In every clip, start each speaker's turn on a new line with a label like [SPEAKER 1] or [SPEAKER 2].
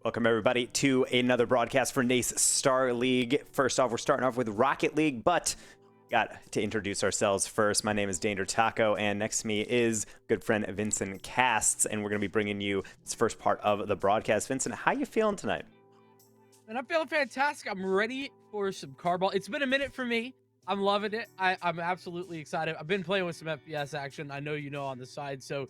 [SPEAKER 1] Welcome, everybody, to another broadcast for NACE Starleague. First off, we're starting off with Rocket League, but got to introduce ourselves first. My name is Danger Taco, and next to me is good friend Vincent Casts, and we're going to be bringing you this first part of the broadcast. Vincent, how you feeling tonight?
[SPEAKER 2] And I'm feeling fantastic. I'm ready for some cardball. It's been a minute for me. I'm loving it. I'm absolutely excited. I've been playing with some FPS action. I know you know on the side. So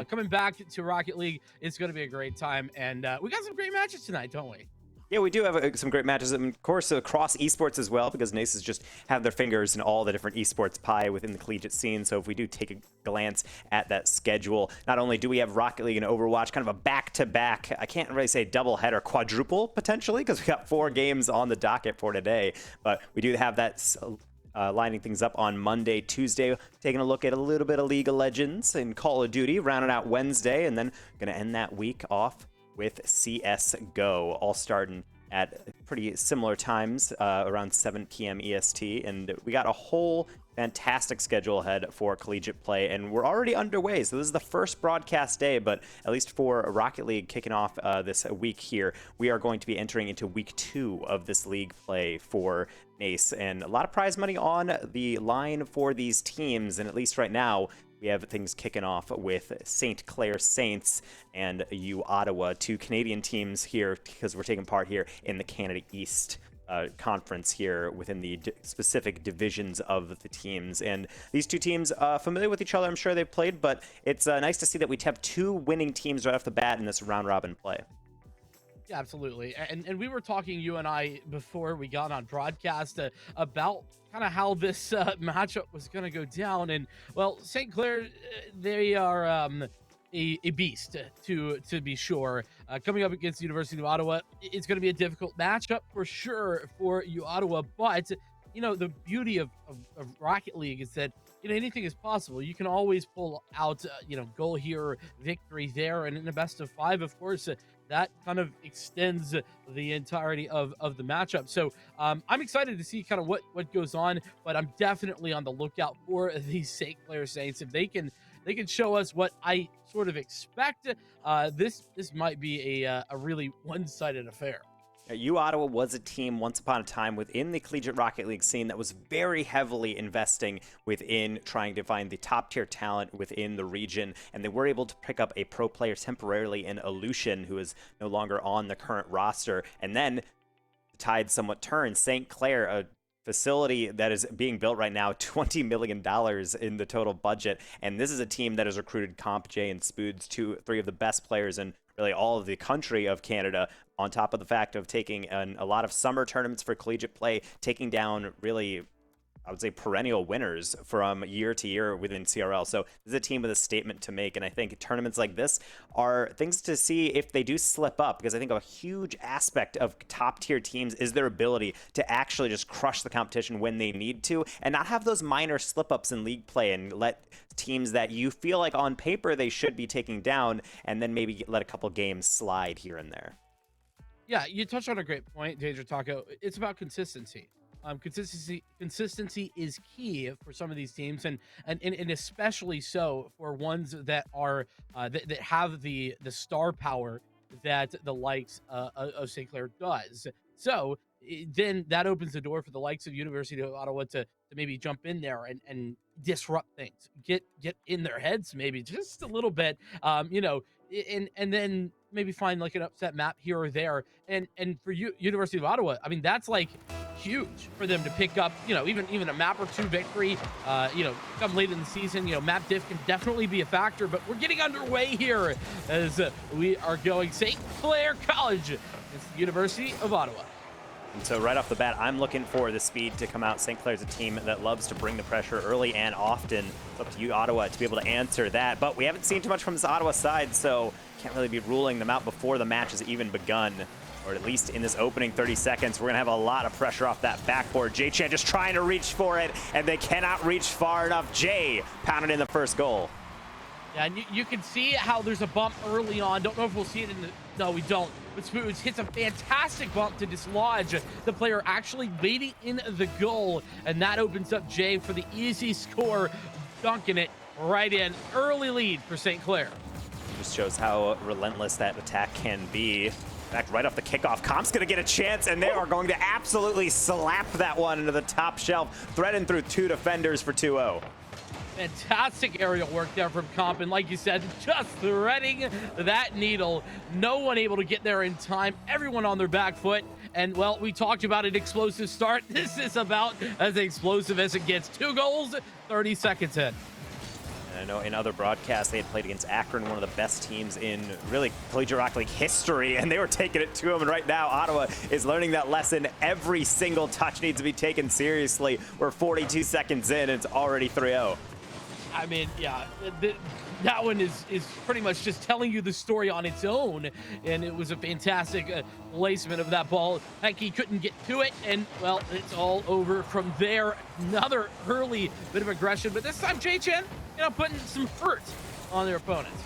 [SPEAKER 2] coming back to Rocket League, it's going to be a great time. And we got some great matches tonight, don't we?
[SPEAKER 1] Yeah, we do have some great matches, and of course, across esports as well, because NACE has just have their fingers in all the different esports pie within the collegiate scene. So if we do take a glance at that schedule, not only do we have Rocket League and Overwatch, kind of a back-to-back, I can't really say double-header, quadruple, potentially, because we got 4 games on the docket for today. But we do have that lining things up on Monday, Tuesday, taking a look at a little bit of League of Legends and Call of Duty, rounding out Wednesday, and then going to end that week off with CSGO, all starting at pretty similar times, around 7 p.m. EST, and we got a whole fantastic schedule ahead for collegiate play, and we're already underway. So this is the first broadcast day, but at least for Rocket League kicking off this week here, we are going to be entering into week 2 of this league play for NACE, and a lot of prize money on the line for these teams, and at least right now, we have things kicking off with St. Clair Saints and Ottawa, 2 Canadian teams here because we're taking part here in the Canada East conference here within the specific divisions of the teams. And these 2 teams familiar with each other, I'm sure they've played, but it's nice to see that we have 2 winning teams right off the bat in this round robin play.
[SPEAKER 2] Yeah, absolutely. And we were talking, you and I, before we got on broadcast about kind of how this matchup was going to go down. And, well, St. Clair, they are a beast, to be sure. Coming up against the University of Ottawa, it's going to be a difficult matchup for sure for Ottawa. But, you know, the beauty of Rocket League is that, you know, anything is possible. You can always pull out, you know, goal here, victory there. And in the best of 5, of course, that kind of extends the entirety of the matchup. So I'm excited to see kind of what goes on, but I'm definitely on the lookout for these St. Clair Saints. If they can show us what I sort of expect, this might be a really one-sided affair.
[SPEAKER 1] Ottawa was a team once upon a time within the collegiate Rocket League scene that was very heavily investing within trying to find the top tier talent within the region, and they were able to pick up a pro player temporarily in Aleutian, who is no longer on the current roster. And then the tide somewhat turned. St. Clair, a facility that is being built right now, $20 million in the total budget, and this is a team that has recruited Comp J and Spoods, 3 of the best players in really all of the country of Canada, on top of the fact of taking a lot of summer tournaments for collegiate play, taking down really, I would say, perennial winners from year to year within CRL. So this is a team with a statement to make, and I think tournaments like this are things to see if they do slip up, because I think a huge aspect of top tier teams is their ability to actually just crush the competition when they need to, and not have those minor slip ups in league play and let teams that you feel like on paper they should be taking down, and then maybe let a couple games slide here and there.
[SPEAKER 2] Yeah, you touched on a great point, Danger Taco. It's about consistency. Consistency is key for some of these teams, and especially so for ones that are that have the star power that the likes of St. Clair does. So then that opens the door for the likes of University of Ottawa to maybe jump in there and disrupt things, get in their heads maybe just a little bit, you know, and then maybe find like an upset map here or there. And for University of Ottawa, I mean, that's like huge for them to pick up, you know, even a map or 2 victory, you know, come late in the season. You know, map diff can definitely be a factor, but we're getting underway here as we are going St. Clair College. It's the University of Ottawa.
[SPEAKER 1] And so right off the bat, I'm looking for the speed to come out. St. Clair's a team that loves to bring the pressure early and often. It's up to you, Ottawa, to be able to answer that. But we haven't seen too much from this Ottawa side, so can't really be ruling them out before the match has even begun. Or at least in this opening 30 seconds, we're going to have a lot of pressure off that backboard. J-Chan just trying to reach for it, and they cannot reach far enough. Jay pounded in the first goal.
[SPEAKER 2] Yeah, and you can see how there's a bump early on. Don't know if we'll see it in the... No, we don't. But Spoods hits a fantastic bump to dislodge the player actually waiting in the goal. And that opens up Jay for the easy score, dunking it right in. Early lead for St. Clair.
[SPEAKER 1] Just shows how relentless that attack can be. In fact, right off the kickoff, Comp's going to get a chance, and they are going to absolutely slap that one into the top shelf, threading through 2 defenders for 2-0.
[SPEAKER 2] Fantastic aerial work there from Comp, and like you said, just threading that needle. No one able to get there in time. Everyone on their back foot. And, well, we talked about an explosive start. This is about as explosive as it gets. 2 goals, 30 seconds in.
[SPEAKER 1] And I know in other broadcasts, they had played against Akron, one of the best teams in really collegiate Rocket League history, and they were taking it to them. And right now, Ottawa is learning that lesson. Every single touch needs to be taken seriously. We're 42 seconds in, and it's already 3-0.
[SPEAKER 2] I mean, yeah, that one is pretty much just telling you the story on its own, and it was a fantastic placement of that ball. Henke couldn't get to it, and, well, it's all over from there. Another early bit of aggression, but this time J-Chan, you know, putting some hurt on their opponents.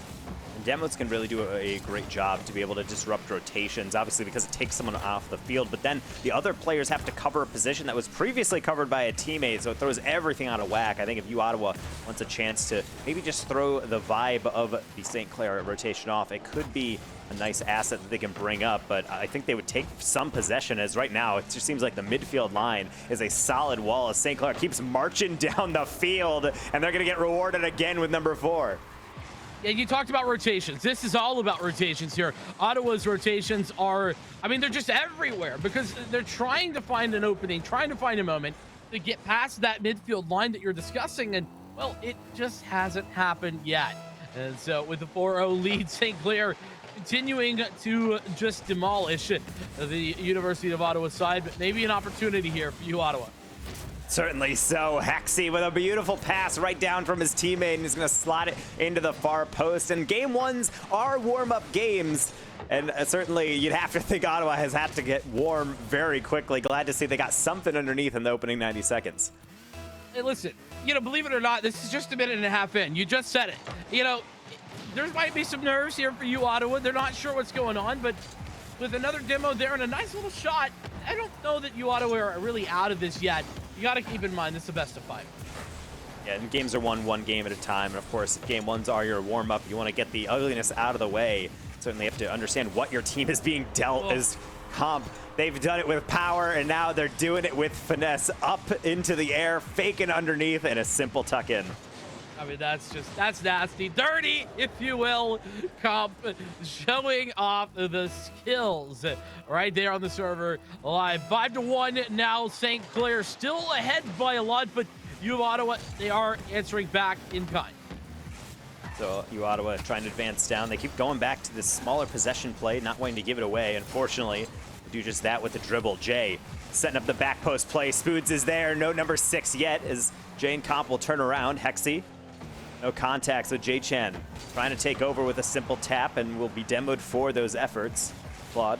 [SPEAKER 1] Demos can really do a great job to be able to disrupt rotations, obviously because it takes someone off the field, but then the other players have to cover a position that was previously covered by a teammate, so it throws everything out of whack. I think if Ottawa wants a chance to maybe just throw the vibe of the St. Clair rotation off, it could be a nice asset that they can bring up, but I think they would take some possession, as right now it just seems like the midfield line is a solid wall as St. Clair keeps marching down the field, and they're going to get rewarded again with number 4.
[SPEAKER 2] Yeah, you talked about rotations. This is all about rotations here. Ottawa's rotations are, I mean, they're just everywhere because they're trying to find an opening, trying to find a moment to get past that midfield line that you're discussing, and, well, it just hasn't happened yet. And so with the 4-0 lead, St. Clair continuing to just demolish the University of Ottawa side, but maybe an opportunity here for you, Ottawa.
[SPEAKER 1] Certainly so. Hexy with a beautiful pass right down from his teammate, and he's going to slot it into the far post. And game ones are warm-up games, and certainly you'd have to think Ottawa has had to get warm very quickly. Glad to see they got something underneath in the opening 90 seconds.
[SPEAKER 2] Hey, listen, believe it or not, this is just a minute and a half in. You just said it. There might be some nerves here for you, Ottawa. They're not sure what's going on, but with another demo there and a nice little shot, I don't know that you, Ottawa, are really out of this yet. You got to keep in mind, this is the best of 5.
[SPEAKER 1] Yeah, and games are won one game at a time, and of course, game ones are your warm-up. You want to get the ugliness out of the way. Certainly have to understand what your team is being dealt as comp. They've done it with power, and now they're doing it with finesse. Up into the air, faking underneath, and a simple tuck-in.
[SPEAKER 2] I mean, that's nasty. Dirty, if you will. Comp showing off the skills right there on the server live. 5-1 now. St. Clair still ahead by a lot, but U of Ottawa, they are answering back in kind.
[SPEAKER 1] So U Ottawa trying to advance down. They keep going back to this smaller possession play, not wanting to give it away. Unfortunately, they do just that with the dribble. Jay setting up the back post play. Spoods is there. No number 6 yet as Jay and Comp will turn around. Hexy. No contact, so J-Chan trying to take over with a simple tap and will be demoed for those efforts. Claude.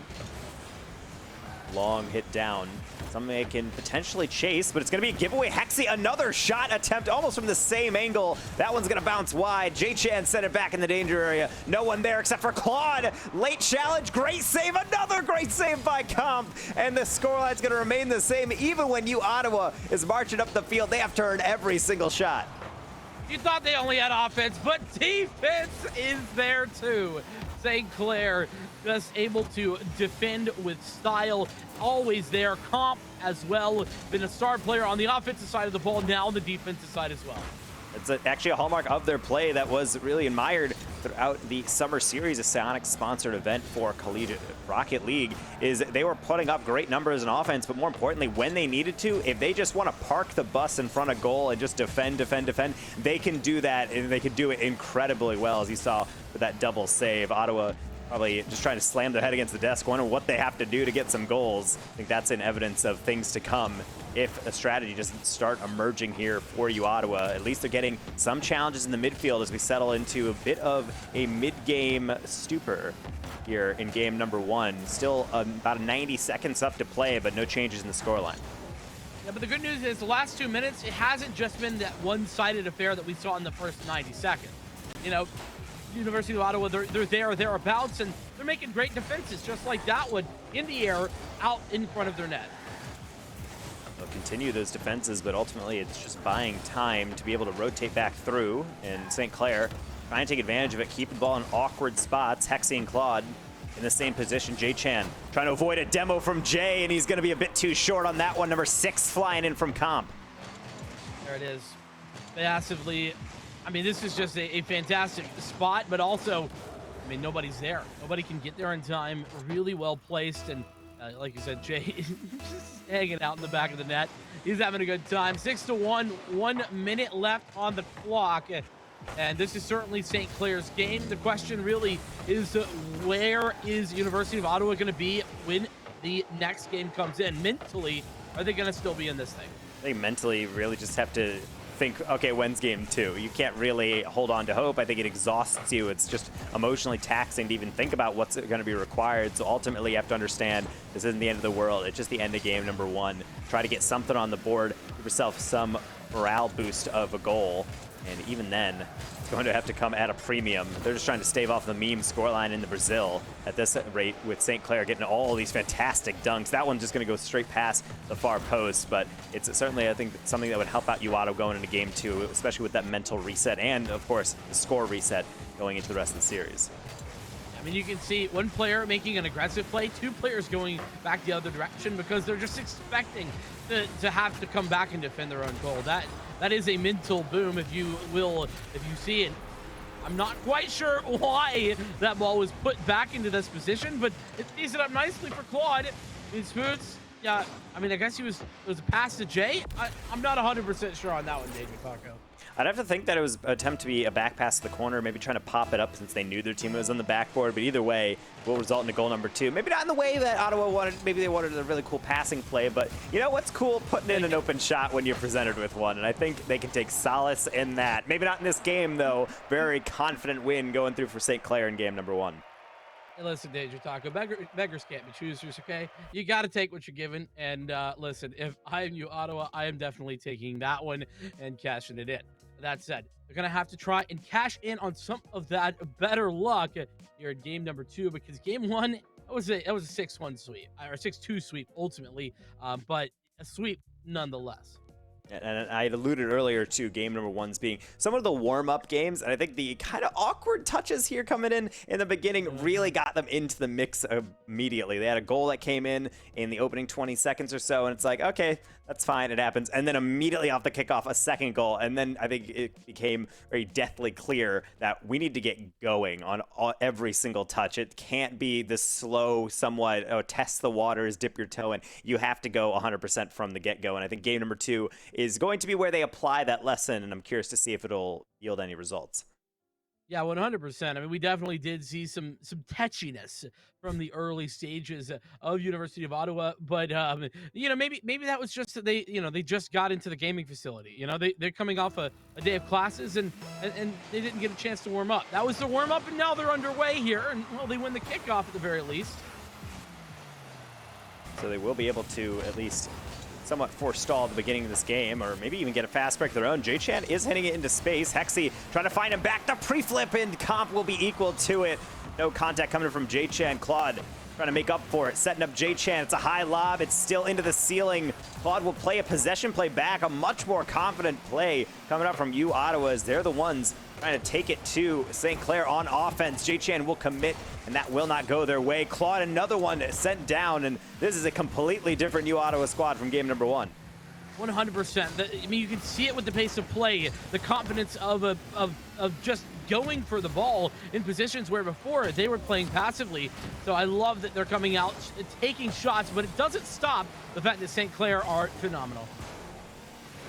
[SPEAKER 1] Long hit down. Something they can potentially chase, but it's going to be a giveaway. Hexy, another shot attempt almost from the same angle. That one's going to bounce wide. J-Chan sent it back in the danger area. No one there except for Claude. Late challenge, great save, another great save by Comp. And the scoreline's going to remain the same even when U Ottawa is marching up the field. They have to earn every single shot.
[SPEAKER 2] You thought they only had offense, but defense is there too. St. Clair just able to defend with style, always there. Comp as well, been a star player on the offensive side of the ball, now on the defensive side as well.
[SPEAKER 1] It's actually a hallmark of their play that was really admired throughout the summer series, a Sonic-sponsored event for Collegiate Rocket League, is they were putting up great numbers in offense, but more importantly, when they needed to, if they just want to park the bus in front of goal and just defend, they can do that, and they can do it incredibly well, as you saw with that double save. Ottawa probably just trying to slam their head against the desk, wondering what they have to do to get some goals. I think that's an evidence of things to come if a strategy doesn't start emerging here for U Ottawa. At least they're getting some challenges in the midfield as we settle into a bit of a mid-game stupor here in game number 1. Still about 90 seconds up to play, but no changes in the scoreline.
[SPEAKER 2] Yeah, but the good news is the last 2 minutes, it hasn't just been that one-sided affair that we saw in the first 90 seconds. University of Ottawa, they're there or thereabouts, and they're making great defenses, just like that one, in the air, out in front of their net.
[SPEAKER 1] They'll continue those defenses, but ultimately it's just buying time to be able to rotate back through, and St. Clair trying to take advantage of it, keep the ball in awkward spots. Hexy and Claude in the same position. J-Chan trying to avoid a demo from Jay, and he's going to be a bit too short on that one. Number 6 flying in from Comp.
[SPEAKER 2] There it is. Massively. I mean, this is just a fantastic spot, but also, I mean, nobody's there. Nobody can get there in time. Really well placed, and like you said, Jay is just hanging out in the back of the net. He's having a good time. 6-1, 1 minute left on the clock, and this is certainly St. Clair's game. The question really is, where is University of Ottawa going to be when the next game comes in? Mentally, are they going to still be in this thing?
[SPEAKER 1] I think mentally, really just have to think, okay, when's game 2? You can't really hold on to hope. I think it exhausts you. It's just emotionally taxing to even think about what's going to be required. So ultimately, you have to understand this isn't the end of the world. It's just the end of game number 1. Try to get something on the board, give yourself some morale boost of a goal. And even then, it's going to have to come at a premium. They're just trying to stave off the meme scoreline in the Brazil at this rate, with St. Clair getting all these fantastic dunks. That one's just going to go straight past the far post, but it's certainly, I think, something that would help out Ottawa going into game 2, especially with that mental reset and, of course, the score reset going into the rest of the series.
[SPEAKER 2] I mean, you can see one player making an aggressive play, 2 players going back the other direction because they're just expecting to have to come back and defend their own goal. That is a mental boom, if you will, if you see it. I'm not quite sure why that ball was put back into this position, but it tees it up nicely for Claude. It smooths. Yeah, I mean, I guess it was a pass to Jay. I'm not 100% sure on that one, David Paco.
[SPEAKER 1] I'd have to think that it was an attempt to be a back pass to the corner, maybe trying to pop it up since they knew their team was on the backboard, but either way will result in a goal number 2. Maybe not in the way that Ottawa wanted, maybe they wanted a really cool passing play, but you know what's cool? Putting in an open shot when you're presented with one, and I think they can take solace in that. Maybe not in this game, though. Very confident win going through for St. Clair in game number 1.
[SPEAKER 2] Hey, listen, Danger Taco, beggars can't be choosers, okay? You got to take what you're given, and listen, if I am you, Ottawa, I am definitely taking that one and cashing it in. That said, they're going to have to try and cash in on some of that better luck here in game number 2, because game 1, that was a 6-1 sweep, or 6-2 sweep ultimately, but a sweep nonetheless.
[SPEAKER 1] And I alluded earlier to game number 1's being some of the warm-up games, and I think the kind of awkward touches here coming in the beginning really got them into the mix immediately. They had a goal that came in the opening 20 seconds or so, and it's like, okay, that's fine, it happens. And then immediately off the kickoff, a second goal, and then I think it became very deathly clear that we need to get going on every single touch. It can't be this slow, somewhat, test the waters, dip your toe in. You have to go 100% from the get-go, and I think game number 2 is going to be where they apply that lesson, and I'm curious to see if it'll yield any results.
[SPEAKER 2] Yeah, 100%. I mean, we definitely did see some tetchiness from the early stages of University of Ottawa, but you know, maybe that was just that they just got into the gaming facility. You know, they're coming off a day of classes and they didn't get a chance to warm up. That was the warm up, and now they're underway here, and well, they win the kickoff at the very least.
[SPEAKER 1] So they will be able to at least somewhat forestall the beginning of this game, or maybe even get a fast break of their own. J-Chan is hitting it into space. Hexy trying to find him back. The pre-flip, and Comp will be equal to it. No contact coming from J-Chan. Claude trying to make up for it, setting up J-Chan. It's a high lob. It's still into the ceiling. Claude will play a possession play back, a much more confident play coming up from Ottawa, as they're the ones trying to take it to St. Clair on offense. J-Chan will commit, and that will not go their way. Claude, another one sent down, and this is a completely different Ottawa squad from game number 1.
[SPEAKER 2] 100%. I mean, you can see it with the pace of play, the confidence of just going for the ball in positions where before they were playing passively. So I love that they're coming out, taking shots, but it doesn't stop the fact that St. Clair are phenomenal.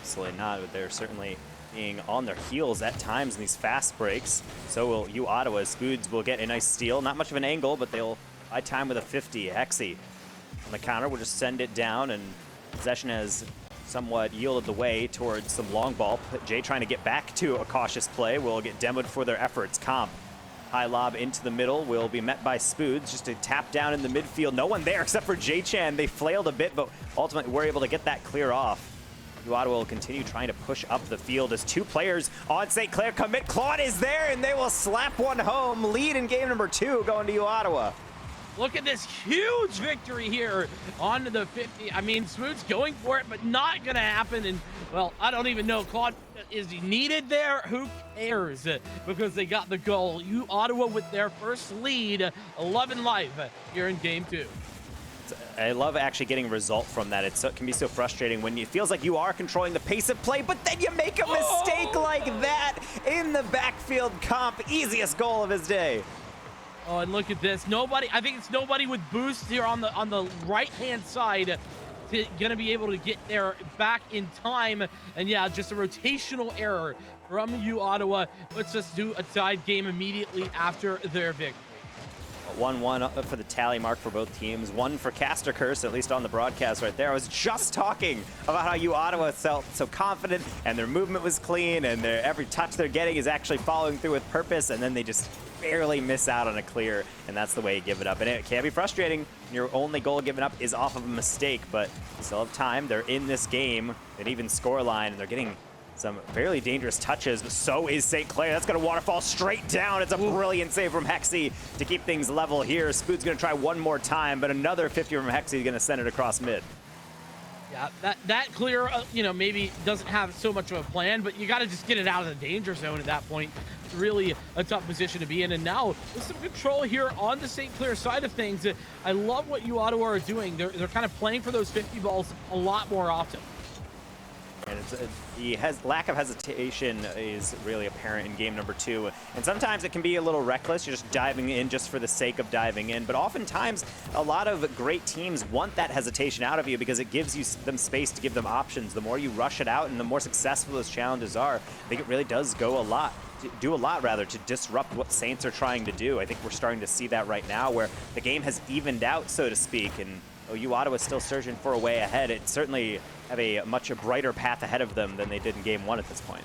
[SPEAKER 1] Absolutely not, but they're certainly being on their heels at times in these fast breaks. So will Ottawa. Spoods will get a nice steal. Not much of an angle, but they'll buy time with a 50. Hexy on the counter will just send it down, and possession has somewhat yielded the way towards some long ball. Jay trying to get back to a cautious play will get demoed for their efforts. Comp, high lob into the middle, will be met by Spoods. Just a tap down in the midfield. No one there except for J-Chan. They flailed a bit, but ultimately were able to get that clear off. Ottawa will continue trying to push up the field as 2 players on St. Clair commit. Claude is there, and they will slap one home. Lead in game number 2 going to Ottawa.
[SPEAKER 2] Look at this huge victory here on the 50. I mean, Smooth's going for it, but not going to happen. And, well, I don't even know. Claude, is he needed there? Who cares? Because they got the goal. Ottawa with their first lead, 11 life here in game 2.
[SPEAKER 1] I love actually getting a result from that. It can be so frustrating when it feels like you are controlling the pace of play, but then you make a mistake like that in the backfield. Comp, easiest goal of his day.
[SPEAKER 2] Oh, and look at this. I think it's nobody with boost here on the right-hand side gonna be able to get there back in time. And yeah, just a rotational error from Ottawa puts us to a tied game immediately after their victory.
[SPEAKER 1] 1-1 for the tally mark for both teams. 1 for Caster Curse, at least on the broadcast right there. I was just talking about how Ottawa felt so confident, and their movement was clean, and every touch they're getting is actually following through with purpose, and then they just barely miss out on a clear, and that's the way you give it up. And it can be frustrating. Your only goal given up is off of a mistake, but you still have time. They're in this game, an even score line, and they're getting Some fairly dangerous touches, but so is St. Clair. That's going to waterfall straight down. It's a brilliant save from Hexy to keep things level here. Spood's going to try one more time, but another 50 from Hexy is going to send it across mid.
[SPEAKER 2] Yeah, that Clair, you know, maybe doesn't have so much of a plan, but you got to just get it out of the danger zone at that point. It's really a tough position to be in. And now with some control here on the St. Clair side of things, I love what you Ottawa are doing. They're kind of playing for those 50 balls a lot more often.
[SPEAKER 1] And the lack of hesitation is really apparent in game number 2. And sometimes it can be a little reckless. You're just diving in just for the sake of diving in. But oftentimes, a lot of great teams want that hesitation out of you because it gives you them space to give them options. The more you rush it out and the more successful those challenges are, I think it really does do a lot to disrupt what Saints are trying to do. I think we're starting to see that right now where the game has evened out, so to speak. And OU Ottawa is still surging for a way ahead. It certainly have a much brighter path ahead of them than they did in game 1 at this point.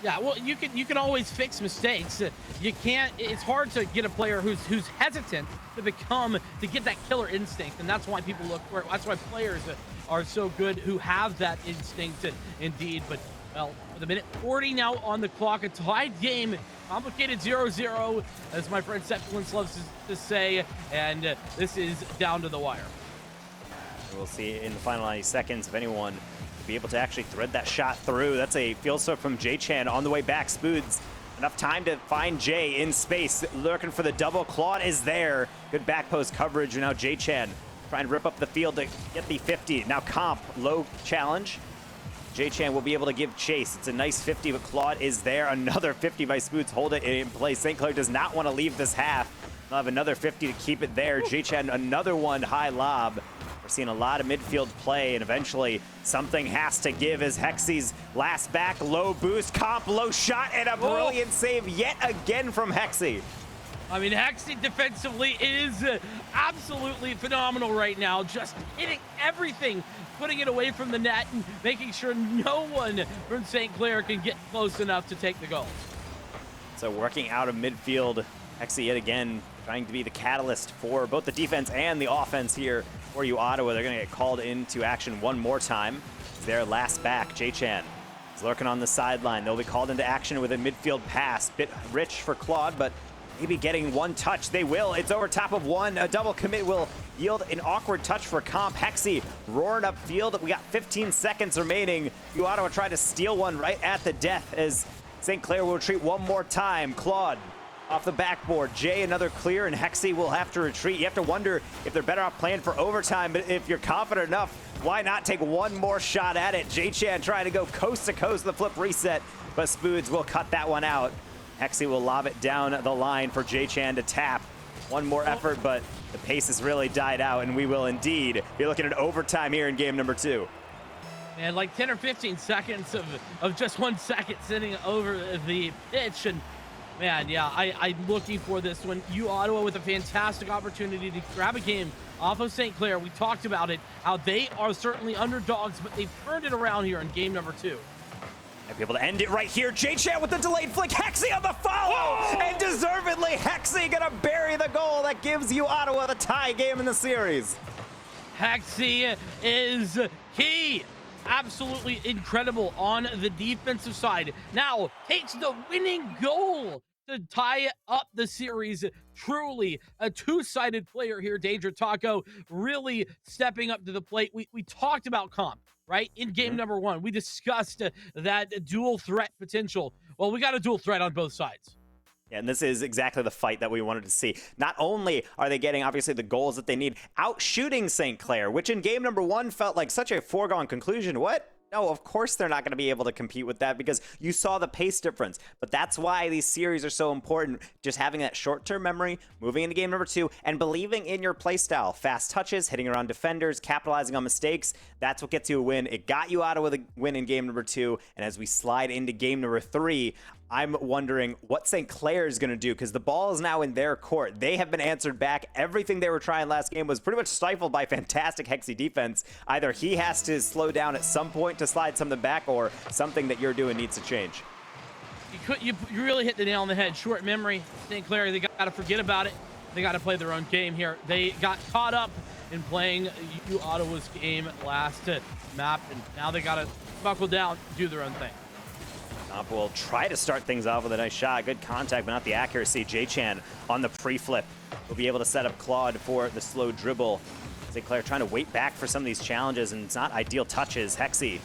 [SPEAKER 2] Yeah, well, you can always fix mistakes. You can't. It's hard to get a player who's hesitant to get that killer instinct, and that's why people look for it. That's why players are so good who have that instinct, indeed. But well, with a minute 40 now on the clock, a tied game, complicated 0-0, as my friend Sepulence loves to say, and this is down to the wire.
[SPEAKER 1] We'll see in the final 90 seconds if anyone will be able to actually thread that shot through. That's a field soak from J-Chan on the way back. Spoods, enough time to find Jay in space, lurking for the double. Claude is there. Good back post coverage. And now J-Chan trying to rip up the field to get the 50. Now Comp, low challenge. J-Chan will be able to give chase. It's a nice 50, but Claude is there. Another 50 by Spoods. Hold it in place. St. Clair does not want to leave this half. They'll have another 50 to keep it there. J-Chan, another one high lob. We're seeing a lot of midfield play, and eventually something has to give as Hexy's last back, low boost, Comp, low shot, and a brilliant save yet again from Hexy.
[SPEAKER 2] I mean, Hexy defensively is absolutely phenomenal right now, just hitting everything, putting it away from the net, and making sure no one from St. Clair can get close enough to take the goals.
[SPEAKER 1] So working out of midfield, Hexy yet again trying to be the catalyst for both the defense and the offense here for you Ottawa. They're going to get called into action one more time. It's their last back. J-Chan is lurking on the sideline. They'll be called into action with a midfield pass. Bit rich for Claude, but maybe getting one touch. They will. It's over top of one. A double commit will yield an awkward touch for Comp. Hexy roaring upfield. We got 15 seconds remaining. You Ottawa tried to steal one right at the death as St. Clair will retreat one more time. Claude off the backboard. Jay, another clear, and Hexy will have to retreat. You have to wonder if they're better off playing for overtime, but if you're confident enough, why not take one more shot at it? J-Chan trying to go coast to coast, the flip reset, but Spoods will cut that one out. Hexy will lob it down the line for J-Chan to tap. One more effort, but the pace has really died out, and we will indeed be looking at overtime here in game number 2.
[SPEAKER 2] And like 10 or 15 seconds of just 1 second sitting over the pitch, and man, yeah, I'm looking for this one. You Ottawa with a fantastic opportunity to grab a game off of St. Clair. We talked about it, how they are certainly underdogs, but they've turned it around here in game number 2.
[SPEAKER 1] Might be able to end it right here. J-Chan with the delayed flick. Hexy on the follow! Whoa! And deservedly, Hexy gonna bury the goal that gives you Ottawa the tie game in the series.
[SPEAKER 2] Hexy is key. Absolutely incredible on the defensive side. Now takes the winning goal to tie up the series. Truly a two-sided player here. Danger Taco really stepping up to the plate. We talked about Comp, right? In game number 1, we discussed that dual threat potential. Well, we got a dual threat on both sides.
[SPEAKER 1] Yeah, and this is exactly the fight that we wanted to see. Not only are they getting, obviously, the goals that they need, out shooting St. Clair, which in game number 1 felt like such a foregone conclusion. What? No, of course they're not going to be able to compete with that because you saw the pace difference. But that's why these series are so important. Just having that short-term memory, moving into game number 2, and believing in your playstyle. Fast touches, hitting around defenders, capitalizing on mistakes. That's what gets you a win. It got you Ottawa the win in game number 2. And as we slide into game number 3, I'm wondering what St. Clair is going to do because the ball is now in their court. They have been answered back. Everything they were trying last game was pretty much stifled by fantastic Hexy defense. Either he has to slow down at some point to slide something back or something that you're doing needs to change.
[SPEAKER 2] You really hit the nail on the head. Short memory. St. Clair, they got to forget about it. They got to play their own game here. They got caught up in playing Ottawa's game last map, and now they got to buckle down, do their own thing.
[SPEAKER 1] Comp will try to start things off with a nice shot. Good contact, but not the accuracy. J-Chan on the pre-flip will be able to set up Claude for the slow dribble. Clair trying to wait back for some of these challenges, and it's not ideal touches. Hexy will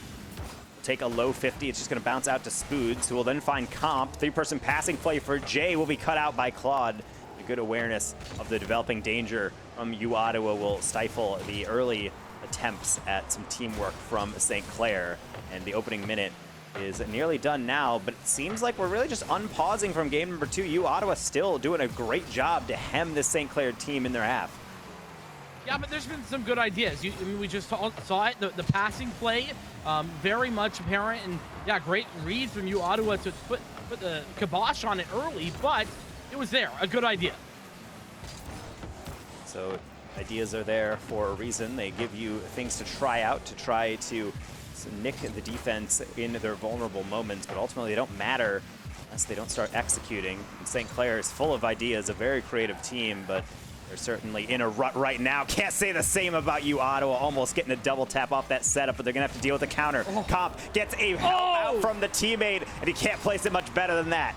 [SPEAKER 1] take a low 50. It's just going to bounce out to Spoods, who will then find Comp. Three-person passing play for Jay will be cut out by Claude. A good awareness of the developing danger from U Ottawa will stifle the early attempts at some teamwork from St. Clair, and the opening minute is nearly done now, but it seems like we're really just unpausing from game number 2. U Ottawa still doing a great job to hem this St. Clair team in their half.
[SPEAKER 2] Yeah, but there's been some good ideas. I mean, we just saw it, the passing play, very much apparent, and yeah, great read from U Ottawa to put the kibosh on it early, but it was there, a good idea.
[SPEAKER 1] So ideas are there for a reason. They give you things to try out, to try to nick the defense in their vulnerable moments, but ultimately they don't matter unless they don't start executing. And St. Clair is full of ideas, a very creative team, but they're certainly in a rut right now. Can't say the same about U Ottawa, almost getting a double tap off that setup, but they're gonna have to deal with the counter. Oh. Comp gets a help out from the teammate, and he can't place it much better than that.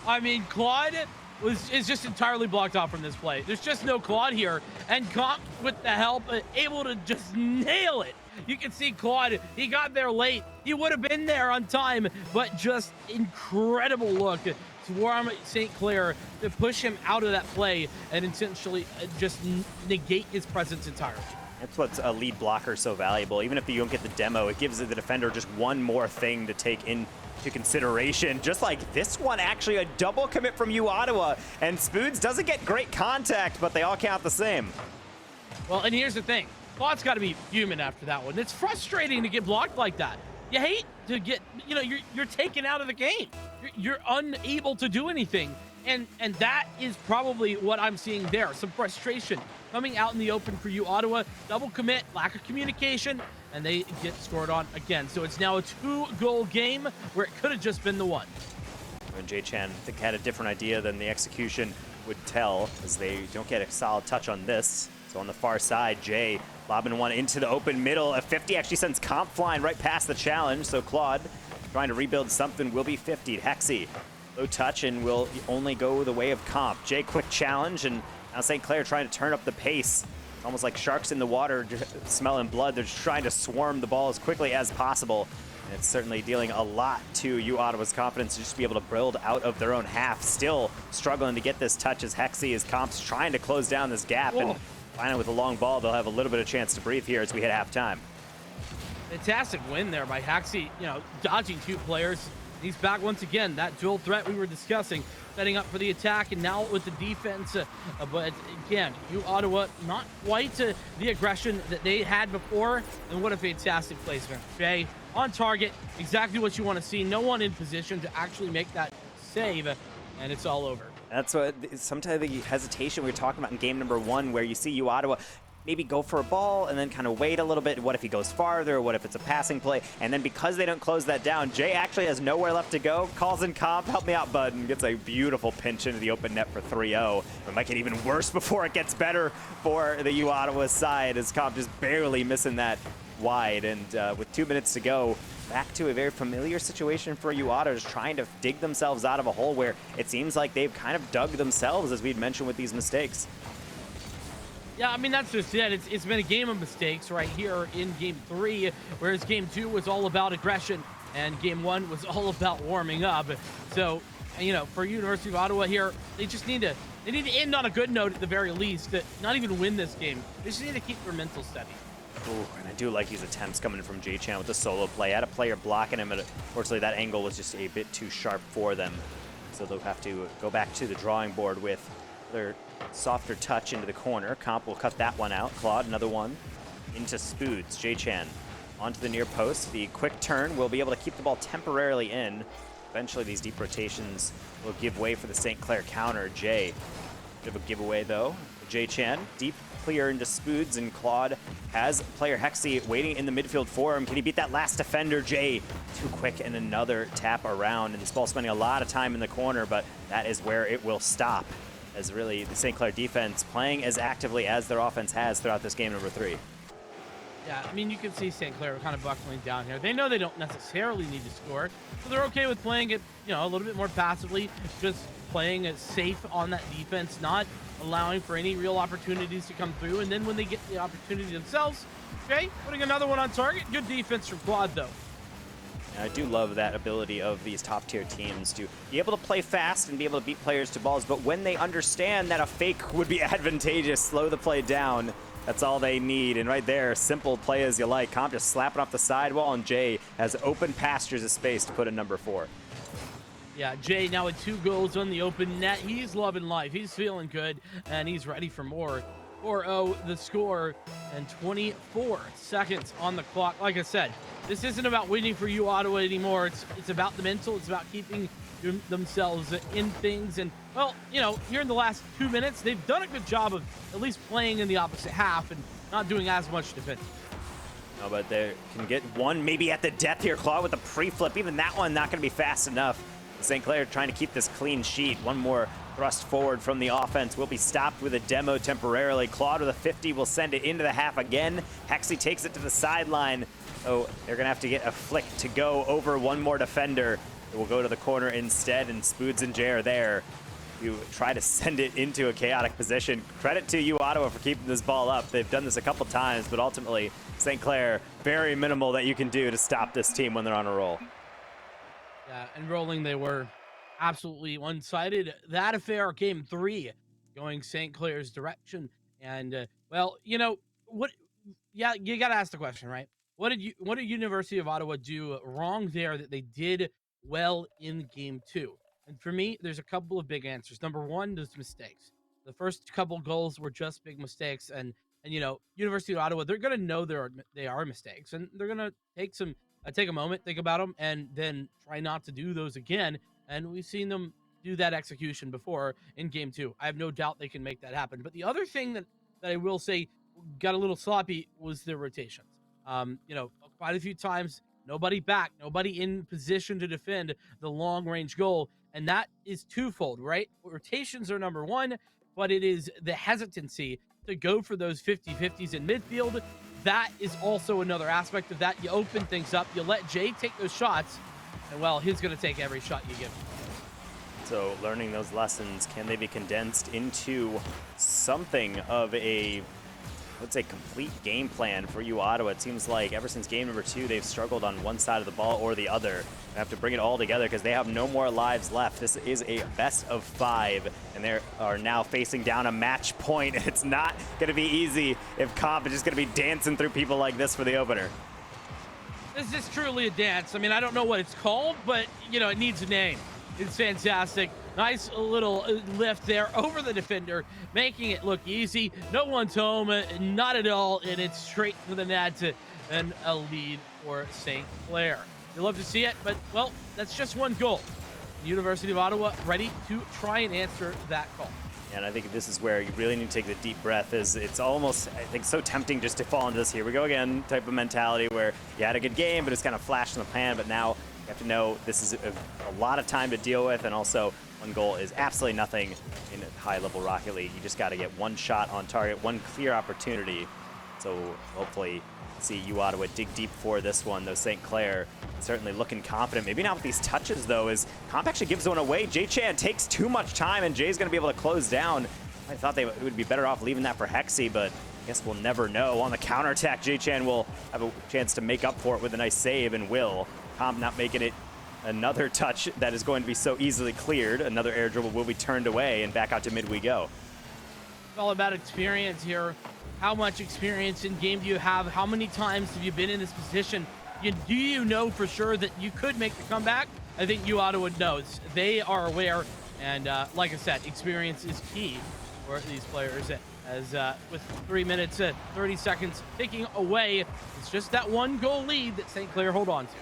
[SPEAKER 2] I mean, Claude is just entirely blocked off from this play. There's just no Claude here, and Comp, with the help, able to just nail it. You can see Claude, he got there late. He would have been there on time, but just incredible look to swarm St. Clair to push him out of that play and essentially just negate his presence entirely.
[SPEAKER 1] That's what's a lead blocker so valuable. Even if you don't get the demo, it gives the defender just one more thing to take into consideration. Just like this one, actually a double commit from U Ottawa, and Spoods doesn't get great contact, but they all count the same.
[SPEAKER 2] Well, and here's the thing. Claude's got to be human after that one. It's frustrating to get blocked like that. You hate to get, you know, you're taken out of the game. You're unable to do anything. And that is probably what I'm seeing there. Some frustration coming out in the open for U Ottawa. Double commit, lack of communication, and they get scored on again. So it's now a 2-goal game where it could have just been the one.
[SPEAKER 1] And J-Chan, I think, had a different idea than the execution would tell, as they don't get a solid touch on this. So on the far side, Jay lobbing one into the open middle. A 50 actually sends Comp flying right past the challenge. So Claude, trying to rebuild something, will be 50'd. Hexy, low touch, and will only go the way of Comp. Jay, quick challenge, and now St. Clair trying to turn up the pace. Almost like sharks in the water, smelling blood. They're just trying to swarm the ball as quickly as possible. And it's certainly dealing a lot to U Ottawa's confidence to just be able to build out of their own half. Still struggling to get this touch as Hexy, as Comp's trying to close down this gap. Whoa. And finally, with a long ball, they'll have a little bit of chance to breathe here as we hit halftime.
[SPEAKER 2] Fantastic win there by Hexy, you know, dodging 2 players. He's back once again, that dual threat we were discussing, setting up for the attack, and now with the defense. But again, U Ottawa, not quite the aggression that they had before, and what a fantastic placement. Jay, on target, exactly what you want to see. No one in position to actually make that save, and it's all over.
[SPEAKER 1] That's what sometimes the hesitation we were talking about in game number 1, where you see U Ottawa maybe go for a ball and then kind of wait a little bit. What if he goes farther? What if it's a passing play? And then because they don't close that down, Jay actually has nowhere left to go. Calls in Comp, help me out, bud, and gets a beautiful pinch into the open net for 3-0. It might get even worse before it gets better for the U Ottawa side, as Comp just barely missing that wide. And with 2 minutes to go, back to a very familiar situation for U Ottawa, just trying to dig themselves out of a hole where it seems like they've kind of dug themselves, as we'd mentioned with these mistakes.
[SPEAKER 2] Yeah, I mean, that's just it. It's been a game of mistakes right here in game 3, whereas game 2 was all about aggression and game 1 was all about warming up. So, you know, for University of Ottawa here, they just need to end on a good note at the very least, to not even win this game. They just need to keep their mental steady.
[SPEAKER 1] Ooh, and I do like these attempts coming from J-Chan with the solo play. I had a player blocking him, and unfortunately that angle was just a bit too sharp for them. So they'll have to go back to the drawing board with their softer touch into the corner. Comp will cut that one out. Claude, another one into Spoods. J-Chan onto the near post. The quick turn will be able to keep the ball temporarily in. Eventually these deep rotations will give way for the St. Clair counter. Jay, bit of a giveaway though. J-Chan, deep clear into Spoods, and Claude has player Hexy waiting in the midfield for him. Can he beat that last defender? Jay, too quick, and another tap around. And this ball spending a lot of time in the corner, but that is where it will stop, as really the St. Clair defense playing as actively as their offense has throughout this game number 3.
[SPEAKER 2] Yeah, I mean, you can see St. Clair kind of buckling down here. They know they don't necessarily need to score, so they're okay with playing it, a little bit more passively, just playing it safe on that defense, not allowing for any real opportunities to come through. And then when they get the opportunity themselves, okay, putting another one on target. Good defense from Quad, though.
[SPEAKER 1] I do love that ability of these top-tier teams to be able to play fast and be able to beat players to balls, but when they understand that a fake would be advantageous, slow the play down. That's all they need. And right there, simple play as you like. Comp just slapping off the sidewall, and Jay has open pastures of space to put in number 4.
[SPEAKER 2] Yeah, Jay now with 2 goals on the open net. He's loving life. He's feeling good, and he's ready for more. 4-0 the score, and 24 seconds on the clock. Like I said, this isn't about winning for you, Ottawa, anymore. It's about the mental. It's about keeping themselves in things. And, well, here in the last 2 minutes, they've done a good job of at least playing in the opposite half and not doing as much defense.
[SPEAKER 1] No, but they can get one maybe at the death here. Claw with a pre-flip. Even that one not going to be fast enough. St. Clair trying to keep this clean sheet. One more thrust forward from the offense will be stopped with a demo temporarily. Claude with a 50 will send it into the half again. Hexy takes it to the sideline. Oh, they're going to have to get a flick to go over one more defender. It will go to the corner instead, and Spoods and Jay are there. You try to send it into a chaotic position. Credit to you, Ottawa, for keeping this ball up. They've done this a couple times, but ultimately, St. Clair, very minimal that you can do to stop this team when they're on a roll.
[SPEAKER 2] Yeah, and rolling they were. Absolutely one-sided. That affair, game 3, going St. Clair's direction. And, well, what? Yeah, you got to ask the question, right? What did University of Ottawa do wrong there that they did well in game 2? And for me, there's a couple of big answers. Number 1, those mistakes. The first couple goals were just big mistakes, and University of Ottawa, they're gonna know they are mistakes, and they're gonna take a moment, think about them, and then try not to do those again. And we've seen them do that execution before in game 2. I have no doubt they can make that happen. But the other thing that I will say got a little sloppy was their rotations. Quite a few times, nobody back, nobody in position to defend the long-range goal. And that is twofold, right? Rotations are number 1, but it is the hesitancy to go for those 50-50s in midfield. That is also another aspect of that. You open things up, you let Jay take those shots, and, well, he's going to take every shot you give him.
[SPEAKER 1] So learning those lessons, can they be condensed into something of a, let's say, complete game plan for you, Ottawa? It seems like ever since game number 2, they've struggled on one side of the ball or the other. They have to bring it all together because they have no more lives left. This is a best of 5, and they are now facing down a match point. It's not going to be easy if Comp is just going to be dancing through people like this for the opener.
[SPEAKER 2] This is truly a dance. I mean, I don't know what it's called, but, it needs a name. It's fantastic. Nice little lift there over the defender, making it look easy. No one's home, not at all, and it's straight to the net and a lead for St. Clair. You love to see it, but, well, that's just one goal. The University of Ottawa ready to try and answer that call.
[SPEAKER 1] And I think this is where you really need to take the deep breath. It's almost, I think, so tempting just to fall into this here we go again type of mentality where you had a good game, but it's kind of flashed in the pan. But now you have to know this is a lot of time to deal with, and also one goal is absolutely nothing in high-level Rocket League. You just got to get one shot on target, one clear opportunity. So hopefully see you, Ottawa, dig deep for this one, though St. Clair certainly looking confident. Maybe not with these touches, though, as Comp actually gives one away. Jay-Chan takes too much time, and Jay's going to be able to close down. I thought they would be better off leaving that for Hexy, but I guess we'll never know. On the counterattack, Jay-Chan will have a chance to make up for it with a nice save, and will. Comp not making it another touch that is going to be so easily cleared. Another air dribble will be turned away, and back out to mid we go.
[SPEAKER 2] It's all about experience here. How much experience in game do you have? How many times have you been in this position? Do you know for sure that you could make the comeback? I think you, Ottawa, knows. They are aware, and like I said, experience is key for these players. As with 3 minutes, 30 seconds ticking away, it's just that one goal lead that St. Clair hold on to.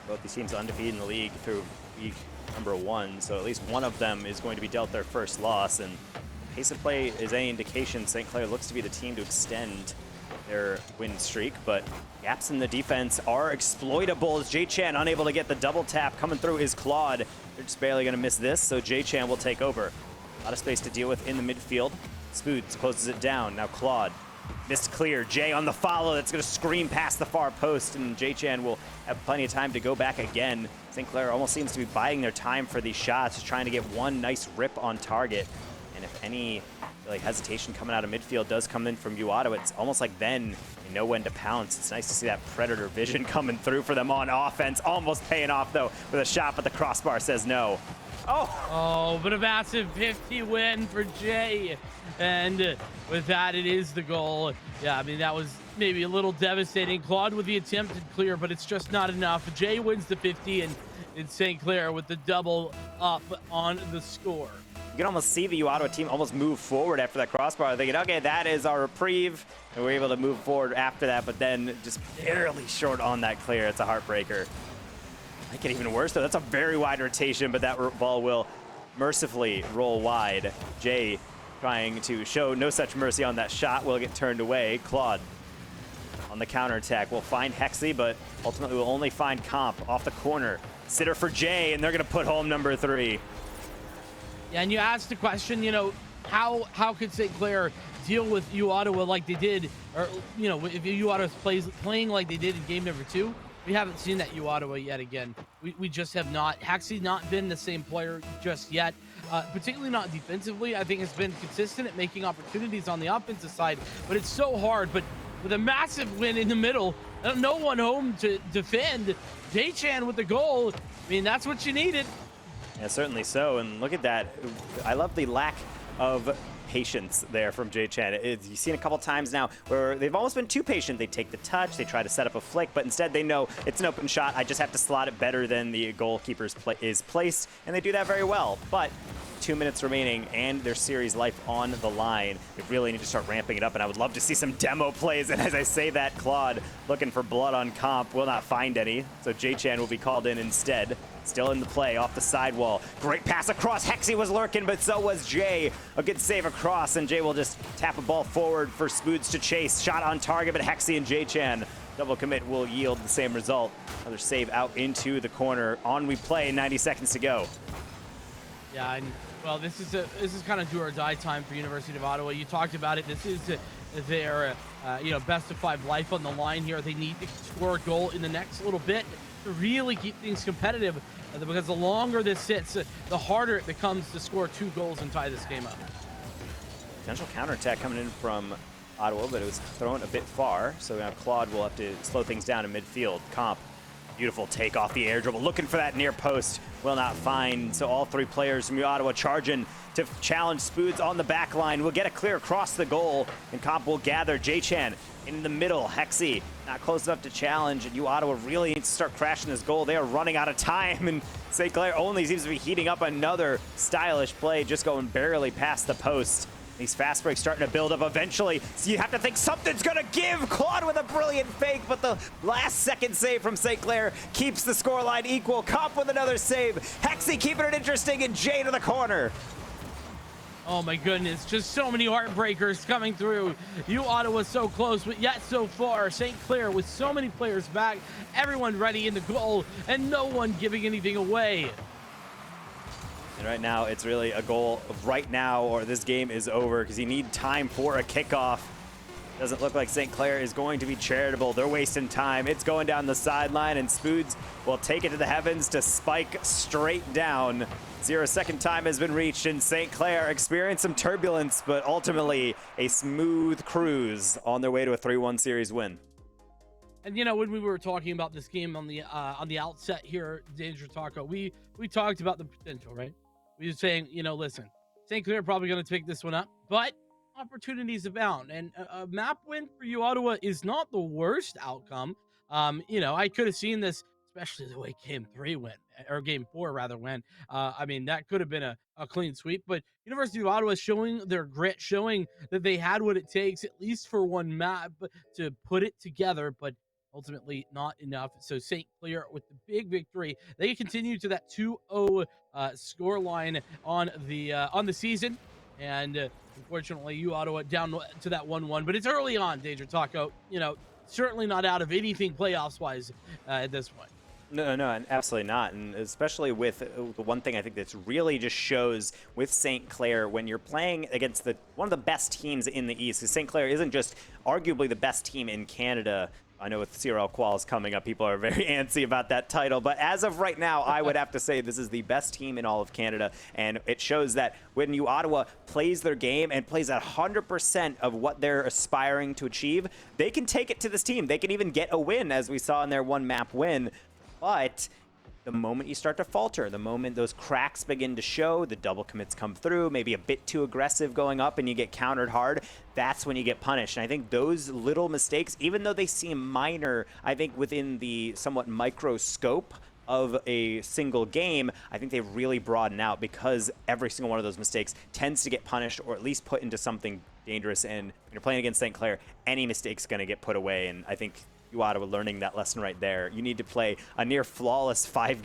[SPEAKER 1] Both these teams undefeated in the league through week number 1, so at least one of them is going to be dealt their first loss. And pace of play is any indication, St. Clair looks to be the team to extend their win streak, but gaps in the defense are exploitable as Jay-Chan unable to get the double tap. Coming through is Claude. They're just barely going to miss this, so Jay-Chan will take over. A lot of space to deal with in the midfield. Spoods closes it down. Now Claude Missed clear. Jay on the follow. That's going to scream past the far post, and Jay-Chan will have plenty of time to go back again. St. Clair almost seems to be biding their time for these shots, just trying to get one nice rip on target. And if any hesitation coming out of midfield does come in from Ottawa, it's almost like then they know when to pounce. It's nice to see that predator vision coming through for them on offense. Almost paying off, though, with a shot, but the crossbar says no.
[SPEAKER 2] Oh, but a massive 50 win for Jay. And with that, it is the goal. Yeah, I mean, that was maybe a little devastating. Claude with the attempted clear, but it's just not enough. Jay wins the 50, and it's St. Clair with the double up on the score.
[SPEAKER 1] You can almost see the Ottawa team almost move forward after that crossbar, thinking, okay, that is our reprieve. And we're able to move forward after that, but then just barely short on that clear. It's a heartbreaker. Make it even worse, though. That's a very wide rotation, but that ball will mercifully roll wide. Jay trying to show no such mercy on that shot will get turned away. Claude on the counterattack will find Hexy, but ultimately will only find Comp off the corner. Sitter for Jay, and they're going to put home number 3.
[SPEAKER 2] Yeah, and you asked the question, you know, how could St. Clair deal with Ottawa like they did, or, you know, if Ottawa playing like they did in game number 2? We haven't seen that Ottawa yet again. We just have not. Hexy not been the same player just yet, particularly not defensively. I think it's been consistent at making opportunities on the offensive side, but it's so hard. But with a massive win in the middle, no one home to defend, Jay-Chan with the goal, I mean, that's what you needed.
[SPEAKER 1] Yeah, certainly so. And look at that. I love the lack of patience there from Jay-Chan. You've seen a couple times now where they've almost been too patient. They take the touch, they try to set up a flick, but instead they know it's an open shot. I just have to slot it better than the goalkeeper's is placed, and they do that very well. But 2 minutes remaining and their series life on the line. They really need to start ramping it up, and I would love to see some demo plays. And as I say that, Claude looking for blood on Comp will not find any, so Jay-Chan will be called in instead. Still in the play off the sidewall. Great pass across. Hexy was lurking, but so was Jay. A good save across, and Jay will just tap a ball forward for Spoods to chase. Shot on target, but Hexy and Jay-Chan double commit will yield the same result. Another save out into the corner. On we play, 90 seconds to go.
[SPEAKER 2] Yeah, and well, this is kind of do or die time for University of Ottawa. You talked about it. This is their best of 5 life on the line here. They need to score a goal in the next little bit to really keep things competitive, because the longer this sits, the harder it becomes to score 2 goals and tie this game up.
[SPEAKER 1] Potential counterattack coming in from Ottawa, but it was thrown a bit far, so now Claude will have to slow things down in midfield. Comp, beautiful take off the air dribble, looking for that near post, will not find. So all 3 players from Ottawa charging to challenge Spoods on the back line. Will get a clear across the goal, and Comp will gather. Jay-Chan in the middle. Hexy not close enough to challenge, and Ottawa really needs to start crashing this goal. They are running out of time, and St. Clair only seems to be heating up. Another stylish play, just going barely past the post. These fast breaks starting to build up eventually, so you have to think something's gonna give. Claude with a brilliant fake, but the last second save from St. Clair keeps the scoreline equal. Comp with another save. Hexy keeping it interesting, and Jay to the corner.
[SPEAKER 2] Oh my goodness, just so many heartbreakers coming through. Ottawa so close, but yet so far. St. Clair with so many players back, everyone ready in the goal, and no one giving anything away.
[SPEAKER 1] And right now, it's really a goal of right now, or this game is over, because you need time for a kickoff. Doesn't look like St. Clair is going to be charitable. They're wasting time. It's going down the sideline, and Spoods will take it to the heavens to spike straight down. 0-second time has been reached, and St. Clair experienced some turbulence, but ultimately a smooth cruise on their way to a 3-1 series win.
[SPEAKER 2] And, you know, when we were talking about this game on the outset here, Danger Taco, we talked about the potential, right? We were saying, you know, listen, St. Clair probably going to pick this one up, but opportunities abound. And a map win for Ottawa is not the worst outcome. You know, I could have seen this, especially the way game 3 went, or game 4 rather went. I mean, that could have been a clean sweep, but University of Ottawa showing their grit, showing that they had what it takes, at least for one map, to put it together, but ultimately not enough. So St. Clair with the big victory. They continue to that 2-0 score line on the season. And unfortunately, Ottawa down to that 1-1. But it's early on, Danger Taco. You know, certainly not out of anything playoffs-wise at this point.
[SPEAKER 1] No, no, absolutely not. And especially with the one thing I think that's really just shows with St. Clair when you're playing against one of the best teams in the East. Because St. Clair isn't just arguably the best team in Canada. I know with CRL Quals coming up, people are very antsy about that title. But as of right now, I would have to say this is the best team in all of Canada. And it shows that when U Ottawa plays their game and plays 100% of what they're aspiring to achieve, they can take it to this team. They can even get a win, as we saw in their one map win. But the moment you start to falter, the moment those cracks begin to show, the double commits come through, maybe a bit too aggressive going up and you get countered hard, that's when you get punished. And I think those little mistakes, even though they seem minor, I think within the somewhat micro scope of a single game, I think they really broaden out because every single one of those mistakes tends to get punished or at least put into something dangerous. And when you're playing against St. Clair, any mistake's going to get put away. And I think U Ottawa learning that lesson right there. You need to play a near flawless 5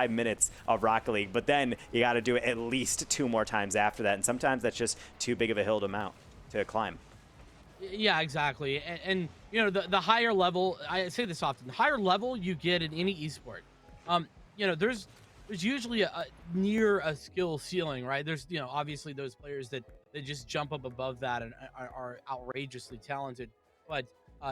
[SPEAKER 1] minutes of Rocket League, but then you got to do it at least 2 more times after that. And sometimes that's just too big of a hill to climb.
[SPEAKER 2] Yeah, exactly. And you know, the higher level, I say this often, the higher level you get in any esport, you know, there's usually a near a skill ceiling, right? There's, you know, obviously those players that just jump up above that and are outrageously talented. But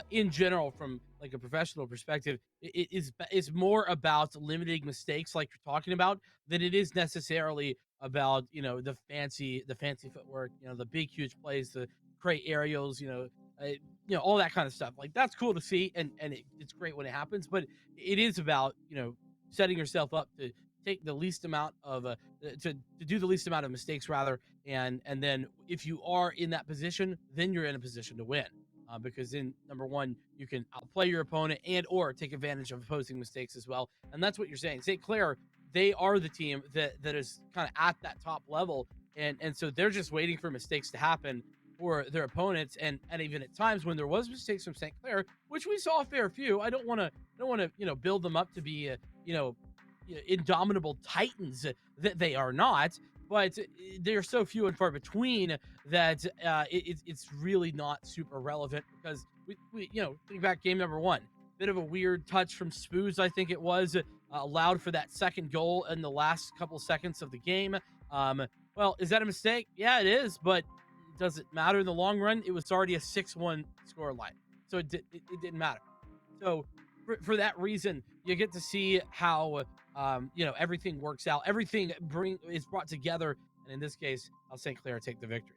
[SPEAKER 2] in general, from like a professional perspective, it's more about limiting mistakes, like you're talking about, than it is necessarily about, you know, the fancy footwork, you know, the big huge plays, the create aerials, you know, all that kind of stuff. Like that's cool to see, and it's great when it happens. But it is about, you know, setting yourself up to take the least amount of to do the least amount of mistakes rather, and then if you are in that position, then you're in a position to win. Because then, number one, you can outplay your opponent and or take advantage of opposing mistakes as well. And that's what you're saying. St. Clair, they are the team that is kind of at that top level, and so they're just waiting for mistakes to happen for their opponents. And even at times when there was mistakes from St. Clair, which we saw a fair few, I don't want to you know, build them up to be you know, indomitable titans that they are not, but they're so few and far between that it's really not super relevant. Because we you know, think back game number 1, bit of a weird touch from Spoos, I think it was, allowed for that second goal in the last couple seconds of the game. Well, is that a mistake? Yeah, it is, but does it matter in the long run? It was already a 6-1 score line, so it didn't matter. So for that reason, you get to see how you know, everything works out, everything is brought together, and in this case, I'll St. Clair take the victory.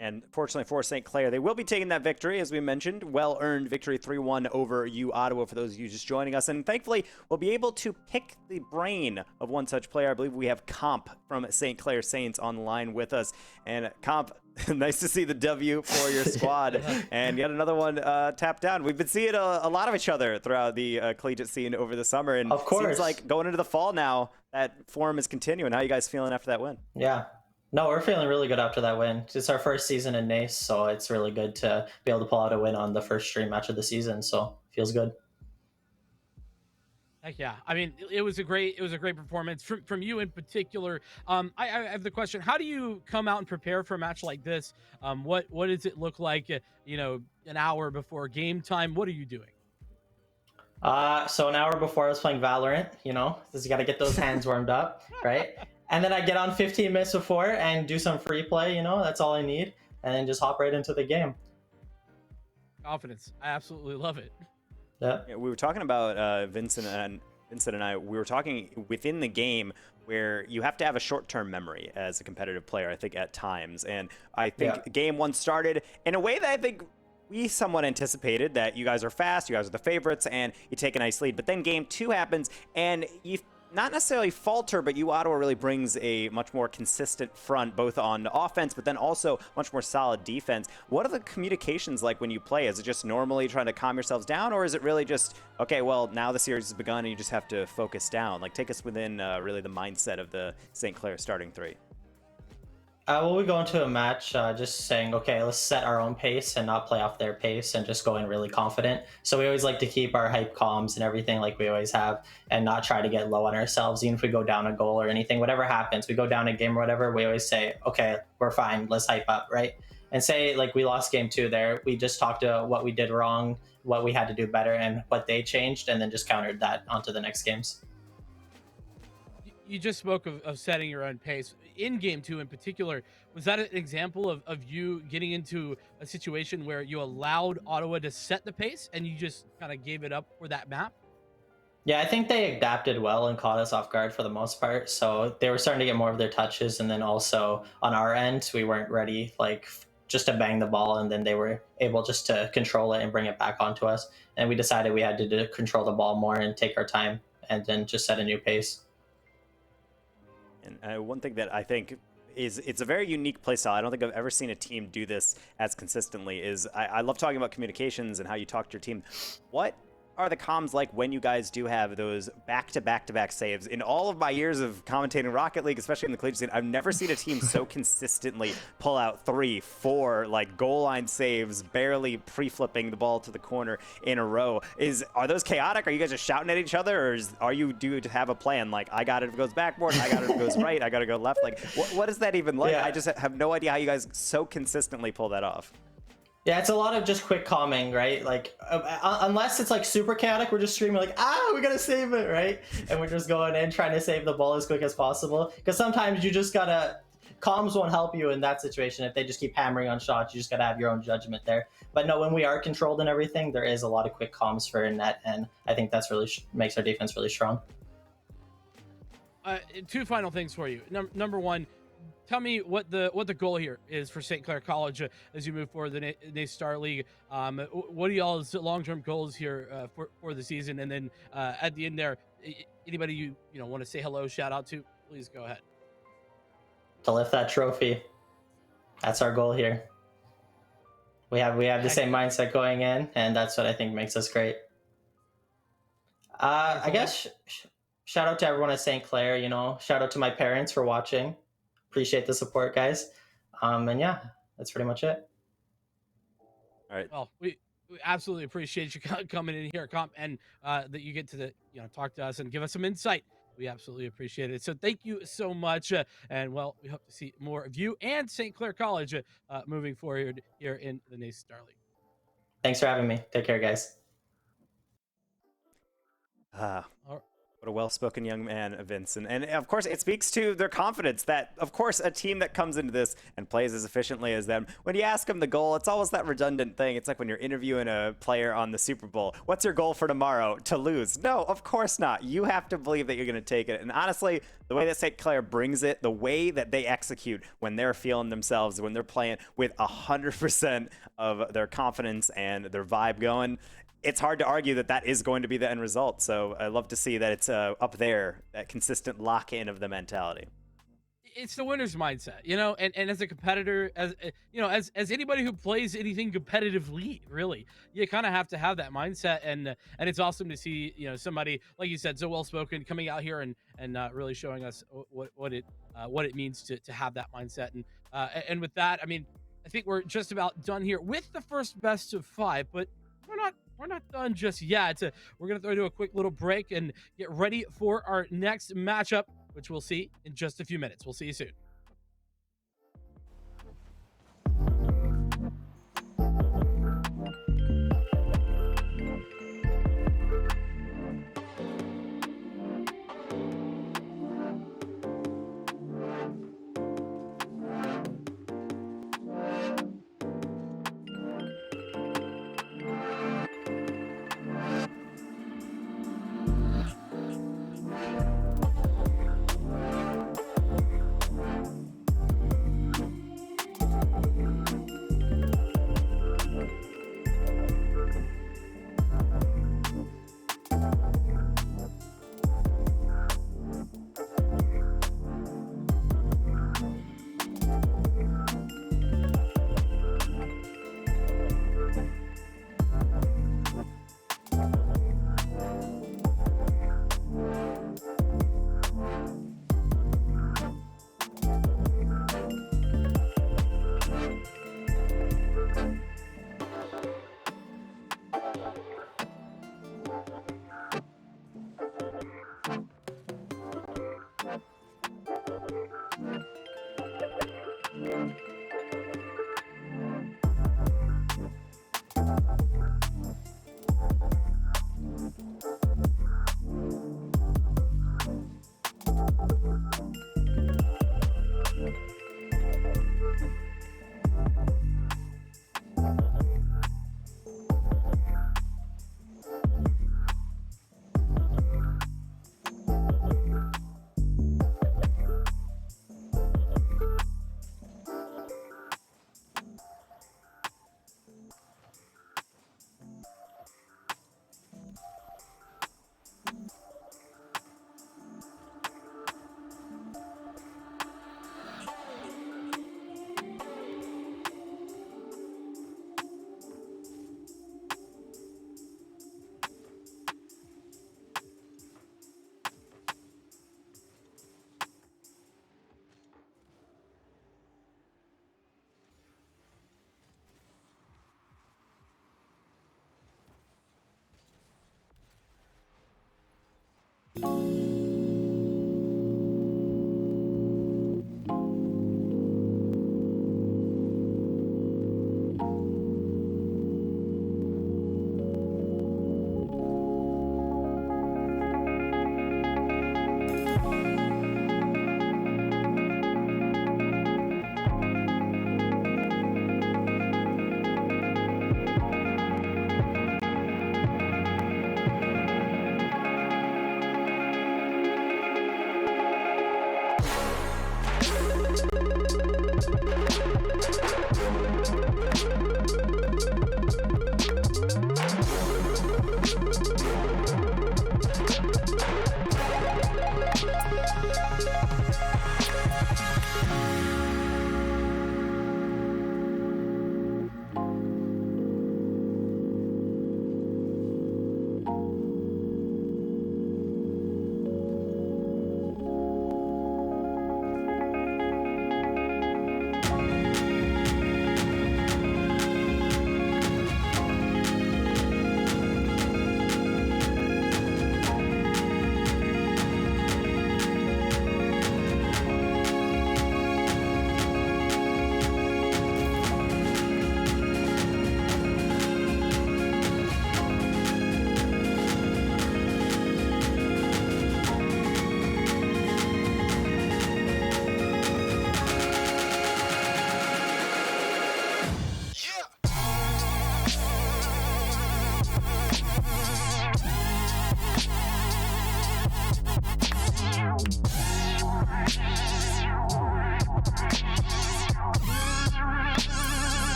[SPEAKER 1] And fortunately for St. Clair, they will be taking that victory, as we mentioned. Well-earned victory 3-1 over U Ottawa for those of you just joining us. And thankfully, we'll be able to pick the brain of one such player. I believe we have Comp from St. Clair Saints on the line with us. And Comp, nice to see the W for your squad. And yet another one tapped down. We've been seeing a lot of each other throughout the collegiate scene over the summer. And
[SPEAKER 3] of course,
[SPEAKER 1] seems like going into the fall now, that form is continuing. How are you guys feeling after that win?
[SPEAKER 3] Yeah. No, we're feeling really good after that win. It's our first season in NACE, so it's really good to be able to pull out a win on the first stream match of the season. So feels good.
[SPEAKER 2] Heck yeah! I mean, it was a great performance from you in particular. I have the question: how do you come out and prepare for a match like this? What does it look like? You know, an hour before game time. What are you doing?
[SPEAKER 3] So an hour before I was playing Valorant. You know, because you got to get those hands warmed up, right? And then I get on 15 minutes before and do some free play, you know, that's all I need. And then just hop right into the game.
[SPEAKER 2] Confidence. I absolutely love it.
[SPEAKER 3] Yeah.
[SPEAKER 1] We were talking about Vincent and I, we were talking within the game where you have to have a short-term memory as a competitive player, I think, at times. And I think game 1 started in a way that I think we somewhat anticipated, that you guys are fast, you guys are the favorites, and you take a nice lead. But then game 2 happens, and you not necessarily falter, but U Ottawa really brings a much more consistent front, both on offense, but then also much more solid defense. What are the communications like when you play? Is it just normally trying to calm yourselves down, or is it really just, okay, well, now the series has begun and you just have to focus down? Like, take us within really the mindset of the St. Clair starting 3.
[SPEAKER 3] Well, we go into a match just saying, okay, let's set our own pace and not play off their pace and just go in really confident. So we always like to keep our hype calms and everything like we always have and not try to get low on ourselves. Even if we go down a goal or anything, whatever happens, we go down a game or whatever, we always say, okay, we're fine. Let's hype up, right? And say like we lost game 2 there, we just talked about what we did wrong, what we had to do better, and what they changed, and then just countered that onto the next games.
[SPEAKER 2] You just spoke of setting your own pace. In game 2 in particular, was that an example of you getting into a situation where you allowed Ottawa to set the pace and you just kind of gave it up for that map?
[SPEAKER 3] Yeah, I think they adapted well and caught us off guard for the most part. So they were starting to get more of their touches, and then also on our end, we weren't ready like just to bang the ball, and then they were able just to control it and bring it back onto us. And we decided we had to control the ball more and take our time, and then just set a new pace.
[SPEAKER 1] And one thing that I think is it's a very unique play style. I don't think I've ever seen a team do this as consistently. Is I love talking about communications and how you talk to your team. What are the comms like when you guys do have those back-to-back-to-back saves? In all of my years of commentating Rocket League, especially in the collegiate scene, I've never seen a team so consistently pull out 3, 4 like goal line saves, barely pre-flipping the ball to the corner in a row. Are those chaotic? Are you guys just shouting at each other, or do you have a plan? Like, I got it if it goes backboard, I got it if it goes right, I got to go left. Like, what is that even like?
[SPEAKER 3] Yeah.
[SPEAKER 1] I just have no idea how you guys so consistently pull that off.
[SPEAKER 3] Yeah, it's a lot of just quick calming, right? Like, unless it's like super chaotic, we're just screaming like, we gotta save it, right? And we're just going in trying to save the ball as quick as possible. Because sometimes you just gotta, comms won't help you in that situation. If they just keep hammering on shots, you just gotta have your own judgment there. But no, when we are controlled and everything, there is a lot of quick comms for a net, and I think that's really makes our defense really strong.
[SPEAKER 2] 2 final things for you. Number one, tell me what the goal here is for St. Clair College as you move forward the NACE Starleague. What are y'all's long-term goals here for the season? And then at the end there, anybody you want to say hello, shout out to, please go ahead.
[SPEAKER 3] To lift that trophy. That's our goal here. We have the same mindset going in, and that's what I think makes us great. I guess shout out to everyone at St. Clair. Shout out to my parents for watching. Appreciate the support, guys. And yeah, that's pretty much it.
[SPEAKER 1] All right.
[SPEAKER 2] Well, we absolutely appreciate you coming in here, Comp, and that you get to talk to us and give us some insight. We absolutely appreciate it. So thank you so much. And well, we hope to see more of you and St. Clair College moving forward here in the NACE Starleague.
[SPEAKER 3] Thanks for having me. Take care, guys.
[SPEAKER 1] What a well-spoken young man, Vincent. And of course, it speaks to their confidence that, of course, a team that comes into this and plays as efficiently as them, when you ask them the goal, it's always that redundant thing. It's like when you're interviewing a player on the Super Bowl. What's your goal for tomorrow? To lose. No, of course not. You have to believe that you're going to take it. And honestly, the way that St. Clair brings it, the way that they execute when they're feeling themselves, when they're playing with 100% of their confidence and their vibe going, it's hard to argue that is going to be the end result. So I love to see that it's up there, that consistent lock-in of the mentality.
[SPEAKER 2] It's the winner's mindset, and as a competitor, as anybody who plays anything competitively, really, you kind of have to have that mindset. And it's awesome to see, somebody, like you said, so well-spoken, coming out here and really showing us what it means to have that mindset. And with that, I mean, I think we're just about done here with the first best of 5, but we're not done just yet. We're going to do a quick little break and get ready for our next matchup, which we'll see in just a few minutes. We'll see you soon.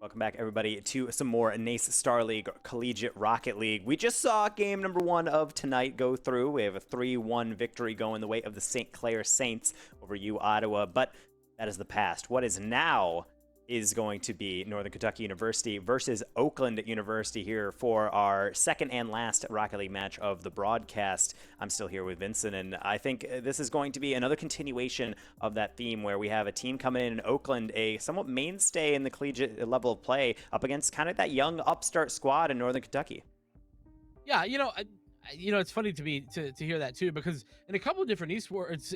[SPEAKER 1] Welcome back, everybody, to some more NACE Starleague Collegiate Rocket League. We just saw game number 1 of tonight go through. We have a 3-1 victory going the way of the St. Clair Saints over Ottawa, but that is the past. What is now is going to be Northern Kentucky University versus Oakland University here for our second and last Rocket League match of the broadcast. I'm still here with Vincent, and I think this is going to be another continuation of that theme where we have a team coming in Oakland, a somewhat mainstay in the collegiate level of play, up against kind of that young upstart squad in Northern Kentucky.
[SPEAKER 2] Yeah, it's funny to me to hear that too, because in a couple of different esports,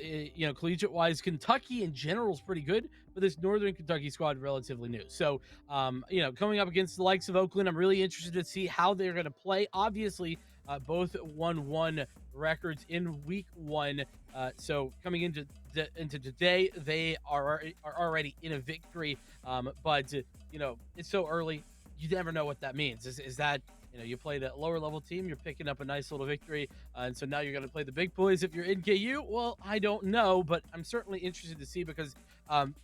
[SPEAKER 2] collegiate wise, Kentucky in general is pretty good, but this Northern Kentucky squad relatively new. So, coming up against the likes of Oakland, I'm really interested to see how they're going to play. Obviously, both 1-1 records in week 1. So coming into today, they are already in a victory. But it's so early. You never know what that means. Is that you played a lower level team, you're picking up a nice little victory, and so now you're going to play the big boys if you're in KU? Well, I don't know, but I'm certainly interested to see because,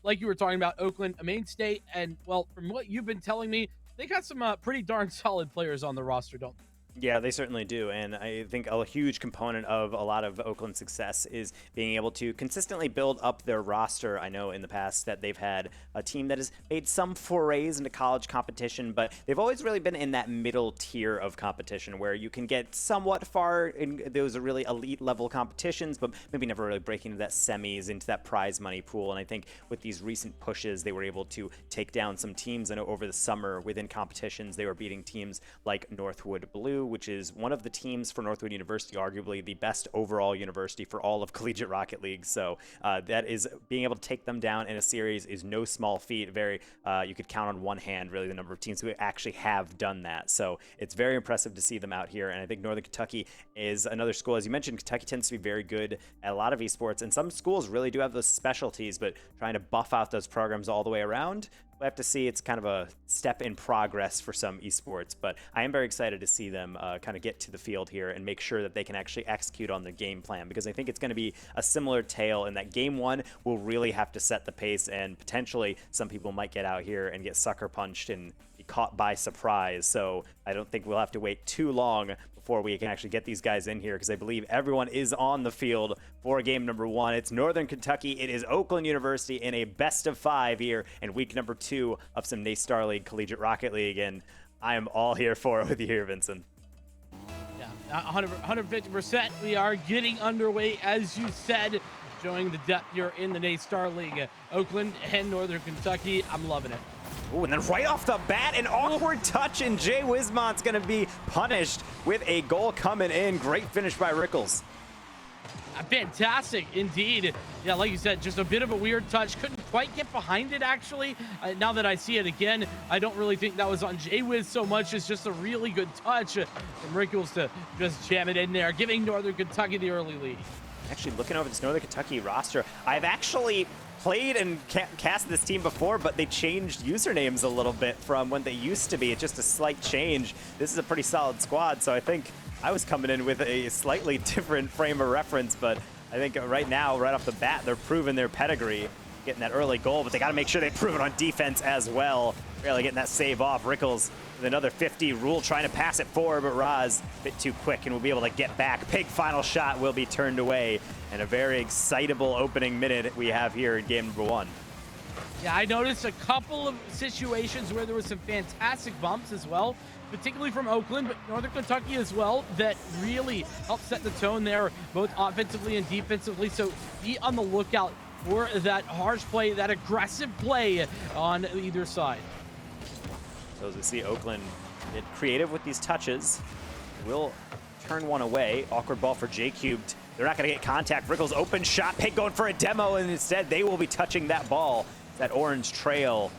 [SPEAKER 2] like you were talking about, Oakland, a mainstay, and, well, from what you've been telling me, they got some pretty darn solid players on the roster, don't they?
[SPEAKER 1] Yeah, they certainly do, and I think a huge component of a lot of Oakland's success is being able to consistently build up their roster. I know in the past that they've had a team that has made some forays into college competition, but they've always really been in that middle tier of competition where you can get somewhat far in those really elite level competitions, but maybe never really breaking into that semis, into that prize money pool. And I think with these recent pushes, they were able to take down some teams. I know over the summer within competitions, they were beating teams like Northwood Blue, which is one of the teams for Northwood University, arguably the best overall university for all of Collegiate Rocket League. So that is being able to take them down in a series is no small feat. You could count on one hand, really, the number of teams who actually have done that. So it's very impressive to see them out here. And I think Northern Kentucky is another school. As you mentioned, Kentucky tends to be very good at a lot of esports, and some schools really do have those specialties, but trying to buff out those programs all the way around, we'll have to see. It's kind of a step in progress for some esports, but I am very excited to see them kind of get to the field here and make sure that they can actually execute on the game plan, because I think it's going to be a similar tale in that game 1 will really have to set the pace, and potentially some people might get out here and get sucker punched and be caught by surprise. So I don't think we'll have to wait too long before we can actually get these guys in here, because I believe everyone is on the field for game number 1. It's Northern Kentucky. It is Oakland University in a best of 5 here in week number 2 of some NACE Starleague Collegiate Rocket League, and I am all here for it with you here, Vincent.
[SPEAKER 2] Yeah, 150%. We are getting underway, as you said, showing the depth here in the NACE Starleague. Oakland and Northern Kentucky. I'm loving it.
[SPEAKER 1] Ooh, and then right off the bat, an awkward touch, and Jay Wismont's going to be punished with a goal coming in. Great finish by Rickles.
[SPEAKER 2] Fantastic indeed. Yeah, like you said, just a bit of a weird touch. Couldn't quite get behind it, actually. Now that I see it again, I don't really think that was on Jay-Wiz so much. It's just a really good touch from Rickles to just jam it in there, giving Northern Kentucky the early lead.
[SPEAKER 1] Actually, looking over this Northern Kentucky roster, I've actually played and cast this team before, but they changed usernames a little bit from when they used to be. It's just a slight change. This is a pretty solid squad, so I think I was coming in with a slightly different frame of reference, but I think right now, right off the bat, they're proving their pedigree, getting that early goal, but they got to make sure they prove it on defense as well. Barely getting that save off. Rickles with another 50. Rule trying to pass it forward, but Raz a bit too quick and will be able to get back. Big final shot will be turned away, and a very excitable opening minute we have here in game number 1.
[SPEAKER 2] Yeah, I noticed a couple of situations where there was some fantastic bumps as well, particularly from Oakland, but Northern Kentucky as well, that really helped set the tone there, both offensively and defensively. So be on the lookout for that harsh play, that aggressive play on either side.
[SPEAKER 1] So as we see Oakland get creative with these touches, will turn one away. Awkward ball for J-Cubed. They're not going to get contact. Rickles open shot. Pig going for a demo, and instead they will be touching that ball. That orange trail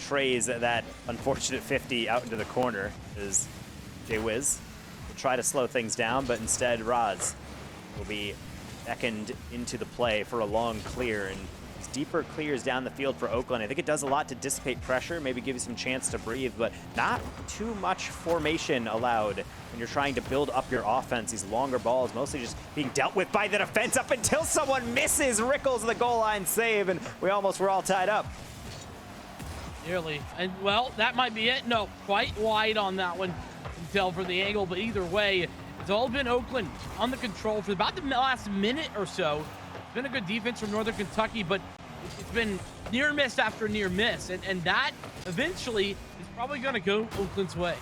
[SPEAKER 1] trays that unfortunate 50 out into the corner as J-Wiz will try to slow things down, but instead Raz will be beckoned into the play for a long clear, and deeper clears down the field for Oakland. I think it does a lot to dissipate pressure, maybe give you some chance to breathe, but not too much formation allowed when you're trying to build up your offense. These longer balls mostly just being dealt with by the defense up until someone misses. Rickles the goal line save, and we almost were all tied up.
[SPEAKER 2] Nearly. And, well, that might be it. No, quite wide on that one. You can tell from the angle, but either way, it's all been Oakland on the control for about the last minute or so. It's been a good defense from Northern Kentucky, but it's been near miss after near miss, and that eventually is probably going to go Oakland's way.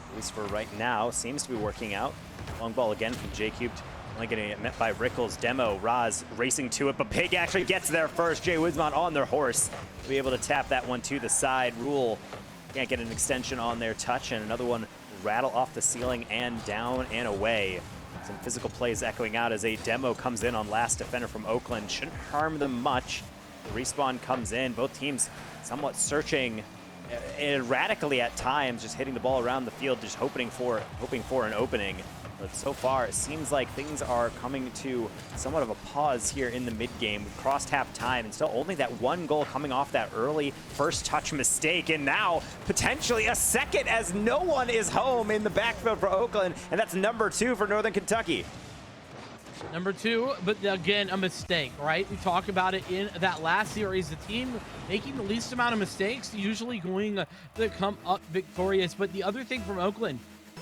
[SPEAKER 1] At least for right now, seems to be working out. Long ball again from J-Cubed. Only getting it met by Rickles. Demo, Raz racing to it, but Pig actually gets there first. Jay Wismont on their horse to be able to tap that one to the side. Rule can't get an extension on their touch, and another one rattle off the ceiling and down and away. Some physical plays echoing out as a demo comes in on last defender from Oakland. Shouldn't harm them much. The respawn comes in. Both teams somewhat searching erratically at times, just hitting the ball around the field, just hoping for an opening. But so far, it seems like things are coming to somewhat of a pause here in the mid-game. We've crossed half time, and still only that one goal coming off that early first touch mistake, and now potentially a second as no one is home in the backfield for Oakland, and that's number 2 for Northern Kentucky.
[SPEAKER 2] Number 2, but again, a mistake, right? We talked about it in that last series. The team making the least amount of mistakes, usually going to come up victorious. But the other thing from Oakland,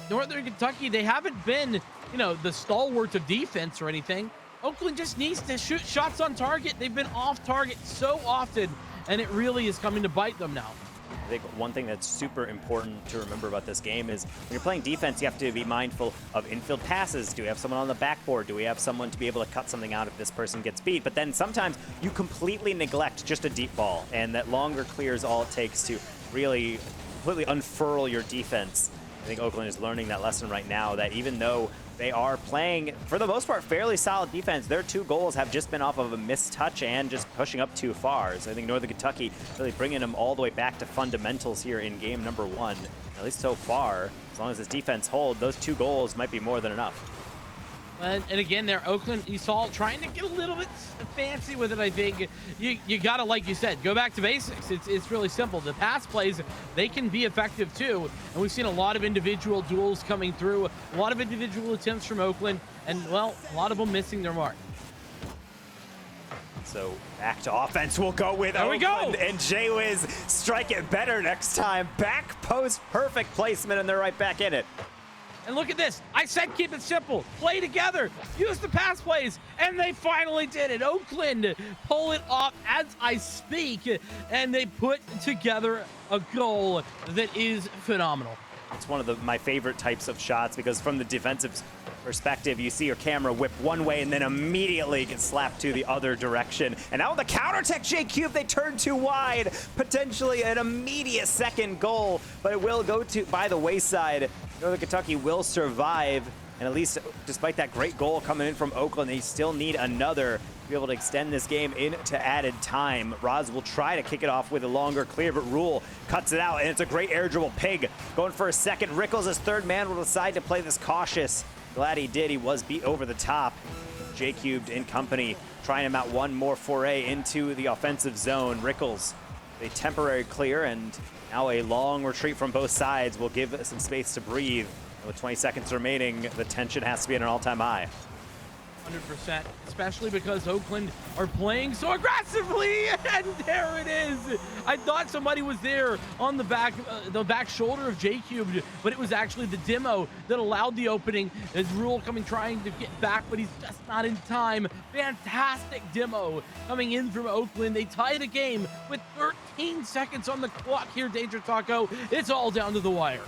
[SPEAKER 2] Northern Kentucky, they haven't been, the stalwarts of defense or anything. Oakland just needs to shoot shots on target. They've been off target so often, and it really is coming to bite them now.
[SPEAKER 1] I think one thing that's super important to remember about this game is when you're playing defense, you have to be mindful of infield passes. Do we have someone on the backboard? Do we have someone to be able to cut something out if this person gets beat? But then sometimes you completely neglect just a deep ball, and that longer clear is all it takes to really completely unfurl your defense. I think Oakland is learning that lesson right now, that even though they are playing, for the most part, fairly solid defense, their 2 goals have just been off of a missed touch and just pushing up too far. So I think Northern Kentucky really bringing them all the way back to fundamentals here in game number 1. At least so far, as long as this defense holds, those 2 goals might be more than enough.
[SPEAKER 2] And again, there, Oakland, you saw trying to get a little bit fancy with it. I think you gotta, like you said, go back to basics. It's really simple. The pass plays, they can be effective too, and we've seen a lot of individual duels coming through, a lot of individual attempts from Oakland, and well, a lot of them missing their mark.
[SPEAKER 1] So back to offense, we'll go with Oakland, and J-Wiz strike it better next time. Back post, perfect placement, and they're right back in it.
[SPEAKER 2] And look at this. I said keep it simple. Play together. Use the pass plays. And they finally did it. Oakland pull it off as I speak. And they put together a goal that is phenomenal.
[SPEAKER 1] It's one of my favorite types of shots because from the defensive perspective, you see your camera whip one way and then immediately get slapped to the other direction. And now with the counter-tech J-Cube, they turn too wide. Potentially an immediate second goal, but it will go by the wayside. Northern Kentucky will survive, and at least despite that great goal coming in from Oakland, they still need another to be able to extend this game into added time. Raz will try to kick it off with a longer clear, but Rule cuts it out, and it's a great air dribble. Pig going for a second. Rickles, his third man, will decide to play this cautious. Glad he did. He was beat over the top. J-Cubed in company, trying to mount one more foray into the offensive zone. Rickles, a temporary clear, and now a long retreat from both sides will give some space to breathe. And with 20 seconds remaining, the tension has to be at an all-time high.
[SPEAKER 2] 100%, especially because Oakland are playing so aggressively, and there it is. I thought somebody was there on the back shoulder of J-Cubed, but it was actually the demo that allowed the opening. As Rule trying to get back, but he's just not in time. Fantastic demo coming in from Oakland. They tie the game with 13 seconds on the clock here, Danger Taco. It's all down to the wire.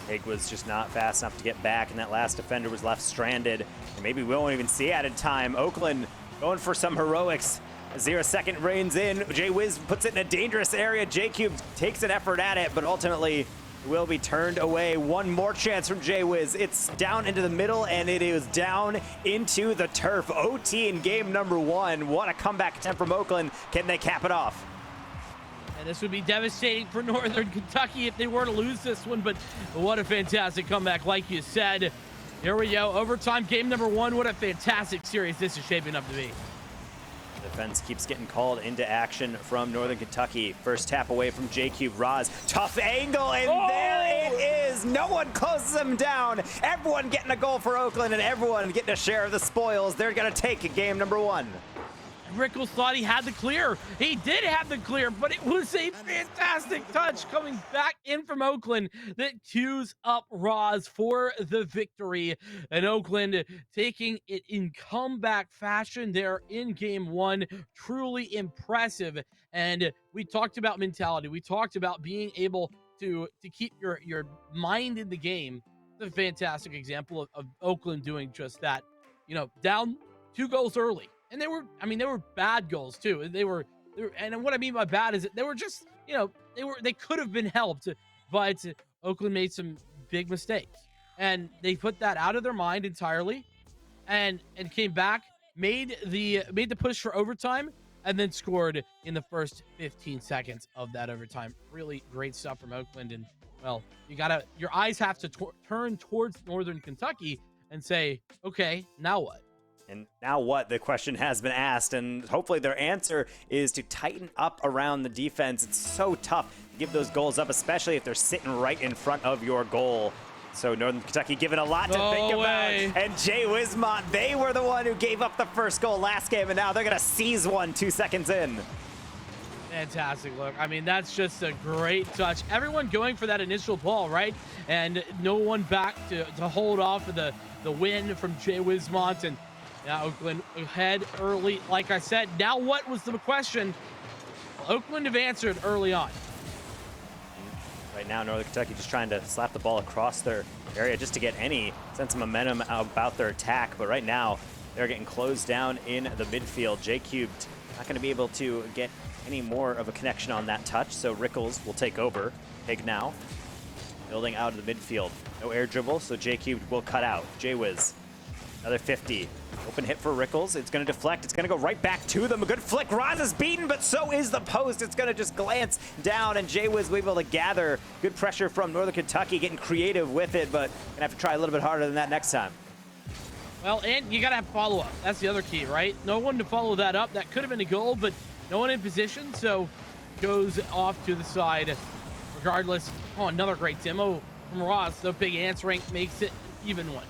[SPEAKER 1] Pig was just not fast enough to get back, and that last defender was left stranded. And maybe we won't even see added time. Oakland going for some heroics. 0 second reigns in. J-Wiz puts it in a dangerous area. J-Cube takes an effort at it, but ultimately will be turned away. One more chance from Jaywiz. It's down into the middle, and it is down into the turf. OT in game number 1. What a comeback attempt from Oakland. Can they cap it off?
[SPEAKER 2] And this would be devastating for Northern Kentucky if they were to lose this one, but what a fantastic comeback, like you said. Here we go, overtime, game number 1. What a fantastic series this is shaping up to be.
[SPEAKER 1] Defense keeps getting called into action from Northern Kentucky. First tap away from J-Cube. Roz, tough angle, and there it is. No one closes him down. Everyone getting a goal for Oakland, and everyone getting a share of the spoils. They're going to take game number 1.
[SPEAKER 2] Rickles thought he had the clear. He did have the clear, but it was a fantastic touch coming back in from Oakland that cues up Roz for the victory. And Oakland taking it in comeback fashion there in game 1. Truly impressive. And we talked about mentality. We talked about being able to keep your mind in the game. It's a fantastic example of Oakland doing just that. You know, down 2 goals early. And they were bad goals too. And what I mean by bad is that they were just, they could have been helped, but Oakland made some big mistakes. And they put that out of their mind entirely and came back, made the push for overtime, and then scored in the first 15 seconds of that overtime. Really great stuff from Oakland. And well, your eyes have to turn towards Northern Kentucky and say, okay, now what?
[SPEAKER 1] And now what? The question has been asked, and hopefully their answer is to tighten up around the defense. It's so tough to give those goals up, especially if they're sitting right in front of your goal. So Northern Kentucky given a lot to think about. And Jay Wismont, they were the one who gave up the first goal last game, and now they're going to seize one 2 seconds in.
[SPEAKER 2] Fantastic look. I mean, that's just a great touch. Everyone going for that initial ball, right? And no one back to hold off of the win from Jay Wismont. And now Oakland ahead early. Like I said, now what was the question? Well, Oakland have answered early on.
[SPEAKER 1] Right now, Northern Kentucky just trying to slap the ball across their area just to get any sense of momentum about their attack. But right now, they're getting closed down in the midfield. J-Cubed not going to be able to get any more of a connection on that touch. So Rickles will take over. Pig now, building out of the midfield. No air dribble, so J-Cubed will cut out. J-Wiz, another 50. Open hit for Rickles. It's going to deflect. It's going to go right back to them. A good flick. Roz is beaten, but so is the post. It's going to just glance down, and Jay-Wiz will be able to gather. Good pressure from Northern Kentucky, getting creative with it, but going to have to try a little bit harder than that next time.
[SPEAKER 2] Well, and you got to have follow-up. That's the other key, right? No one to follow that up. That could have been a goal, but no one in position, so goes off to the side. Regardless, another great demo from Roz. The big answering makes it even one.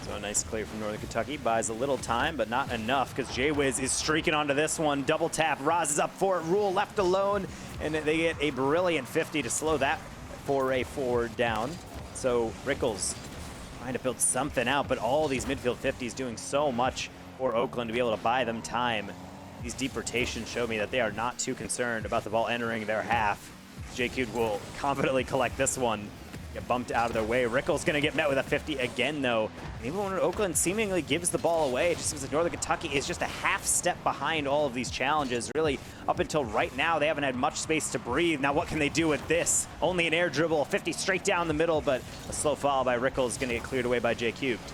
[SPEAKER 1] So a nice clear from Northern Kentucky. Buys a little time, but not enough because Jay-Wiz is streaking onto this one. Double tap. Roz is up for it. Rule left alone, and they get a brilliant 50 to slow that foray forward down. So Rickles trying to build something out, but all these midfield 50s doing so much for Oakland to be able to buy them time. These deep rotations show me that they are not too concerned about the ball entering their half. J-Cube will confidently collect this one. Get bumped out of their way. Rickles going to get met with a 50 again, though. And even when Oakland seemingly gives the ball away, it just seems like Northern Kentucky is just a half step behind all of these challenges. Really, up until right now, they haven't had much space to breathe. Now, what can they do with this? Only an air dribble, 50 straight down the middle, but a slow foul by Rickles going to get cleared away by J-Cubed.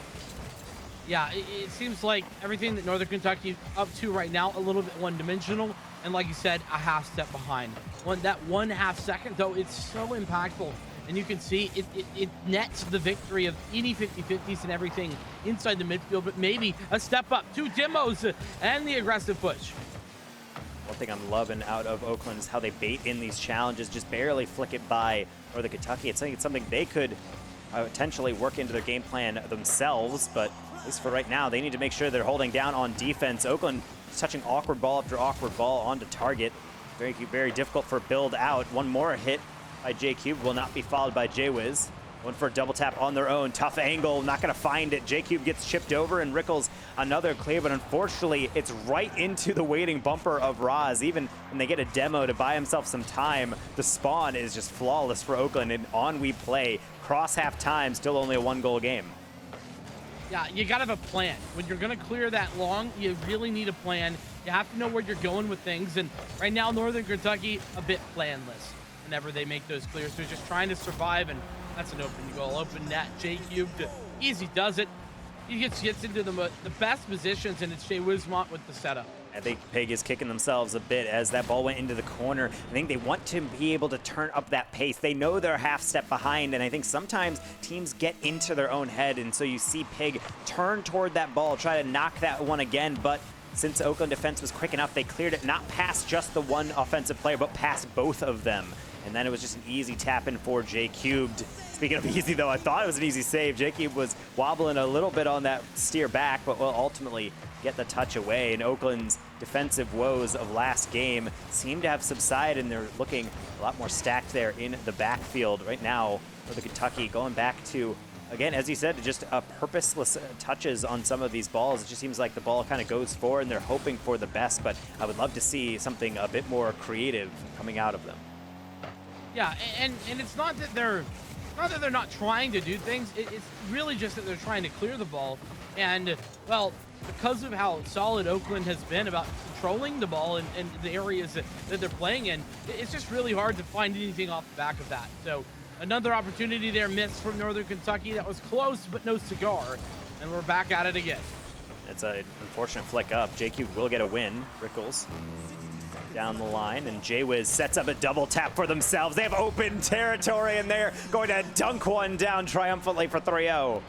[SPEAKER 2] Yeah, it seems like everything that Northern Kentucky up to right now, a little bit one-dimensional. And like you said, a half step behind. That 1/2 second, though, it's so impactful. And you can see it nets the victory of any 50-50s and everything inside the midfield, but maybe a step up, 2 demos, and the aggressive push.
[SPEAKER 1] One thing I'm loving out of Oakland is how they bait in these challenges, just barely flick it by Northern Kentucky. I think it's something they could potentially work into their game plan themselves, but at least for right now, they need to make sure they're holding down on defense. Oakland is touching awkward ball after awkward ball onto target. Very, very difficult for build out. One more hit by J-Cube will not be followed by Jay-Wiz. One for a double tap on their own. Tough angle, not going to find it. J-Cube gets chipped over, and Rickles another clear, but unfortunately, it's right into the waiting bumper of Roz. Even when they get a demo to buy himself some time, the spawn is just flawless for Oakland, and on we play. Cross half time, still only a 1-goal game.
[SPEAKER 2] Yeah, you got to have a plan. When you're going to clear that long, you really need a plan. You have to know where you're going with things, and right now, Northern Kentucky, a bit planless. And whenever they make those clears. They're just trying to survive, and that's an open goal. Open net, J Cubed, easy does it. He gets into the best positions, and it's Jay Wismont with the setup.
[SPEAKER 1] I think Pig is kicking themselves a bit as that ball went into the corner. I think they want to be able to turn up that pace. They know they're a half step behind, and I think sometimes teams get into their own head, and so you see Pig turn toward that ball, try to knock that one again, but since Oakland defense was quick enough, they cleared it not past just the one offensive player, but past both of them. And then it was just an easy tap in for J Cubed. Speaking of easy, though, I thought it was an easy save. J Cubed was wobbling a little bit on that steer back, but will ultimately get the touch away. And Oakland's defensive woes of last game seem to have subsided, and they're looking a lot more stacked there in the backfield right now for the Kentucky, going back to, again, as you said, just purposeless touches on some of these balls. It just seems like the ball kind of goes forward, and they're hoping for the best, but I would love to see something a bit more creative coming out of them.
[SPEAKER 2] Yeah, and it's not that they're not trying to do things. It's really just that they're trying to clear the ball. And, well, because of how solid Oakland has been about controlling the ball and the areas that they're playing in, it's just really hard to find anything off the back of that. So another opportunity there missed from Northern Kentucky. That was close, but no cigar. And we're back at it again.
[SPEAKER 1] It's an unfortunate flick up. JQ will get a win. Rickles down the line, and J-Wiz sets up a double tap for themselves. They have open territory, and they're going to dunk one down triumphantly for 3-0.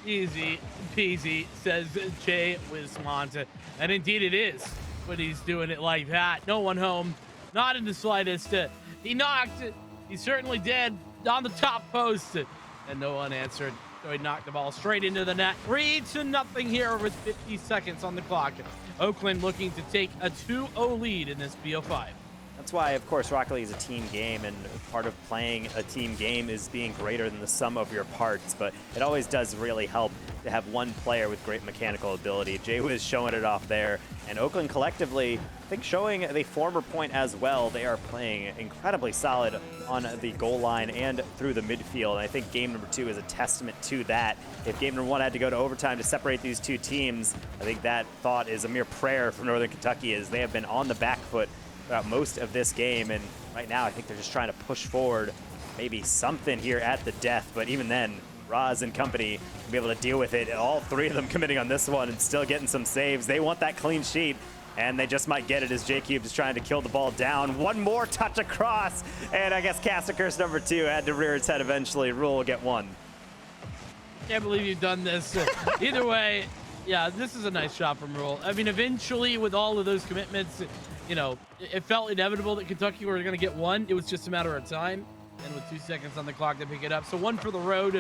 [SPEAKER 2] Easy peasy, says Jay Wismont. And indeed it is, but he's doing it like that. No one home, not in the slightest. He knocked, he certainly did, on the top post, and no one answered. So he knocked the ball straight into the net. 3-0 here with 50 seconds on the clock. Oakland looking to take a 2-0 lead in this BO5.
[SPEAKER 1] That's why, of course, Rocket League is a team game, and part of playing a team game is being greater than the sum of your parts, but it always does really help to have one player with great mechanical ability. Jay was showing it off there, and Oakland collectively, I think, showing the former point as well. They are playing incredibly solid on the goal line and through the midfield, and I think game number 2 is a testament to that. If game number 1 had to go to overtime to separate these two teams, I think that thought is a mere prayer for Northern Kentucky, as they have been on the back foot throughout most of this game, and right now I think they're just trying to push forward maybe something here at the death, but even then, Roz and company will be able to deal with it. All three of them committing on this one and still getting some saves. They want that clean sheet, and they just might get it as J-Cube is trying to kill the ball down. One more touch across, and I guess Cast a Curse number 2 had to rear its head eventually. Rule will get one.
[SPEAKER 2] Can't believe you've done this. Either way, yeah, this is a nice shot from Rule. I mean, eventually, with all of those commitments, you know, it felt inevitable that Kentucky were going to get one. It was just a matter of time. And with 2 seconds on the clock, they pick it up. So one for the road.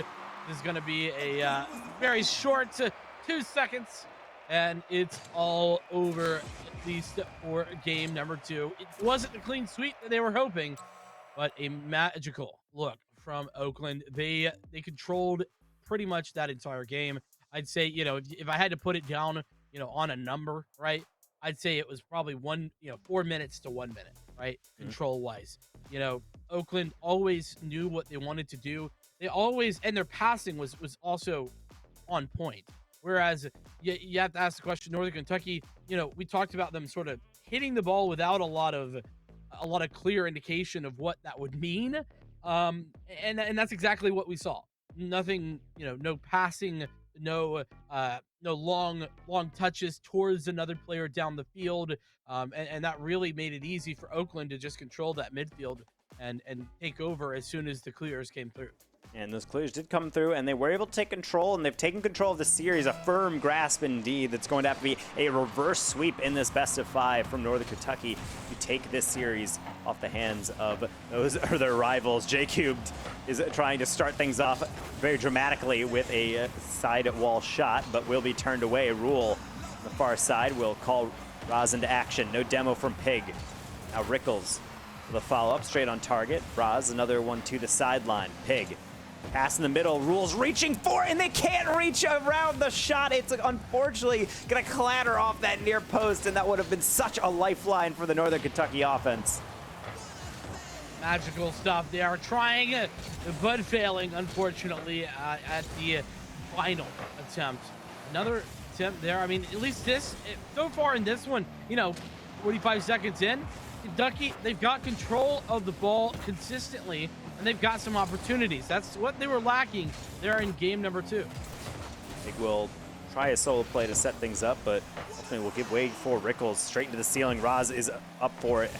[SPEAKER 2] This is going to be a very short 2 seconds. And it's all over, at least for game number 2. It wasn't the clean sweep that they were hoping, but a magical look from Oakland. They controlled pretty much that entire game. I'd say, you know, if I had to put it down, you know, on a number, right? I'd say it was probably 4 minutes to 1 minute, right? Control wise, you know, Oakland always knew what they wanted to do. They always, and their passing was also on point. Whereas you have to ask the question, Northern Kentucky, you know, we talked about them sort of hitting the ball without a lot of clear indication of what that would mean. And that's exactly what we saw. Nothing, you know, no passing, no long touches towards another player down the field, and that really made it easy for Oakland to just control that midfield and take over as soon as the clears came through.
[SPEAKER 1] And those clears did come through, and they were able to take control, and they've taken control of the series. A firm grasp indeed. That's going to have to be a reverse sweep in this best of 5 from Northern Kentucky to take this series off the hands of those or their rivals. J-Cubed is trying to start things off very dramatically with a side wall shot, but will be turned away. Rule on the far side will call Roz into action. No demo from Pig. Now Rickles with a follow-up straight on target. Roz, another one to the sideline. Pig. Pass in the middle, Rules reaching for it, and they can't reach around the shot. It's unfortunately going to clatter off that near post, and that would have been such a lifeline for the Northern Kentucky offense.
[SPEAKER 2] Magical stuff. They are trying, but failing, unfortunately, at the final attempt. Another attempt there. I mean, at least so far in this one, you know, 45 seconds in, Kentucky, they've got control of the ball consistently, and they've got some opportunities. That's what they were lacking there in game number 2.
[SPEAKER 1] I think we'll try a solo play to set things up, but ultimately we'll give way for Rickles straight into the ceiling. Roz is up for it.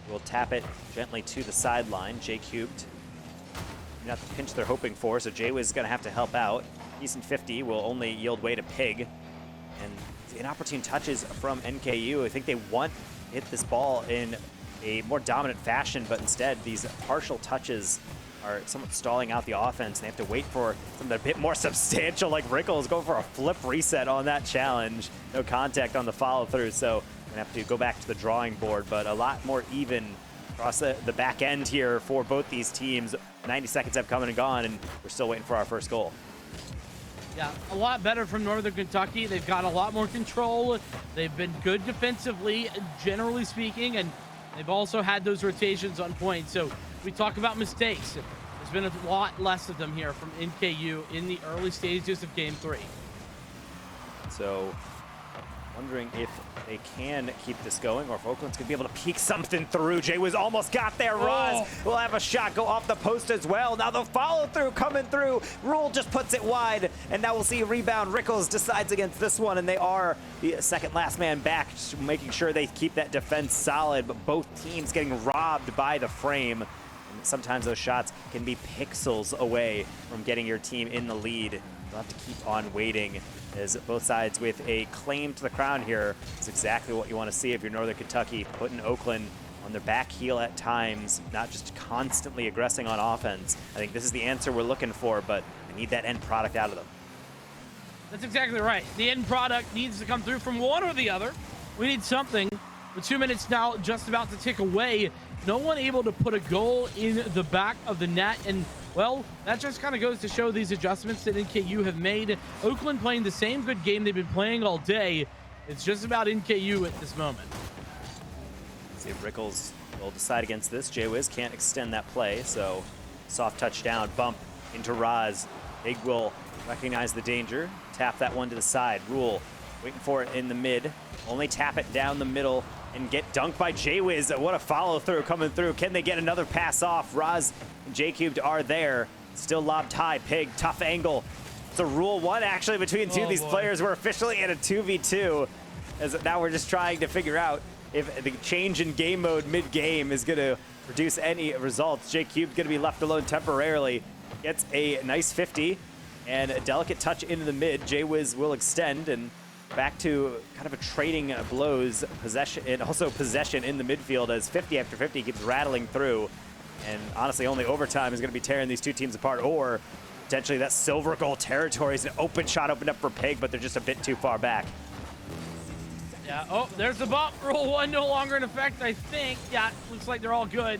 [SPEAKER 1] We'll tap it gently to the sideline. J cubed. Not the pinch they're hoping for, so J-Wiz is going to have to help out. Decent 50 will only yield way to Pig. And inopportune touches from NKU. I think they want to hit this ball in a more dominant fashion, but instead these partial touches are somewhat stalling out the offense. They have to wait for something a bit more substantial, like Rickles going for a flip reset on that challenge. No contact on the follow through, so gonna have to go back to the drawing board, but a lot more even across the back end here for both these teams. 90 seconds have come and gone, and we're still waiting for our first goal.
[SPEAKER 2] Yeah, a lot better from Northern Kentucky. They've got a lot more control. They've been good defensively, generally speaking, and they've also had those rotations on point. So we talk about mistakes. There's been a lot less of them here from NKU in the early stages of game 3.
[SPEAKER 1] So wondering if they can keep this going or if Oakland's gonna be able to peek something through. J-Wiz almost got there. Roz will have a shot go off the post as well. Now the follow through coming through. Rule just puts it wide, and now we'll see a rebound. Rickles decides against this one, and they are the second last man back, just making sure they keep that defense solid, but both teams getting robbed by the frame. And sometimes those shots can be pixels away from getting your team in the lead. You'll have to keep on waiting, as both sides with a claim to the crown here is exactly what you want to see if you're Northern Kentucky, putting Oakland on their back heel at times, not just constantly aggressing on offense. I think this is the answer we're looking for, but we need that end product out of them.
[SPEAKER 2] That's exactly right. The end product needs to come through from one or the other. We need something. With 2 minutes now just about to tick away, no one able to put a goal in the back of the net, and well, that just kind of goes to show these adjustments that NKU have made. Oakland playing the same good game they've been playing all day. It's just about NKU at this moment.
[SPEAKER 1] See if Rickles will decide against this. J-Wiz can't extend that play, so soft touchdown, bump into Roz. Big will recognize the danger, tap that one to the side. Rule waiting for it in the mid, only tap it down the middle and get dunked by J-Wiz. What a follow through coming through. Can they get another pass off? Roz and J-Cubed are there. Still lobbed high. Pig, tough angle. It's a rule 1 actually between two of these players. We're officially in a 2v2. As now we're just trying to figure out if the change in game mode mid-game is going to produce any results. J-Cubed going to be left alone temporarily. Gets a nice 50 and a delicate touch into the mid. J-Wiz will extend and back to kind of a trading blows, possession, and also possession in the midfield as 50 after 50 keeps rattling through. And honestly, only overtime is going to be tearing these two teams apart, or potentially that silver goal territory is an open shot opened up for Pig, but they're just a bit too far back.
[SPEAKER 2] Yeah, oh, there's the bump. Rule 1 no longer in effect, I think. Yeah, looks like they're all good.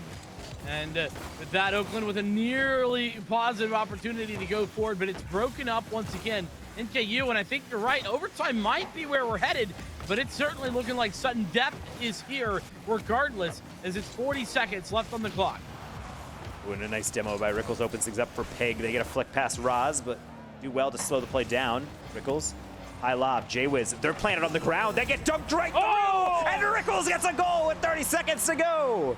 [SPEAKER 2] And with that, Oakland with a nearly positive opportunity to go forward, but it's broken up once again. NKU, and I think you're right, overtime might be where we're headed, but it's certainly looking like sudden death is here regardless, as it's 40 seconds left on the clock.
[SPEAKER 1] Doing a nice demo by Rickles, opens things up for Pig. They get a flick past Roz, but do well to slow the play down. Rickles, high lob, J-Wiz, they're planted on the ground. They get dunked right through, and Rickles gets a goal with 30 seconds to go.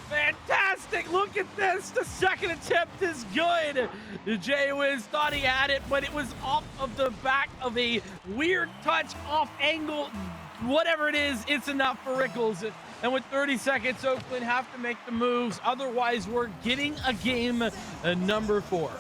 [SPEAKER 2] Fantastic! Look at this! The second attempt is good! J-Wiz thought he had it, but it was off of the back of a weird touch, off angle. Whatever it is, it's enough for Rickles. And with 30 seconds, Oakland have to make the moves. Otherwise, we're getting a game number 4.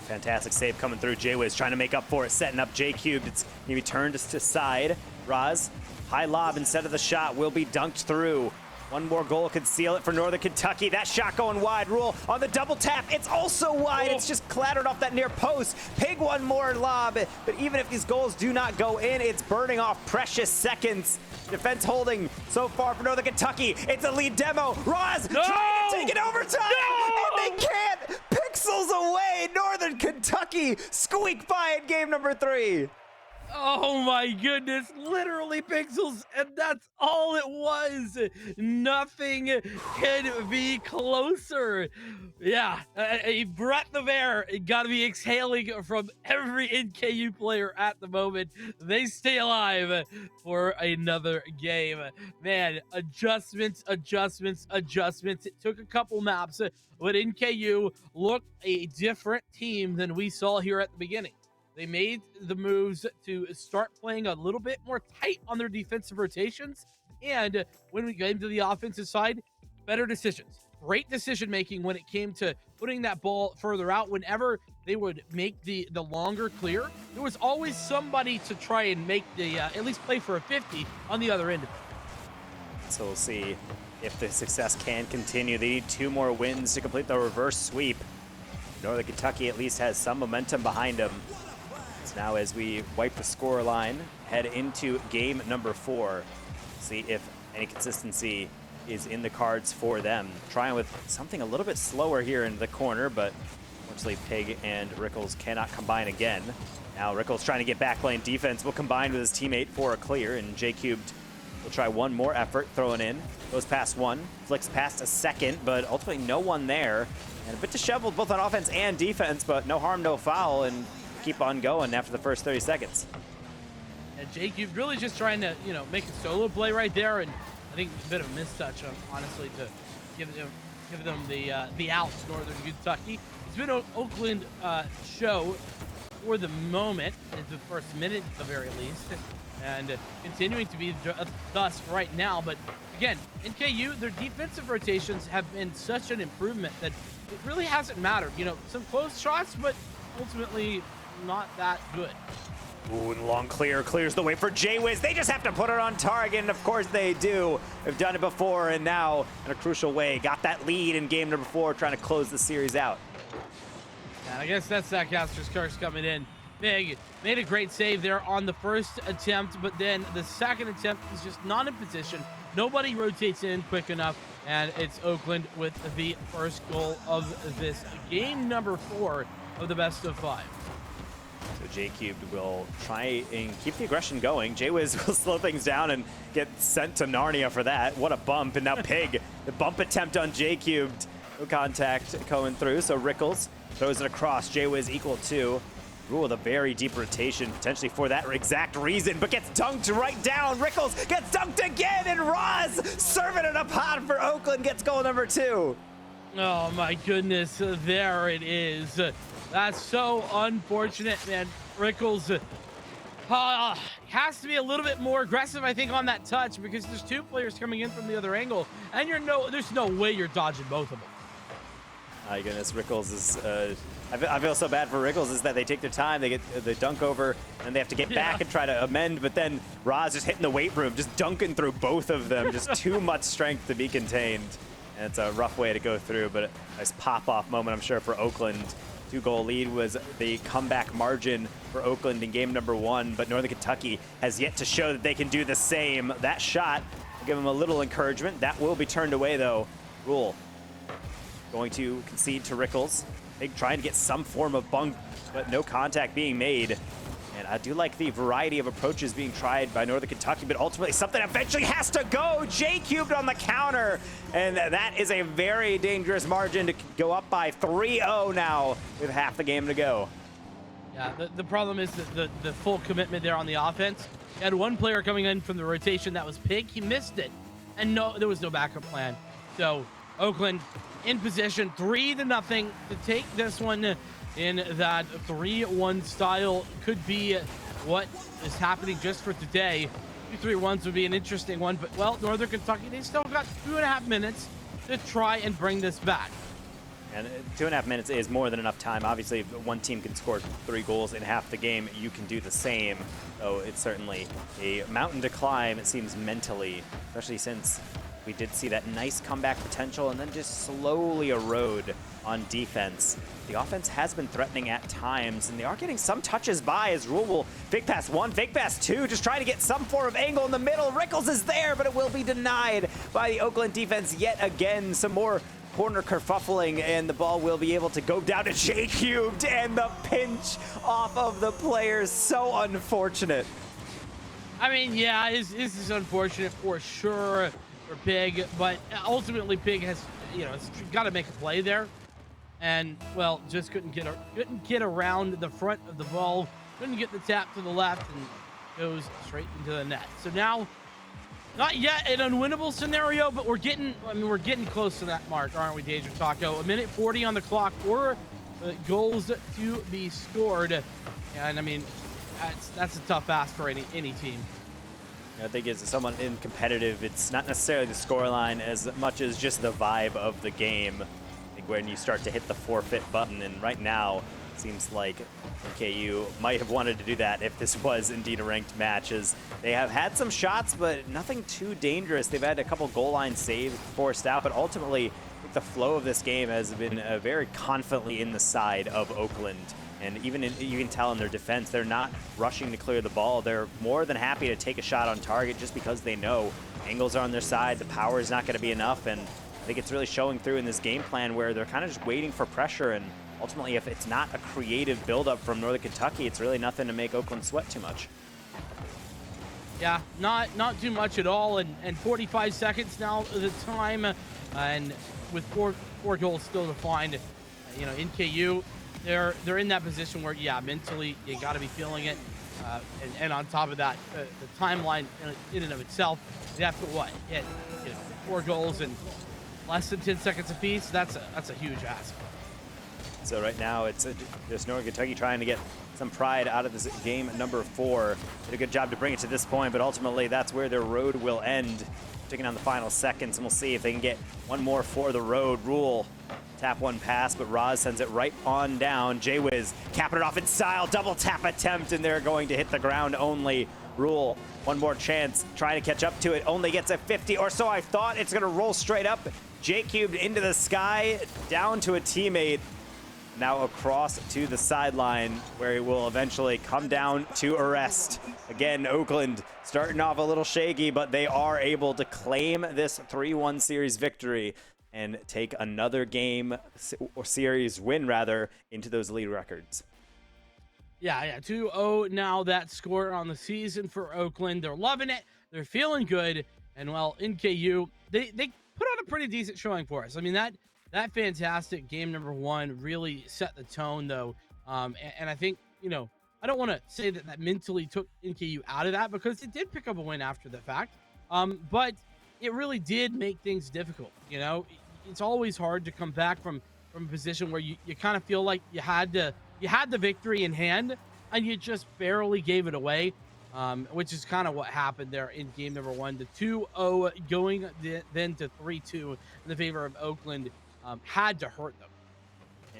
[SPEAKER 1] Fantastic save coming through. J-Wiz trying to make up for it, setting up J-Cubed. It's maybe turned to side. Roz, high lob instead of the shot, will be dunked through. One more goal could seal it for Northern Kentucky. That shot going wide. Rule on the double tap. It's also wide. It's just clattered off that near post. Pig one more lob. But even if these goals do not go in, it's burning off precious seconds. Defense holding so far for Northern Kentucky. It's a lead demo. Roz trying to take it overtime. And they can't. Pixels away. Northern Kentucky squeak by in game number 3.
[SPEAKER 2] Oh my goodness, literally pixels, and that's all it was. Nothing could be closer. Yeah, a breath of air got to be exhaling from every NKU player at the moment. They stay alive for another game. Man, adjustments, adjustments, adjustments. It took a couple maps, but NKU looked a different team than we saw here at the beginning. They made the moves to start playing a little bit more tight on their defensive rotations. And when we came to the offensive side, better decisions. Great decision making when it came to putting that ball further out. Whenever they would make the longer clear, there was always somebody to try and make the at least play for a 50 on the other end.
[SPEAKER 1] So we'll see if the success can continue. They need 2 more wins to complete the reverse sweep. Northern Kentucky at least has some momentum behind them. So now as we wipe the score line, head into game number 4, see if any consistency is in the cards for them. Trying with something a little bit slower here in the corner, but unfortunately Pig and Rickles cannot combine again. Now Rickles trying to get backline defense, will combine with his teammate for a clear, and J-Cubed will try one more effort, throwing in. Goes past one, flicks past a second, but ultimately no one there. And a bit disheveled both on offense and defense, but no harm, no foul, and keep on going after the first 30 seconds.
[SPEAKER 2] And J-Cube really just trying to, make a solo play right there, and I think it's a bit of a mistouch, honestly, to give them the out, Northern Kentucky. It's been an Oakland show for the moment, in the first minute at the very least, and continuing to be thus right now. But again, NKU, their defensive rotations have been such an improvement that it really hasn't mattered. Some close shots, but ultimately not that good.
[SPEAKER 1] Ooh, and long clear clears the way for J-Wiz. They just have to put it on target, and of course they do. They've done it before, and now in a crucial way, got that lead in game number 4, trying to close the series out.
[SPEAKER 2] And I guess that's that caster's curse coming in. Big made a great save there on the first attempt, but then the second attempt is just not in position. Nobody rotates in quick enough, and it's Oakland with the first goal of this game number 4 of the best of 5.
[SPEAKER 1] So J-Cubed will try and keep the aggression going. J-Wiz will slow things down and get sent to Narnia for that. What a bump, and now Pig, the bump attempt on J-Cubed. No contact going through, so Rickles throws it across. J-Wiz equal to. Rule with a very deep rotation, potentially for that exact reason, but gets dunked right down. Rickles gets dunked again, and Roz serving it up hot for Oakland, gets goal number 2.
[SPEAKER 2] Oh my goodness, there it is. That's so unfortunate, man. Rickles has to be a little bit more aggressive, I think, on that touch, because there's 2 players coming in from the other angle, and there's no way you're dodging both of them.
[SPEAKER 1] My goodness, Rickles is, I feel so bad for Rickles is that they take their time, they get the dunk over, and they have to get back and try to amend, but then Roz just hitting the weight room, just dunking through both of them, just too much strength to be contained. And it's a rough way to go through, but a nice pop-off moment, I'm sure, for Oakland. 2-goal lead was the comeback margin for Oakland in game number 1, but Northern Kentucky has yet to show that they can do the same. That shot will give them a little encouragement. That will be turned away, though. Rule going to concede to Rickles. Big trying to get some form of bunk, but no contact being made. And I do like the variety of approaches being tried by Northern Kentucky, but ultimately something eventually has to go. J-Cubed on the counter, and that is a very dangerous margin to go up by 3-0 now with half the game to go.
[SPEAKER 2] Yeah, the problem is that the full commitment there on the offense. You had one player coming in from the rotation that was Pig. He missed it, and there was no backup plan. So Oakland in position, 3-0 to take this one in that 3-1 style. Could be what is happening just for today. 2-3-1s would be an interesting one, but well, Northern Kentucky, they still got 2.5 minutes to try and bring this back.
[SPEAKER 1] And 2.5 minutes is more than enough time. Obviously, if one team can score 3 goals in half the game, you can do the same. So it's certainly a mountain to climb, it seems, mentally, especially since we did see that nice comeback potential and then just slowly erode on defense. The offense has been threatening at times, and they are getting some touches by as Rule will fake pass 1, fake pass 2, just trying to get some form of angle in the middle. Rickles is there, but it will be denied by the Oakland defense yet again. Some more corner kerfuffling, and the ball will be able to go down to J Cubed, and the pinch off of the players. So unfortunate.
[SPEAKER 2] I mean, yeah, this is unfortunate for sure for Pig, but ultimately Pig has, it's got to make a play there, and well, just couldn't get around the front of the ball, couldn't get the tap to the left, and goes straight into the net. So now, not yet an unwinnable scenario, but we're getting close to that mark, aren't we, Deja Taco? 1:40 on the clock, 4 goals to be scored, and I mean, that's a tough ask for any team.
[SPEAKER 1] I think as someone in competitive, it's not necessarily the scoreline as much as just the vibe of the game. I think when you start to hit the forfeit button, and right now, it seems like NKU might have wanted to do that if this was indeed a ranked match, as they have had some shots, but nothing too dangerous. They've had a couple goal line saves forced out, but ultimately, I think the flow of this game has been very confidently in the side of Oakland. And even you can tell in their defense, they're not rushing to clear the ball. They're more than happy to take a shot on target just because they know angles are on their side, the power is not going to be enough, and I think it's really showing through in this game plan where they're kind of just waiting for pressure, and ultimately if it's not a creative buildup from Northern Kentucky, it's really nothing to make Oakland sweat too much.
[SPEAKER 2] Yeah, not too much at all, and 45 seconds now the time, and with four goals still to find, NKU, they're in that position where, yeah, mentally you got to be feeling it, and on top of that, the timeline in and of itself, they have to hit 4 goals in less than 10 seconds apiece. That's a huge ask.
[SPEAKER 1] So right now it's just Northern Kentucky trying to get some pride out of this game number 4. Did a good job to bring it to this point, but ultimately that's where their road will end, taking on the final seconds, and we'll see if they can get one more for the road. Rule tap one pass, but Roz sends it right on down. J-Wiz capping it off in style, double tap attempt, and they're going to hit the ground only. Rule, one more chance, trying to catch up to it, only gets a 50 or so. I thought it's gonna roll straight up. J-Cubed into the sky, down to a teammate. Now across to the sideline, where he will eventually come down to arrest. Again, Oakland starting off a little shaky, but they are able to claim this 3-1 series victory and take another game or series win rather into those lead records.
[SPEAKER 2] Yeah, 2-0 now, that score on the season for Oakland. They're loving it. They're feeling good. And well, NKU, they put on a pretty decent showing for us. I mean, that fantastic game number 1 really set the tone, though. And I think, I don't want to say that mentally took NKU out of that, because it did pick up a win after the fact. But it really did make things difficult. It's always hard to come back from a position where you kind of feel like you had the victory in hand and you just barely gave it away, which is kind of what happened there in game number 1. The 2-0 going then to 3-2 in the favor of Oakland had to hurt them.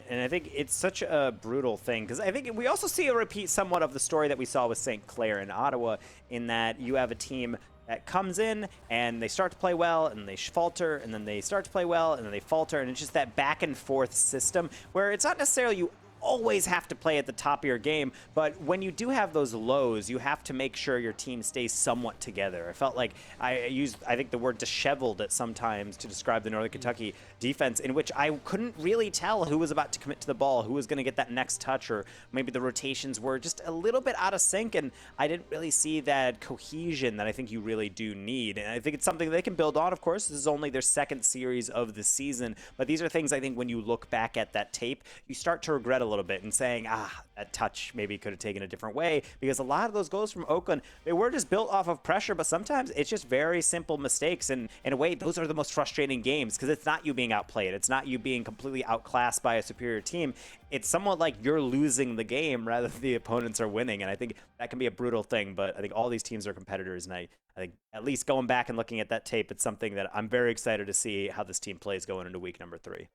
[SPEAKER 1] And I think it's such a brutal thing, because I think we also see a repeat somewhat of the story that we saw with St. Clair in Ottawa, in that you have a team that comes in and they start to play well and they falter, and then they start to play well and then they falter, and it's just that back and forth system where it's not necessarily you always have to play at the top of your game, but when you do have those lows, you have to make sure your team stays somewhat together. I felt like I think the word disheveled at sometimes to describe the Northern Kentucky defense, in which I couldn't really tell who was about to commit to the ball, who was going to get that next touch, or maybe the rotations were just a little bit out of sync, and I didn't really see that cohesion that I think you really do need. And I think it's something they can build on. Of course, this is only their second series of the season, but these are things I think when you look back at that tape, you start to regret a little bit and saying, that touch maybe could have taken a different way, because a lot of those goals from Oakland, they were just built off of pressure, but sometimes it's just very simple mistakes, and in a way, those are the most frustrating games, because it's not you being outplayed, it's not you being completely outclassed by a superior team, it's somewhat like you're losing the game rather than the opponents are winning, and I think that can be a brutal thing, but I think all these teams are competitors, and I think at least going back and looking at that tape, it's something that I'm very excited to see how this team plays going into week number 3.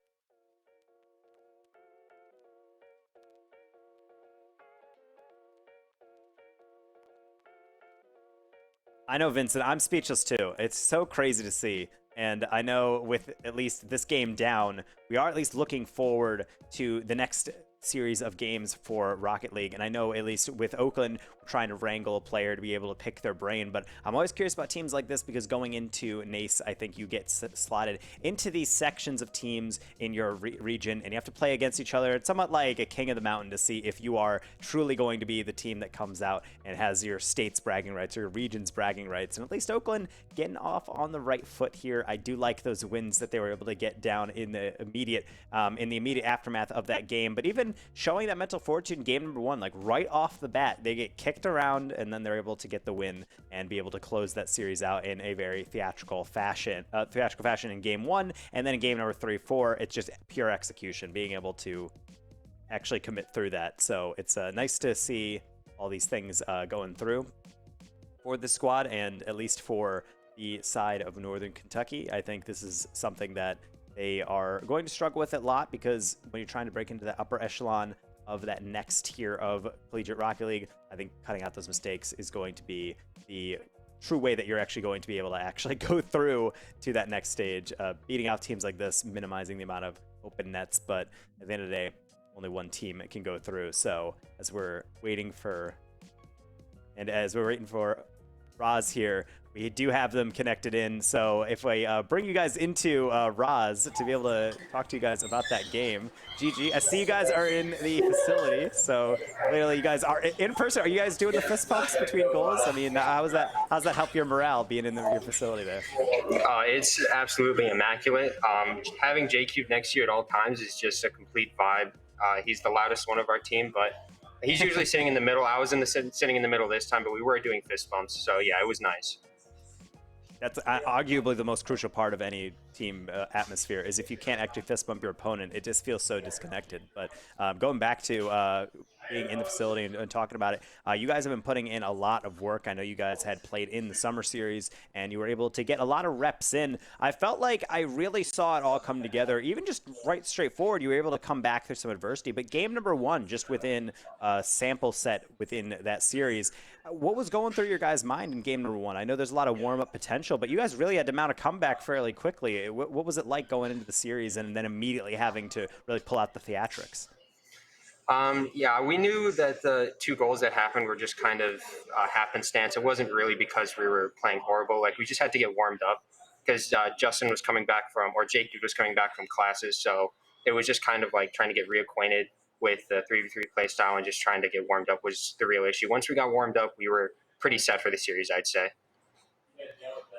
[SPEAKER 1] I know, Vincent, I'm speechless too. It's so crazy to see. And I know with at least this game down, we are at least looking forward to the next series of games for Rocket League. And I know at least with Oakland, we're trying to wrangle a player to be able to pick their brain. But I'm always curious about teams like this because going into NACE, I think you get slotted into these sections of teams in your region and you have to play against each other. It's somewhat like a king of the mountain to see if you are truly going to be the team that comes out and has your state's bragging rights or your region's bragging rights. And at least Oakland getting off on the right foot here. I do like those wins that they were able to get down in the immediate aftermath of that game. But even showing that mental fortitude in game number 1, like right off the bat, they get kicked around and then they're able to get the win and be able to close that series out in a very theatrical fashion in game 1. And then in game number 3, 4, it's just pure execution, being able to actually commit through that. So it's nice to see all these things going through for the squad, and at least for the side of Northern Kentucky. I think this is something that they are going to struggle with a lot, because when you're trying to break into the upper echelon of that next tier of Collegiate Rocket League, I think cutting out those mistakes is going to be the true way that you're actually going to be able to actually go through to that next stage. Beating out teams like this, minimizing the amount of open nets, but at the end of the day, only one team can go through. So as we're waiting for Roz here, we do have them connected in. So if we bring you guys into Roz to be able to talk to you guys about that game. GG, I see you guys are in the facility. So clearly you guys are in person. Are you guys doing the fist bumps between goals? I mean, how's that help your morale being in your facility there?
[SPEAKER 4] It's absolutely immaculate. Having JQ next to you at all times is just a complete vibe. He's the loudest one of our team, but he's usually sitting in the middle. I was sitting in the middle this time, but we were doing fist bumps. So yeah, it was nice.
[SPEAKER 1] That's arguably the most crucial part of any team atmosphere, is if you can't actually fist bump your opponent, it just feels so disconnected. But going back to being in the facility and talking about it, you guys have been putting in a lot of work. I know you guys had played in the summer series and you were able to get a lot of reps in. I felt like I really saw it all come together, even just right straightforward. You were able to come back through some adversity, but game number 1, just within a sample set within that series, what was going through your guys' mind in game number 1? I know there's a lot of warm-up potential, but you guys really had to mount a comeback fairly quickly. What was it like going into the series and then immediately having to really pull out the theatrics?
[SPEAKER 4] Yeah, we knew that the 2 goals that happened were just kind of happenstance. It wasn't really because we were playing horrible. Like, we just had to get warmed up because Justin was coming back or Jake was coming back from classes. So it was just kind of like trying to get reacquainted with the 3v3 play style, and just trying to get warmed up was the real issue. Once we got warmed up, we were pretty set for the series, I'd say.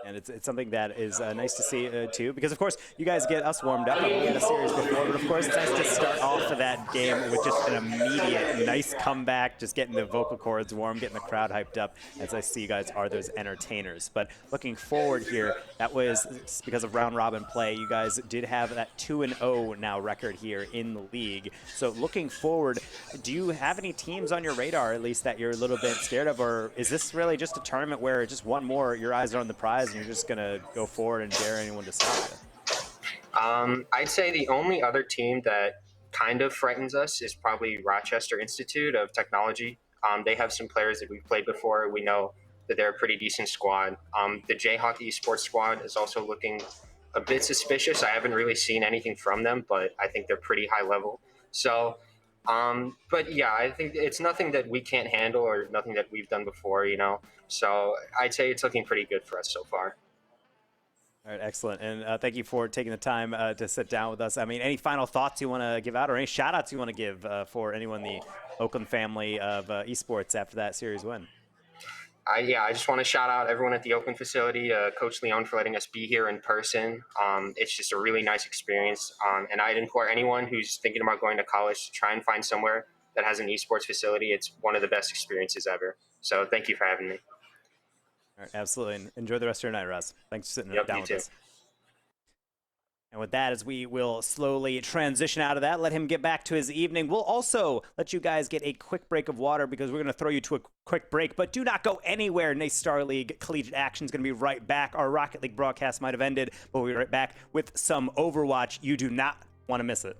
[SPEAKER 1] And it's something that is nice to see, too, because, of course, you guys get us warmed up. We had a series before, but, of course, it's nice to start off of that game with just an immediate nice comeback, just getting the vocal cords warm, getting the crowd hyped up, as I see you guys are those entertainers. But looking forward here, that was because of round-robin play. You guys did have that 2-0 now record here in the league. So looking forward, do you have any teams on your radar, at least, that you're a little bit scared of, or is this really just a tournament where just one more, your eyes are on the prize, and you're just going to go forward and dare anyone to stop you?
[SPEAKER 4] I'd say the only other team that kind of frightens us is probably Rochester Institute of Technology. They have some players that we've played before. We know that they're a pretty decent squad. The Jayhawk esports squad is also looking a bit suspicious. I haven't really seen anything from them, but I think they're pretty high level. So, but yeah, I think it's nothing that we can't handle or nothing that we've done before, you know. So I'd say it's looking pretty good for us so far.
[SPEAKER 1] All right, excellent. And thank you for taking the time to sit down with us. I mean, any final thoughts you want to give out, or any shout outs you want to give for anyone in the Oakland family of esports after that series win?
[SPEAKER 4] I just want to shout out everyone at the Oakland facility, Coach Leon, for letting us be here in person. It's just a really nice experience. And I'd implore anyone who's thinking about going to college to try and find somewhere that has an esports facility. It's one of the best experiences ever. So thank you for having me.
[SPEAKER 1] All right, absolutely. And enjoy the rest of your night, Russ. Thanks for sitting down with us. And with that, as we will slowly transition out of that, let him get back to his evening. We'll also let you guys get a quick break of water, because we're going to throw you to a quick break. But do not go anywhere. NACE Starleague Collegiate Action is going to be right back. Our Rocket League broadcast might have ended, but we'll be right back with some Overwatch. You do not want to miss it.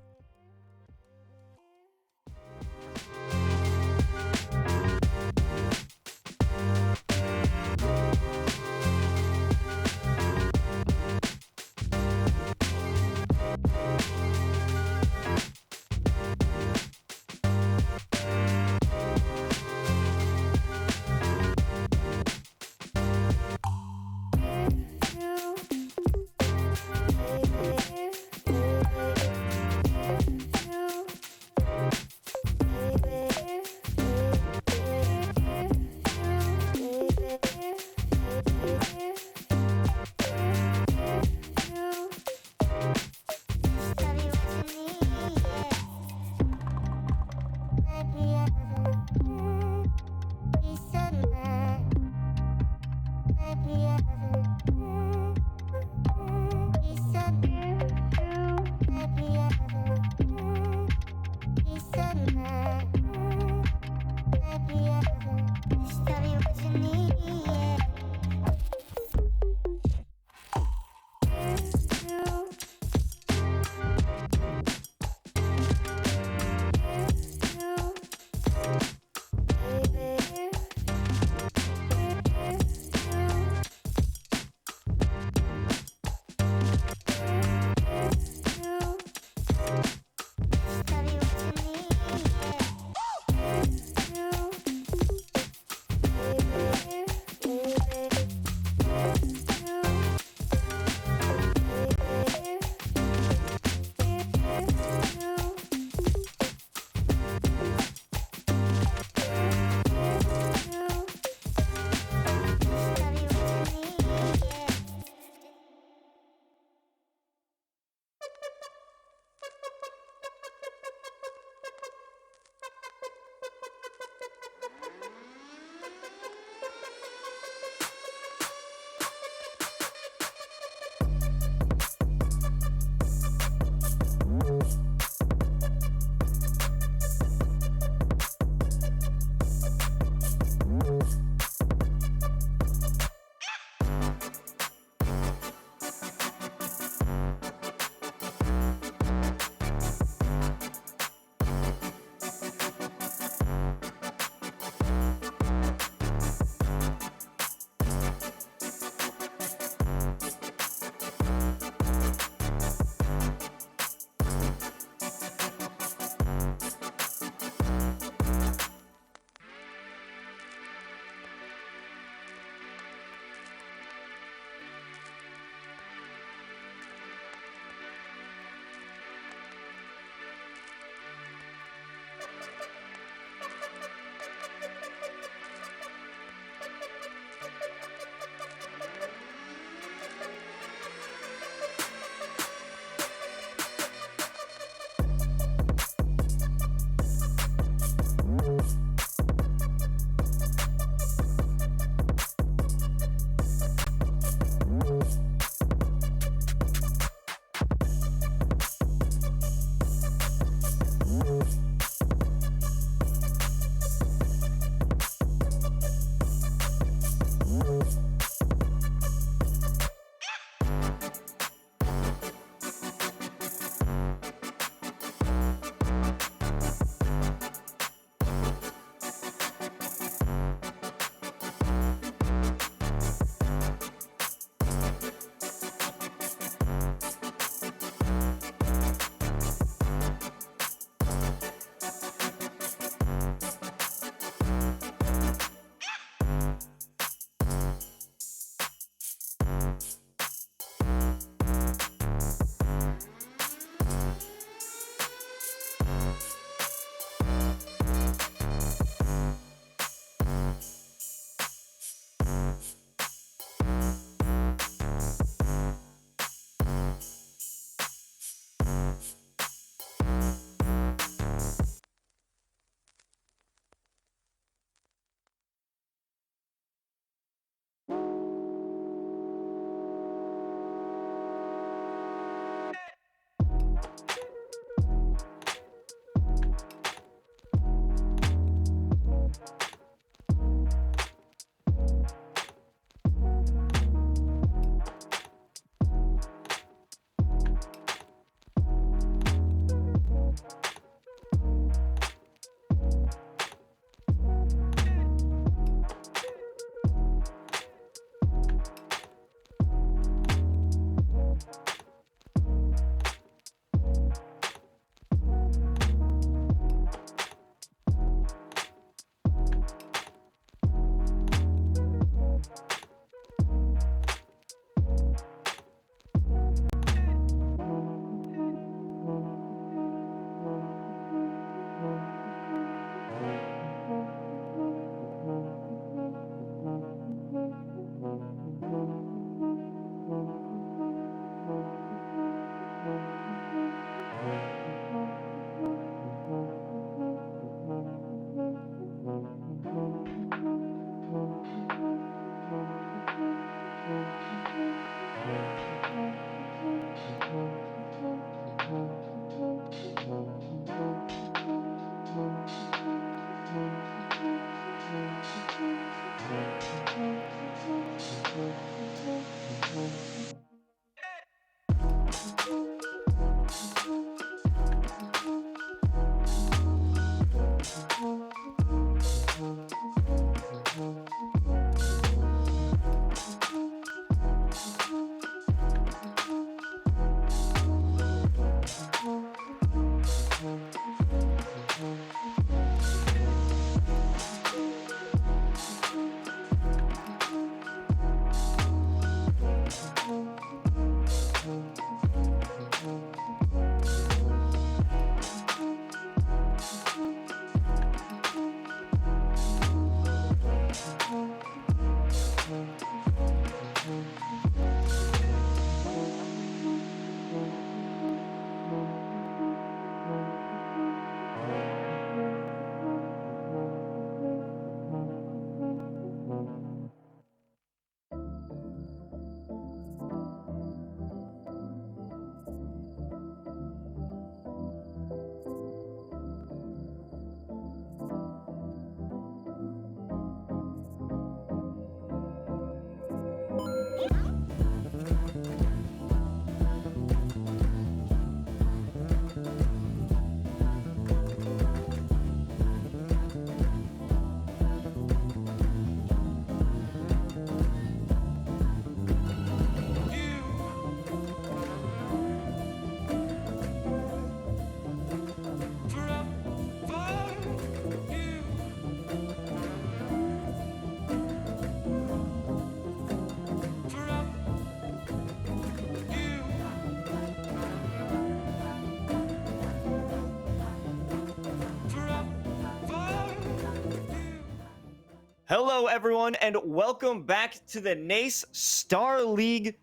[SPEAKER 1] Hello, everyone, and welcome back to the NACE Starleague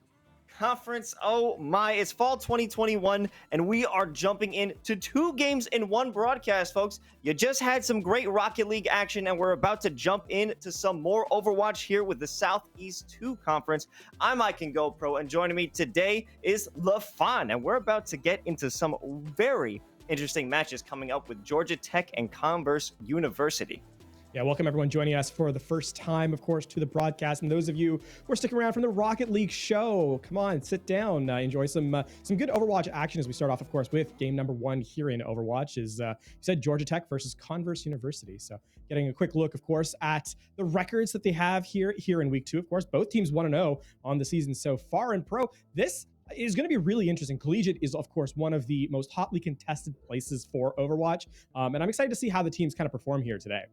[SPEAKER 1] Conference. Oh my, it's fall 2021, and we are jumping into 2 games in 1 broadcast, folks. You just had some great Rocket League action, and we're about to jump into some more Overwatch here with the Southeast 2 Conference. I'm Mike and GoPro, and joining me today is LaFon, and we're about to get into some very interesting matches coming up with Georgia Tech and Converse University.
[SPEAKER 5] Yeah, welcome everyone joining us for the first time, of course, to the broadcast. And those of you who are sticking around from the Rocket League show, come on, sit down, enjoy some good Overwatch action as we start off, of course, with game number 1 here in Overwatch. Is you said Georgia Tech versus Converse University. So getting a quick look, of course, at the records that they have here in week 2. Of course, both teams 1-0 on the season so far. And pro, this is going to be really interesting. Collegiate is, of course, one of the most hotly contested places for Overwatch, and I'm excited to see how the teams kind of perform here today.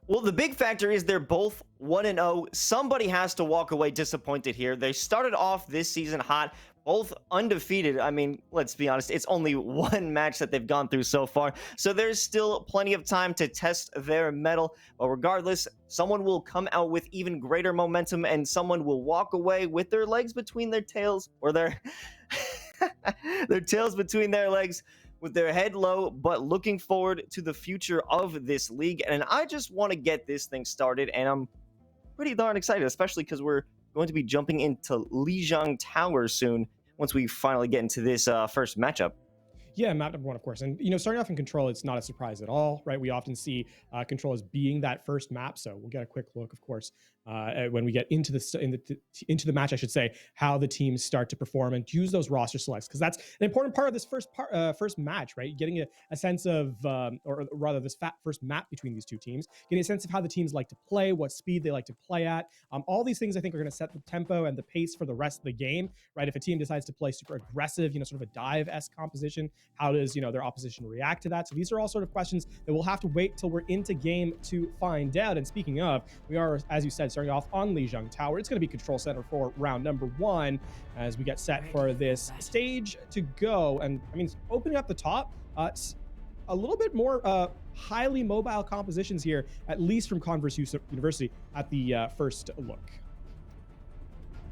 [SPEAKER 1] Well, the big factor is they're both 1-0. Somebody has to walk away disappointed here. They started off this season hot, both undefeated. I mean, let's be honest, it's only 1 match that they've gone through so far. So there's still plenty of time to test their mettle. But regardless, someone will come out with even greater momentum, and someone will walk away with their legs between their tails, or their their tails between their legs, with their head low, but looking forward to the future of this league. And I just want to get this thing started, and I'm pretty darn excited, especially because we're going to be jumping into Lijiang Tower soon once we finally get into this first matchup.
[SPEAKER 5] Yeah, map number 1, of course. And, starting off in Control, it's not a surprise at all, right? We often see Control as being that first map. So we'll get a quick look, of course, when we get into the match, I should say, how the teams start to perform and use those roster selects, because that's an important part of this first match, right? Getting a sense of, or rather this first map between these 2 teams, getting a sense of how the teams like to play, what speed they like to play at. All these things I think are going to set the tempo and the pace for the rest of the game, right? If a team decides to play super aggressive, sort of a dive-esque composition, how does, their opposition react to that? So these are all sort of questions that we'll have to wait till we're into game to find out. And speaking of, we are, as you said, starting off on Lijiang Tower. It's going to be Control Center for round number 1 as we get set for this stage to go. And I mean, opening up the top, a little bit more highly mobile compositions here, at least from Converse University at the first look.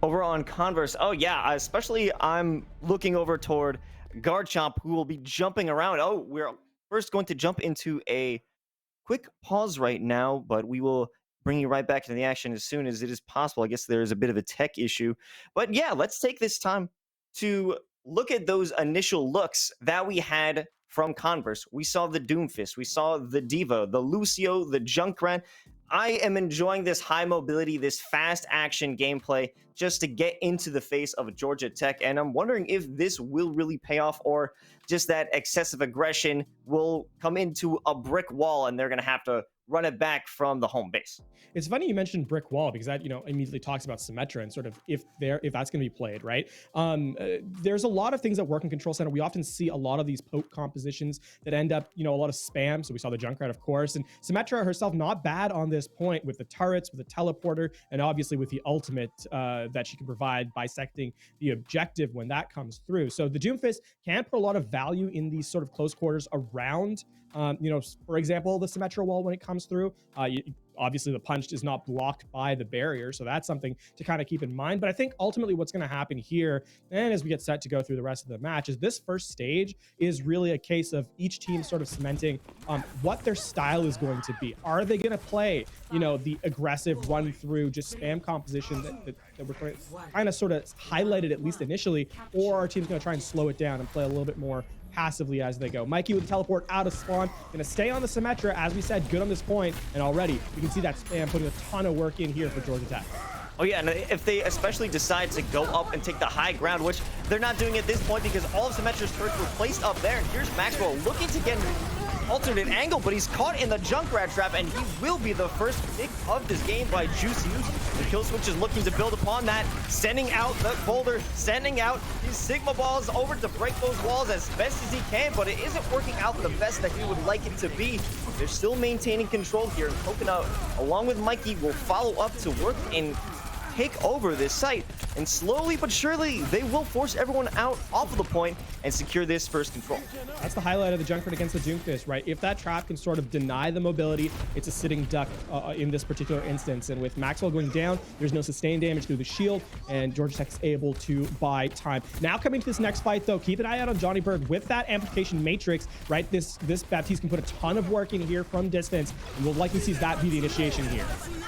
[SPEAKER 1] Over on Converse, oh yeah, especially I'm looking over toward Garchomp, who will be jumping around. Oh, we're first going to jump into a quick pause right now, but we will bring you right back into the action as soon as it is possible. I guess there is a bit of a tech issue, but yeah, let's take this time to look at those initial looks that we had from Converse. We saw the Doomfist, we saw the Diva, the Lucio, the Junkrat. I am enjoying this high mobility, this fast action gameplay just to get into the face of Georgia Tech. And I'm wondering if this will really pay off, or just that excessive aggression will come into a brick wall and they're going to have to run it back from the home base.
[SPEAKER 5] It's funny you mentioned brick wall, because that immediately talks about Symmetra and sort of if that's going to be played, right? There's a lot of things that work in Control Center. We often see a lot of these poke compositions that end up a lot of spam. So we saw the Junkrat, of course, and Symmetra herself not bad on this point with the turrets, with the teleporter, and obviously with the ultimate that she can provide, bisecting the objective when that comes through. So the Doomfist can put a lot of value in these sort of close quarters around for example, the Symmetra wall when it comes through. Obviously the punch is not blocked by the barrier, so that's something to kind of keep in mind. But I think ultimately what's going to happen here, and as we get set to go through the rest of the match, is this first stage is really a case of each team sort of cementing what their style is going to be. Are they going to play, the aggressive run through, just spam composition that we're kind of sort of highlighted at least initially, or are teams going to try and slow it down and play a little bit more passively as they go? Mikey with the teleport out of spawn, gonna stay on the Symmetra, as we said, good on this point, and already we can see that spam putting a ton of work in here for Georgia Tech.
[SPEAKER 1] Oh yeah, and if they especially decide to go up and take the high ground, which they're not doing at this point because all of Symmetra's turrets were placed up there, and here's Maxwell looking to get alternate angle, but he's caught in the Junkrat trap, and he will be the first pick of this game by Juicy. The kill switch is looking to build upon that, sending out the Boulder, sending out his Sigma balls over to break those walls as best as he can, but it isn't working out the best that he would like it to be. They're still maintaining control here, and Coconut, along with Mikey, will follow up to work in
[SPEAKER 6] take over this site. And slowly but surely, they will force everyone out off of the point and secure this first control.
[SPEAKER 5] That's the highlight of the Junkrat against the Doomfist, right? If that trap can sort of deny the mobility, it's a sitting duck in this particular instance. And with Maxwell going down, there's no sustained damage through the shield, and Georgia Tech's able to buy time. Now coming to this next fight, though, keep an eye out on Johnny Berg with that amplification matrix, right? This Baptiste can put a ton of work in here from distance, and we'll likely see that be the initiation here.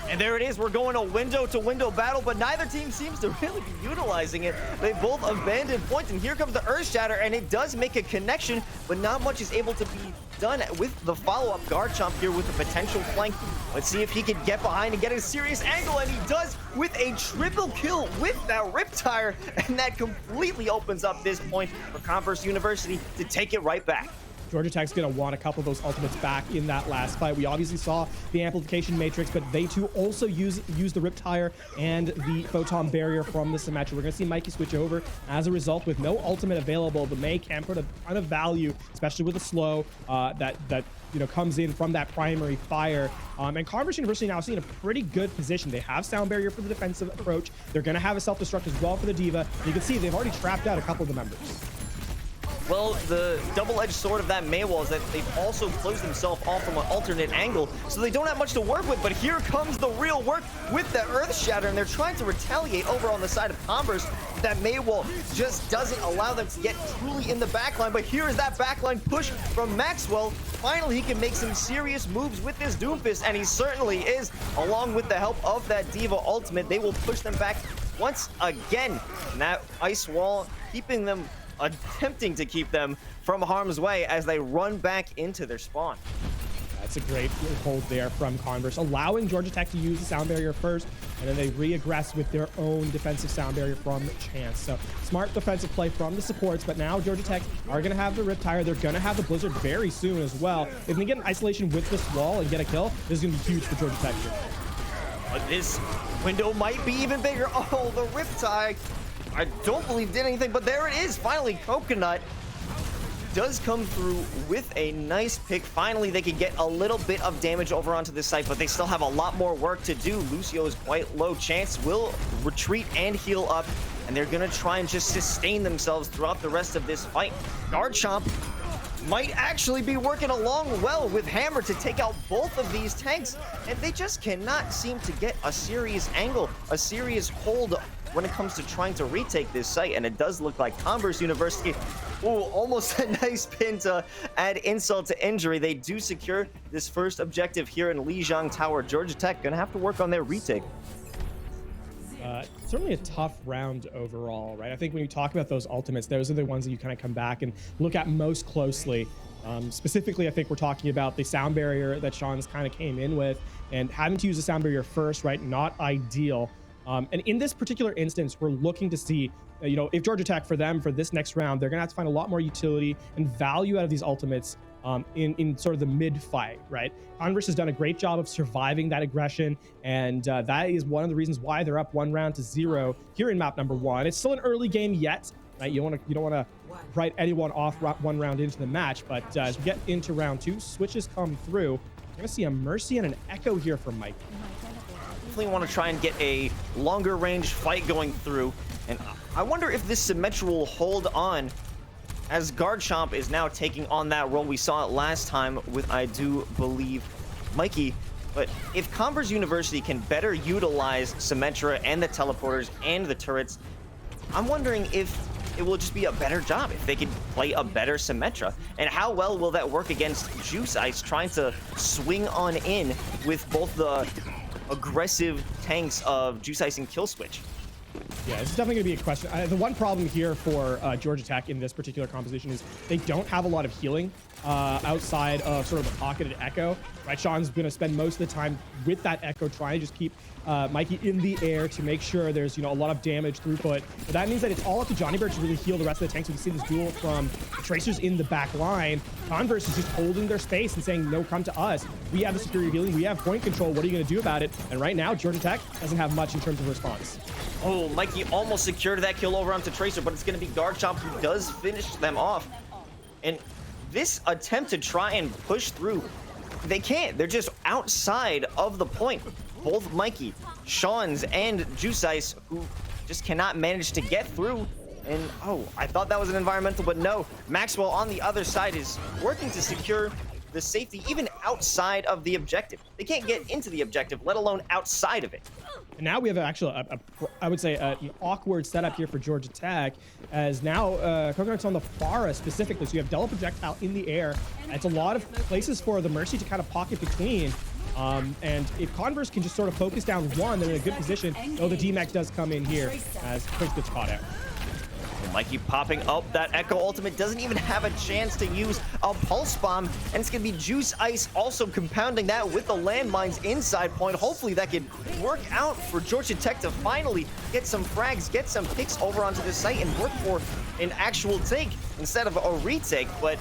[SPEAKER 6] And there it is. We're going a window-to-window battle, but neither team seems to really be utilizing it. They both abandoned point, and here comes the Earth Shatter, and it does make a connection, but not much is able to be done with the follow-up. Garchomp here with a potential flank. Let's see if he can get behind and get a serious angle, and he does with a triple kill with that Riptire, and that completely opens up this point for Converse University to take it right back.
[SPEAKER 5] Georgia Tech's going to want a couple of those ultimates back in that last fight. We obviously saw the amplification matrix, but they too also use the Riptire and the Photon Barrier from the Symmetra. We're going to see Mikey switch over as a result with no ultimate available. The May can put a ton of value, especially with the slow that comes in from that primary fire. And Converse University now seeing a pretty good position. They have Sound Barrier for the defensive approach. They're going to have a self-destruct as well for the Diva. You can see they've already trapped out a couple of the members.
[SPEAKER 6] Well, the double-edged sword of that Maywall is that they've also closed themselves off from an alternate angle, so they don't have much to work with, but here comes the real work with the Earth Shatter, and they're trying to retaliate over on the side of Converse. That Maywall just doesn't allow them to get truly in the backline, but here is that backline push from Maxwell. Finally, he can make some serious moves with this Doomfist, and he certainly is. Along with the help of that Diva ultimate, they will push them back once again. And that ice wall keeping them attempting to keep them from harm's way as they run back into their spawn.
[SPEAKER 5] That's a great hold there from Converse, allowing Georgia Tech to use the Sound Barrier first, and then they re-aggress with their own defensive Sound Barrier from Chance. So smart defensive play from the supports, but now Georgia Tech are going to have the Riptire. They're going to have the Blizzard very soon as well. If they get an isolation with this wall and get a kill, this is going to be huge for Georgia Tech.
[SPEAKER 6] But this window might be even bigger. Oh, the Riptide, I don't believe did anything, but there it is. Finally, Coconut does come through with a nice pick. Finally, they can get a little bit of damage over onto this site, but they still have a lot more work to do. Lucio is quite low. Chance will retreat and heal up, and they're going to try and just sustain themselves throughout the rest of this fight. Garchomp might actually be working along well with Hammer to take out both of these tanks, and they just cannot seem to get a serious angle, a serious hold when it comes to trying to retake this site. And it does look like Converse University, almost a nice pin to add insult to injury. They do secure this first objective here in Lijiang Tower. Georgia Tech gonna have to work on their retake.
[SPEAKER 5] Certainly a tough round overall, right? I think when you talk about those ultimates, those are the ones that you kind of come back and look at most closely. Specifically, I think we're talking about the Sound Barrier that Sean's kind of came in with, and having to use the Sound Barrier first, right? Not ideal. And in this particular instance, we're looking to see, if Georgia Tech, for this next round, they're going to have to find a lot more utility and value out of these ultimates in sort of the mid-fight, right? Converse has done a great job of surviving that aggression, and that is one of the reasons why they're up 1-0 here in map number 1. It's still an early game yet, right? You don't want to write anyone off one round into the match, but as we get into round 2, switches come through. We're going to see a Mercy and an Echo here from Mike.
[SPEAKER 6] Definitely want to try and get a longer range fight going through, and I wonder if this Symmetra will hold on, as Garchomp is now taking on that role. We saw it last time with, I do believe, Mikey. But if Converse University can better utilize Symmetra and the teleporters and the turrets, I'm wondering if it will just be a better job if they could play a better Symmetra. And how well will that work against Juice Ice trying to swing on in with both the aggressive tanks of Juice Ice and Kill Switch?
[SPEAKER 5] Yeah, this is definitely going to be a question. The one problem here for Georgia Tech in this particular composition is they don't have a lot of healing outside of sort of a pocketed Echo. Right, Sean's going to spend most of the time with that Echo trying to just keep Mikey in the air to make sure there's a lot of damage throughput. But that means that it's all up to Johnny Bird to really heal the rest of the tanks. We can see this duel from the Tracers in the back line. Converse is just holding their space and saying, no, come to us. We have the superior healing. We have point control. What are you going to do about it? And right now, Georgia Tech doesn't have much in terms of response.
[SPEAKER 6] Oh, Mikey almost secured that kill over onto Tracer, but it's going to be Garchomp who does finish them off. And this attempt to try and push through they can't. They're just outside of the point. Both Mikey, Sean's, and Juice Ice, who just cannot manage to get through. And, oh, I thought that was an environmental, but no. Maxwell on the other side is working to secure the safety even outside of the objective. They can't get into the objective, let alone outside of it.
[SPEAKER 5] And now we have actually, I would say, an awkward setup here for Georgia Tech, as now Coconut's on the Pharah specifically, so you have double projectile in the air. It's a lot of places for the Mercy to kind of pocket between. And if Converse can just sort of focus down one, they're in a good position, though the DMAC does come in here as Chris gets caught out.
[SPEAKER 6] Mikey popping up that Echo Ultimate, doesn't even have a chance to use a Pulse Bomb, and it's going to be Juice Ice also compounding that with the landmines inside point. Hopefully that could work out for Georgia Tech to finally get some frags, get some picks over onto the site, and work for an actual take instead of a retake. But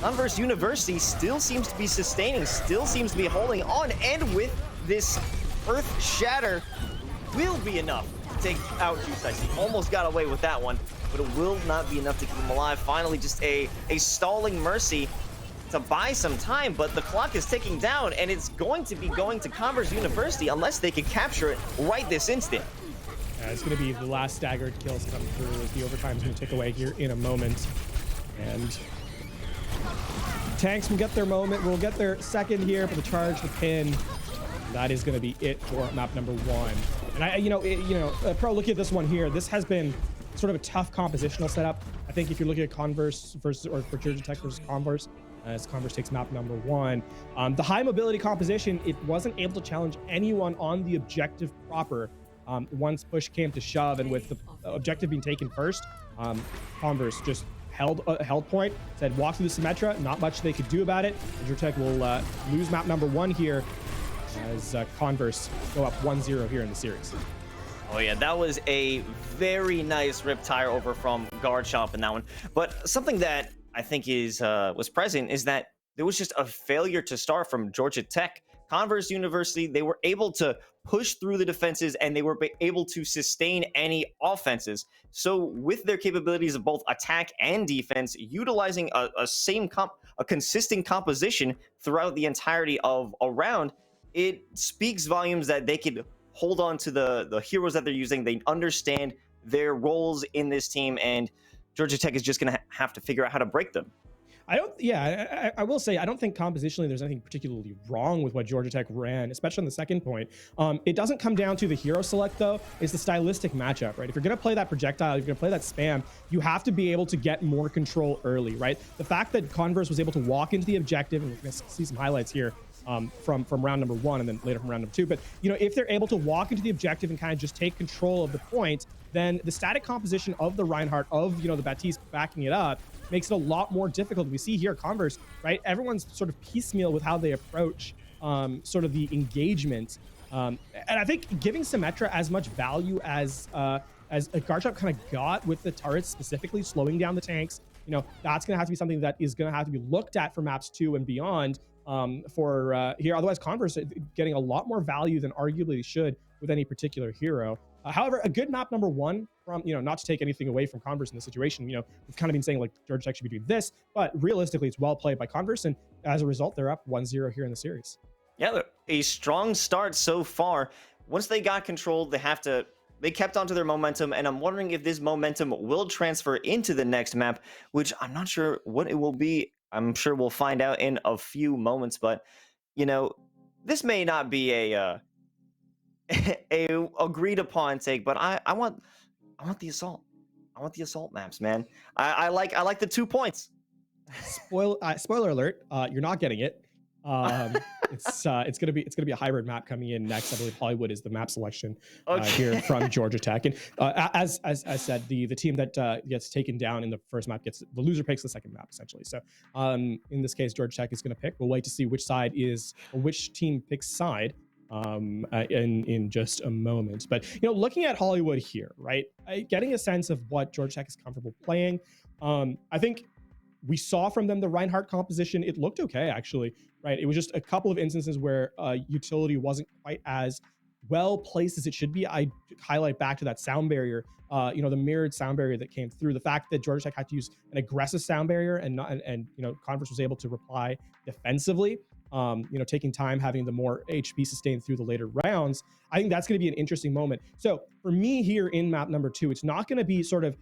[SPEAKER 6] Converse University still seems to be sustaining, still seems to be holding on, and with this Earth Shatter will be enough to take out Juice Ice. He almost got away with that one, but it will not be enough to keep him alive. Finally, just a stalling Mercy to buy some time, but the clock is ticking down, and it's going to be going to Converse University unless they can capture it right this instant.
[SPEAKER 5] It's going to be the last staggered kills come through, as the overtime is going to tick away here in a moment. And Tanks will get their moment. We'll get their second here for the charge, the pin. That is going to be it for map number one. And Pro, look at this one here. This has been sort of a tough compositional setup. I think if you're looking at Converse versus, or for Georgia Tech versus Converse, as Converse takes map number one, the high mobility composition, it wasn't able to challenge anyone on the objective proper once push came to shove, and with the objective being taken first, Converse just held point, said walk through the Symmetra, not much they could do about it. Georgia Tech will lose map number one here as Converse go up 1-0 here in the series.
[SPEAKER 6] Oh yeah, that was a very nice rip tire over from Guard Chomp in that one. But something that I think is was present is that there was just a failure to start from Georgia Tech. Converse University, they were able to push through the defenses and they were able to sustain any offenses. So with their capabilities of both attack and defense, utilizing a consistent composition throughout the entirety of a round, it speaks volumes that they could hold on to the heroes that they're using. They understand their roles in this team, and Georgia Tech is just going to have to figure out how to break them.
[SPEAKER 5] I will say, I don't think compositionally there's anything particularly wrong with what Georgia Tech ran, especially on the second point. It doesn't come down to the hero select, though. It's the stylistic matchup, right? If you're going to play that projectile, if you're going to play that spam, you have to be able to get more control early, right? The fact that Converse was able to walk into the objective, and we're going to see some highlights here from round number one and then later from round number two. But, if they're able to walk into the objective and kind of just take control of the point, then the static composition of the Reinhardt, of, the Baptiste backing it up, makes it a lot more difficult. We see here Converse, right? Everyone's sort of piecemeal with how they approach sort of the engagement. And I think giving Symmetra as much value as Garchomp kind of got with the turrets, specifically slowing down the tanks, that's going to have to be something that is going to have to be looked at for maps 2 and beyond for here. Otherwise, Converse getting a lot more value than arguably they should with any particular hero. However, a good map number one from, not to take anything away from Converse in this situation, we've kind of been saying like Georgia Tech should be doing this, but realistically it's well played by Converse, and as a result, they're up 1-0 here in the series.
[SPEAKER 6] Yeah, a strong start so far. Once they got control, they kept onto their momentum, and I'm wondering if this momentum will transfer into the next map, which I'm not sure what it will be. I'm sure we'll find out in a few moments, but this may not be a agreed upon take, but I want the assault. I want the assault maps, man. I like the 2 points.
[SPEAKER 5] Spoiler alert, you're not getting it. It's gonna be a hybrid map coming in next. I believe Hollywood is the map selection here from Georgia Tech. And as I said, the team that gets taken down in the first map the loser picks the second map, essentially. So in this case, Georgia Tech is going to pick. We'll wait to see which team picks side in just a moment. But looking at Hollywood here, right, getting a sense of what Georgia Tech is comfortable playing, I think we saw from them the Reinhardt composition. It looked okay, actually, right? It was just a couple of instances where utility wasn't quite as well placed as it should be. I highlight back to that sound barrier, the mirrored sound barrier that came through. The fact that Georgia Tech had to use an aggressive sound barrier and Converse was able to reply defensively. taking time, having the more HP sustained through the later rounds. I think that's going to be an interesting moment. So for me here in map number 2, it's not going to be sort of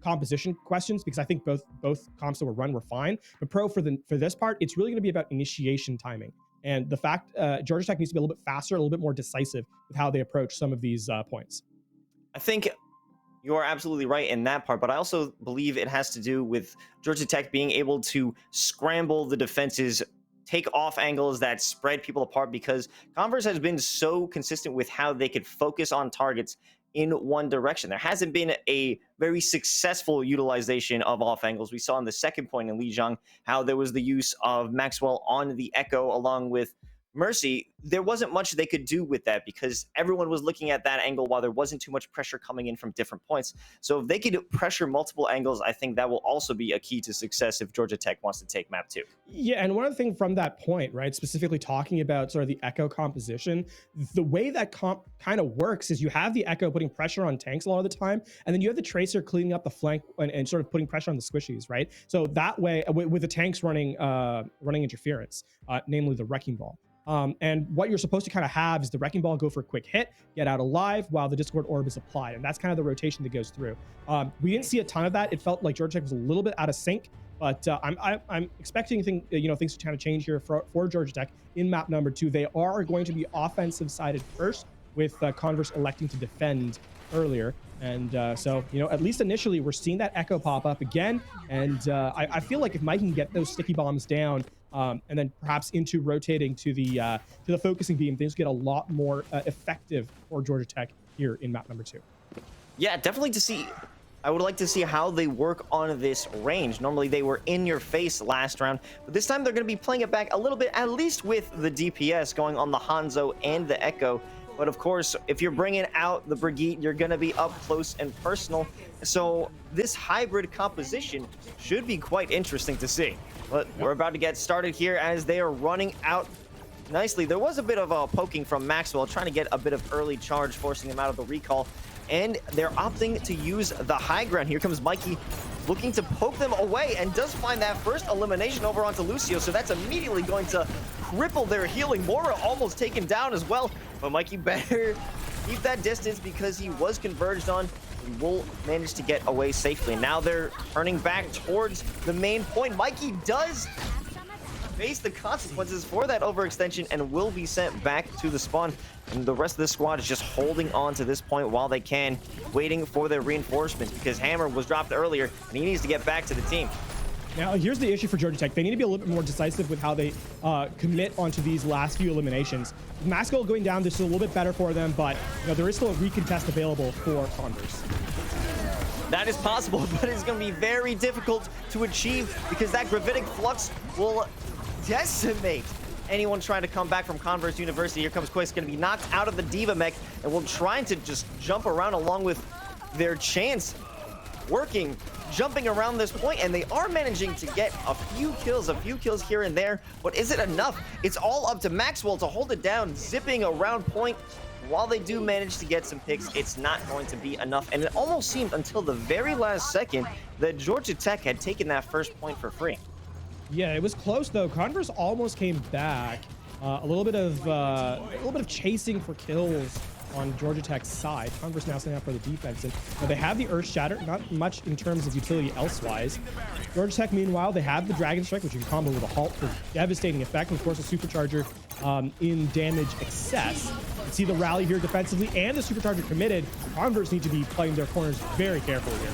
[SPEAKER 5] composition questions, because I think both comps that were run were fine. But for this part, it's really going to be about initiation timing. And the fact Georgia Tech needs to be a little bit faster, a little bit more decisive with how they approach some of these points.
[SPEAKER 6] I think you are absolutely right in that part, but I also believe it has to do with Georgia Tech being able to scramble the defenses, take off angles that spread people apart, because Converse has been so consistent with how they could focus on targets in one direction. There hasn't been a very successful utilization of off angles. We saw in the second point in Lijiang how there was the use of Maxwell on the Echo along with Mercy. There wasn't much they could do with that because everyone was looking at that angle while there wasn't too much pressure coming in from different points. So if they could pressure multiple angles, I think that will also be a key to success if Georgia Tech wants to take map 2.
[SPEAKER 5] Yeah, and one other thing from that point, right, specifically talking about sort of the Echo composition, the way that comp kind of works is you have the Echo putting pressure on tanks a lot of the time, and then you have the Tracer cleaning up the flank and sort of putting pressure on the squishies, right? So that way, with the tanks running interference, namely the Wrecking Ball. And what you're supposed to kind of have is the Wrecking Ball go for a quick hit, get out alive while the Discord Orb is applied. And that's kind of the rotation that goes through. We didn't see a ton of that. It felt like Georgia Tech was a little bit out of sync, but I'm expecting things to kind of change here for Georgia Tech in map number 2. They are going to be offensive sided first, with Converse electing to defend earlier. And so, at least initially, we're seeing that Echo pop up again. And I feel like if Mike can get those sticky bombs down, and then perhaps into rotating to the focusing beam, things get a lot more effective for Georgia Tech here in map number 2.
[SPEAKER 6] Yeah, definitely I would like to see how they work on this range. Normally they were in your face last round, but this time they're going to be playing it back a little bit, at least with the DPS going on the Hanzo and the Echo. But of course, if you're bringing out the Brigitte, you're going to be up close and personal. So this hybrid composition should be quite interesting to see. But we're about to get started here as they are running out nicely. There was a bit of a poking from Maxwell, trying to get a bit of early charge, forcing him out of the recall. And they're opting to use the high ground. Here comes Mikey looking to poke them away and does find that first elimination over onto Lucio. So that's immediately going to cripple their healing. Mora almost taken down as well. But Mikey better keep that distance because he was converged on. He will manage to get away safely. Now they're turning back towards the main point. Mikey does face the consequences for that overextension and will be sent back to the spawn. And the rest of the squad is just holding on to this point while they can, waiting for their reinforcements because Hammer was dropped earlier and he needs to get back to the team.
[SPEAKER 5] Now, here's the issue for Georgia Tech. They need to be a little bit more decisive with how they commit onto these last few eliminations. Maxwell going down, this is a little bit better for them, but there is still a recontest available for Converse.
[SPEAKER 6] That is possible, but it's going to be very difficult to achieve because that gravitic flux will decimate anyone trying to come back from Converse University. Here comes Quest, going to be knocked out of the Diva mech, and will trying to just jump around along with their chance jumping around this point, and they are managing to get a few kills here and there, but is it enough? It's all up to Maxwell to hold it down, zipping around point. While they do manage to get some picks, it's not going to be enough, and it almost seemed until the very last second that Georgia Tech had taken that first point for free.
[SPEAKER 5] Yeah, it was close though. Converse almost came back. A little bit of chasing for kills on Georgia Tech's side. Converse now standing up for the defense, and they have the Earth Shatter, not much in terms of utility elsewise. Georgia Tech, meanwhile, they have the Dragon Strike, which you can combo with a Halt for devastating effect, and of course a Supercharger in damage excess. You can see the rally here defensively and the Supercharger committed. Converse need to be playing their corners very carefully here.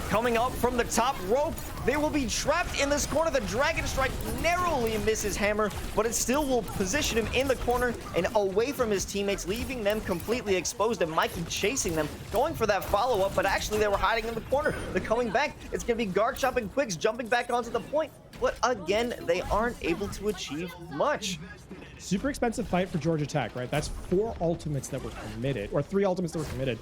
[SPEAKER 6] Coming up from the top rope, they will be trapped in this corner. The Dragon Strike narrowly misses Hammer, but it still will position him in the corner and away from his teammates, leaving them completely exposed, and Mikey chasing them, going for that follow-up, but actually they were hiding in the corner. They're coming back. It's going to be Garchomp and Quicks jumping back onto the point, but again, they aren't able to achieve much.
[SPEAKER 5] Super expensive fight for Georgia Tech, right? That's 4 ultimates that were committed, or 3 ultimates that were committed.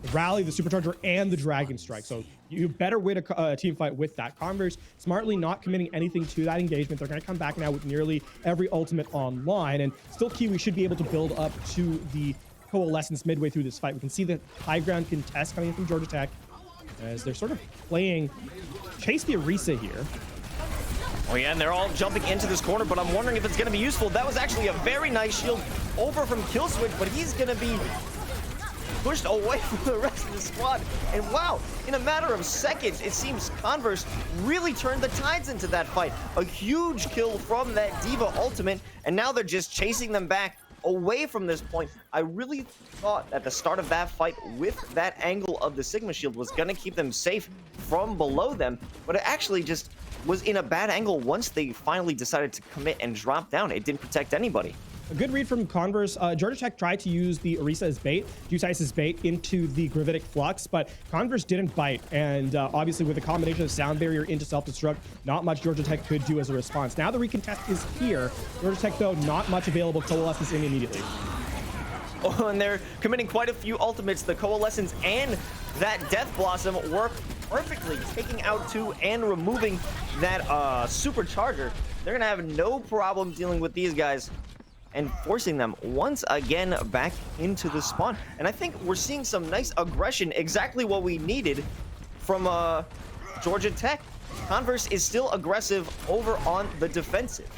[SPEAKER 5] The Rally, the Supercharger, and the Dragon Strike. So you better win a team fight with that. Converse smartly not committing anything to that engagement. They're going to come back now with nearly every ultimate online. And still key, we should be able to build up to the coalescence midway through this fight. We can see the high ground contest coming in from Georgia Tech as they're sort of playing Chase the Orisa here.
[SPEAKER 6] Oh yeah, and they're all jumping into this corner, but I'm wondering if it's going to be useful. That was actually a very nice shield over from Killswitch, but he's going to be pushed away from the rest of the squad. And wow, in a matter of seconds, it seems Converse really turned the tides into that fight. A huge kill from that D.Va ultimate, and now they're just chasing them back away from this point. I really thought at the start of that fight with that angle of the Sigma shield was going to keep them safe from below them, but it actually just was in a bad angle once they finally decided to commit and drop down. It didn't protect anybody.
[SPEAKER 5] A good read from Converse. Georgia Tech tried to use the Orisa as bait, Juice bait into the Gravitic Flux, but Converse didn't bite. And obviously with a combination of Sound Barrier into Self-Destruct, not much Georgia Tech could do as a response. Now the recontest is here. Georgia Tech, though, not much available. Coalescence in immediately.
[SPEAKER 6] Oh, and they're committing quite a few ultimates. The Coalescence and that Death Blossom work perfectly, taking out 2 and removing that Supercharger. They're going to have no problem dealing with these guys and forcing them once again back into the spawn. And I think we're seeing some nice aggression, exactly what we needed from Georgia Tech. Converse is still aggressive over on the defensive.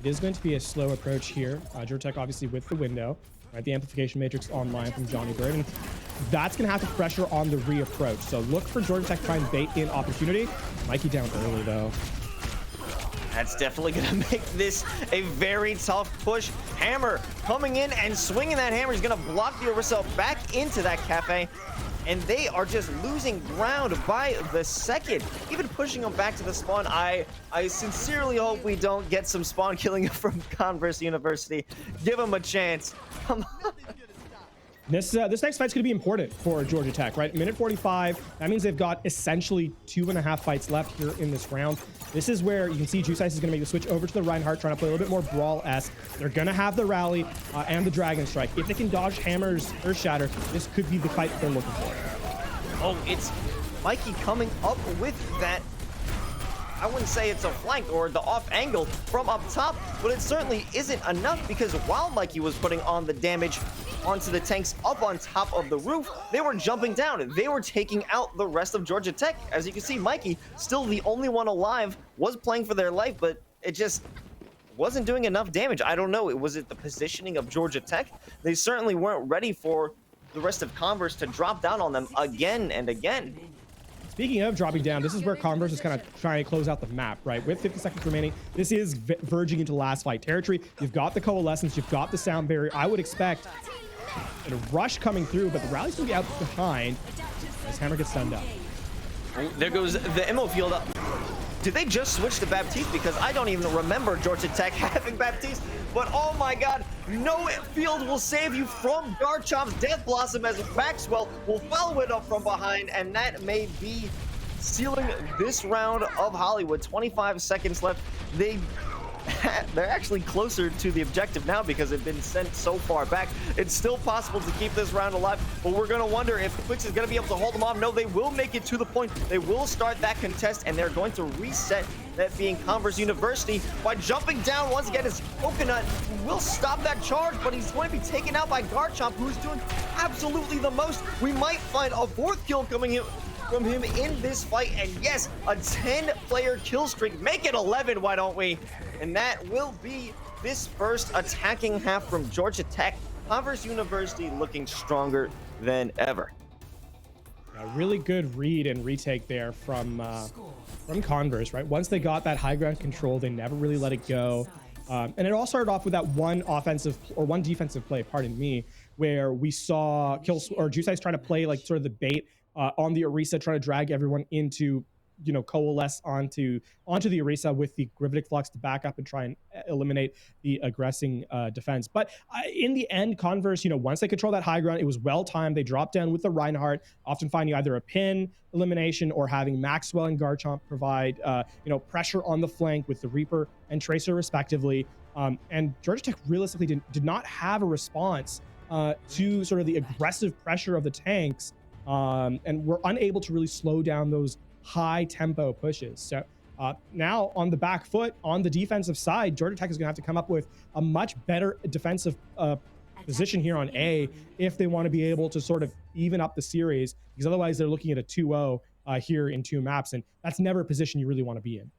[SPEAKER 5] It is going to be a slow approach here. Georgia Tech obviously with the window, right? The amplification matrix online from Johnny Bird. And that's going to have to pressure on the reapproach. So look for Georgia Tech to try and bait in opportunity. Mikey down early though.
[SPEAKER 6] That's definitely going to make this a very tough push. Hammer coming in and swinging that hammer is going to block the Orisa back into that cafe. And they are just losing ground by the second. Even pushing them back to the spawn. I sincerely hope we don't get some spawn killing from Converse University. Give them a chance. Come on.
[SPEAKER 5] This next fight's going to be important for Georgia Tech, right? Minute 45. That means they've got essentially 2.5 fights left here in this round. This is where you can see Juice is going to make the switch over to the Reinhardt, trying to play a little bit more Brawl-esque. They're going to have the rally and the Dragon Strike. If they can dodge Hammer's Earth Shatter, this could be the fight they're looking for.
[SPEAKER 6] Oh, it's Mikey coming up with that. I wouldn't say it's a flank or the off angle from up top, but it certainly isn't enough, because while Mikey was putting on the damage onto the tanks up on top of the roof, they were jumping down. They were taking out the rest of Georgia Tech. As you can see, Mikey, still the only one alive, was playing for their life, but it just wasn't doing enough damage. I don't know. Was it the positioning of Georgia Tech? They certainly weren't ready for the rest of Converse to drop down on them again and again.
[SPEAKER 5] Speaking of dropping down, this is where Converse is kind of trying to close out the map, right? With 50 seconds remaining, this is verging into last fight territory. You've got the Coalescence, you've got the Sound Barrier. I would expect a rush coming through, but the rally's going to be out behind as Hammer gets stunned up.
[SPEAKER 6] There goes the ammo field up. Did they just switch to Baptiste? Because I don't even remember Georgia Tech having Baptiste. But oh my god, no field will save you from Garchomp's Death Blossom, as Maxwell will follow it up from behind, and that may be sealing this round of Hollywood. 25 seconds left. They're actually closer to the objective now because they've been sent so far back. It's still possible to keep this round alive, but we're going to wonder if Quicks is going to be able to hold them off. No, they will make it to the point. They will start that contest, and they're going to reset, that being Converse University, by jumping down once again. As Coconut will stop that charge, but he's going to be taken out by Garchomp, who's doing absolutely the most. We might find a 4th kill coming in from him in this fight, and yes, a 10-player kill streak. Make it 11, why don't we? And that will be this first attacking half from Georgia Tech. Converse University looking stronger than ever.
[SPEAKER 5] A really good read and retake there from Converse, right? Once they got that high ground control, they never really let it go. And it all started off with that one defensive play, pardon me, where we saw Juice trying to play like sort of the bait on the Orisa, trying to drag everyone into, coalesce onto the Orisa with the Gravitic Flux to back up and try and eliminate the aggressing defense. But in the end, Converse, once they control that high ground, it was well timed. They dropped down with the Reinhardt, often finding either a pin elimination or having Maxwell and Garchomp provide pressure on the flank with the Reaper and Tracer respectively. And Georgia Tech realistically did not have a response to sort of the aggressive pressure of the tanks, and were unable to really slow down those high tempo pushes. So now on the back foot, on the defensive side, Georgia Tech is going to have to come up with a much better defensive position here on A if they want to be able to sort of even up the series, because otherwise they're looking at a 2-0 here in 2 maps, and that's never a position you really want to be in.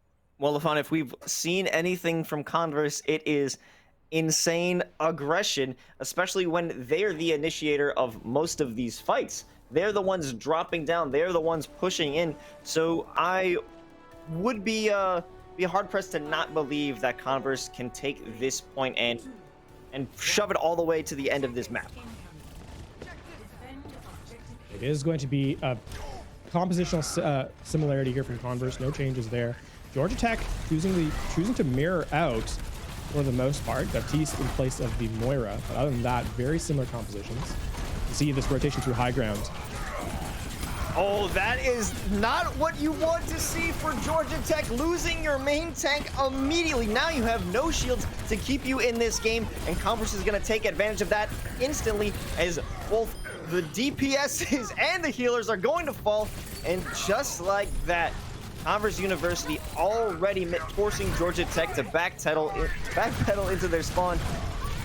[SPEAKER 6] Well, Lafon, if we've seen anything from Converse, it is insane aggression, especially when they're the initiator of most of these fights. They're the ones dropping down. They're the ones pushing in. So I would be hard-pressed to not believe that Converse can take this point and shove it all the way to the end of this map.
[SPEAKER 5] It is going to be a compositional similarity here from Converse. No changes there. Georgia Tech choosing to mirror out for the most part. Baptiste in place of the Moira. But other than that, very similar compositions. You see this rotation through high ground.
[SPEAKER 6] Oh, that is not what you want to see for Georgia Tech, losing your main tank immediately. Now you have no shields to keep you in this game, and Converse is going to take advantage of that instantly as both the DPSs and the healers are going to fall. And just like that, Converse University already forcing Georgia Tech to backpedal into their spawn.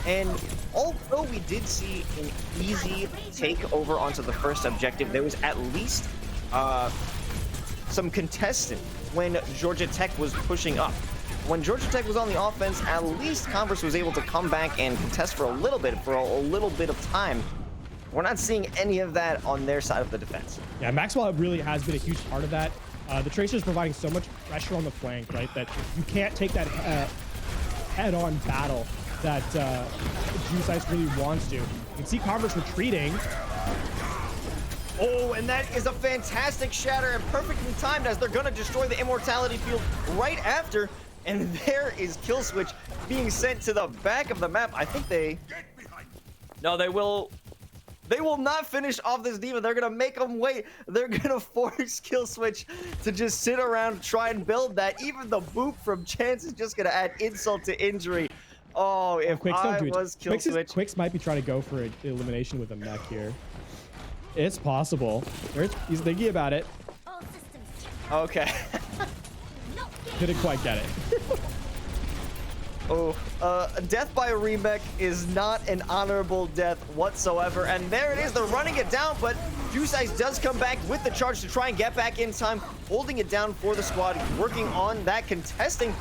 [SPEAKER 6] And although we did see an easy takeover onto the first objective, there was at least some contestant when Georgia Tech was pushing up. When Georgia Tech was on the offense, at least Converse was able to come back and contest for a little bit of time. We're not seeing any of that on their side of the defense.
[SPEAKER 5] Yeah, Maxwell really has been a huge part of that. The Tracer is providing so much pressure on the flank, right, that you can't take that head-on battle that Juice Ice really wants to. You can see Converse retreating.
[SPEAKER 6] Oh, and that is a fantastic shatter and perfectly timed as they're going to destroy the immortality field right after. And there is Kill Switch being sent to the back of the map. I think they will not finish off this demon. They're going to make them wait. They're going to force Kill Switch to just sit around, try and build that. Even the boop from Chance is just going to add insult to injury. Oh, if I was Kill Switch.
[SPEAKER 5] Quicks might be trying to go for an elimination with a mech here. It's possible. He's thinking about it.
[SPEAKER 6] Okay.
[SPEAKER 5] Didn't quite get it.
[SPEAKER 6] Death by a remech is not an honorable death whatsoever. And there it is. They're running it down, but Juice Ice does come back with the charge to try and get back in time, holding it down for the squad, working on that contesting.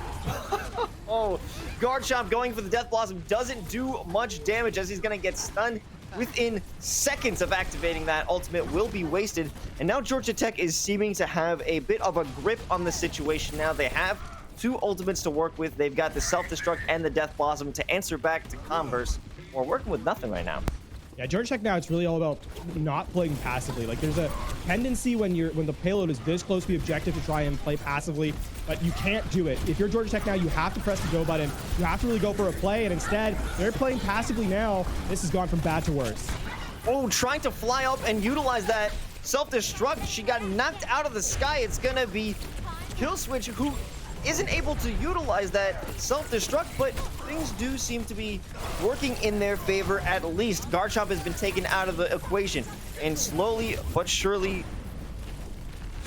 [SPEAKER 6] Oh, Garchomp going for the Death Blossom doesn't do much damage as he's going to get stunned within seconds of activating that. Ultimate will be wasted. And now Georgia Tech is seeming to have a bit of a grip on the situation now. They have two ultimates to work with. They've got the Self-Destruct and the Death Blossom to answer back to Converse. We're working with nothing right now.
[SPEAKER 5] Yeah, Georgia Tech now, it's really all about not playing passively. Like, there's a tendency when the payload is this close to the objective to try and play passively, but you can't do it. If you're Georgia Tech now, you have to press the go button. You have to really go for a play, and instead, they're playing passively now. This has gone from bad to worse.
[SPEAKER 6] Oh, trying to fly up and utilize that Self-Destruct. She got knocked out of the sky. It's gonna be Kill Switch who isn't able to utilize that Self-Destruct, but things do seem to be working in their favor at least. Garchomp has been taken out of the equation, and slowly but surely,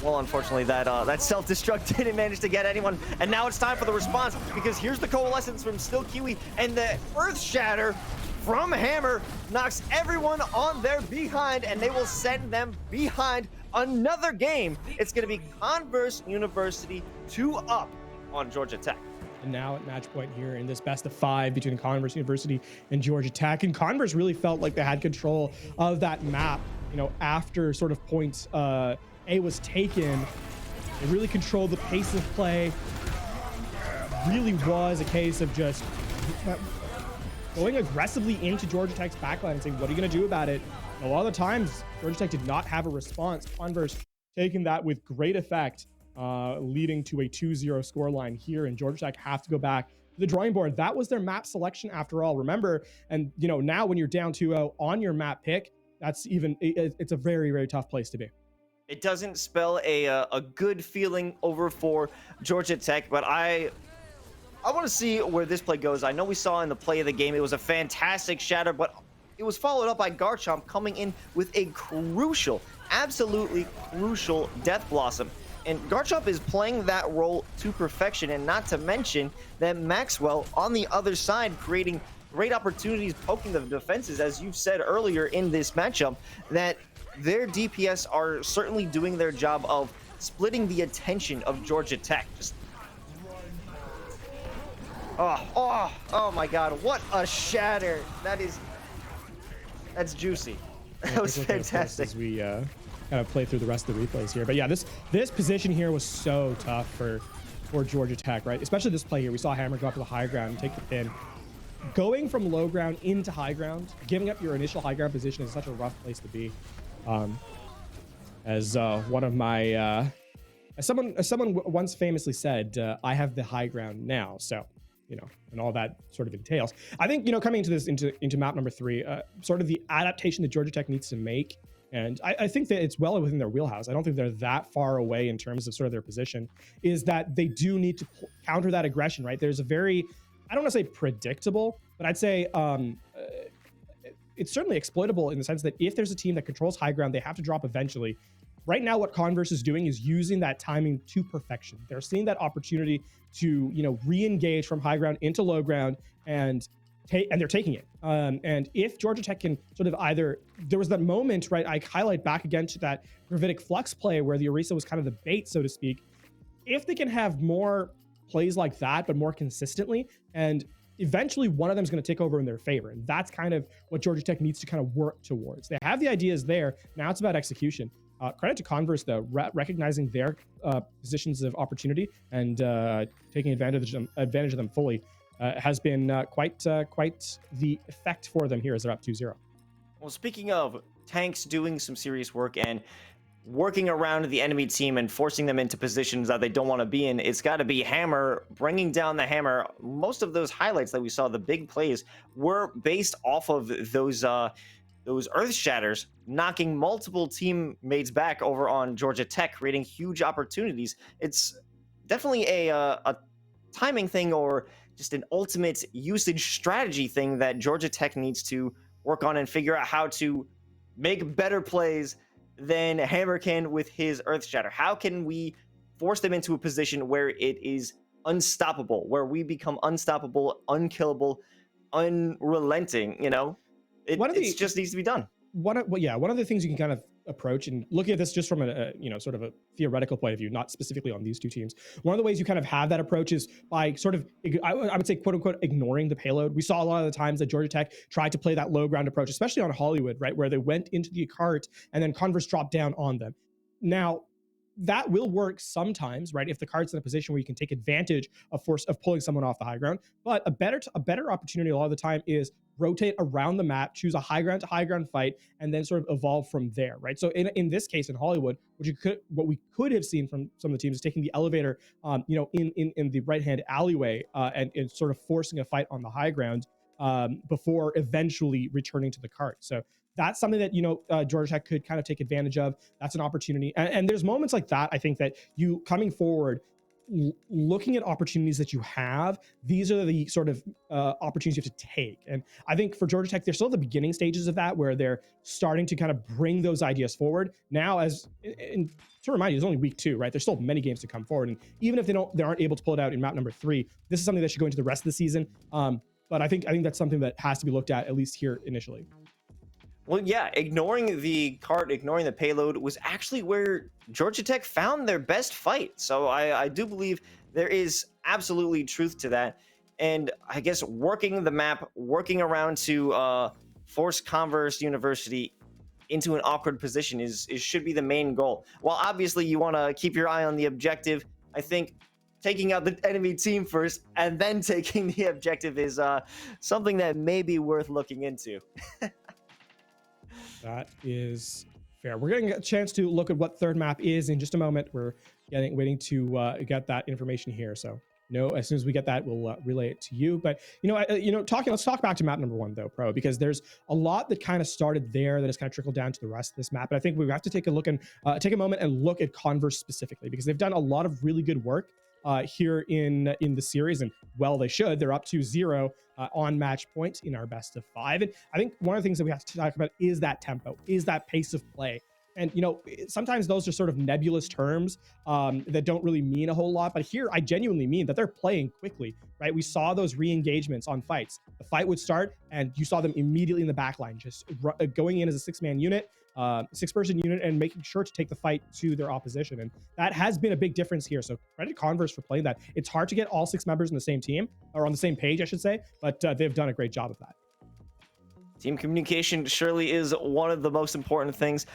[SPEAKER 6] well, unfortunately, that Self-Destruct didn't manage to get anyone, and now it's time for the response, because here's the Coalescence from Still Kiwi, and the Earth Shatter from Hammer knocks everyone on their behind, and they will send them behind another game. It's going to be Converse University 2-up on Georgia Tech.
[SPEAKER 5] And now at match point here in this best of 5 between Converse University and Georgia Tech. And Converse really felt like they had control of that map, you know, after sort of point A was taken. They really controlled the pace of play. Really was a case of just going aggressively into Georgia Tech's backline and saying, what are you going to do about it? And a lot of the times, Georgia Tech did not have a response. Converse taking that with great effect, leading to a 2-0 scoreline here, and Georgia Tech have to go back to the drawing board. That was their map selection after all, remember. And you know, now when you're down 2-0 on your map pick, it's a very, very tough place to be.
[SPEAKER 6] It doesn't spell a good feeling over for Georgia Tech, but I want to see where this play goes. I know we saw in the play of the game, it was a fantastic shatter, but it was followed up by Garchomp coming in with a crucial, absolutely crucial Death Blossom. And Garchomp is playing that role to perfection, and not to mention that Maxwell on the other side creating great opportunities, poking the defenses, as you've said earlier in this matchup, that their DPS are certainly doing their job of splitting the attention of Georgia Tech. Just Oh my God! What a shatter! That's juicy. That was fantastic.
[SPEAKER 5] As we kind of play through the rest of the replays here, but yeah, this position here was so tough for Georgia Tech, right? Especially this play here. We saw Hammer go up to the high ground and take the pin. Going from low ground into high ground, giving up your initial high ground position is such a rough place to be. As one of my as someone once famously said, I have the high ground now. So, you know, and all that sort of entails. I think, you know, coming into this into map number 3, sort of the adaptation that Georgia Tech needs to make. And I think that it's well within their wheelhouse. I don't think they're that far away in terms of sort of their position, is that they do need to counter that aggression, right? There's a very, I don't want to say predictable, but I'd say it's certainly exploitable in the sense that if there's a team that controls high ground, they have to drop eventually. Right now, what Converse is doing is using that timing to perfection. They're seeing that opportunity to, you know, re-engage from high ground into low ground, and they're taking it. And if Georgia Tech can sort of either, there was that moment, right? I highlight back again to that Gravitic Flux play where the Orisa was kind of the bait, so to speak. If they can have more plays like that, but more consistently, and eventually one of them is going to take over in their favor. And that's kind of what Georgia Tech needs to kind of work towards. They have the ideas there. Now it's about execution. Credit to Converse, though, recognizing their positions of opportunity and taking advantage of them fully has been quite the effect for them here as they're up 2-0.
[SPEAKER 6] Well, speaking of tanks doing some serious work and working around the enemy team and forcing them into positions that they don't want to be in, it's got to be Hammer bringing down the hammer. Most of those highlights that we saw, the big plays, were based off of those Earth Shatters, knocking multiple teammates back over on Georgia Tech, creating huge opportunities. It's definitely a timing thing, or just an ultimate usage strategy thing that Georgia Tech needs to work on and figure out how to make better plays than Hammer can with his Earth Shatter. How can we force them into a position where it is unstoppable, where we become unstoppable, unkillable, unrelenting, you know? It just needs to be done.
[SPEAKER 5] One of the things you can kind of approach, and looking at this just from a sort of a theoretical point of view, not specifically on these two teams, one of the ways you kind of have that approach is by sort of, I would say, quote unquote, ignoring the payload. We saw a lot of the times that Georgia Tech tried to play that low ground approach, especially on Hollywood, right, where they went into the cart and then Converse dropped down on them. Now, that will work sometimes, right? If the card's in a position where you can take advantage of pulling someone off the high ground. But a better opportunity a lot of the time is rotate around the map, choose a high ground to high ground fight, and then sort of evolve from there, right? So in this case, in Hollywood, what we could have seen from some of the teams is taking the elevator, in the right hand alleyway, and sort of forcing a fight on the high ground before eventually returning to the cart. So that's something that, Georgia Tech could kind of take advantage of. That's an opportunity. And there's moments like that, I think, that you coming forward, looking at opportunities that you have, these are the sort of opportunities you have to take. And I think for Georgia Tech, they're still at the beginning stages of that, where they're starting to kind of bring those ideas forward. Now, to remind you, it's only week 2, right? There's still many games to come forward. And even if they aren't able to pull it out in map number 3, this is something that should go into the rest of the season. But I think that's something that has to be looked at least here initially.
[SPEAKER 6] Well, yeah, ignoring the cart, ignoring the payload was actually where Georgia Tech found their best fight. So I do believe there is absolutely truth to that. And I guess working the map, working around to force Converse University into an awkward position should be the main goal. While obviously you want to keep your eye on the objective, I think taking out the enemy team first and then taking the objective is something that may be worth looking into.
[SPEAKER 5] That is fair. We're getting a chance to look at what third map is in just a moment. We're waiting to get that information here. So as soon as we get that, we'll relay it to you. But let's talk back to map number 1 though, Pro, because there's a lot that kind of started there that has kind of trickled down to the rest of this map. And I think we have to take a moment and look at Converse specifically, because they've done a lot of really good work here in the series, and well, they should. They're up 2-0 on match point in our best of 5. And I think one of the things that we have to talk about is that tempo, is that pace of play. And sometimes those are sort of nebulous terms that don't really mean a whole lot, but here I genuinely mean that they're playing quickly, right? We saw those re-engagements on fights. The fight would start and you saw them immediately in the back line, just going in as a 6-man unit, 6-person unit and making sure to take the fight to their opposition. And that has been a big difference here. So credit Converse for playing that. It's hard to get all 6 members in the same team, or on the same page, I should say, but they've done a great job of that.
[SPEAKER 6] Team communication surely is one of the most important things.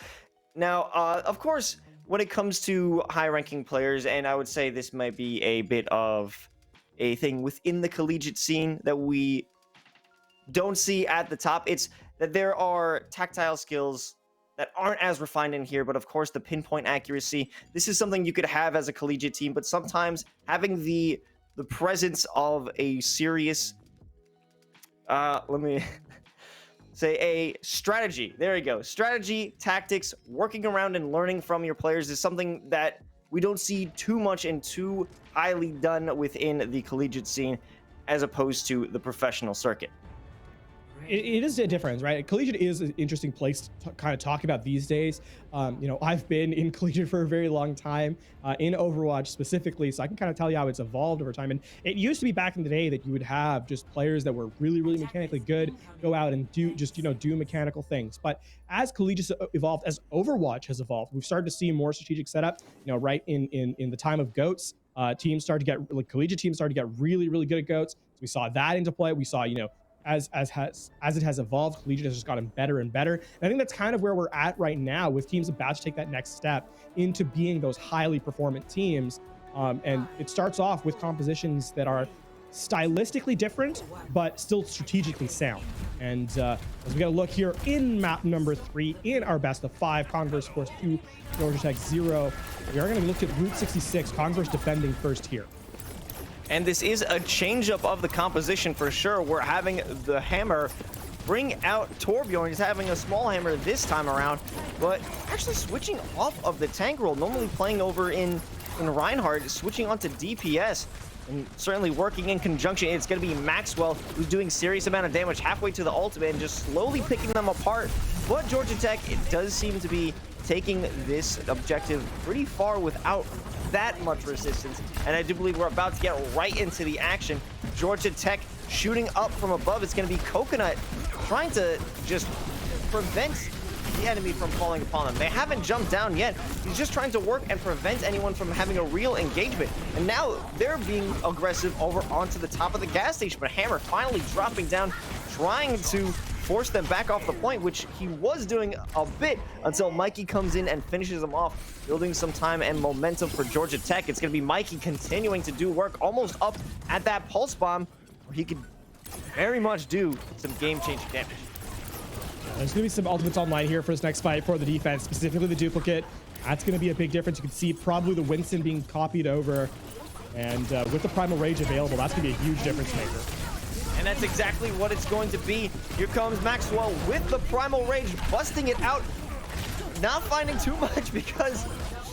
[SPEAKER 6] Now, of course, when it comes to high-ranking players, and I would say this might be a bit of a thing within the collegiate scene that we don't see at the top, it's that there are tactile skills that aren't as refined in here, but of course the pinpoint accuracy, this is something you could have as a collegiate team, but sometimes having the presence of a serious, let me say a strategy. There you go. Strategy, tactics, working around and learning from your players is something that we don't see too much and too highly done within the collegiate scene as opposed to the professional circuit.
[SPEAKER 5] It is a difference, right? Collegiate is an interesting place to kind of talk about these days. You know, I've been in collegiate for a very long time, in Overwatch specifically, so I can kind of tell you how it's evolved over time. And it used to be back in the day that you would have just players that were really, really mechanically good go out and do mechanical things. But as collegiate evolved, as Overwatch has evolved, we've started to see more strategic setup. You know, right in the time of GOATs, teams started to get, like, collegiate teams started to get really, really good at GOATs. So we saw that into play. We saw, you know, as it has evolved, collegiate has just gotten better and better. And I think that's kind of where we're at right now, with teams about to take that next step into being those highly performant teams. And it starts off with compositions that are stylistically different, but still strategically sound. And as we got to look here in map number 3 in our best of 5, Converse course 2, Georgia Tech 0. We are going to look at Route 66, Converse defending first here.
[SPEAKER 6] And this is a change-up of the composition for sure. We're having the hammer bring out Torbjorn. He's having a small hammer this time around, but actually switching off of the tank role, normally playing over in Reinhardt, switching onto DPS, and certainly working in conjunction. It's going to be Maxwell, who's doing serious amount of damage halfway to the ultimate and just slowly picking them apart. But Georgia Tech, it does seem to be taking this objective pretty far without that much resistance, and I do believe we're about to get right into the action. Georgia Tech shooting up from above. It's going to be Coconut trying to just prevent the enemy from falling upon them. They haven't jumped down yet. He's just trying to work and prevent anyone from having a real engagement. And now they're being aggressive over onto the top of the gas station, but Hammer finally dropping down, trying to force them back off the point, which he was doing a bit until Mikey comes in and finishes him off, building some time and momentum for Georgia Tech. It's going to be Mikey continuing to do work almost up at that pulse bomb, where he could very much do some game-changing damage.
[SPEAKER 5] There's going to be some ultimates online here for this next fight for the defense, specifically the duplicate. That's going to be a big difference. You can see probably the Winston being copied over, and with the Primal Rage available, that's going to be a huge difference maker.
[SPEAKER 6] And that's exactly what it's going to be. Here comes Maxwell with the Primal Rage, busting it out. Not finding too much because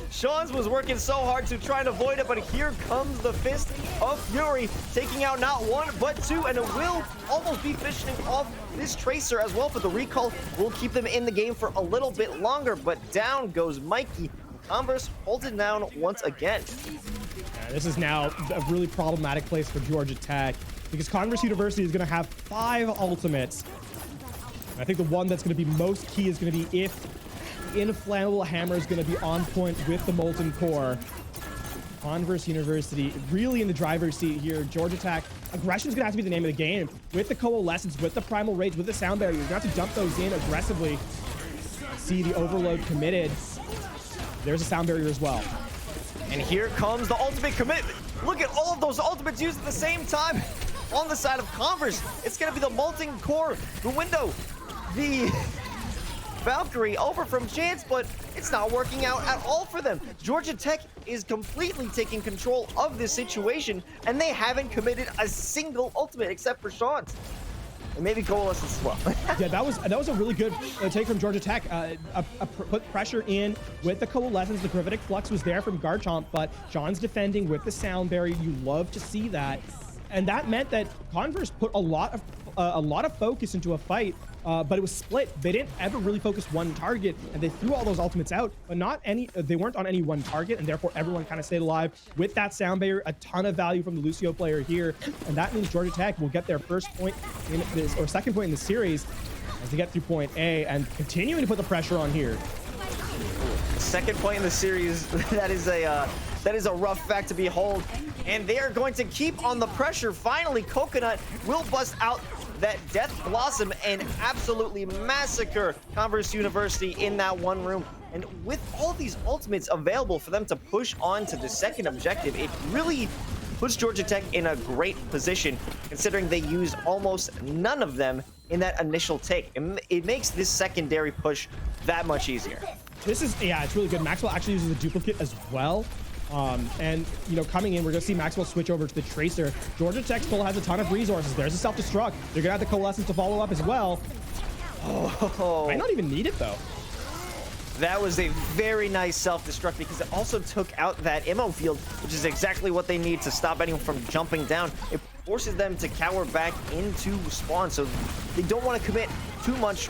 [SPEAKER 6] Sean's was working so hard to try and avoid it, but here comes the Fist of Fury, taking out not 1, but 2, and it will almost be finishing off this Tracer as well, but the recall will keep them in the game for a little bit longer, but down goes Mikey. Converse holds it down once again.
[SPEAKER 5] Yeah, this is now a really problematic place for Georgia Tech, because Converse University is going to have 5 ultimates. And I think the one that's going to be most key is going to be if Inflammable Hammer is going to be on point with the Molten Core. Converse University really in the driver's seat here. Georgia Tech, aggression is going to have to be the name of the game. With the Coalescence, with the Primal Rage, with the Sound Barrier, you're going to have to dump those in aggressively. See the Overload committed. There's a Sound Barrier as well.
[SPEAKER 6] And here comes the ultimate commitment. Look at all of those ultimates used at the same time. On the side of Converse, it's going to be the Molten Core, the Window, the Valkyrie over from Chance, but it's not working out at all for them. Georgia Tech is completely taking control of this situation, and they haven't committed a single ultimate except for Sean's. And maybe Coalescence as well.
[SPEAKER 5] Yeah, that was a really good take from Georgia Tech. Put pressure in with the Coalescence. The Gravitic Flux was there from Garchomp, but Sean's defending with the Sound Barrier. You love to see that. And that meant that Converse put a lot of focus into a fight, but it was split. They didn't ever really focus one target, and they threw all those ultimates out, but not any. They weren't on any one target, and therefore everyone kind of stayed alive with that Sound Barrier. A ton of value from the Lucio player here, and that means Georgia Tech will get their first point in this, or second point in the series. as they get through point A and continuing to put the pressure on here.
[SPEAKER 6] Second point in the series. That is a rough fact to behold. And they are going to keep on the pressure. Finally, Coconut will bust out that Death Blossom and absolutely massacre Converse University in that one room. And with all these ultimates available for them to push on to the second objective, it really puts Georgia Tech in a great position, considering they used almost none of them in that initial take. It makes this secondary push that much easier.
[SPEAKER 5] This is, yeah, it's really good. Maxwell actually uses a duplicate as well. And, you know, coming in, we're going to see Maxwell switch over to the Tracer. Georgia Tech still has a ton of resources. There's a self-destruct. They're going to have the Coalescence to follow up as well.
[SPEAKER 6] Oh,
[SPEAKER 5] Might not even need it, though.
[SPEAKER 6] that was a very nice self-destruct because it also took out that ammo field, which is exactly what they need to stop anyone from jumping down. It forces them to cower back into spawn, so they don't want to commit too much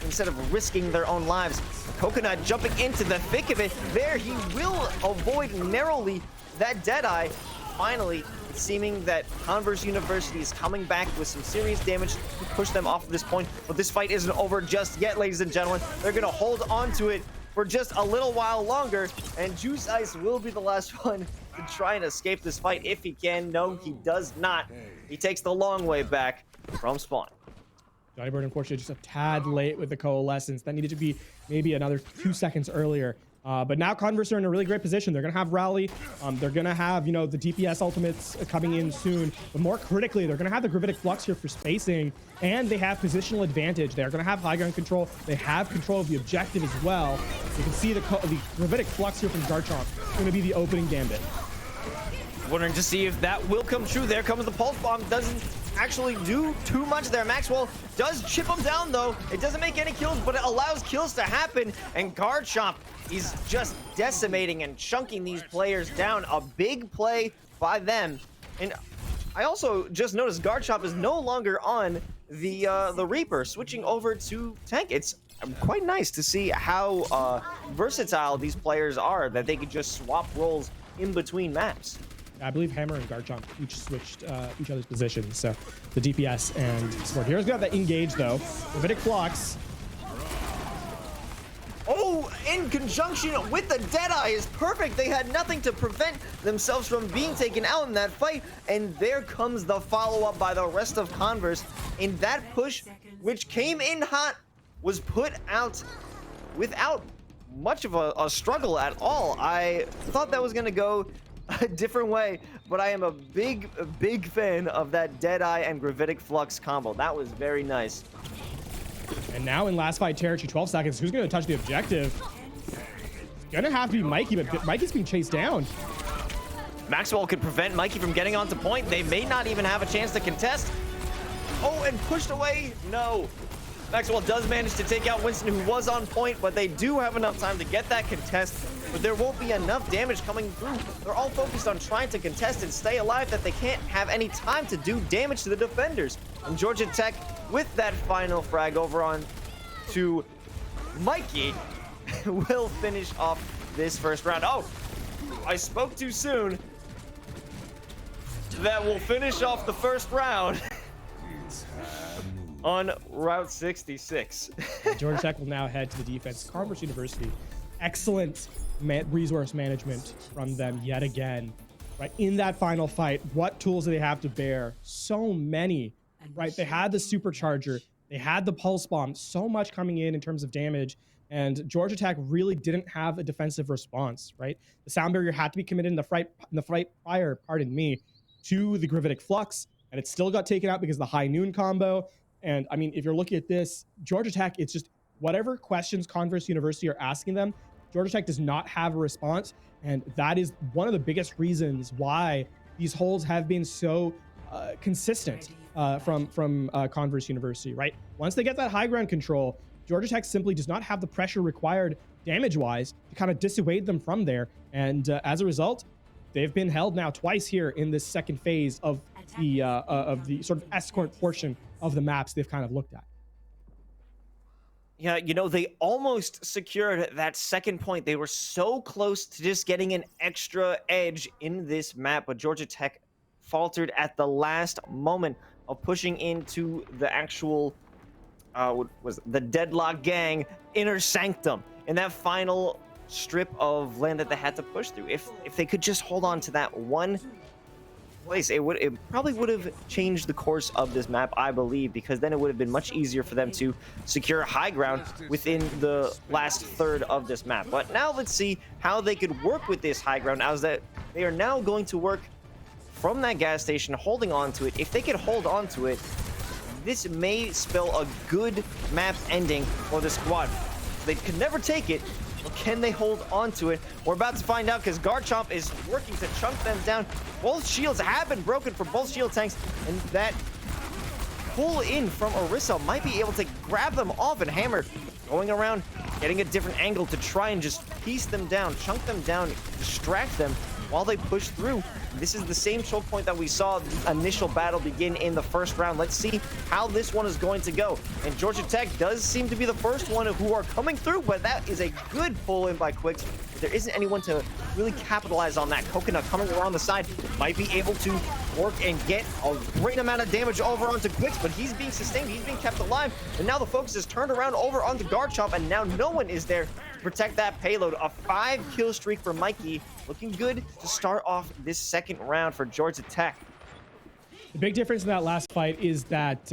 [SPEAKER 6] instead of risking their own lives. Coconut jumping into the thick of it. There, he will avoid narrowly that Deadeye. Finally, it's seeming that Converse University is coming back with some serious damage to push them off of this point. But this fight isn't over just yet, ladies and gentlemen. They're going to hold on to it for just a little while longer. And Juice Ice will be the last one to try and escape this fight if he can. No, he does not. He takes the long way back from spawn.
[SPEAKER 5] Johnny Bird, unfortunately, just a tad late with the Coalescence. That needed to be maybe another 2 seconds earlier. But now Converse are in a really great position. They're going to have Rally. They're going to have, you know, the DPS ultimates coming in soon. But more critically, they're going to have the Gravitic Flux here for spacing. And they have positional advantage. They're going to have high ground control. They have control of the objective as well. You can see the Gravitic Flux here from Garchomp. It's going to be the opening gambit.
[SPEAKER 6] Wondering to see if that will come true. There comes the Pulse Bomb. Doesn't actually do too much there. Maxwell does chip him down, though. It doesn't make any kills, but it allows kills to happen. And Garchomp is just decimating and chunking these players down. A big play by them. And I also just noticed Garchomp is no longer on the Reaper, switching over to Tank. It's quite nice to see how versatile these players are, that they could just swap roles in between maps.
[SPEAKER 5] I believe Hammer and Garchomp each switched each other's positions. So the DPS and support. Here's got that engage, though. Gravitic Flux.
[SPEAKER 6] Oh, in conjunction with the Deadeye is perfect. They had nothing to prevent themselves from being taken out in that fight. And there comes the follow-up by the rest of Converse. In that push, which came in hot, was put out without much of a struggle at all. I thought that was going to go a different way, but I am a big fan of that Deadeye and Gravitic Flux combo. That was very nice.
[SPEAKER 5] And now in last fight territory, 12 seconds, who's going to touch the objective? It's going to have to be Mikey, but Mikey's being chased down.
[SPEAKER 6] Maxwell could prevent Mikey from getting onto point. They may not even have a chance to contest. Oh, and pushed away? No. Maxwell does manage to take out Winston, who was on point, but they do have enough time to get that contest, but there won't be enough damage coming through. They're all focused on trying to contest and stay alive, that they can't have any time to do damage to the defenders. And Georgia Tech, with that final frag over on to Mikey, will finish off this first round. Oh, I spoke too soon. That will finish off the first round on Route 66.
[SPEAKER 5] Georgia Tech will now head to the defense. Converse University, excellent resource management from them yet again. Right in that final fight, what tools do they have to bear? So many, right? They had the supercharger, they had the pulse bomb, so much coming in terms of damage, and Georgia Tech really didn't have a defensive response, right? The sound barrier had to be committed in the fight prior, to the Gravitic Flux, and it still got taken out because of the high noon combo. And I mean, if you're looking at this, Georgia Tech, it's just whatever questions Converse University are asking them, Georgia Tech does not have a response. And that is one of the biggest reasons why these holds have been so consistent from Converse University, right? Once they get that high ground control, Georgia Tech simply does not have the pressure required damage-wise to kind of dissuade them from there. And as a result, they've been held now twice here in this second phase of the sort of escort portion of the maps they've kind of looked at.
[SPEAKER 6] Yeah, you know, they almost secured that second point. They were so close to just getting an extra edge in this map, but Georgia Tech faltered at the last moment of pushing into the actual what was the Deadlock Gang Inner Sanctum in that final strip of land that they had to push through. If they could just hold on to that one place, it probably would have changed the course of this map, I believe, because then it would have been much easier for them to secure high ground within the last third of this map. But now let's see how they could work with this high ground, as that they are now going to work from that gas station, holding on to it. If they could hold on to it, this may spell a good map ending for the squad. They could never take it, but can they hold on to it? We're about to find out, because Garchomp is working to chunk them down. Both shields have been broken for both shield tanks, and that pull in from Orisa might be able to grab them off, and Hammer going around, getting a different angle to try and just piece them down, chunk them down, distract them while they push through. This is the same choke point that we saw the initial battle begin in the first round. Let's see how this one is going to go. And Georgia Tech does seem to be the first one who are coming through, but that is a good pull in by Quicks. There isn't anyone to really capitalize on that. Coconut coming around the side might be able to work and get a great amount of damage over onto Quicks, but he's being sustained, he's being kept alive. And now the focus is turned around over onto Garchomp, and now no one is there to protect that payload. A 5-kill streak for Mikey, looking good to start off this second round for Georgia Tech.
[SPEAKER 5] The big difference in that last fight is that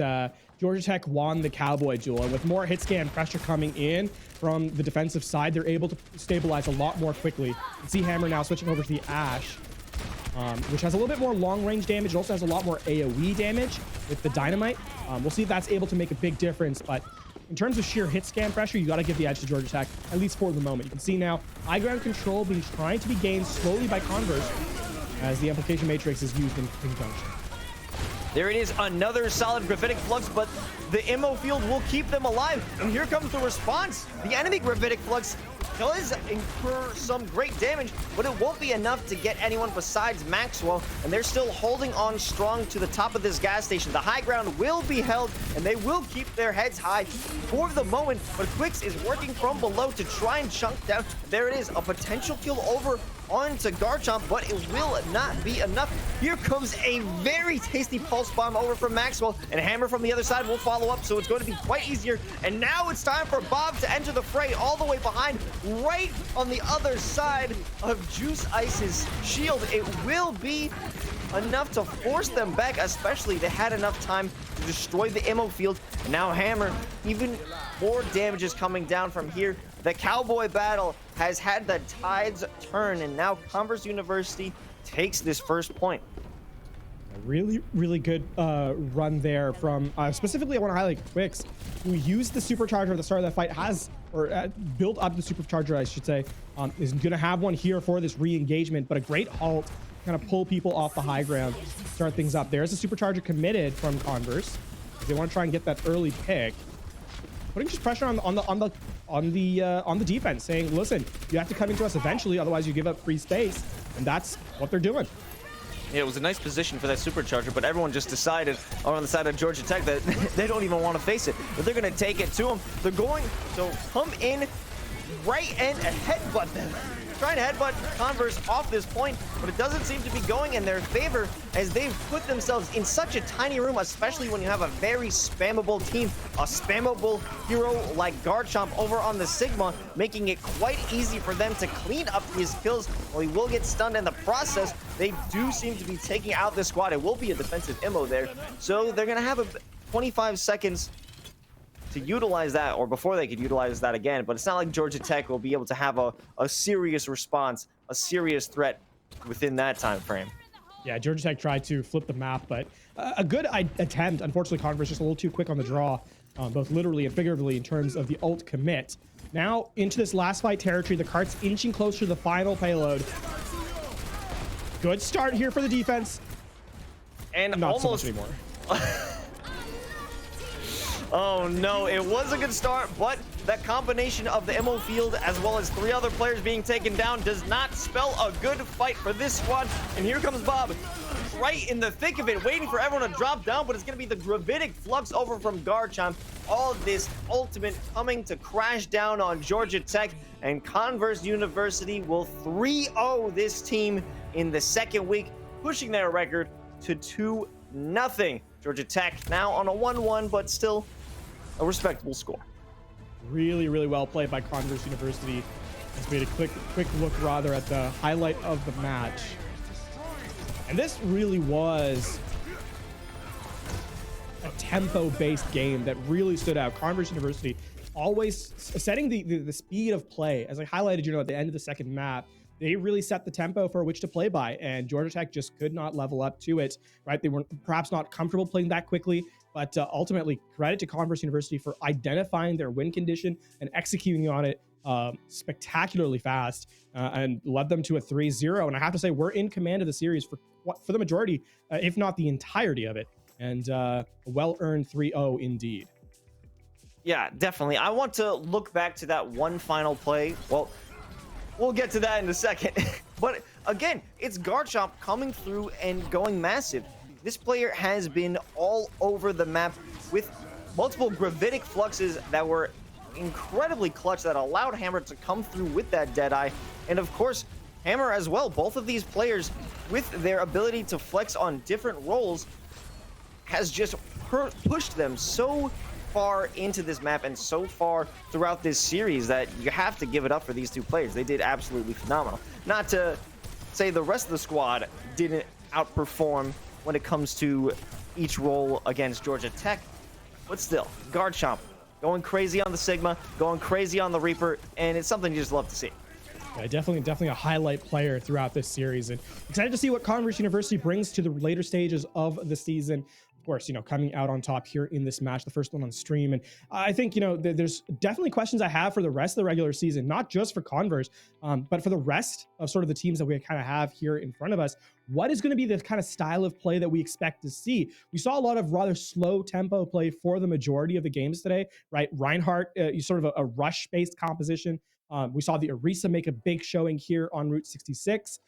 [SPEAKER 5] Georgia Tech won the Cowboy duel, and with more hit scan pressure coming in from the defensive side, they're able to stabilize a lot more quickly. You can see Hammer now switching over to the Ash, which has a little bit more long-range damage. It also has a lot more AoE damage with the Dynamite. We'll see if that's able to make a big difference, but in terms of sheer hit scan pressure, you got to give the edge to Georgia Tech, at least for the moment. You can see now high ground control being trying to be gained slowly by Converse as the amplification matrix is used in conjunction.
[SPEAKER 6] There it is, another solid gravitic flux, but the ammo field will keep them alive. And here comes the response. The enemy gravitic flux does incur some great damage, but it won't be enough to get anyone besides Maxwell, and they're still holding on strong to the top of this gas station. The high ground will be held, and they will keep their heads high for the moment, but Quicks is working from below to try and chunk down. There it is, a potential kill over onto Garchomp, but it will not be enough. Here comes a very tasty pulse bomb over from Maxwell, and Hammer from the other side will follow up, so it's going to be quite easier. And now it's time for Bob to enter the fray all the way behind, right on the other side of Juice Ice's shield. It will be enough to force them back, especially they had enough time to destroy the ammo field. And now Hammer, even more damage is coming down from here. The Cowboy battle has had the tides turn, and now Converse University takes this first point.
[SPEAKER 5] A really good run there from specifically I want to highlight Quicks, who used the supercharger at the start of that fight, built up the supercharger, I should say, is going to have one here for this re-engagement, but a great halt, kind of pull people off the high ground, start things up. There's a supercharger committed from Converse. They want to try and get that early pick, putting just pressure on the defense, saying, listen, you have to come into us eventually, otherwise you give up free space, and that's what they're doing.
[SPEAKER 6] Yeah, it was a nice position for that supercharger, but everyone just decided on the side of Georgia Tech that they don't even want to face it. But they're going to take it to them. They're going to come in right and headbutt them. Trying to headbutt Converse off this point, but it doesn't seem to be going in their favor, as they've put themselves in such a tiny room, especially when you have a very spammable team, a spammable hero like Garchomp over on the Sigma, making it quite easy for them to clean up his kills. While he will get stunned in the process, they do seem to be taking out this squad. It will be a defensive immo there, so they're going to have 25 seconds to utilize that, or before they could utilize that again. But it's not like Georgia Tech will be able to have a serious response, a serious threat within that time frame.
[SPEAKER 5] Yeah, Georgia Tech tried to flip the map, but a good attempt. Unfortunately, Converse just a little too quick on the draw, both literally and figuratively in terms of the ult commit. Now into this last fight territory, the cart's inching closer to the final payload. Good start here for the defense.
[SPEAKER 6] And
[SPEAKER 5] not
[SPEAKER 6] almost
[SPEAKER 5] so much anymore.
[SPEAKER 6] Oh no, it was a good start, but that combination of the ammo field as well as 3 other players being taken down does not spell a good fight for this squad. And here comes Bob, right in the thick of it, waiting for everyone to drop down, but it's going to be the gravitic flux over from Garchomp. All of this ultimate coming to crash down on Georgia Tech, and Converse University will 3-0 this team in the second week, pushing their record to 2-0. Georgia Tech now on a 1-1, but still a respectable score.
[SPEAKER 5] Really, really well played by Converse University. Let's made a quick look rather at the highlight of the match. And this really was a tempo-based game that really stood out. Converse University always setting the speed of play. As I highlighted, at the end of the second map, they really set the tempo for which to play by, and Georgia Tech just could not level up to it, right? They were perhaps not comfortable playing that quickly, but ultimately, credit to Converse University for identifying their win condition and executing on it spectacularly fast, and led them to a 3-0. And I have to say, we're in command of the series for the majority, if not the entirety of it, and a well-earned 3-0 indeed.
[SPEAKER 6] Yeah, definitely. I want to look back to that one final play. Well, we'll get to that in a second. But again, it's Garchomp coming through and going massive. This player has been all over the map with multiple gravitic fluxes that were incredibly clutch that allowed Hammer to come through with that Deadeye. And of course, Hammer as well. Both of these players, with their ability to flex on different roles, has just pushed them so far into this map and so far throughout this series that you have to give it up for these two players. They did absolutely phenomenal. Not to say the rest of the squad didn't outperform when it comes to each role against Georgia Tech, but still, Garchomp going crazy on the Sigma, going crazy on the Reaper, and it's something you just love to see.
[SPEAKER 5] Yeah, definitely a highlight player throughout this series, and excited to see what Converse University brings to the later stages of the season. Of course, coming out on top here in this match, the first one on stream. And I think, there's definitely questions I have for the rest of the regular season, not just for Converse, but for the rest of sort of the teams that we kind of have here in front of us. What is going to be the kind of style of play that we expect to see? We saw a lot of rather slow tempo play for the majority of the games today, right? Reinhardt, sort of a rush-based composition. We saw the Orisa make a big showing here on Route 66.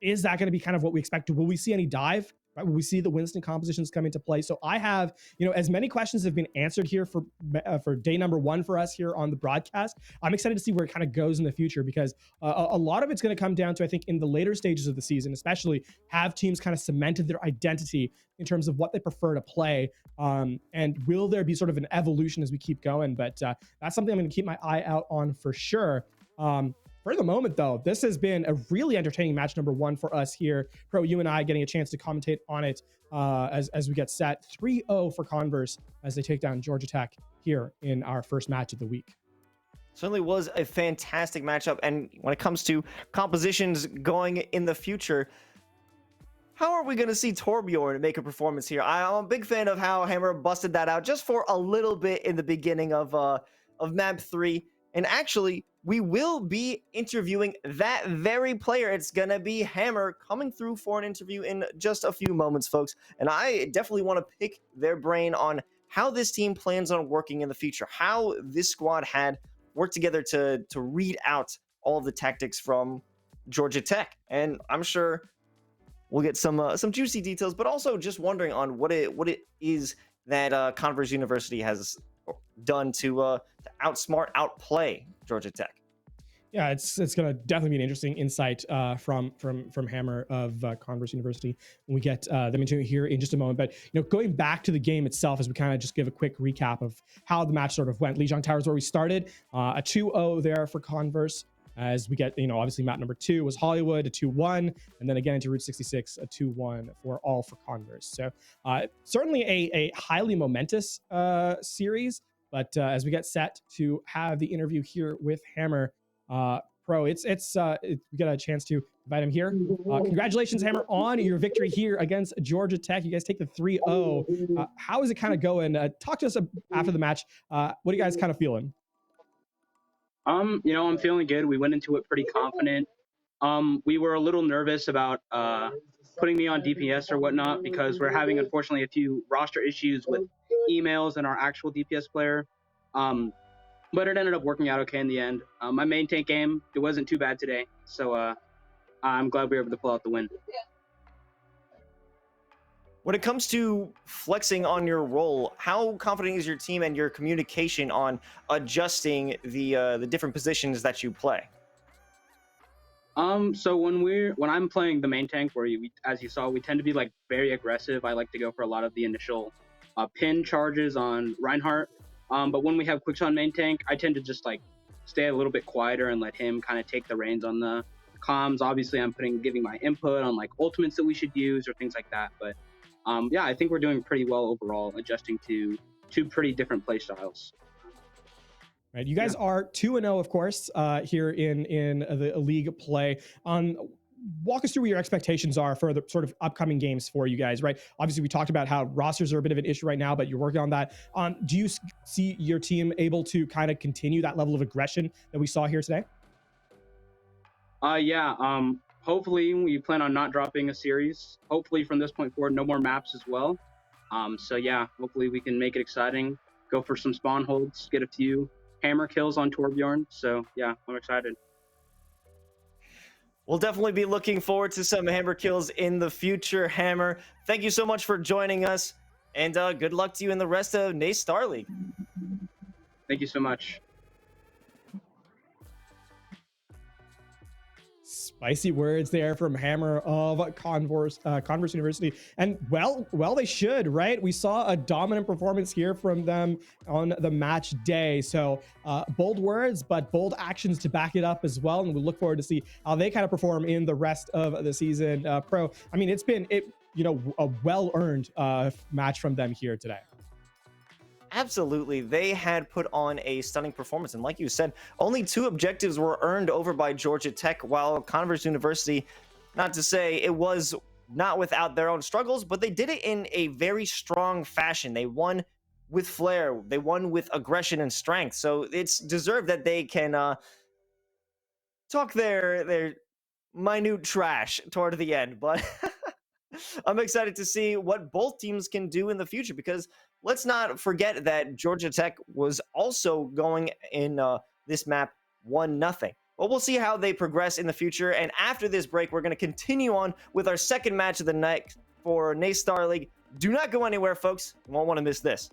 [SPEAKER 5] Is that going to be kind of what we expect? Will we see any dive? Right? Will we see the Winston compositions come into play? So I have, as many questions have been answered here for day number one for us here on the broadcast. I'm excited to see where it kind of goes in the future, because a lot of it's going to come down to, I think, in the later stages of the season, especially, have teams kind of cemented their identity in terms of what they prefer to play. And will there be sort of an evolution as we keep going? But that's something I'm going to keep my eye out on for sure. For the moment, though, this has been a really entertaining match number one for us here. Pro, you and I getting a chance to commentate on it as we get set. 3-0 for Converse as they take down Georgia Tech here in our first match of the week.
[SPEAKER 6] Certainly was a fantastic matchup. And when it comes to compositions going in the future, how are we going to see Torbjorn make a performance here? I'm a big fan of how Hammer busted that out just for a little bit in the beginning of map 3. And actually, we will be interviewing that very player. It's going to be Hammer coming through for an interview in just a few moments, folks. And I definitely want to pick their brain on how this team plans on working in the future, how this squad had worked together to read out all of the tactics from Georgia Tech. And I'm sure we'll get some juicy details, but also just wondering on what it is that Converse University has done to outsmart, outplay Georgia Tech.
[SPEAKER 5] Yeah, it's going to definitely be an interesting insight from Hammer of Converse University when we get them into it here in just a moment. But going back to the game itself, as we kind of just give a quick recap of how the match sort of went. Lijiang Tower is where we started, a 2-0 there for Converse. As we get, obviously map number 2 was Hollywood, a 2-1, and then again into Route 66, a 2-1 for Converse. So certainly a highly momentous series. But as we get set to have the interview here with Hammer, Pro, we got a chance to invite him here. Congratulations, Hammer, on your victory here against Georgia Tech. You guys take the 3-0. How is it kind of going? Talk to us after the match. What are you guys kind of feeling?
[SPEAKER 7] I'm feeling good. We went into it pretty confident. We were a little nervous about putting me on DPS or whatnot, because we're having, unfortunately, a few roster issues with emails and our actual DPS player. But it ended up working out okay in the end. My main tank game, it wasn't too bad today. So I'm glad we were able to pull out the win.
[SPEAKER 6] When it comes to flexing on your role, how confident is your team and your communication on adjusting the different positions that you play?
[SPEAKER 7] So when I'm playing the main tank, where as you saw, we tend to be like very aggressive. I like to go for a lot of the initial pin charges on Reinhardt. But when we have Quicks on main tank, I tend to just like stay a little bit quieter and let him kind of take the reins on the comms. Obviously, I'm giving my input on like ultimates that we should use or things like that. But yeah, I think we're doing pretty well overall, adjusting to two pretty different play styles.
[SPEAKER 5] Right, you guys are 2-0, of course, here in the league play. Walk us through what your expectations are for the sort of upcoming games for you guys, right? Obviously, we talked about how rosters are a bit of an issue right now, but you're working on that. Do you see your team able to kind of continue that level of aggression that we saw here today?
[SPEAKER 7] Yeah. Hopefully, we plan on not dropping a series. Hopefully, from this point forward, no more maps as well. So yeah, hopefully we can make it exciting. Go for some spawn holds, get a few hammer kills on Torbjorn. So yeah, I'm excited.
[SPEAKER 6] We'll definitely be looking forward to some hammer kills in the future. Hammer, thank you so much for joining us, and good luck to you in the rest of NACE Starleague.
[SPEAKER 7] Thank you so much.
[SPEAKER 5] Spicy words there from Hammer of Converse University. And well, they should, right? We saw a dominant performance here from them on the match day. So bold words, but bold actions to back it up as well. And we look forward to see how they kind of perform in the rest of the season. Pro, I mean, it's been a well-earned match from them here today.
[SPEAKER 6] Absolutely. They had put on a stunning performance. And like you said, only 2 objectives were earned over by Georgia Tech, while Converse University, not to say it was not without their own struggles, but they did it in a very strong fashion. They won with flair. They won with aggression and strength. So it's deserved that they can talk their minute trash toward the end. But I'm excited to see what both teams can do in the future, because let's not forget that Georgia Tech was also going in this map 1-0. But we'll see how they progress in the future. And after this break, we're going to continue on with our second match of the night for NACE Starleague. Do not go anywhere, folks. You won't want to miss this.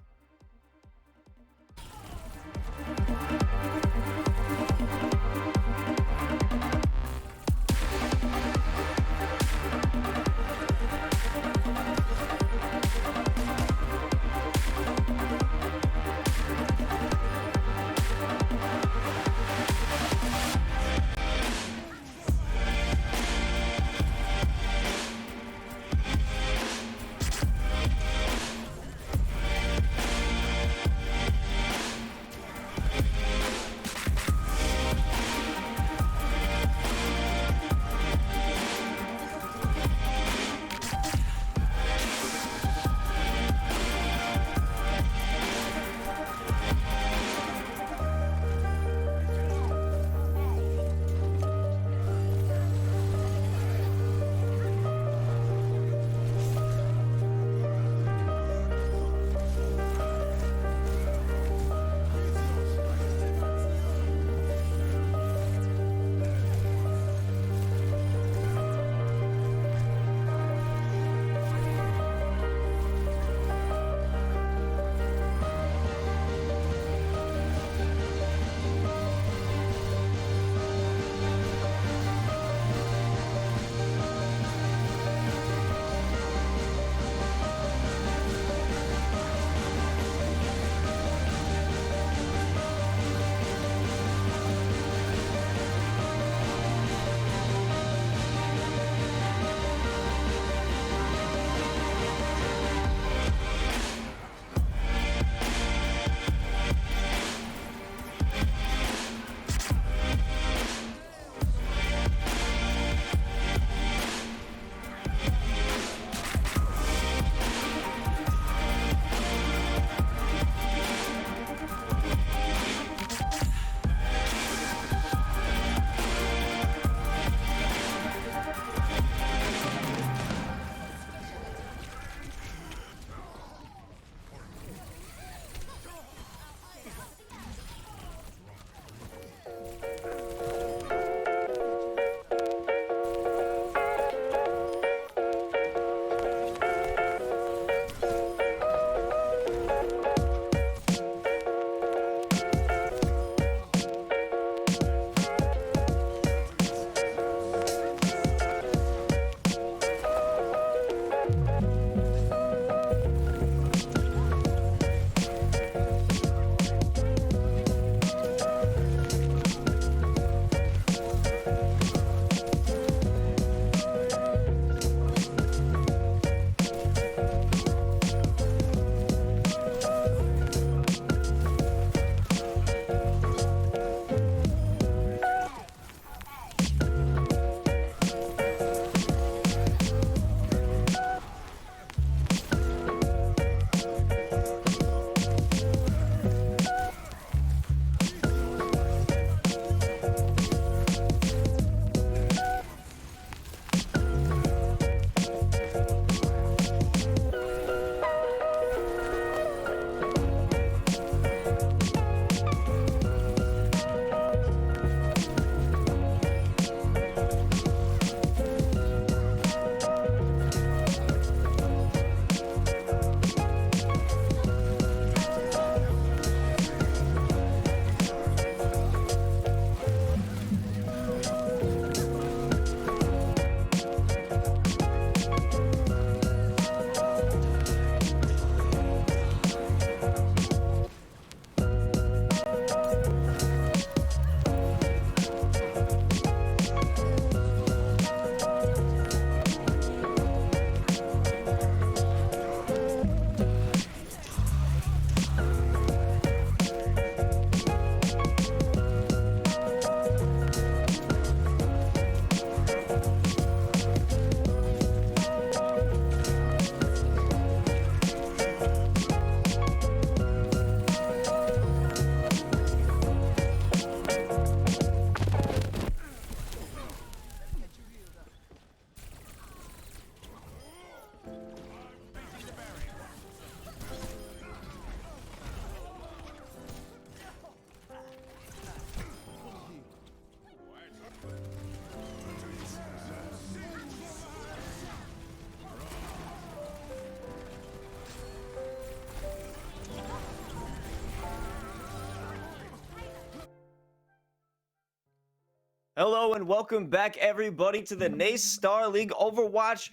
[SPEAKER 6] Hello and welcome back, everybody, to the NACE Starleague Overwatch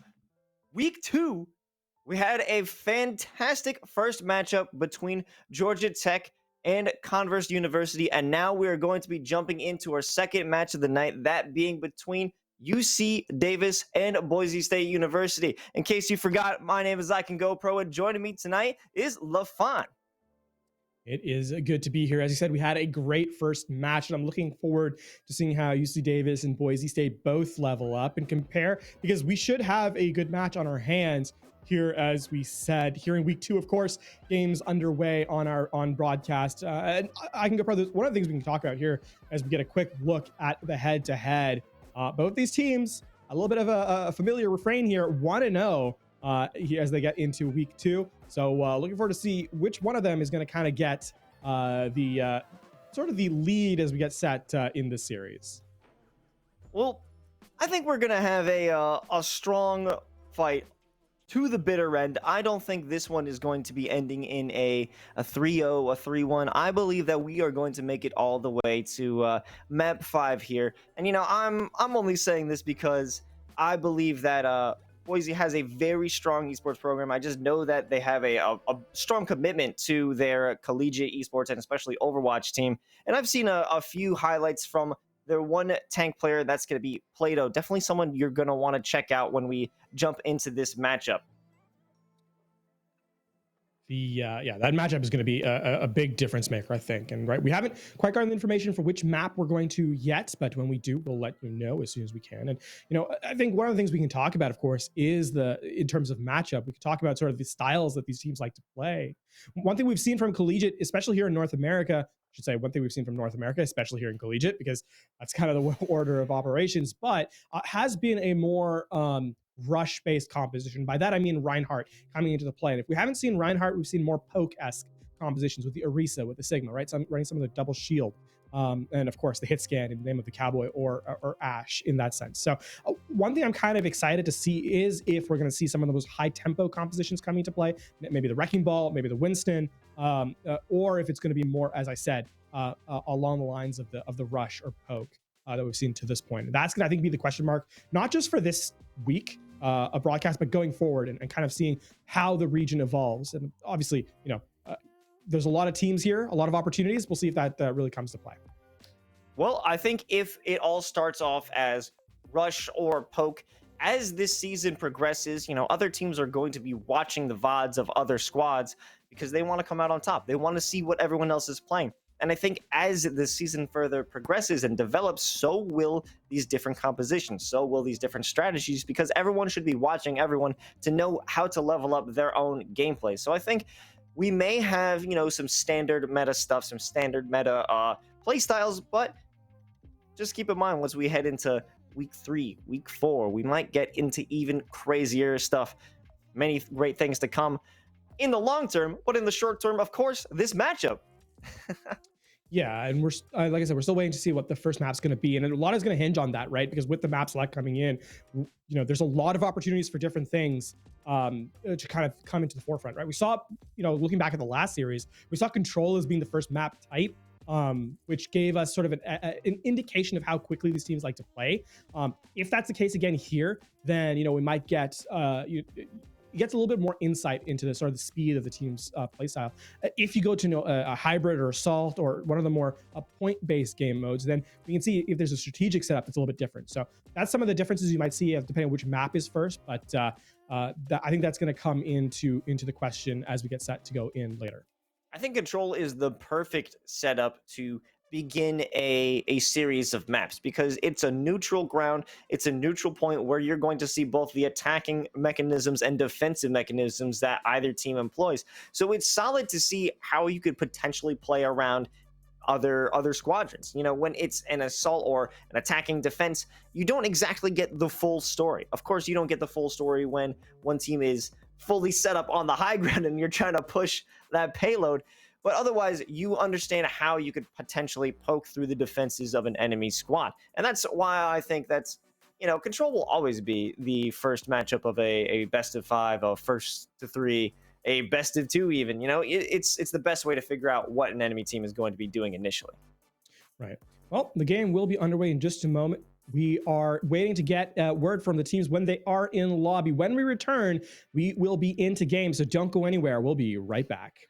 [SPEAKER 6] Week 2. We had a fantastic first matchup between Georgia Tech and Converse University, and now we are going to be jumping into our second match of the night, that being between UC Davis and Boise State University. In case you forgot, my name is I Can Go Pro, and joining me tonight is LaFon.
[SPEAKER 5] It is good to be here. As you said, we had a great first match, and I'm looking forward to seeing how UC Davis and Boise State both level up and compare, because we should have a good match on our hands here, as we said, here in week 2. Of course, games underway on broadcast. And I Can Go Pro. One of the things we can talk about here as we get a quick look at the head-to-head. Both these teams, a little bit of a familiar refrain here, 1-0 as they get into week 2. So looking forward to see which one of them is going to kind of get the sort of the lead as we get set in this series.
[SPEAKER 6] Well, I think we're going to have a strong fight to the bitter end. I don't think this one is going to be ending in a 3-0, a 3-1. I believe that we are going to make it all the way to map 5 here. And, you know, I'm only saying this because I believe that Boise has a very strong esports program. I just know that they have a strong commitment to their collegiate esports and especially Overwatch team. And I've seen a few highlights from their one tank player. That's going to be Plato. Definitely someone you're going to want to check out when we jump into this matchup.
[SPEAKER 5] That matchup is going to be a big difference maker, I think. And right, we haven't quite gotten the information for which map we're going to yet, but when we do, we'll let you know as soon as we can. And you know, I think one of the things we can talk about, of course, is in terms of matchup, we can talk about sort of the styles that these teams like to play. One thing we've seen from collegiate, especially here in North America, should say one thing we've seen from North America, especially here in collegiate, because that's kind of the order of operations, but has been a more rush-based composition. By that, I mean Reinhardt coming into the play. And if we haven't seen Reinhardt, we've seen more poke-esque compositions with the Orisa, with the Sigma, right? So I'm running some of the double shield. And of course, the hit scan in the name of the Cowboy or Ash in that sense. So one thing I'm kind of excited to see is if we're going to see some of those high-tempo compositions coming into play, maybe the Wrecking Ball, maybe the Winston, or if it's going to be more, as I said, along the lines of the rush or poke that we've seen to this point. And that's going to, I think, be the question mark, not just for this week, a broadcast, but going forward and kind of seeing how the region evolves. And obviously, you know, there's a lot of teams here, a lot of opportunities. We'll see if that really comes to play.
[SPEAKER 6] Well, I think if it all starts off as rush or poke, as this season progresses, you know, other teams are going to be watching the VODs of other squads because they want to come out on top. They want to see what everyone else is playing. And I think as the season further progresses and develops, so will these different compositions, so will these different strategies, because everyone should be watching everyone to know how to level up their own gameplay. So I think we may have, you know, some standard meta stuff, some standard meta play styles, but just keep in mind, once we head into week 3, week 4, we might get into even crazier stuff. Many great things to come in the long term, but in the short term, of course, this matchup.
[SPEAKER 5] Yeah, and we're like I said, we're still waiting to see what the first map's going to be, and a lot is going to hinge on that, right? Because with the map select coming in, you know, there's a lot of opportunities for different things to kind of come into the forefront, right? We saw, you know, looking back at the last series, we saw Control as being the first map type, which gave us sort of an indication of how quickly these teams like to play. If that's the case again here, then, you know, we might get it gets a little bit more insight into the sort of the speed of the team's play style. If you go to a hybrid or assault or one of the more point-based game modes, then we can see if there's a strategic setup that's a little bit different. So that's some of the differences you might see depending on which map is first. But I think that's going to come into the question as we get set to go in later.
[SPEAKER 6] I think Control is the perfect setup to begin a series of maps because it's a neutral ground. It's a neutral point where you're going to see both the attacking mechanisms and defensive mechanisms that either team employs. So it's solid to see how you could potentially play around other squadrons. You know, when it's an assault or an attacking defense, you don't exactly get the full story. Of course, you don't get the full story when one team is fully set up on the high ground and you're trying to push that payload. But otherwise, you understand how you could potentially poke through the defenses of an enemy squad. And that's why I think that's, you know, Control will always be the first matchup of a best of 5, a first to 3, a best of 2 even. You know, it's the best way to figure out what an enemy team is going to be doing initially.
[SPEAKER 5] Right. Well, the game will be underway in just a moment. We are waiting to get word from the teams when they are in lobby. When we return, we will be into game, so don't go anywhere. We'll be right back.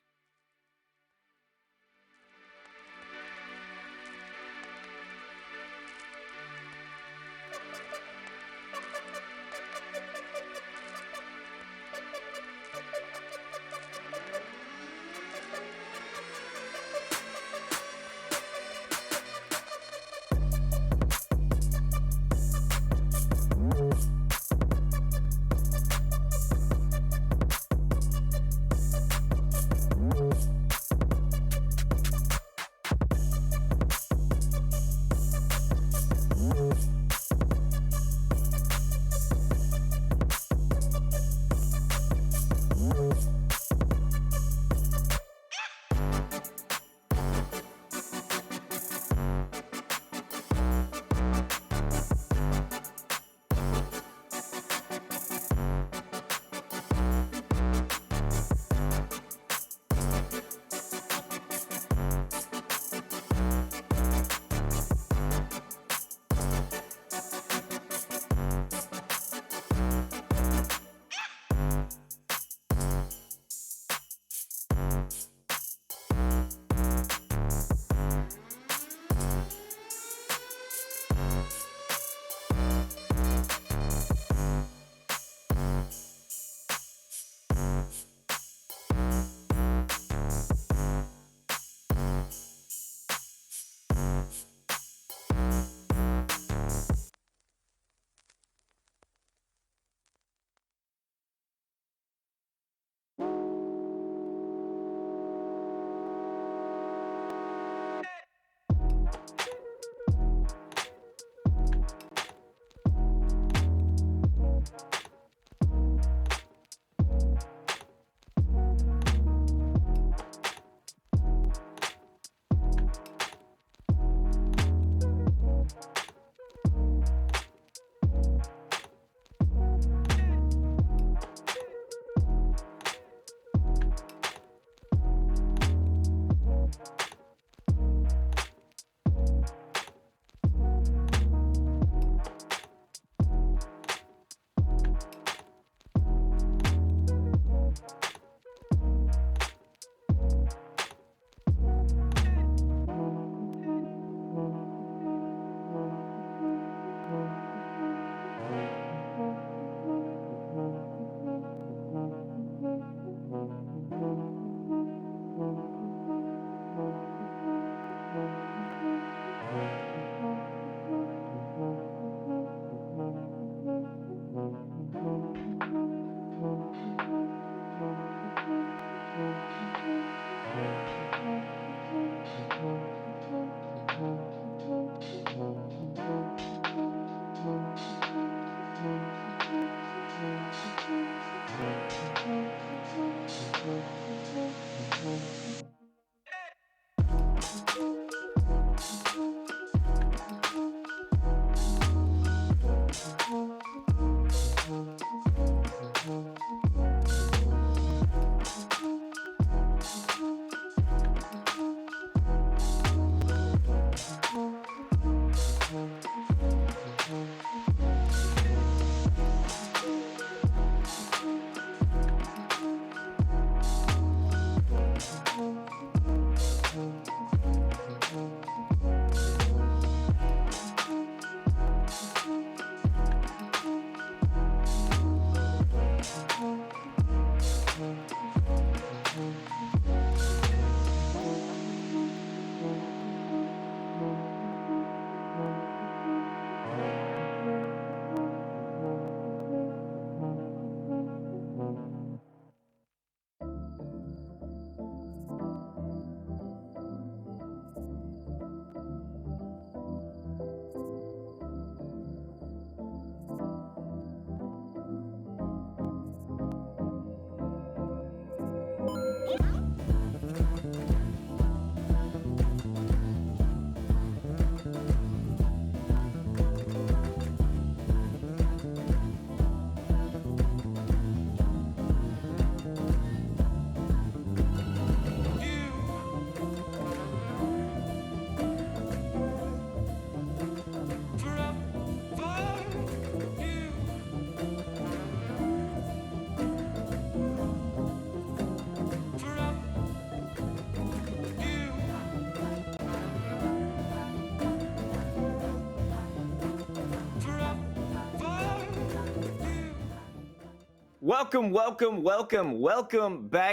[SPEAKER 6] Welcome back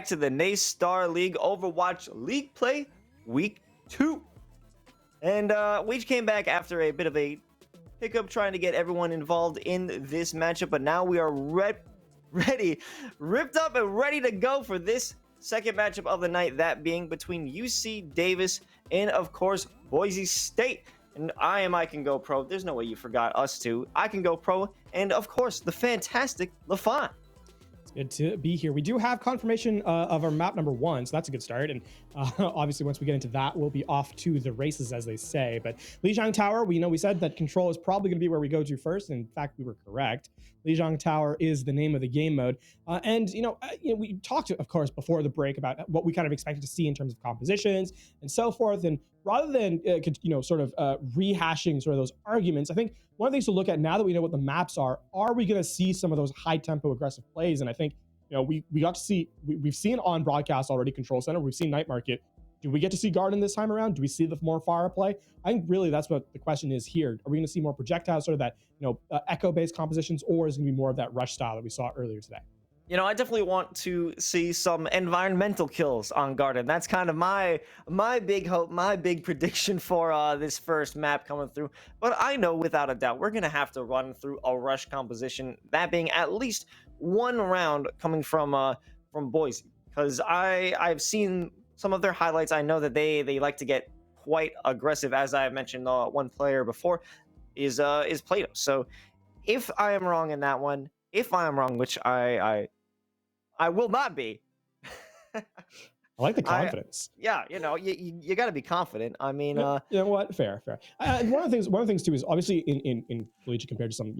[SPEAKER 6] to the NACE Starleague Overwatch League Play Week 2. And we came back after a bit of a hiccup trying to get everyone involved in this matchup, but now we are ready, ripped up and ready to go for this second matchup of the night, that being between UC Davis and, of course, Boise State. And I Can Go Pro. There's no way you forgot us two. I Can Go Pro, and, of course, the fantastic LaFon.
[SPEAKER 5] Good to be here. We do have confirmation of our map number 1, so that's a good start. And obviously, once we get into that, we'll be off to the races, as they say. But Lijiang Tower, we said that control is probably going to be where we go to first. And in fact, we were correct. Lijiang Tower is the name of the game mode. And we talked, of course, before the break about what we kind of expected to see in terms of compositions and so forth. And rather than rehashing sort of those arguments, I think one of the things to look at now that we know what the maps are we going to see some of those high tempo aggressive plays? And I think we got to see, we've seen on broadcast already Control Center, we've seen Night Market. Do we get to see Garden this time around? Do we see the more fire play? I think really that's what the question is here. Are we going to see more projectiles, sort of that echo-based compositions, or is it going to be more of that rush style that we saw earlier today?
[SPEAKER 6] I definitely want to see some environmental kills on Garden. That's kind of my big hope, my big prediction for this first map coming through. But I know without a doubt we're going to have to run through a rush composition, that being at least one round coming from Boise. Because I've seen some of their highlights. I know that they like to get quite aggressive. As I mentioned, one player before is Plato. So if I am wrong in that one, which I will not be.
[SPEAKER 5] I like the confidence.
[SPEAKER 6] You got to be confident. I mean,
[SPEAKER 5] you know what? Fair. One of the things too is obviously in collegiate compared to some,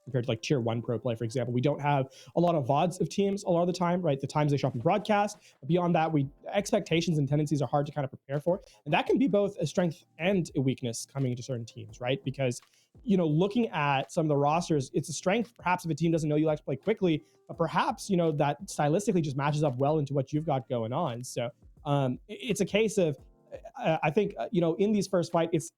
[SPEAKER 5] compared to like tier 1 pro play, for example, we don't have a lot of VODs of teams a lot of the time, right? The times they show up in broadcast. Beyond that, expectations and tendencies are hard to kind of prepare for, and that can be both a strength and a weakness coming into certain teams, right? Because looking at some of the rosters, it's a strength perhaps if a team doesn't know you like to play quickly, but perhaps that stylistically just matches up well into what you've got going on. So it's a case of I think in these first fights,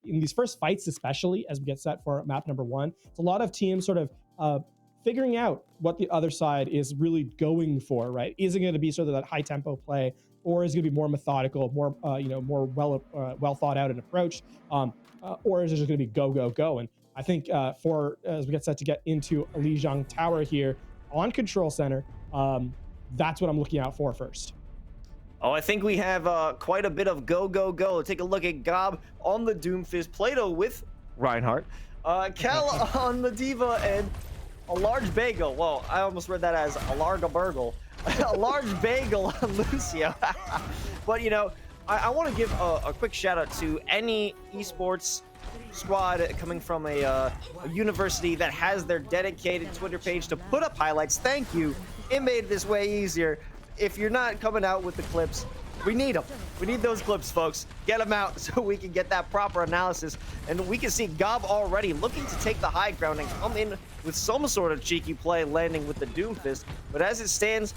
[SPEAKER 5] especially as we get set for map number 1, it's a lot of teams sort of figuring out what the other side is really going for, right? Is it going to be sort of that high tempo play, or is it going to be more methodical, more more well thought out and approached, or is it just going to be go? And I think as we get set to get into Lijiang Tower here on Control Center, that's what I'm looking out for first.
[SPEAKER 6] Oh, I think we have quite a bit of go. Take a look at Gob on the Doomfist, Plato with Reinhardt, Kel on the Diva, and a large bagel. Whoa, I almost read that as a large burgle. A large bagel on Lucio. But, I want to give a quick shout out to any esports squad coming from a university that has their dedicated Twitter page to put up highlights. Thank you. It made this way easier. If you're not coming out with the clips, we need them. We need those clips, folks. Get them out so we can get that proper analysis. And we can see Gob already looking to take the high ground and come in with some sort of cheeky play, landing with the Doomfist. But as it stands,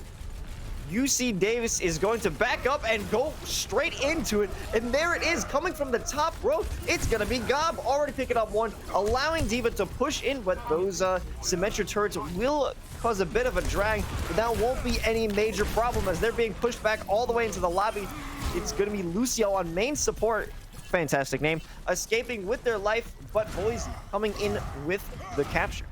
[SPEAKER 6] UC Davis is going to back up and go straight into it. And there it is, coming from the top row. It's going to be Gob already picking up one, allowing Diva to push in, but those Symmetra turrets will cause a bit of a drag, but that won't be any major problem as they're being pushed back all the way into the lobby. It's going to be Lucio on main support. Fantastic name. Escaping with their life, but Boise coming in with the capture.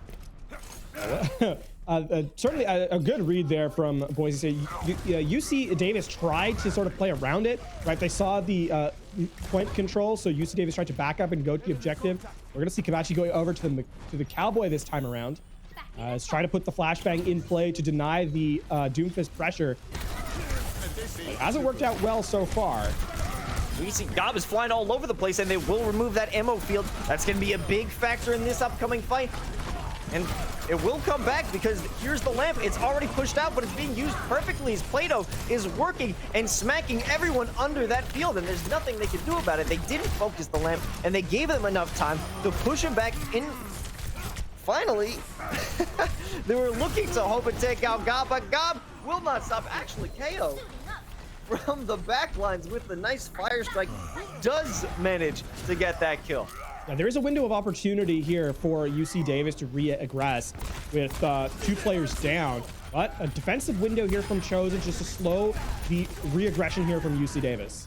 [SPEAKER 5] Certainly a good read there from Boise. UC Davis tried to sort of play around it, right? They saw the point control, so UC Davis tried to back up and go to the objective. We're going to see Kabachi going over to the Cowboy this time around. Is trying to put the flashbang in play to deny the Doomfist pressure. It hasn't worked out well so far.
[SPEAKER 6] We see Gob is flying all over the place, and they will remove that ammo field. That's going to be a big factor in this upcoming fight. And it will come back because here's the lamp. It's already pushed out, but it's being used perfectly as Plato is working and smacking everyone under that field, and there's nothing they can do about it. They didn't focus the lamp, and they gave them enough time to push him back in. Finally, they were looking to hope and take out Gob, but Gob will not stop. Actually, KO from the back lines with the nice fire strike does manage to get that kill.
[SPEAKER 5] Yeah, there is a window of opportunity here for UC Davis to re-aggress with 2 players down, but a defensive window here from Chosen just to slow the re-aggression here from UC Davis.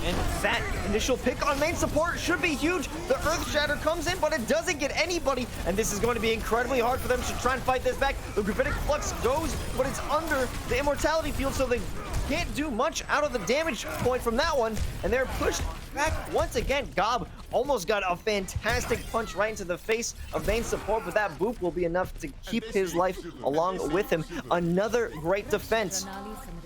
[SPEAKER 6] And that initial pick on main support should be huge. The Earth Shatter comes in, but it doesn't get anybody. And this is going to be incredibly hard for them to try and fight this back. The Gravitic Flux goes, but it's under the Immortality Field, so they can't do much out of the damage point from that one. And they're pushed back once again. Gob almost got a fantastic punch right into the face of main support, but that boop will be enough to keep his life along with him. Another great defense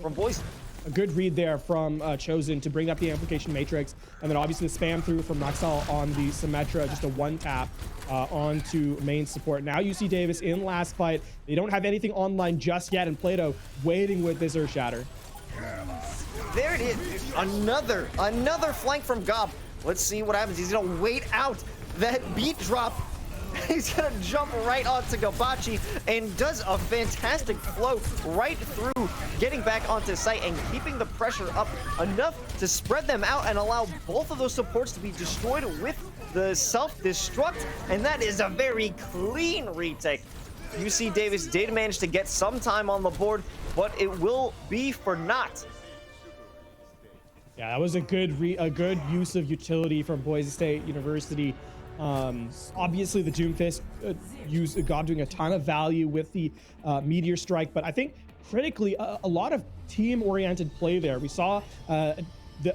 [SPEAKER 6] from Boise.
[SPEAKER 5] A good read there from Chosen to bring up the Amplification Matrix, and then obviously the spam through from Maxell on the Symmetra, just a 1-tap onto main support. Now UC Davis in last fight. They don't have anything online just yet, and Plato waiting with this Earth Shatter.
[SPEAKER 6] There it is. Another flank from Gob. Let's see what happens. He's gonna wait out that beat drop. He's gonna jump right onto Gabachi and does a fantastic flow right through, getting back onto site and keeping the pressure up enough to spread them out and allow both of those supports to be destroyed with the self-destruct. And that is a very clean retake. UC Davis did manage to get some time on the board, but it will be for naught.
[SPEAKER 5] Yeah, that was a good use of utility from Boise State University. Obviously the Doomfist used Gob doing a ton of value with the Meteor Strike, but I think critically a lot of team-oriented play there. We saw the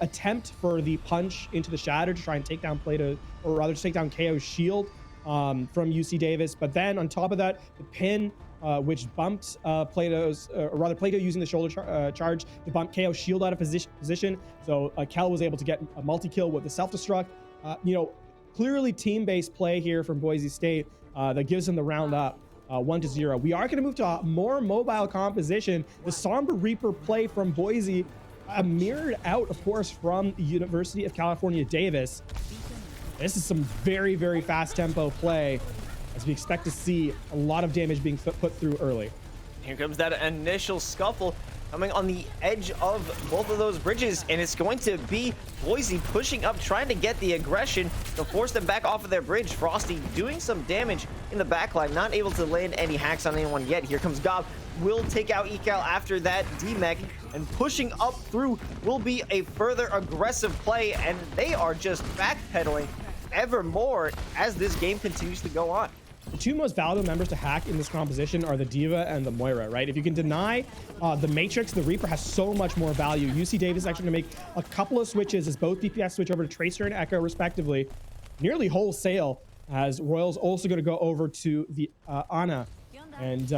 [SPEAKER 5] attempt for the punch into the Shatter to try and take down Plato, or rather to take down KO's shield from UC Davis, but then on top of that, the pin which bumped Plato's, or rather Plato using the shoulder charge to bump KO's shield out of position. So Kel was able to get a multi-kill with the self-destruct. Clearly team-based play here from Boise State that gives them the round up 1-0. We are going to move to a more mobile composition. The Somber Reaper play from Boise mirrored out, of course, from the University of California, Davis. This is some very, very fast tempo play as we expect to see a lot of damage being put through early.
[SPEAKER 6] Here comes that initial scuffle coming on the edge of both of those bridges, and it's going to be Boise pushing up, trying to get the aggression to force them back off of their bridge. Frosty doing some damage in the backline, not able to land any hacks on anyone yet. Here comes Gob, will take out Ecal after that D-Mech, and pushing up through will be a further aggressive play, and they are just backpedaling ever more as this game continues to go on.
[SPEAKER 5] The 2 most valuable members to hack in this composition are the Diva and the Moira, right? If you can deny the Matrix, the Reaper has so much more value. UC Davis is actually going to make a couple of switches as both DPS switch over to Tracer and Echo, respectively, nearly wholesale, as Royal's also going to go over to the Ana. And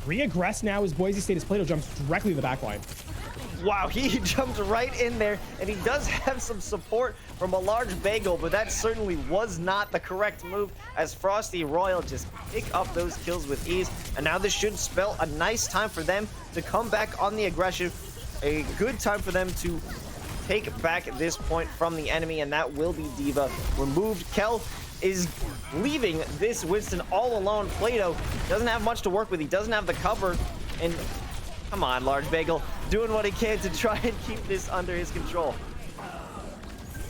[SPEAKER 5] re-aggress now as Boise State as Plato jumps directly to the backline.
[SPEAKER 6] Wow, he jumped right in there, and he does have some support from a large bagel, but that certainly was not the correct move, as Frosty Royal just pick up those kills with ease. And now this should spell a nice time for them to come back on the aggression, a good time for them to take back this point from the enemy, and that will be Diva removed. Kel is leaving this Winston all alone. Plato doesn't have much to work with. He doesn't have the cover, and come on, Large Bagel, doing what he can to try and keep this under his control.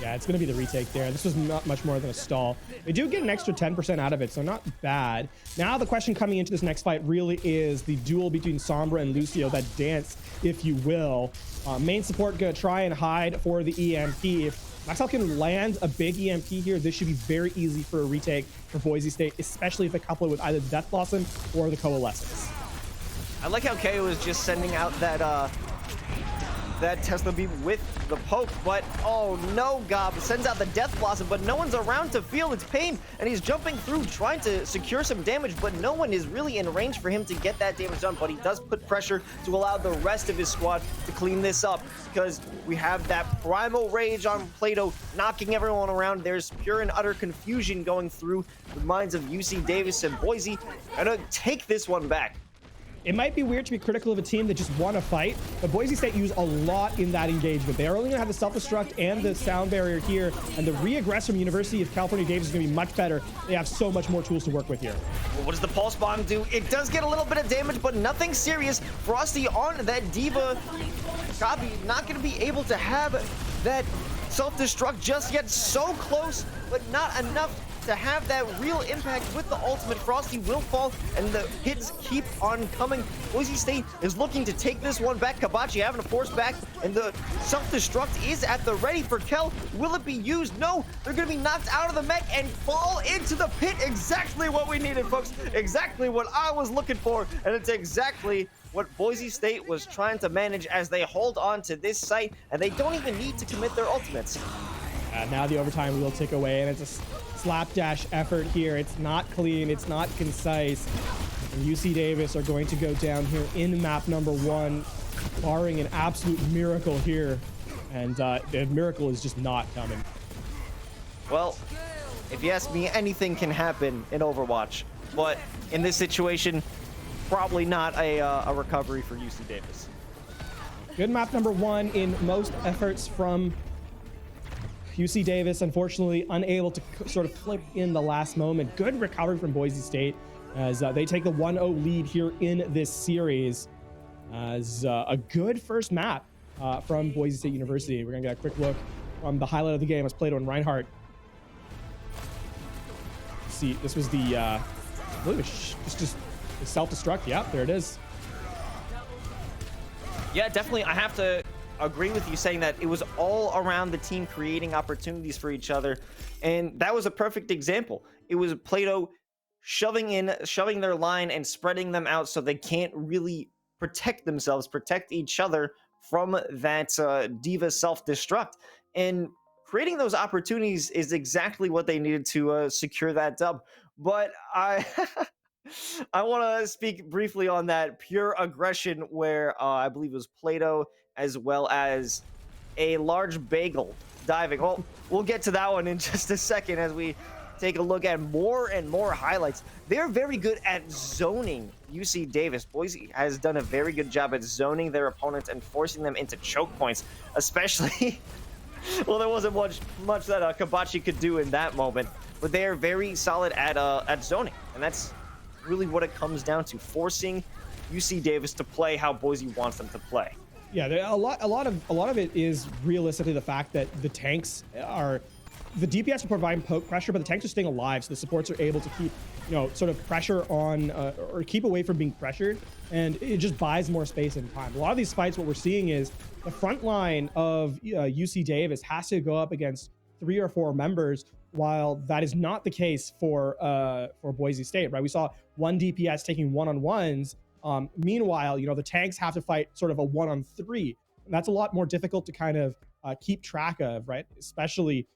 [SPEAKER 5] Yeah, it's going to be the retake there. This was not much more than a stall. They do get an extra 10% out of it, so not bad. Now the question coming into this next fight really is the duel between Sombra and Lucio, that dance, if you will. Main support going to try and hide for the EMP. If Maxell can land a big EMP here, this should be very easy for a retake for Boise State, especially if they couple it with either the Death Blossom or the Coalescence.
[SPEAKER 6] I like how KO is just sending out that that Tesla beam with the poke, but oh no, Gob sends out the Death Blossom, but no one's around to feel its pain, and he's jumping through trying to secure some damage, but no one is really in range for him to get that damage done. But he does put pressure to allow the rest of his squad to clean this up, because we have that primal rage on Plato knocking everyone around. There's pure and utter confusion going through the minds of UC Davis and Boise, and take this one back.
[SPEAKER 5] It might be weird to be critical of a team that just won a fight, but Boise State used a lot in that engagement. They are only going to have the self-destruct and the sound barrier here, and the re-aggress from University of California Davis is going to be much better. They have so much more tools to work with here.
[SPEAKER 6] Well, what does the Pulse Bomb do? It does get a little bit of damage, but nothing serious. Frosty on that Diva copy, not going to be able to have that self-destruct just yet. So close, but not enough to have that real impact with the ultimate. Frosty will fall, and the hits keep on coming. Boise State is looking to take this one back. Kabachi having to force back, and the self-destruct is at the ready for Kel. Will it be used? No, they're going to be knocked out of the mech and fall into the pit. Exactly what we needed, folks. Exactly what I was looking for, and it's exactly what Boise State was trying to manage as they hold on to this site, and they don't even need to commit their ultimates.
[SPEAKER 5] Now the overtime will tick away, and it's a slapdash effort here. It's not clean, it's not concise. And UC Davis are going to go down here in map number 1, barring an absolute miracle here. And the miracle is just not coming.
[SPEAKER 6] Well, if you ask me, anything can happen in Overwatch, but in this situation, probably not a recovery for UC Davis.
[SPEAKER 5] Good map number 1 in most efforts from UC Davis, unfortunately unable to sort of flip in the last moment. Good recovery from Boise State as they take the 1-0 lead here in this series. As a good first map from Boise State University. We're gonna get a quick look from the highlight of the game as Plato and Reinhardt. See, this was the, I believe it's just the self-destruct. Yep, there it is.
[SPEAKER 6] Yeah, definitely. I have to agree with you saying that it was all around the team creating opportunities for each other, and that was a perfect example. It was Plato shoving their line and spreading them out so they can't really protect themselves, protect each other from that Diva self-destruct, and creating those opportunities is exactly what they needed to secure that dub. But I I want to speak briefly on that pure aggression where I believe it was Plato as well as a large bagel diving. Well, we'll get to that one in just a second as we take a look at more and more highlights. They're very good at zoning UC Davis. Boise has done a very good job at zoning their opponents and forcing them into choke points, especially well, there wasn't much that Kabachi could do in that moment, but they are very solid at zoning, and that's really what it comes down to, forcing UC Davis to play how Boise wants them to play.
[SPEAKER 5] Yeah, a lot of it is realistically the fact that the tanks are, the DPS are providing poke pressure, but the tanks are staying alive, so the supports are able to keep, sort of pressure on or keep away from being pressured, and it just buys more space and time. A lot of these fights, what we're seeing is the front line of UC Davis has to go up against 3 or 4 members, while that is not the case for Boise State, right? We saw one DPS taking one-on-ones. Meanwhile, the tanks have to fight sort of a 1-on-3. And that's a lot more difficult to kind of keep track of, right? Especially,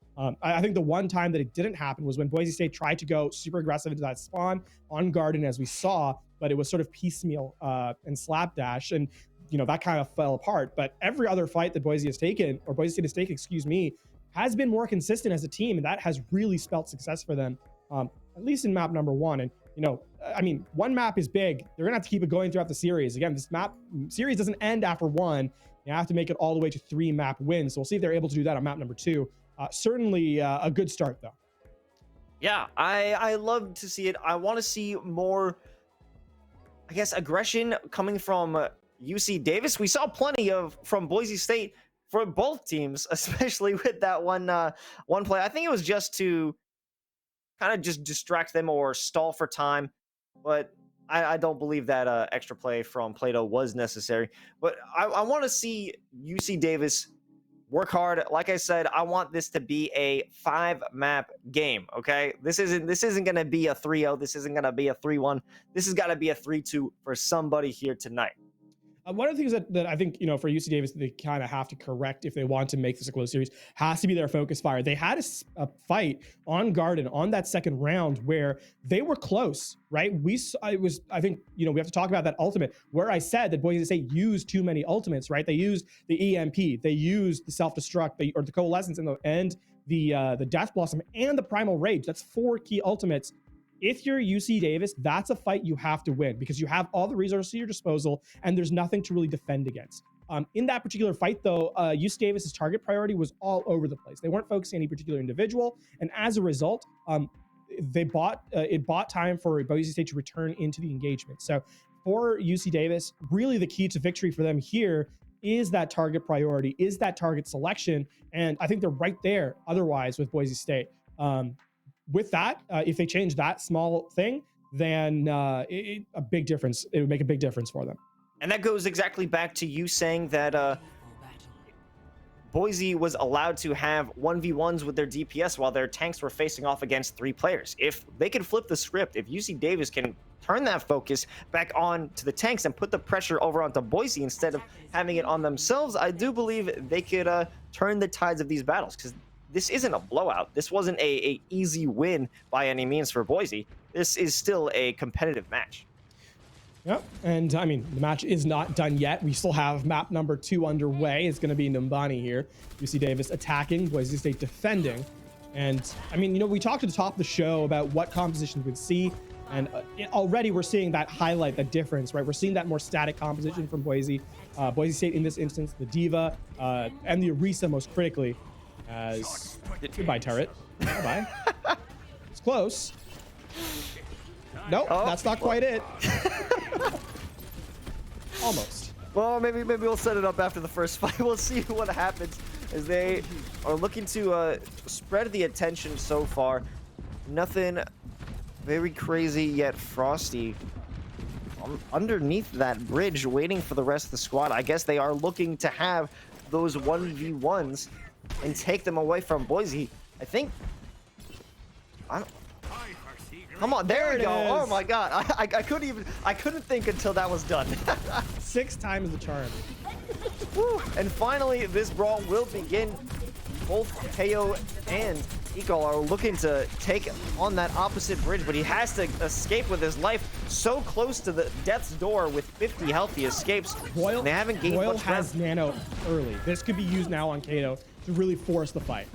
[SPEAKER 5] I think the one time that it didn't happen was when Boise State tried to go super aggressive into that spawn on Garden, as we saw, but it was sort of piecemeal and slapdash, and that kind of fell apart. But every other fight that Boise State has taken, has been more consistent as a team, and that has really spelled success for them, at least in map number 1. And one map is big. They're gonna have to keep it going throughout the series. Again, this map series doesn't end after 1. You have to make it all the way to 3 map wins. So we'll see if they're able to do that on map number 2. Certainly a good start, though.
[SPEAKER 6] Yeah, I love to see it. I want to see more, I guess, aggression coming from UC Davis. We saw plenty from Boise State for both teams, especially with that one play. I think it was just to kind of just distract them or stall for time, but I don't believe that extra play from Plato was necessary. But I want to see UC Davis work hard. Like I said, I want this to be a 5-map game, okay? This isn't going to be a 3-0. This isn't going to be a 3-1. This has got to be a 3-2 for somebody here tonight.
[SPEAKER 5] One of the things that I think, for UC Davis, they kind of have to correct if they want to make this a close series, has to be their focus fire. They had a fight on Garden on that second round where they were close, right? I think, we have to talk about that ultimate where I said that Boise State used too many ultimates, right? They used the EMP, they used the self-destruct, or the coalescence and the Death Blossom and the Primal Rage. That's 4 key ultimates. If you're UC Davis, that's a fight you have to win because you have all the resources at your disposal and there's nothing to really defend against. In that particular fight, though, UC Davis's target priority was all over the place. They weren't focusing on any particular individual, and as a result, it bought time for Boise State to return into the engagement. So for UC Davis, really the key to victory for them here is that target priority, is that target selection. And I think they're right there otherwise with Boise State. With that, if they change that small thing, then a big difference. It would make a big difference for them.
[SPEAKER 6] And that goes exactly back to you saying that Boise was allowed to have 1v1s with their DPS while their tanks were facing off against 3 players. If they can flip the script, if UC Davis can turn that focus back on to the tanks and put the pressure over onto Boise instead of having it on themselves, I do believe they could turn the tides of these battles, because this isn't a blowout. This wasn't a easy win by any means for Boise. This is still a competitive match.
[SPEAKER 5] Yep, and I mean, the match is not done yet. We still have map number 2 underway. It's going to be Numbani here. UC Davis attacking, Boise State defending. And I mean, you know, we talked at the top of the show about what compositions we'd see. And already we're seeing that highlight, that difference, right? We're seeing that more static composition from Boise. Boise State in this instance, the Diva, and the Orisa most critically. As goodbye, turret. Bye-bye. It's close. Nope, that's not quite it. Almost.
[SPEAKER 6] Well, maybe we'll set it up after the first fight. We'll see what happens, as they are looking to spread the attention so far. Nothing very crazy yet. Frosty underneath that bridge waiting for the rest of the squad. I guess they are looking to have those 1v1s and take them away from Boise. I think... Come on, there we go. Oh my god. I couldn't think until that was done.
[SPEAKER 5] 6 times the charm.
[SPEAKER 6] Woo. And finally, this brawl will begin. Both KO and Eco are looking to take on that opposite bridge, but he has to escape with his life so close to the death's door with 50 health. He escapes.
[SPEAKER 5] Royal,
[SPEAKER 6] they haven't gained
[SPEAKER 5] Royal
[SPEAKER 6] much
[SPEAKER 5] has Nano early. This could be used now on Kato to really force the fight.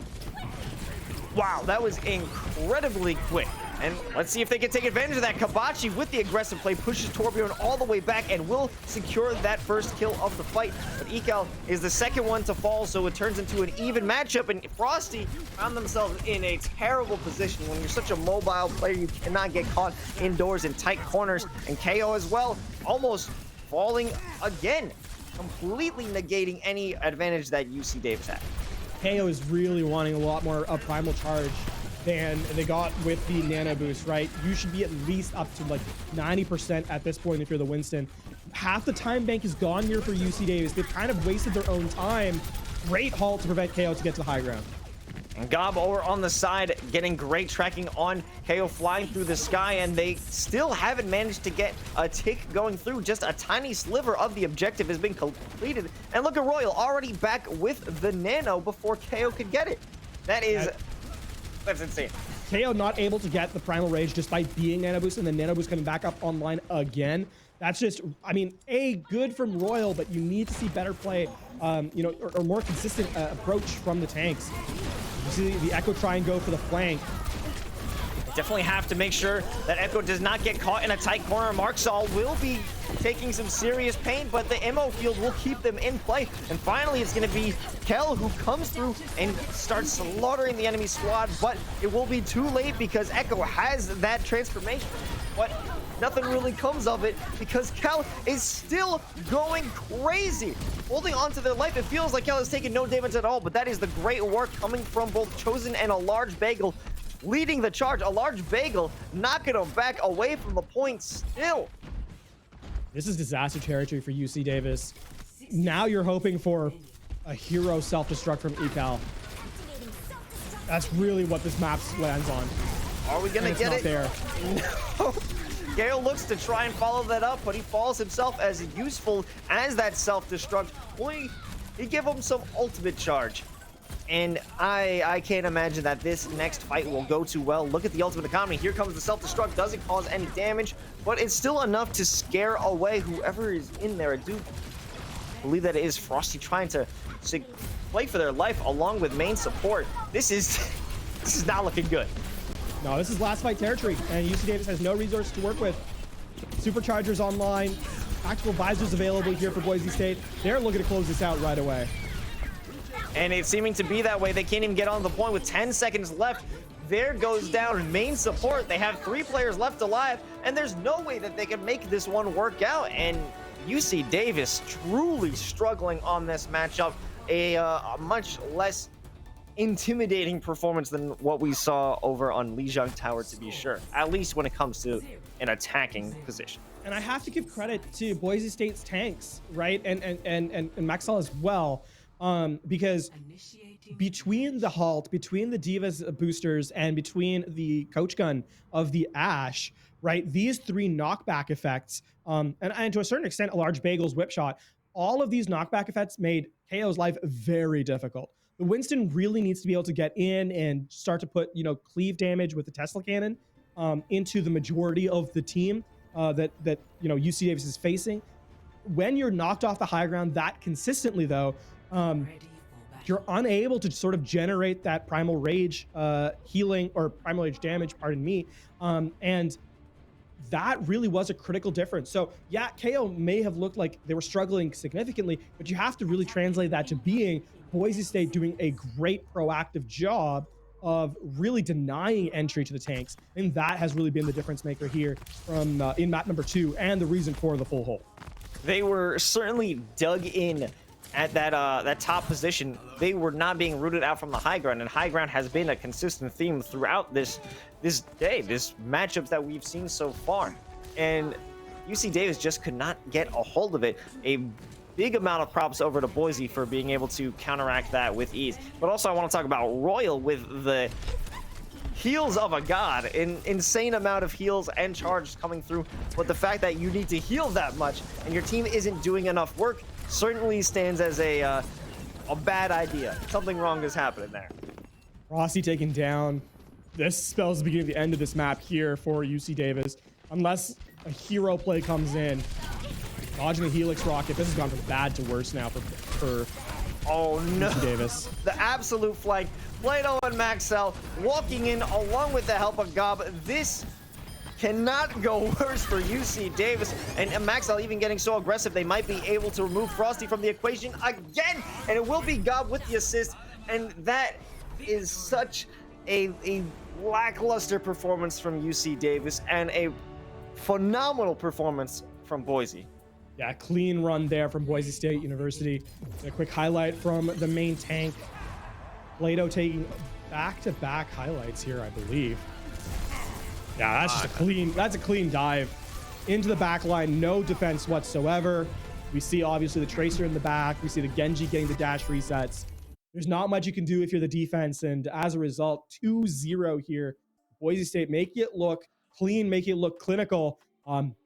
[SPEAKER 6] Wow, that was incredibly quick. And let's see if they can take advantage of that. Kabachi with the aggressive play pushes Torbjorn all the way back and will secure that first kill of the fight. But Ekal is the second one to fall, so it turns into an even matchup. And Frosty found themselves in a terrible position. When you're such a mobile player, you cannot get caught indoors in tight corners. And KO as well, almost falling again, completely negating any advantage that UC Davis had.
[SPEAKER 5] KO is really wanting a lot more of primal charge than they got with the nano boost, right? You should be at least up to like 90% at this point if you're the Winston. Half the time bank is gone here for UC Davis. They've kind of wasted their own time. Great haul to prevent KO to get to the high ground.
[SPEAKER 6] And Gob over on the side, getting great tracking on KO flying through the sky, and they still haven't managed to get a tick going through. Just a tiny sliver of the objective has been completed. And look at Royal already back with the nano before KO could get it. That's insane.
[SPEAKER 5] KO not able to get the primal rage despite being nano boost, and then nano boost coming back up online again. That's just, I mean, good from Royal, but you need to see better play, you know, or more consistent approach from the tanks. You see the Echo try and go for the flank.
[SPEAKER 6] Definitely have to make sure that Echo does not get caught in a tight corner. Marksall will be taking some serious pain, but the ammo field will keep them in play. And finally, it's going to be Kel who comes through and starts slaughtering the enemy squad, but it will be too late because Echo has that transformation. But nothing really comes of it because Kel is still going crazy, holding on to their life. It feels like Kel is taking no damage at all, but that is the great work coming from both Chosen and a large bagel leading the charge. A large bagel knocking them back away from the point still.
[SPEAKER 5] This is disaster territory for UC Davis. Now you're hoping for a hero self-destruct from Ekal. That's really what this map lands on.
[SPEAKER 6] Are we gonna get it?
[SPEAKER 5] There.
[SPEAKER 6] No. Gale looks to try and follow that up, but he falls himself as useful as that self-destruct. Boy, he give him some ultimate charge. And I can't imagine that this next fight will go too well. Look at the ultimate economy. Here comes the self-destruct. Doesn't cause any damage, but it's still enough to scare away whoever is in there. I do believe that it is Frosty trying to play for their life along with main support. This is not looking good.
[SPEAKER 5] No, this is last fight territory, and UC Davis has no resources to work with. Superchargers online, tactical visors available here for Boise State. They're looking to close this out right away.
[SPEAKER 6] And it's seeming to be that way. They can't even get on the point with 10 seconds left. There goes down main support. They have 3 players left alive, and there's no way that they can make this one work out. And UC Davis truly struggling on this matchup. A much less intimidating performance than what we saw over on Lijiang Tower, to be sure, at least when it comes to an attacking position.
[SPEAKER 5] And I have to give credit to Boise State's tanks, right? And Maxwell as well, because between the halt, between the Divas boosters, and between the coach gun of the Ash, right? These three knockback effects, and to a certain extent, a large Bagel's whip shot, all of these knockback effects made KO's life very difficult. The Winston really needs to be able to get in and start to put, cleave damage with the Tesla cannon into the majority of the team that UC Davis is facing. When you're knocked off the high ground that consistently, though, you're unable to sort of generate that primal rage healing or primal rage damage, pardon me, and that really was a critical difference. So yeah, KO may have looked like they were struggling significantly, but you have to really translate that to being Boise State doing a great proactive job of really denying entry to the tanks, and that has really been the difference maker here from in map number 2 and the reason for the full hold.
[SPEAKER 6] They were certainly dug in at that top position. They were not being rooted out from the high ground, and high ground has been a consistent theme throughout this matchups that we've seen so far, and UC Davis just could not get a hold of it. A big amount of props over to Boise for being able to counteract that with ease. But also I want to talk about Royal with the heals of a god, an insane amount of heals and charges coming through. But the fact that you need to heal that much and your team isn't doing enough work certainly stands as a bad idea. Something wrong is happening there.
[SPEAKER 5] Rossi taken down. This spells the beginning of the end of this map here for UC Davis. Unless a hero play comes in. Dodging the Helix rocket. This has gone from bad to worse now for
[SPEAKER 6] oh no,
[SPEAKER 5] UC Davis.
[SPEAKER 6] The absolute flank. Plato and Maxell walking in along with the help of Gob. This cannot go worse for UC Davis, and Maxell even getting so aggressive they might be able to remove Frosty from the equation again, and it will be Gob with the assist, and that is such a lackluster performance from UC Davis and a phenomenal performance from Boise.
[SPEAKER 5] Yeah, clean run there from Boise State University. A quick highlight from the main tank. Plato taking back-to-back highlights here, I believe. Yeah, that's just a clean dive into the back line. No defense whatsoever. We see obviously the Tracer in the back. We see the Genji getting the dash resets. There's not much you can do if you're the defense, and as a result, 2-0 here. Boise State making it look clean, making it look clinical.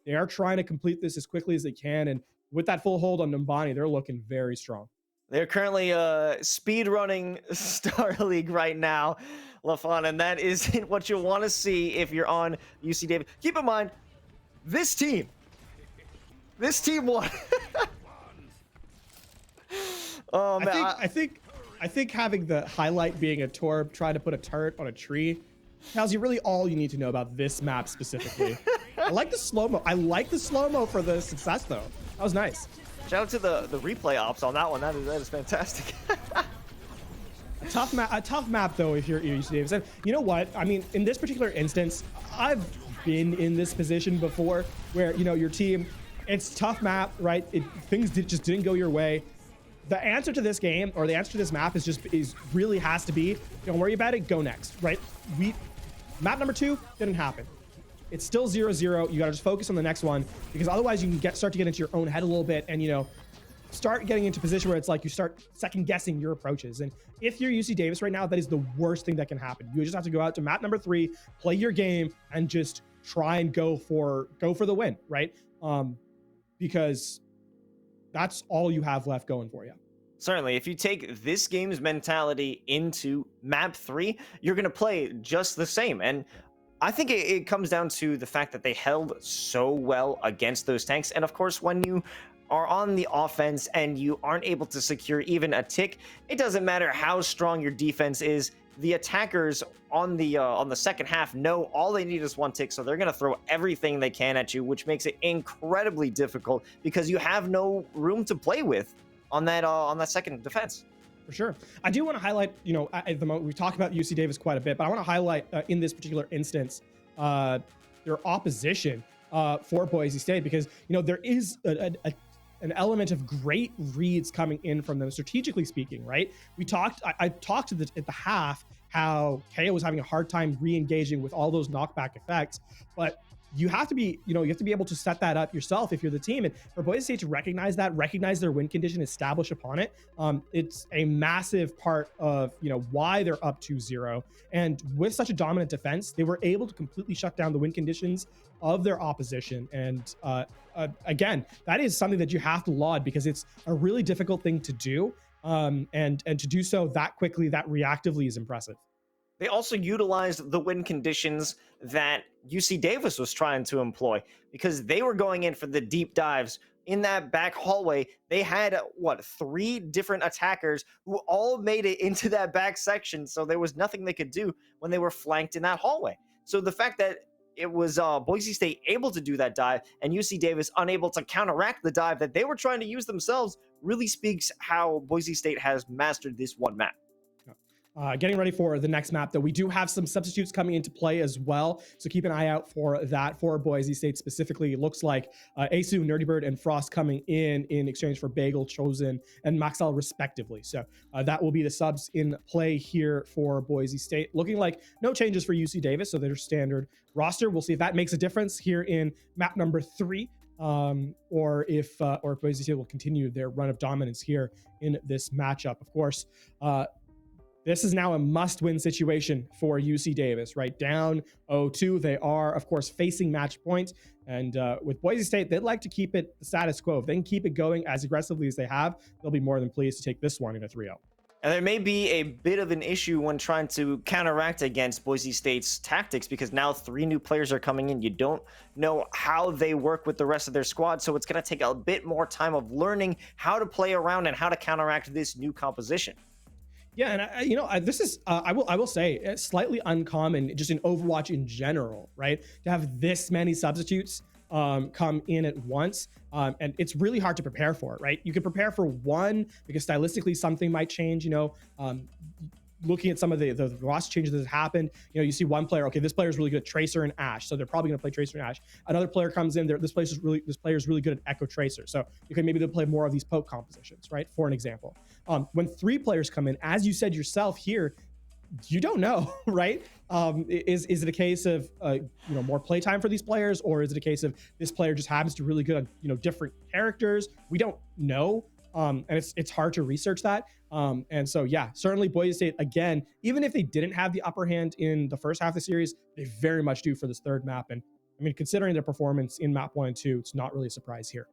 [SPEAKER 5] They are trying to complete this as quickly as they can, and with that full hold on Numbani, they're looking very strong.
[SPEAKER 6] They're currently speed running Starleague right now, LaFon, and that isn't what you want to see if you're on UC Davis. Keep in mind, this team won. Oh man,
[SPEAKER 5] I think having the highlight being a Torb trying to put a turret on a tree tells you really all you need to know about this map specifically. I like the slow-mo. I like the slow-mo for the success, though. That was nice.
[SPEAKER 6] Shout out to the replay ops on that one. That is fantastic.
[SPEAKER 5] A tough map, though, if you're UC Davis. And you know what? I mean, in this particular instance, I've been in this position before where, your team, it's tough map, right? Things just didn't go your way. The answer to this game, or the answer to this map, really has to be, don't worry about it, go next, right? Map number 2 didn't happen. It's still 0-0. You gotta just focus on the next one, because otherwise you can start to get into your own head a little bit, and start getting into a position where it's like you start second guessing your approaches. And if you're UC Davis right now, that is the worst thing that can happen. You just have to go out to map number 3, play your game, and just try and go for the win, right? Because that's all you have left going for you.
[SPEAKER 6] Certainly, if you take this game's mentality into map 3, you're going to play just the same. And I think it comes down to the fact that they held so well against those tanks. And of course, when you are on the offense and you aren't able to secure even a tick, it doesn't matter how strong your defense is. The attackers on the second half know all they need is one tick, so they're going to throw everything they can at you, which makes it incredibly difficult because you have no room to play with on that second defense.
[SPEAKER 5] For sure. I do want to highlight, at the moment, we've talked about UC Davis quite a bit, but I want to highlight in this particular instance, their opposition for Boise State, because, there is a an element of great reads coming in from them, strategically speaking, right? I talked at the half how KO was having a hard time re-engaging with all those knockback effects, but you have to be, you have to be able to set that up yourself if you're the team. And for Boise State to recognize that, recognize their win condition, establish upon it, it's a massive part of, why they're up 2-0. And with such a dominant defense, they were able to completely shut down the win conditions of their opposition. And again, that is something that you have to laud, because it's a really difficult thing to do. And to do so that quickly, that reactively, is impressive.
[SPEAKER 6] They also utilized the win conditions that UC Davis was trying to employ, because they were going in for the deep dives in that back hallway. They had, 3 different attackers who all made it into that back section, so there was nothing they could do when they were flanked in that hallway. So the fact that it was Boise State able to do that dive and UC Davis unable to counteract the dive that they were trying to use themselves really speaks how Boise State has mastered this one map.
[SPEAKER 5] Getting ready for the next map, though, we do have some substitutes coming into play as well, so keep an eye out for that for Boise State specifically. It looks like Asu, Nerdybird, and Frost coming in exchange for Bagel, Chosen, and Maxell respectively. So that will be the subs in play here for Boise State. Looking like no changes for UC Davis, so their standard roster. We'll see if that makes a difference here in map number 3. Or if Boise State will continue their run of dominance here in this matchup. Of course, this is now a must-win situation for UC Davis, right? Down 0-2. They are, of course, facing match point. And with Boise State, they'd like to keep it the status quo. If they can keep it going as aggressively as they have, they'll be more than pleased to take this one in a 3-0.
[SPEAKER 6] And there may be a bit of an issue when trying to counteract against Boise State's tactics, because now 3 new players are coming in. You don't know how they work with the rest of their squad, so it's going to take a bit more time of learning how to play around and how to counteract this new composition.
[SPEAKER 5] Yeah, and this is I will say it's slightly uncommon just in Overwatch in general, right? To have this many substitutes come in at once, and it's really hard to prepare for it, right? You can prepare for one because stylistically something might change. Looking at some of the roster changes that have happened, you see one player, okay, this player is really good at Tracer and Ashe, so they're probably going to play Tracer and Ashe. Another player comes in there, this player is really good at Echo Tracer, so maybe they'll play more of these poke compositions, right? For an example, when 3 players come in, as you said yourself here, you don't know, right? Is it a case of more playtime for these players, or is it a case of this player just happens to be really good on different characters? We don't know. And it's hard to research that. And so, yeah, certainly Boise State, again, even if they didn't have the upper hand in the first half of the series, they very much do for this third map. And I mean, considering their performance in map 1 and 2, it's not really a surprise here.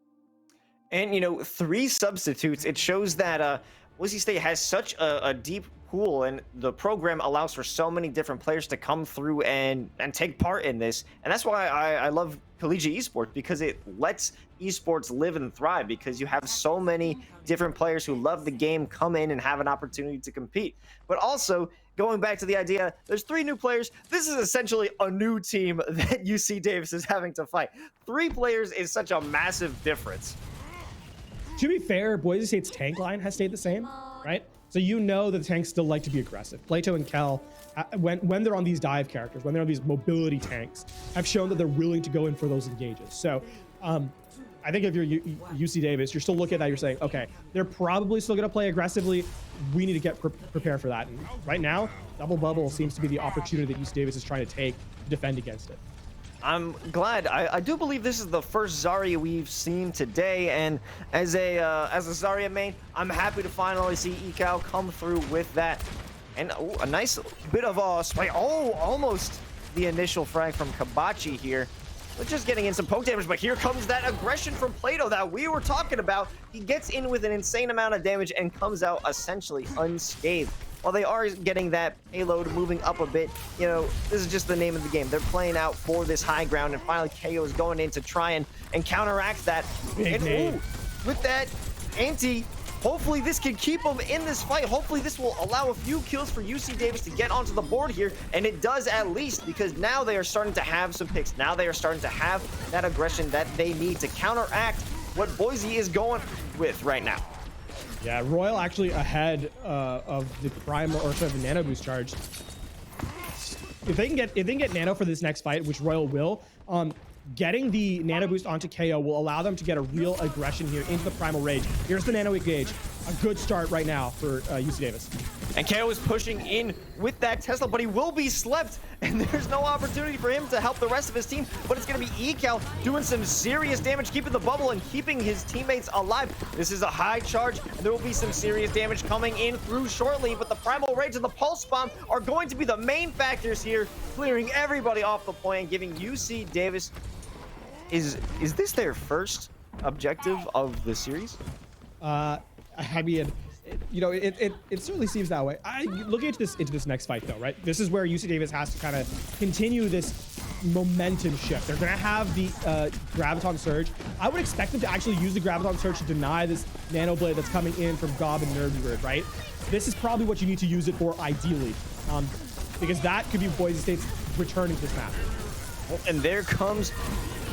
[SPEAKER 6] And, 3 substitutes, it shows that Boise State has such a deep pool, and the program allows for so many different players to come through and take part in this. And that's why I love collegiate esports, because it lets esports live and thrive, because you have so many different players who love the game come in and have an opportunity to compete. But also, going back to the idea, there's 3 new players. This is essentially a new team that UC Davis is having to fight. 3 players is such a massive difference.
[SPEAKER 5] To be fair, Boise State's tank line has stayed the same, right? So that the tanks still like to be aggressive. Plato and Kel, when they're on these dive characters, when they're on these mobility tanks, have shown that they're willing to go in for those engages. So I think if you're UC Davis, you're still looking at that, you're saying, okay, they're probably still going to play aggressively. We need to get prepared for that. And right now, double bubble seems to be the opportunity that UC Davis is trying to take to defend against it.
[SPEAKER 6] I'm glad. I do believe this is the first Zarya we've seen today, and as a Zarya main, I'm happy to finally see Ekal come through with that. And a nice bit of a spray. Oh, almost the initial frag from Kabachi here. But just getting in some poke damage, but here comes that aggression from Plato that we were talking about. He gets in with an insane amount of damage and comes out essentially unscathed. While they are getting that payload moving up a bit, this is just the name of the game. They're playing out for this high ground, and finally KO is going in to try and counteract that. With that anti, hopefully this can keep them in this fight. Hopefully this will allow a few kills for UC Davis to get onto the board here, and it does at least, because now they are starting to have some picks. Now they are starting to have that aggression that they need to counteract what Boise is going with right now.
[SPEAKER 5] Yeah, Royal actually ahead of the Primal, or sort of the Nano Boost charge. If they can get Nano for this next fight, which Royal will, getting the nano boost onto KO will allow them to get a real aggression here into the Primal Rage. Here's the nano engage. A good start right now for UC Davis.
[SPEAKER 6] And KO is pushing in with that Tesla, but he will be slept, and there's no opportunity for him to help the rest of his team. But it's going to be Ecal doing some serious damage, keeping the bubble and keeping his teammates alive. This is a high charge, and there will be some serious damage coming in through shortly, but the Primal Rage and the Pulse Bomb are going to be the main factors here, clearing everybody off the point and giving UC Davis... Is this their first objective of the series?
[SPEAKER 5] I mean, it certainly seems that way. Looking into this next fight though, right? This is where UC Davis has to kind of continue this momentum shift. They're gonna have the Graviton Surge. I would expect them to actually use the Graviton Surge to deny this Nano Blade that's coming in from Gob and Nervybird, right? This is probably what you need to use it for ideally, because that could be Boise State's returning to this map.
[SPEAKER 6] And there comes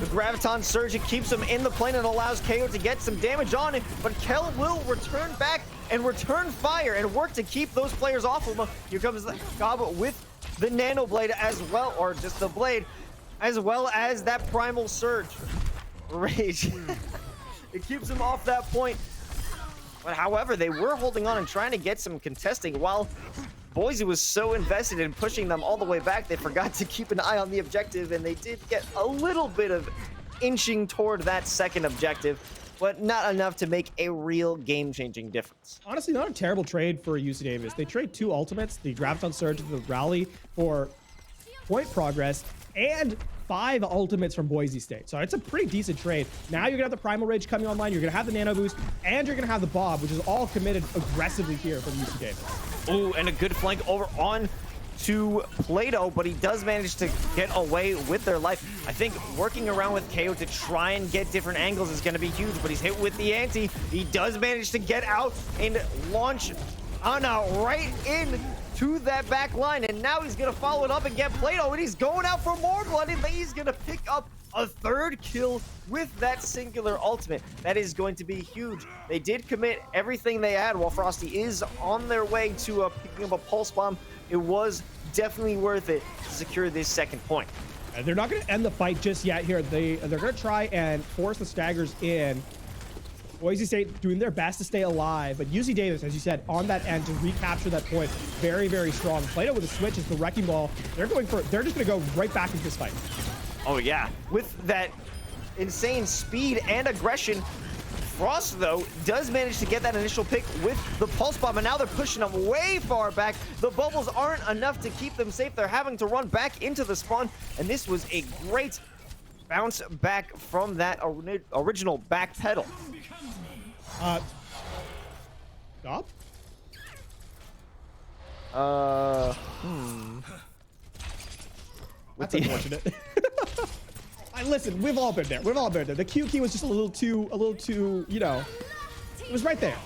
[SPEAKER 6] the Graviton Surge. It keeps him in the plane and allows KO to get some damage on him, but Kel will return back and return fire and work to keep those players off of him. Here comes Gob with the Nano Blade as well, or just the blade, as well as that Primal Surge. Rage. It keeps him off that point. But however, they were holding on and trying to get some contesting while Boise was so invested in pushing them all the way back, they forgot to keep an eye on the objective, and they did get a little bit of inching toward that second objective, but not enough to make a real game-changing difference.
[SPEAKER 5] Honestly, not a terrible trade for UC Davis. They trade 2 ultimates, the Graviton Surge and the Rally, for point progress, and 5 ultimates from Boise State. So it's a pretty decent trade. Now you're gonna have the Primal Rage coming online, you're gonna have the Nano Boost, and you're gonna have the Bob, which is all committed aggressively here from UC Davis.
[SPEAKER 6] Ooh, and a good flank over on to Plato, but he does manage to get away with their life. I think working around with KO to try and get different angles is gonna be huge, but he's hit with the anti. He does manage to get out and launch Ana right in to that back line, and now he's gonna follow it up and get Plato, and he's going out for more blood, and he's gonna pick up a 3rd kill with that singular ultimate. That is going to be huge. They did commit everything they had while Frosty is on their way to picking up a Pulse Bomb. It was definitely worth it to secure this 2nd point.
[SPEAKER 5] They're not going to end the fight just yet here. They're going to try and force the staggers in. Boise State doing their best to stay alive, but UC Davis, as you said, on that end to recapture that point, very, very strong. Plato with a switch is the Wrecking Ball. They're just going to go right back into this fight.
[SPEAKER 6] Oh yeah, with that insane speed and aggression, Frost, though, does manage to get that initial pick with the Pulse Bomb, and now they're pushing them way far back. The bubbles aren't enough to keep them safe. They're having to run back into the spawn, and this was a great bounce back from that original back pedal.
[SPEAKER 5] Stop? That's unfortunate. Listen, we've all been there. We've all been there. The Q key was just a little too, you know, it was right there.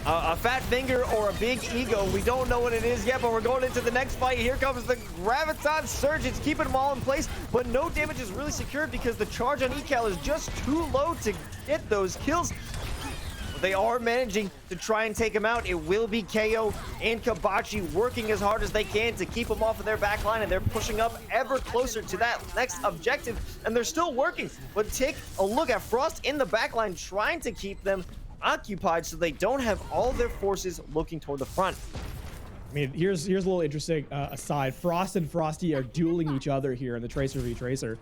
[SPEAKER 6] A fat finger or a big ego. We don't know what it is yet, but we're going into the next fight. Here comes the Graviton Surge. It's keeping them all in place, but no damage is really secured because the charge on Ecal is just too low to get those kills. But they are managing to try and take him out. It will be KO and Kabachi working as hard as they can to keep him off of their back line, and they're pushing up ever closer to that next objective, and they're still working. But take a look at Frost in the back line trying to keep them occupied so they don't have all their forces looking toward the front.
[SPEAKER 5] I mean, here's a little interesting aside. Frost and Frosty are dueling each other here in the Tracer v Tracer.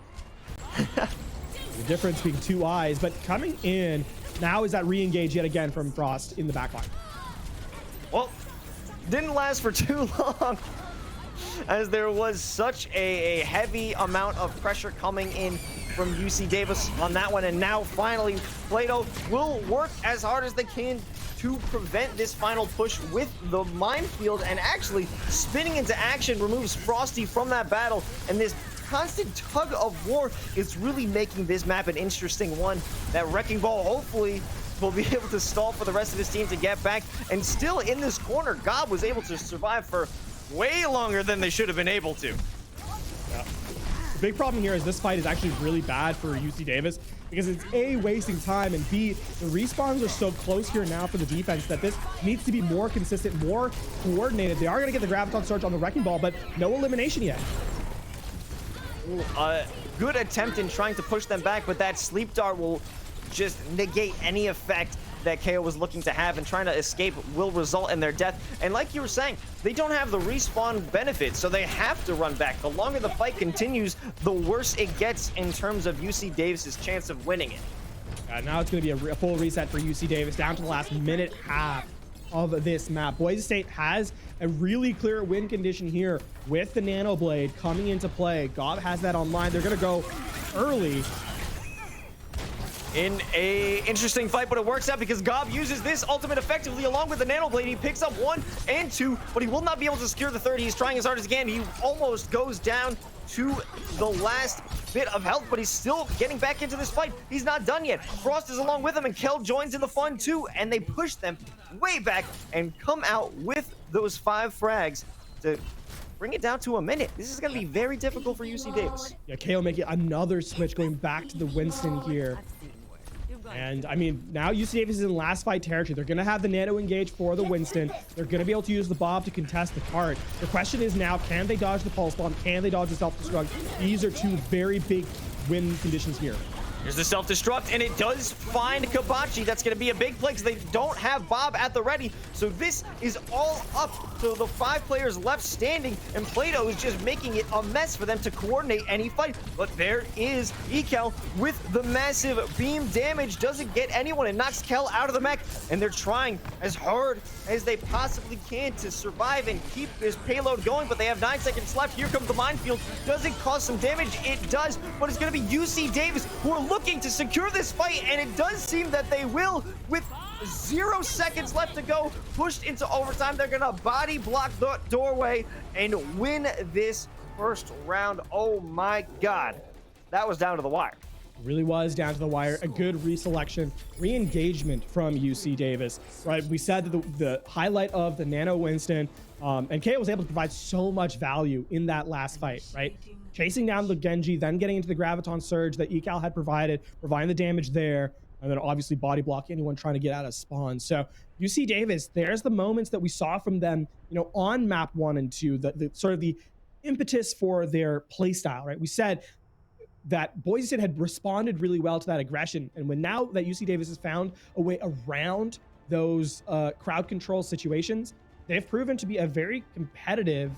[SPEAKER 5] The difference being 2 eyes, but coming in now is that re-engage yet again from Frost in the backline.
[SPEAKER 6] Well, didn't last for too long as there was such a heavy amount of pressure coming in from UC Davis on that one, and now finally Plato will work as hard as they can to prevent this final push with the minefield, and actually spinning into action removes Frosty from that battle, and this constant tug of war is really making this map an interesting one. That Wrecking Ball hopefully will be able to stall for the rest of his team to get back, and still in this corner, Gob was able to survive for way longer than they should have been able to.
[SPEAKER 5] Yeah. The big problem here is this fight is actually really bad for UC Davis because it's A, wasting time, and B, the respawns are so close here now for the defense that this needs to be more consistent, more coordinated. They are going to get the Graviton Surge on the Wrecking Ball, but no elimination yet.
[SPEAKER 6] a good attempt in trying to push them back, but that sleep dart will just negate any effect that KO was looking to have, and trying to escape will result in their death. And like you were saying, they don't have the respawn benefit, so they have to run back. The longer the fight continues, the worse it gets in terms of UC Davis's chance of winning it.
[SPEAKER 5] Now it's going to be a full reset for UC Davis, down to the last minute half of this map. Boise State has a really clear win condition here with the Nano Blade coming into play. Gob has that online. They're going to go early
[SPEAKER 6] in a interesting fight, but it works out because Gob uses this ultimate effectively along with the Nano Blade. He picks up 1 and 2, but he will not be able to secure the third. He's trying as hard as he can. He almost goes down to the last bit of health, but he's still getting back into this fight. He's not done yet. Frost is along with him, and Kel joins in the fun too, and they push them way back and come out with those 5 frags to bring it down to a minute. This is going to be very difficult for UC Davis.
[SPEAKER 5] Yeah, KO making another switch, going back to the Winston here. And I mean, now UC Davis is in last fight territory. They're going to have the Nano engage for the Winston. They're going to be able to use the Bob to contest the cart. The question is now, can they dodge the Pulse Bomb? Can they dodge the Self-Destruct? These are 2 very big win conditions here.
[SPEAKER 6] Here's the self-destruct, and it does find Kabachi. That's going to be a big play because they don't have Bob at the ready. So this is all up to the 5 players left standing, and Plato is just making it a mess for them to coordinate any fight. But there is Ecal with the massive beam damage. Doesn't get anyone and knocks Kel out of the mech, and they're trying as hard as they possibly can to survive and keep this payload going, but they have 9 seconds left. Here comes the minefield. Does it cause some damage? It does, but it's going to be UC Davis who are looking to secure this fight, and it does seem that they will. With 0 seconds left to go, pushed into overtime. They're gonna body block the doorway and win this first round. Oh my god, that was down to the wire.
[SPEAKER 5] Really was down to the wire. A good reselection, re-engagement from UC Davis, right? We said that the highlight of the Nano Winston, and KO was able to provide so much value in that last fight, right? Chasing down the Genji, then getting into the Graviton Surge that Ecal had providing the damage there, and then obviously body block anyone trying to get out of spawn. So UC Davis, there's the moments that we saw from them, you know, on map 1 and 2, the sort of the impetus for their play style, right? We said that Boise State had responded really well to that aggression, and when now that UC Davis has found a way around those crowd control situations, they've proven to be a very competitive,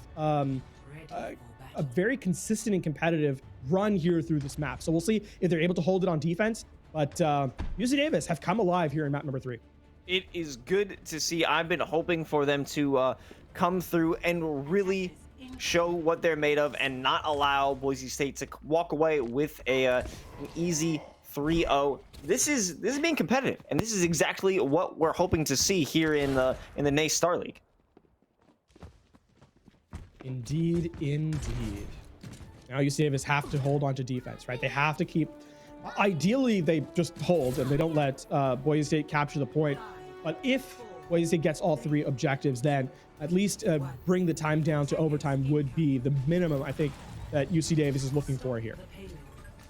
[SPEAKER 5] a very consistent and competitive run here through this map. So we'll see if they're able to hold it on defense, but UC Davis have come alive here in map number 3.
[SPEAKER 6] It is good to see. I've been hoping for them to come through and really show what they're made of and not allow Boise State to walk away with an easy 3-0. This is being competitive, and this is exactly what we're hoping to see here in the NACE Starleague.
[SPEAKER 5] Indeed, indeed. Now UC Davis have to hold on to defense, right? They have to keep, ideally they just hold and they don't let Boise State capture the point. But if Boise State gets all 3 objectives, then at least bring the time down to overtime would be the minimum, I think, that UC Davis is looking for here.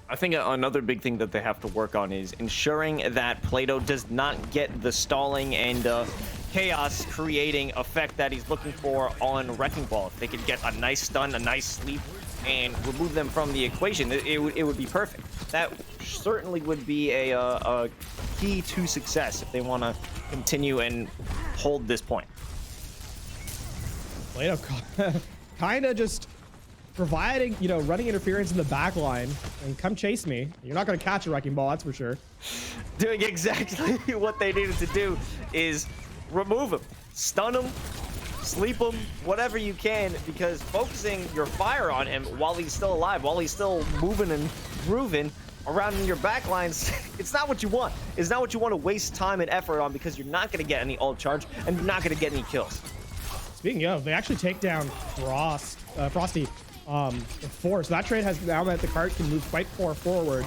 [SPEAKER 6] I think another big thing that they have to work on is ensuring that Plato does not get the stalling and chaos creating effect that he's looking for on Wrecking Ball. If they could get a nice stun, a nice sleep, and remove them from the equation, it would be perfect. That certainly would be a key to success if they want to continue and hold this point.
[SPEAKER 5] Plato kind of just providing, you know, running interference in the back line and come chase me. You're not going to catch a Wrecking Ball, that's for sure.
[SPEAKER 6] Doing exactly what they needed to do is remove him, stun him, sleep him, whatever you can, because focusing your fire on him while he's still alive, while he's still moving and grooving around in your back lines, it's not what you want. It's not what you want to waste time and effort on, because you're not going to get any ult charge and you're not going to get any kills.
[SPEAKER 5] Speaking of, they actually take down Frosty with 4, so that trade has now meant the cart can move quite far forward.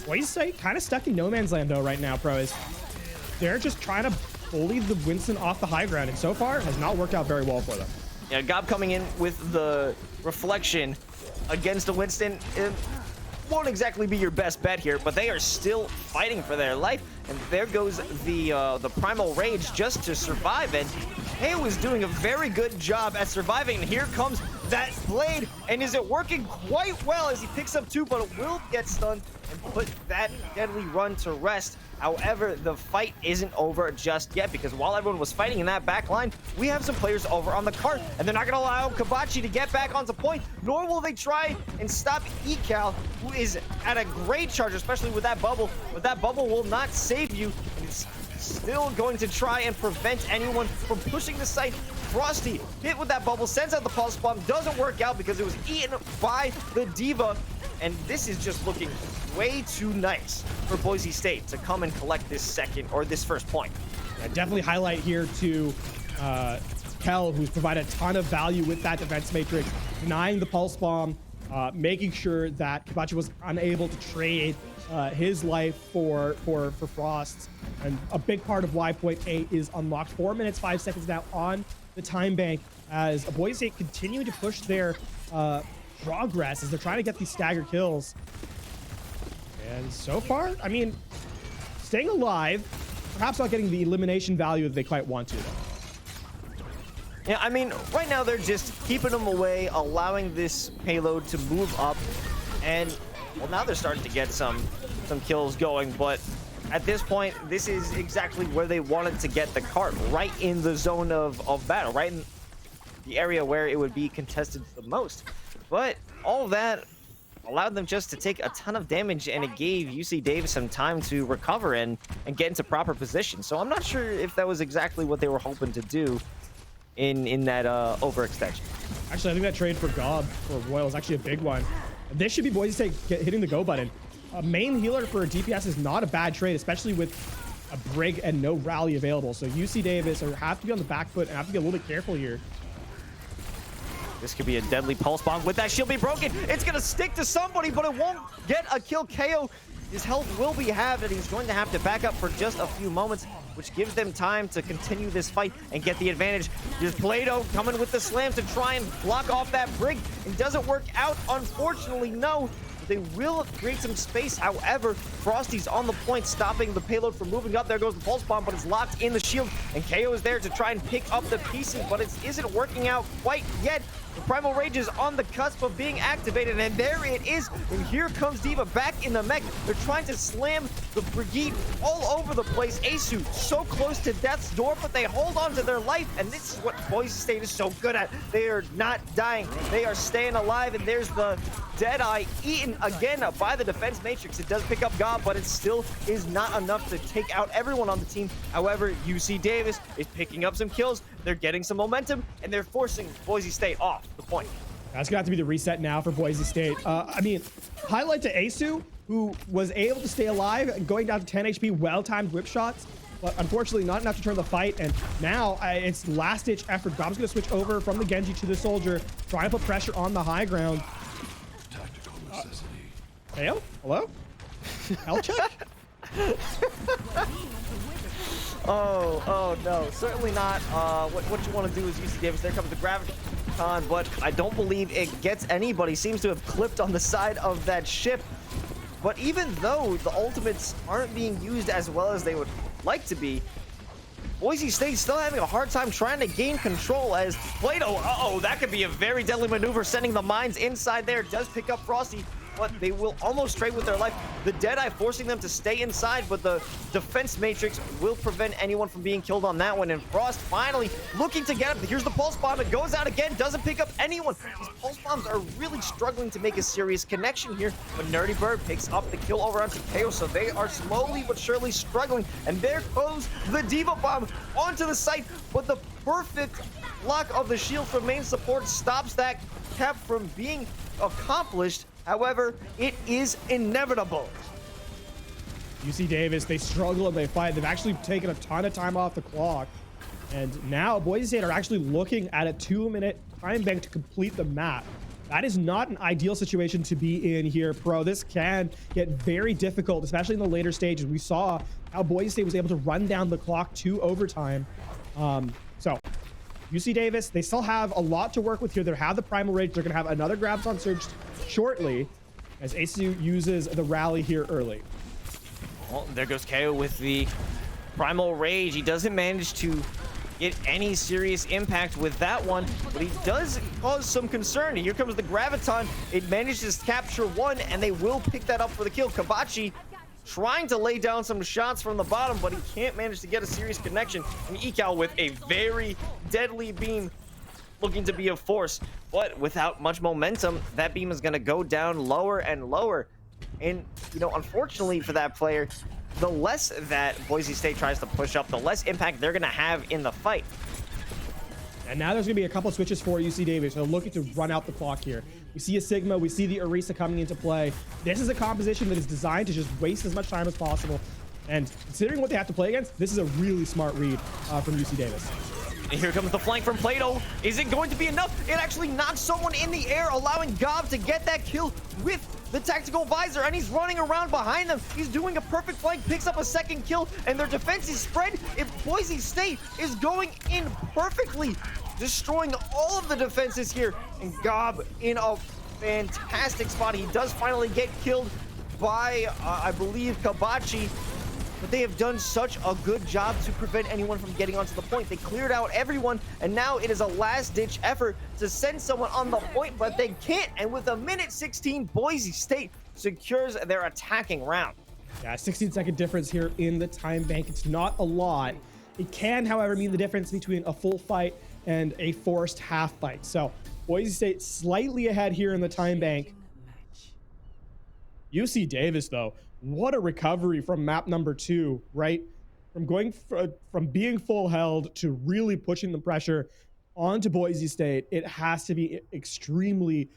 [SPEAKER 5] Boise State kind of stuck in no man's land though right now, pros. They're just trying to bully the Winston off the high ground, and so far has not worked out very well for them.
[SPEAKER 6] Yeah, Gob coming in with the reflection against the Winston. It won't exactly be your best bet here, but they are still fighting for their life. And there goes the Primal Rage just to survive. And Heo is doing a very good job at surviving. And here comes that blade, and is it working quite well as he picks up 2, but it will get stunned and put that deadly run to rest. However, the fight isn't over just yet, because while everyone was fighting in that back line, we have some players over on the cart, and they're not going to allow Kabachi to get back onto point, nor will they try and stop Ecal, who is at a great charge, especially with that bubble, but that bubble will not save you, and it's still going to try and prevent anyone from pushing the site. Frosty hit with that bubble, sends out the pulse bomb, doesn't work out because it was eaten by the Diva, and this is just looking way too nice for Boise State to come and collect this first point.
[SPEAKER 5] Definitely highlight here to Kel, who's provided a ton of value with that defense matrix, denying the pulse bomb, making sure that Kabachi was unable to trade his life for Frost, and a big part of why point A is unlocked. 4 minutes 5 seconds now on the time bank as Boise State continue to push their progress as they're trying to get these stagger kills. And so far, I mean, staying alive, perhaps not getting the elimination value that they quite want to, though.
[SPEAKER 6] Yeah, I mean, right now they're just keeping them away, allowing this payload to move up, and well, now they're starting to get some kills going, but at this point, this is exactly where they wanted to get the cart, right in the zone of battle, right in the area where it would be contested the most. But all that allowed them just to take a ton of damage, and it gave UC Davis some time to recover and get into proper position. So I'm not sure if that was exactly what they were hoping to do in that overextension.
[SPEAKER 5] Actually, I think that trade for Gob for Royal is actually a big one. This should be Boise State hitting the go button. A main healer for a DPS is not a bad trade, especially with a Brig and no rally available. So UC Davis have to be on the back foot and have to be a little bit careful here.
[SPEAKER 6] This could be a deadly pulse bomb. With that shield be broken, it's going to stick to somebody, but it won't get a kill. KO, his health will be halved, and he's going to have to back up for just a few moments, which gives them time to continue this fight and get the advantage. There's Play-Doh coming with the slam to try and block off that Brig. It doesn't work out, unfortunately, no. They will create some space. However, Frosty's on the point, stopping the payload from moving up. There goes the pulse bomb, but it's locked in the shield, and KO is there to try and pick up the pieces, but it isn't working out quite yet. The Primal Rage is on the cusp of being activated, and there it is. And here comes Diva back in the mech. They're trying to slam the Brigade all over the place. Asu so close to death's door, but they hold on to their life, and this is what Boise State is so good at. They are not dying. They are staying alive, and there's the Deadeye eaten again by the defense matrix. It does pick up Gob, but it still is not enough to take out everyone on the team. However, UC Davis is picking up some kills. They're getting some momentum, and they're forcing Boise State off the point.
[SPEAKER 5] That's gonna have to be the reset now for Boise State. I mean, highlight to Asu, who was able to stay alive and going down to 10 HP, well-timed whip shots, but unfortunately not enough to turn the fight. And now it's last-ditch effort. Gob's gonna switch over from the Genji to the Soldier, trying to put pressure on the high ground. Hail? Hello? Health check?
[SPEAKER 6] Oh no, certainly not. What you want to do is UC Davis. There comes the Graviton, but I don't believe it gets anybody. Seems to have clipped on the side of that ship. But even though the ultimates aren't being used as well as they would like to be, Boise State's still having a hard time trying to gain control as Play-Doh, that could be a very deadly maneuver, sending the mines inside there. Does pick up Frosty, but they will almost trade with their life. The Deadeye forcing them to stay inside, but the defense matrix will prevent anyone from being killed on that one. And Frost finally looking to get up. Here's the pulse bomb. It goes out again, doesn't pick up anyone. These pulse bombs are really struggling to make a serious connection here, but Nerdy Bird picks up the kill over onto KO, so they are slowly but surely struggling. And there goes the Diva Bomb onto the site, but the perfect block of the shield from main support stops that cap from being accomplished. However, it is inevitable.
[SPEAKER 5] UC Davis, they struggle and they fight. They've actually taken a ton of time off the clock. And now Boise State are actually looking at a 2-minute time bank to complete the map. That is not an ideal situation to be in here, Pro. This can get very difficult, especially in the later stages. We saw how Boise State was able to run down the clock to overtime. So UC Davis, they still have a lot to work with here. They have the Primal Rage. They're going to have another grabs on Surge shortly as Asu uses the rally here early.
[SPEAKER 6] Well, there goes KO with the Primal Rage. He doesn't manage to get any serious impact with that one, but he does cause some concern. Here comes the Graviton. It manages to capture one, and they will pick that up for the kill. Kabachi trying to lay down some shots from the bottom, but he can't manage to get a serious connection. And Ekal with a very deadly beam looking to be a force, but without much momentum, that beam is going to go down lower and lower. And, you know, unfortunately for that player, the less that Boise State tries to push up, the less impact they're going to have in the fight.
[SPEAKER 5] And now there's going to be a couple switches for UC Davis. They're looking to run out the clock here. We see a Sigma, we see the Orisa coming into play. This is a composition that is designed to just waste as much time as possible. And considering what they have to play against, this is a really smart read from UC Davis.
[SPEAKER 6] And here comes the flank from Plato. Is it going to be enough? It actually knocks someone in the air, allowing Gob to get that kill with the tactical visor, and he's running around behind them. He's doing a perfect flank, picks up a second kill, and their defense is spread. If Boise State is going in perfectly, destroying all of the defenses here, and Gob in a fantastic spot. He does finally get killed by, I believe, Kabachi, but they have done such a good job to prevent anyone from getting onto the point. They cleared out everyone, and now it is a last-ditch effort to send someone on the point, but they can't. And with a minute 16, Boise State secures their attacking round.
[SPEAKER 5] Yeah, 16-second difference here in the time bank. It's not a lot. It can, however, mean the difference between a full fight and a forced half fight. So Boise State slightly ahead here in the time bank. UC Davis, though, what a recovery from map number 2, right? From going from being full held to really pushing the pressure onto Boise State. It has to be extremely,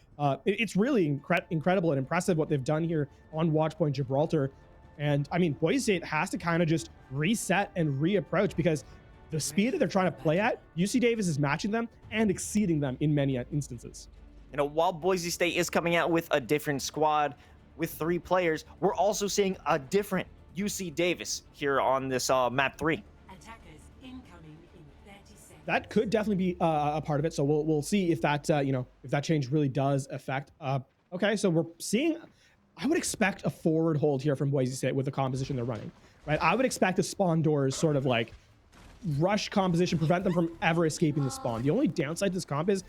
[SPEAKER 5] it's really incredible and impressive what they've done here on Watchpoint Gibraltar. And I mean, Boise State has to kind of just reset and reapproach, because the speed that they're trying to play at, UC Davis is matching them and exceeding them in many instances.
[SPEAKER 6] You know, while Boise State is coming out with a different squad, with 3 players, we're also seeing a different UC Davis here on this map 3.
[SPEAKER 8] Attackers incoming in 30 seconds.
[SPEAKER 5] That could definitely be a part of it. So we'll see if that you know, if that change really does affect. Okay, so we're seeing. I would expect a forward hold here from Boise State with the composition they're running, right? I would expect the spawn doors sort of like rush composition, prevent them from ever escaping the spawn. The only downside to this comp is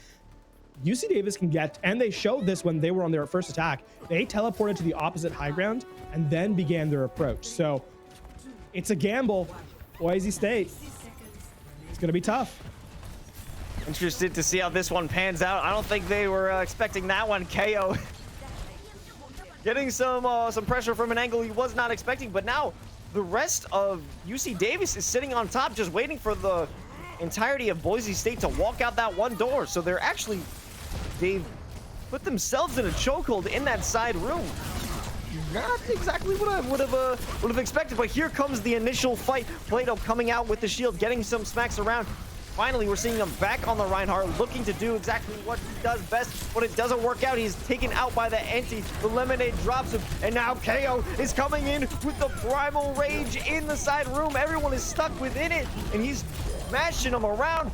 [SPEAKER 5] UC Davis can get, and they showed this when they were on their first attack, they teleported to the opposite high ground and then began their approach. So it's a gamble. Boise State, it's going to be tough.
[SPEAKER 6] Interested to see how this one pans out. I don't think they were expecting that one. KO getting some pressure from an angle he was not expecting, but now the rest of UC Davis is sitting on top, just waiting for the entirety of Boise State to walk out that one door. So they've put themselves in a chokehold in that side room. Not exactly what I would have expected, but here comes the initial fight. Plato coming out with the shield, getting some smacks around. Finally, we're seeing him back on the Reinhardt, looking to do exactly what he does best, but it doesn't work out. He's taken out by the Anti. The Lemonade drops him, and now KO is coming in with the Primal Rage in the side room. Everyone is stuck within it, and he's mashing them around.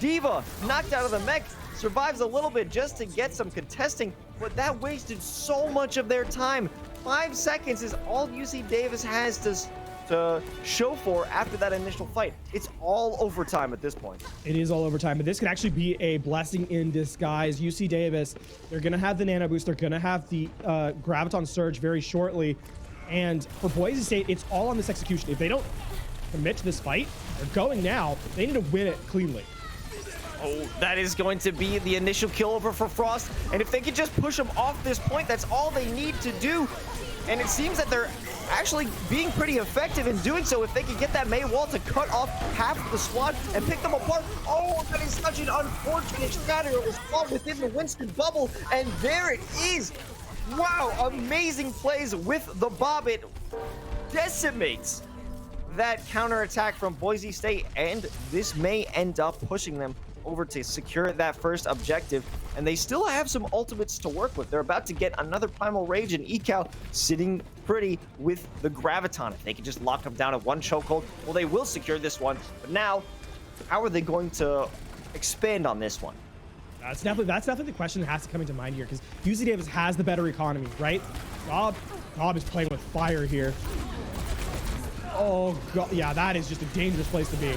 [SPEAKER 6] Diva knocked out of the mech, survives a little bit just to get some contesting, but that wasted so much of their time. 5 seconds is all UC Davis has to show for after that initial fight. It's all overtime at this point.
[SPEAKER 5] It is all overtime, but this could actually be a blessing in disguise. UC Davis, they're going to have the nano boost. They're going to have the Graviton Surge very shortly. And for Boise State, it's all on this execution. If they don't commit to this fight, they're going now. They need to win it cleanly.
[SPEAKER 6] Oh, that is going to be the initial kill over for Frost. And if they could just push him off this point, that's all they need to do. And it seems that they're actually being pretty effective in doing so. If they could get that May wall to cut off half of the squad and pick them apart. Oh, that is such an unfortunate shatter. It was caught within the Winston bubble, and there it is. Wow, amazing plays with the Bob. It decimates that counterattack from Boise State, and this may end up pushing them over to secure that first objective. And they still have some ultimates to work with. They're about to get another Primal Rage, and Ekal sitting pretty with the Graviton. If they can just lock them down at one chokehold, well, they will secure this one. But now, how are they going to expand on this one?
[SPEAKER 5] That's definitely the question that has to come into mind here, because UC Davis has the better economy, right? Gob is playing with fire here. Oh, God. Yeah, that is just a dangerous place to be.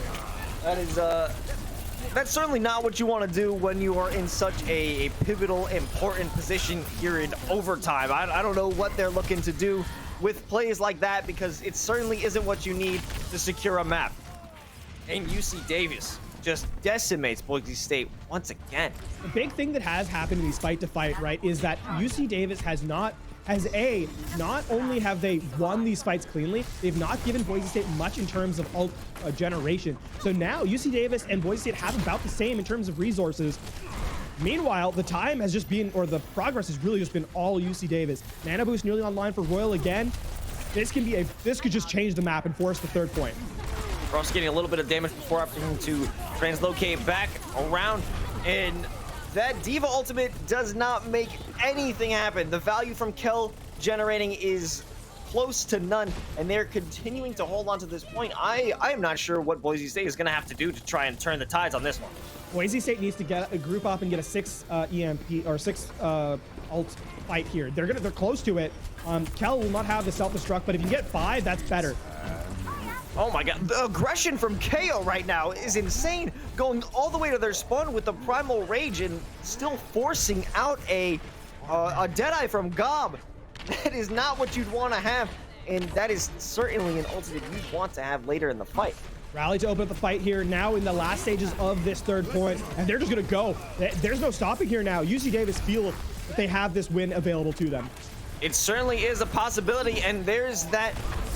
[SPEAKER 6] That is that's certainly not what you want to do when you are in such a pivotal, important position here in overtime. I don't know what they're looking to do with plays like that, because it certainly isn't what you need to secure a map. And UC Davis just decimates Boise State once again.
[SPEAKER 5] The big thing that has happened in these fight to fight, right, is that UC Davis not only have they won these fights cleanly, they've not given Boise State much in terms of ult generation. So now UC Davis and Boise State have about the same in terms of resources. Meanwhile, the time has just been, or the progress has really just been all UC Davis. Mana boost nearly online for Royal again. This could just change the map and force the third point.
[SPEAKER 6] Frost getting a little bit of damage before having to translocate back around, and that Diva ultimate does not make anything happen. The value from Kel generating is close to none, and they're continuing to hold on to this point. I am not sure what Boise State is going to have to do to try and turn the tides on this one.
[SPEAKER 5] Boise State needs to get a group up and get a 6 EMP or 6 ult fight here. They're close to it. Kel will not have the self-destruct, but if you get 5, that's better.
[SPEAKER 6] Oh my god, the aggression from KO right now is insane, going all the way to their spawn with the Primal Rage and still forcing out a Deadeye from Gob. That is not what you'd want to have, and that is certainly an ultimate you'd want to have later in the fight.
[SPEAKER 5] Rally to open up the fight here now in the last stages of this third point, and they're just gonna go. There's no stopping here now. UC Davis feel that they have this win available to them.
[SPEAKER 6] It certainly is a possibility, and there's that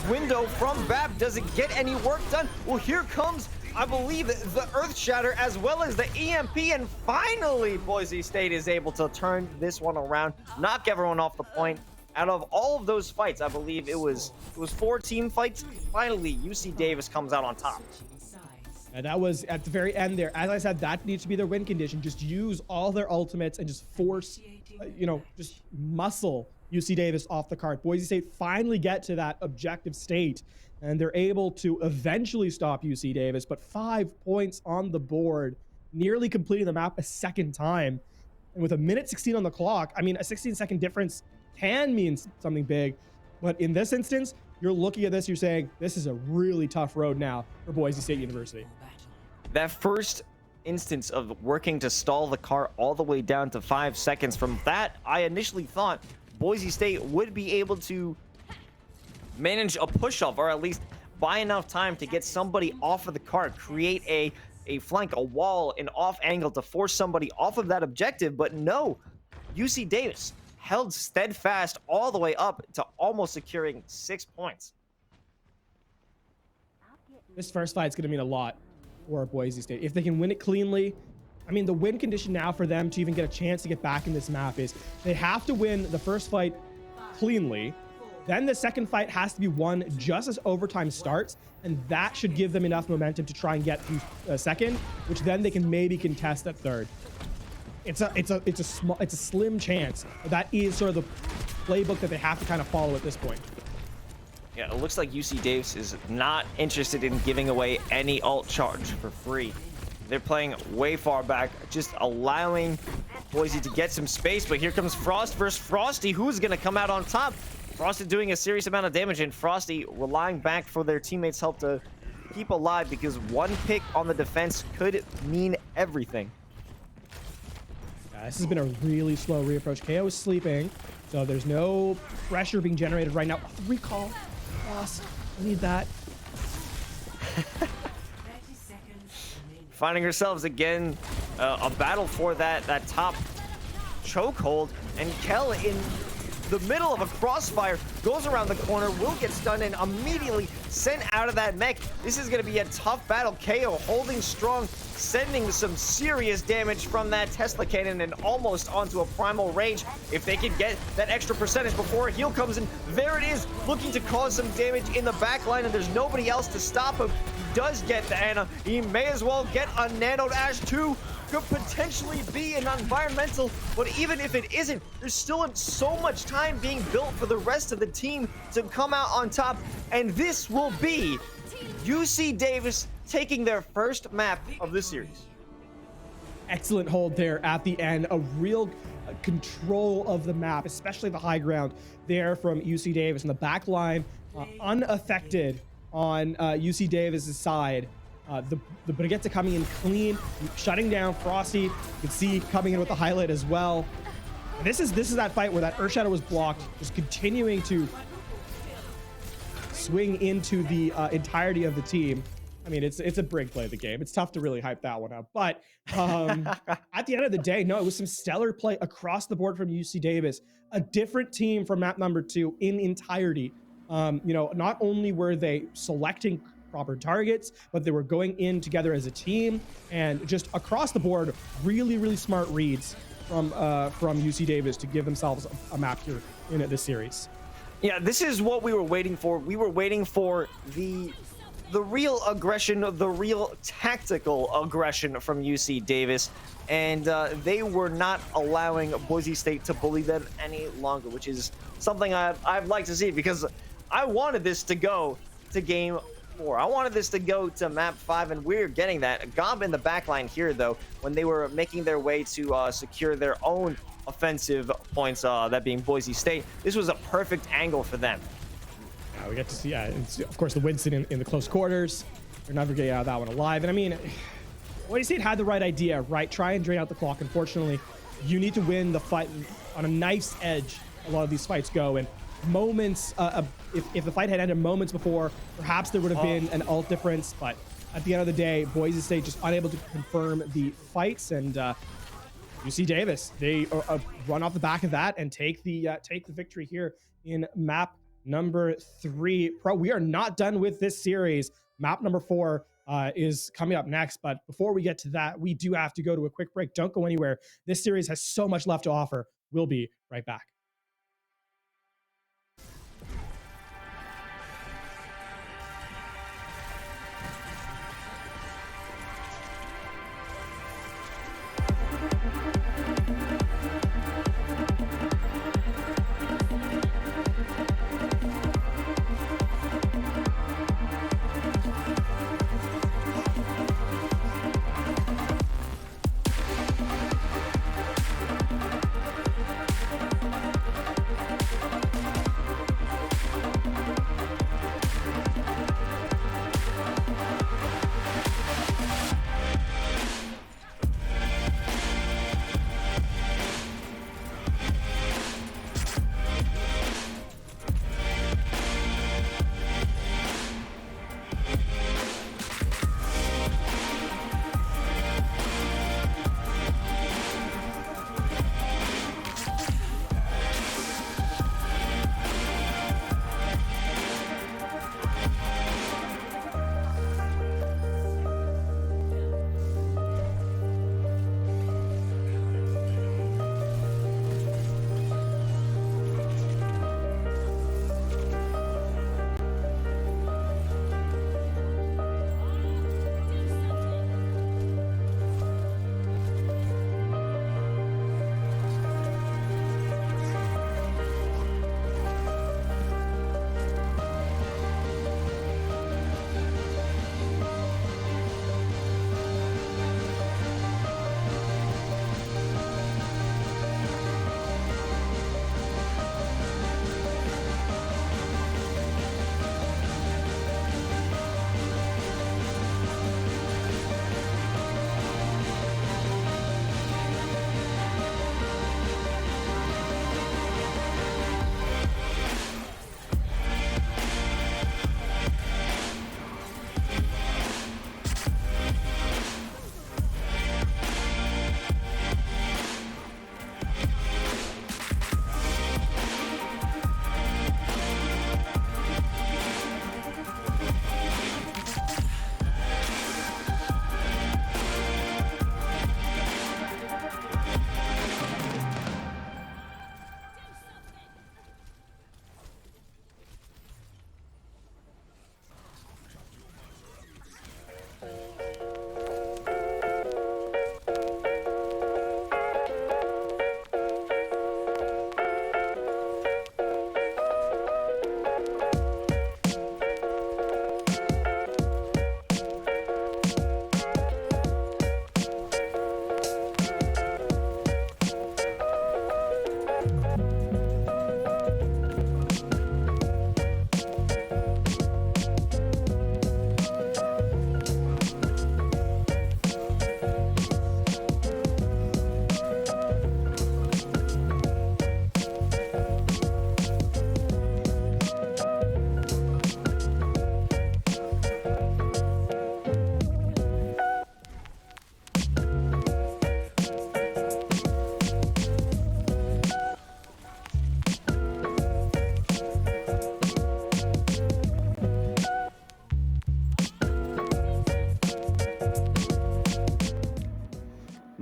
[SPEAKER 6] window from Bab. Does it get any work done? Well, here comes, I believe, the Earth Shatter as well as the EMP, and finally Boise State is able to turn this one around, knock everyone off the point. Out of all of those fights, I believe it was 4 team fights. Finally, UC Davis comes out on top.
[SPEAKER 5] And that was at the very end there. As I said, that needs to be their win condition. Just use all their ultimates and just force, just muscle UC Davis off the cart. Boise State finally get to that objective state, and they're able to eventually stop UC Davis, but 5 points on the board, nearly completing the map a second time. And with a minute 16 on the clock, I mean, a 16-second difference can mean something big, but in this instance, you're looking at this, you're saying, this is a really tough road now for Boise State University.
[SPEAKER 6] That first instance of working to stall the car all the way down to 5 seconds, from that, I initially thought Boise State would be able to manage a push-off, or at least buy enough time to get somebody off of the cart, create a flank, a wall, an off angle to force somebody off of that objective. But no, UC Davis held steadfast all the way up to almost securing 6 points.
[SPEAKER 5] This first fight's going to mean a lot for Boise State. If they can win it cleanly, I mean, the win condition now for them to even get a chance to get back in this map is they have to win the first fight cleanly. Then the second fight has to be won just as overtime starts, and that should give them enough momentum to try and get through a second, which then they can maybe contest at third. It's a slim chance. That is sort of the playbook that they have to kind of follow at this point.
[SPEAKER 6] Yeah, it looks like UC Davis is not interested in giving away any ult charge for free. They're playing way far back, just allowing Boise to get some space. But here comes Frost versus Frosty. Who's going to come out on top? Frosty doing a serious amount of damage, and Frosty relying back for their teammates' help to keep alive, because one pick on the defense could mean everything.
[SPEAKER 5] This has been a really slow reapproach. KO is sleeping, so there's no pressure being generated right now. Recall. Lost. I need that.
[SPEAKER 6] Finding ourselves again a battle for that top chokehold, and Kel in the middle of a crossfire goes around the corner, will get stunned and immediately sent out of that mech. This is going to be a tough battle. KO holding strong, sending some serious damage from that Tesla cannon and almost onto a Primal Rage. If they can get that extra percentage before a heal comes in, there it is, looking to cause some damage in the back line, and there's nobody else to stop him. He does get the Ana. He may as well get a Nanoed Ash too. Could potentially be an environmental, but even if it isn't, there's still so much time being built for the rest of the team to come out on top, and this will be UC Davis taking their first map of the series.
[SPEAKER 5] Excellent hold there at the end. A real control of the map, especially the high ground there from UC Davis, and the back line unaffected on UC Davis's side. The Brigitte coming in clean, shutting down Frosty. You can see coming in with the highlight as well. And this is that fight where that Earthshadow was blocked, just continuing to swing into the entirety of the team. I mean, it's a Brig play of the game. It's tough to really hype that one up. But at the end of the day, no, it was some stellar play across the board from UC Davis. A different team from map number 2 in entirety. Not only were they selecting proper targets, but they were going in together as a team, and just across the board, really, really smart reads from UC Davis to give themselves a map here in this series.
[SPEAKER 6] Yeah, this is what we were waiting for. We were waiting for the real aggression, the real tactical aggression from UC Davis, and they were not allowing Boise State to bully them any longer, which is something I'd like to see, because I wanted this to go to game 4. I wanted this to go to map 5, and we're getting that. Gob in the backline here, though, when they were making their way to secure their own offensive points, that being Boise State, this was a perfect angle for them.
[SPEAKER 5] We get to see, of course, the Winston in the close quarters. They're never getting out of that one alive. And I mean, Boise State had the right idea, right? Try and drain out the clock. Unfortunately, you need to win the fight on a knife's edge. A lot of these fights go, and moments, if the fight had ended moments before, perhaps there would have been an ult difference. But at the end of the day, Boise State just unable to confirm the fights, and UC Davis, they run off the back of that and take the victory here in map number 3. We are not done with this series. Map number 4 is coming up next, but before we get to that, we do have to go to a quick break. Don't go anywhere. This series has so much left to offer. We'll be right back.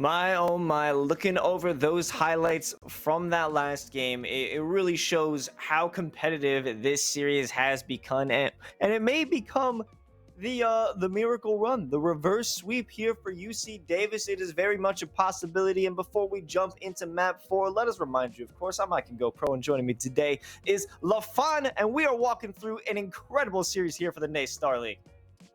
[SPEAKER 6] My oh my, looking over those highlights from that last game, it really shows how competitive this series has become, and it may become the miracle run, the reverse sweep here for UC Davis. It is very much a possibility. And before we jump into map 4, let us remind you, of course, I'm Mike and Go Pro, and joining me today is LaFon, and we are walking through an incredible series here for the NACE Starleague.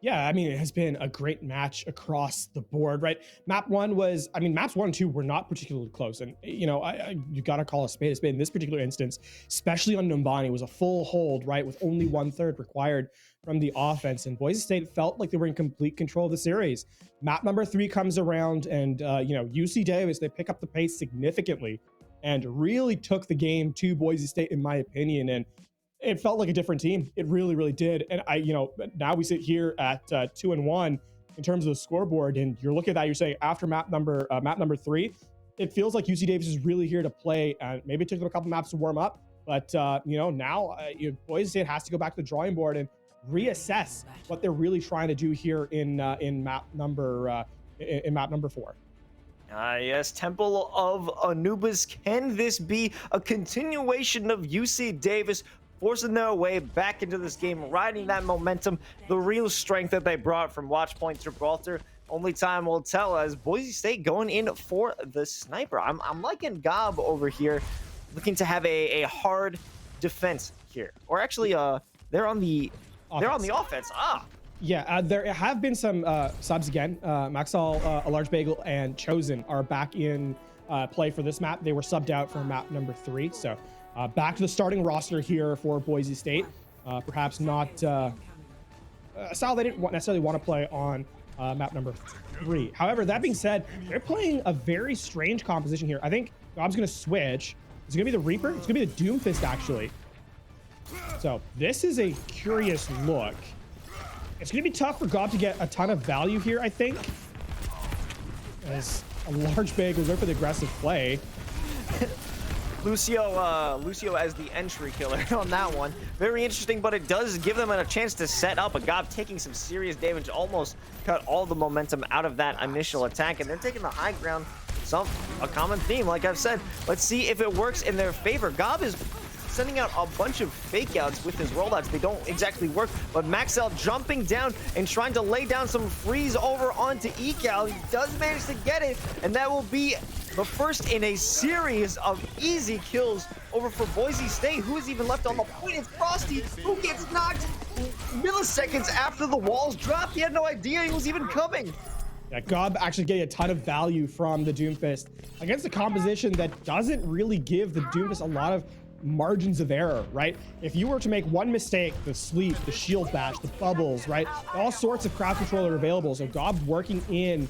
[SPEAKER 5] Yeah, I mean, it has been a great match across the board, right? Map 1 was, I mean, maps 1 and 2 were not particularly close. And, you know, you got to call a spade a spade. In this particular instance, especially on Numbani, was a full hold, right? With only 1/3 required from the offense. And Boise State felt like they were in complete control of the series. Map number 3 comes around and, you know, UC Davis, they pick up the pace significantly and really took the game to Boise State, in my opinion. And it felt like a different team. It really, really did. And you know, now we sit here at 2-1 in terms of the scoreboard, and you're looking at that. You're saying after map number 3, it feels like UC Davis is really here to play. Maybe it took them a couple maps to warm up, but you know, now Boise State has to go back to the drawing board and reassess what they're really trying to do here in map number 4.
[SPEAKER 6] Yes, Temple of Anubis. Can this be a continuation of UC Davis forcing their way back into this game, riding that momentum, the real strength that they brought from Watchpoint Gibraltar? Only time will tell, as Boise State going in for the sniper. I'm liking Gob over here, looking to have a hard defense here. Or actually, they're on the offense.
[SPEAKER 5] Yeah, there have been some subs again. Maxall, A Large Bagel, and Chosen are back in play for this map. They were subbed out for map number 3, so back to the starting roster here for Boise State. Perhaps not Sal, they didn't necessarily want to play on map number 3. However, that being said, they're playing a very strange composition here. I think Gob's going to switch. It's going to be the Reaper. It's going to be the Doomfist, actually. So this is a curious look. It's going to be tough for Gob to get a ton of value here, I think. As A Large Bag was there for the aggressive play.
[SPEAKER 6] Lucio as the entry killer on that one. Very interesting, but it does give them a chance to set up. A Gob taking some serious damage, almost cut all the momentum out of that initial attack, and they're taking the high ground. A common theme, like I've said. Let's see if it works in their favor. Gob is sending out a bunch of fake outs with his rollouts. They don't exactly work, but Maxell jumping down and trying to lay down some freeze over onto Ecal. He does manage to get it, and that will be the first in a series of easy kills over for Boise State. Who is even left on the point? It's Frosty, who gets knocked milliseconds after the walls dropped. He had no idea he was even coming.
[SPEAKER 5] Yeah, Gob actually getting a ton of value from the Doomfist against a composition that doesn't really give the Doomfist a lot of margins of error, right? If you were to make one mistake, the sleep, the shield bash, the bubbles, right? All sorts of crowd control are available. So Gob working in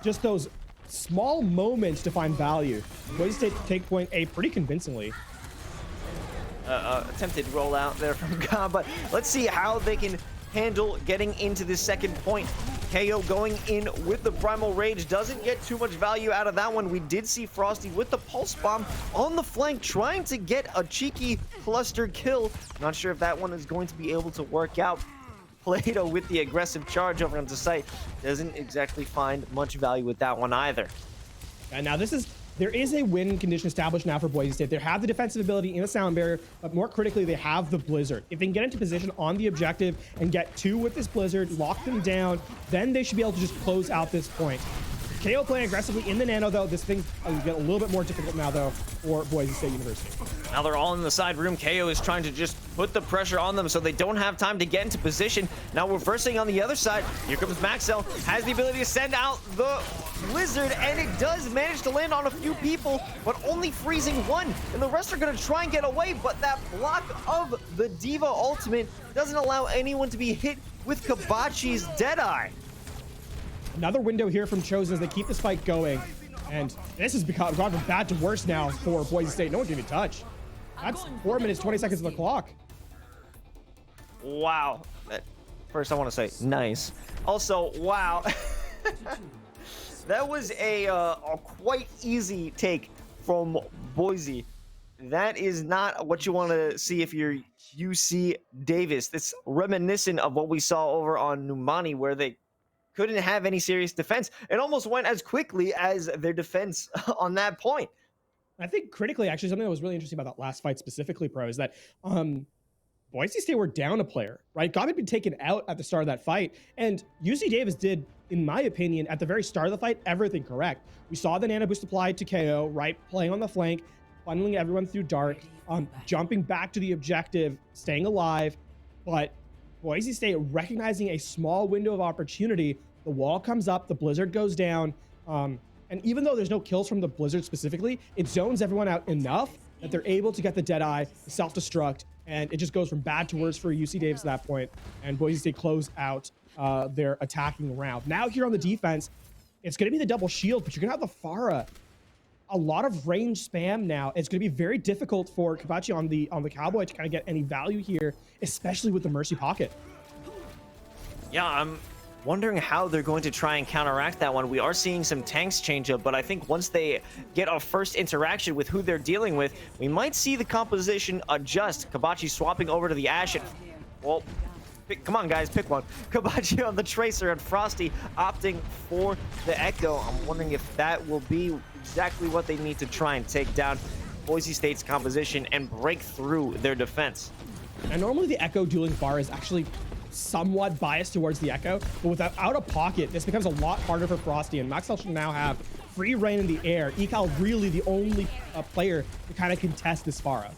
[SPEAKER 5] just those small moments to find value. Boise State take point A pretty convincingly.
[SPEAKER 6] Attempted rollout there from Gob, but let's see how they can handle getting into the second point. KO going in with the Primal Rage, doesn't get too much value out of that one. We did see Frosty with the Pulse Bomb on the flank, trying to get a cheeky cluster kill. Not sure if that one is going to be able to work out. Plato with the aggressive charge over onto site doesn't exactly find much value with that one either.
[SPEAKER 5] And now there is a win condition established now for Boise State. They have the defensive ability in the sound barrier, but more critically, they have the Blizzard. If they can get into position on the objective and get 2 with this Blizzard, lock them down, then they should be able to just close out this point. KO playing aggressively in the Nano, though. This thing will get a little bit more difficult now, though, for Boise State University.
[SPEAKER 6] Now they're all in the side room. KO is trying to just put the pressure on them so they don't have time to get into position. Now reversing on the other side. Here comes Maxell. Has the ability to send out the Blizzard, and it does manage to land on a few people, but only freezing one. And the rest are going to try and get away, but that block of the Diva ultimate doesn't allow anyone to be hit with Kabachi's Deadeye.
[SPEAKER 5] Another window here from Chosen as they keep this fight going. And this has gone from bad to worse now for Boise State. No one can even touch. That's 4 minutes, 20 seconds of the clock.
[SPEAKER 6] Wow. First, I want to say nice. Also, wow. That was a quite easy take from Boise. That is not what you want to see if you're UC Davis. It's reminiscent of what we saw over on Numani, where they couldn't have any serious defense. It almost went as quickly as their defense on that point.
[SPEAKER 5] I think critically, actually, something that was really interesting about that last fight specifically, Pro, is that Boise State were down a player, right? Gob had been taken out at the start of that fight, and UC Davis did, in my opinion, at the very start of the fight, everything correct. We saw the nano boost applied to KO, right? Playing on the flank, funneling everyone through dark, jumping back to the objective, staying alive, but Boise State recognizing a small window of opportunity, the wall comes up, the blizzard goes down, and even though there's no kills from the blizzard specifically, it zones everyone out enough that they're able to get the Deadeye, self-destruct, and it just goes from bad to worse for UC Davis at that point, and Boise State close out their attacking round. Now here on the defense, it's going to be the double shield, but you're going to have the Pharah. A lot of range spam now. It's going to be very difficult for Kabachi on the Cowboy to kind of get any value here, especially with the Mercy Pocket.
[SPEAKER 6] Yeah, I'm wondering how they're going to try and counteract that one. We are seeing some tanks change up, but I think once they get a first interaction with who they're dealing with, we might see the composition adjust. Kabachi swapping over to the Ash. And, well, come on, guys, pick one. Kabachi on the Tracer and Frosty opting for the Echo. I'm wondering if that will be exactly what they need to try and take down Boise State's composition and break through their defense.
[SPEAKER 5] And normally the Echo dueling Pharah is actually somewhat biased towards the Echo, but without out of pocket, this becomes a lot harder for Frosty, and Maxwell should now have free reign in the air. Ekal really the only player to kind of contest this Pharah.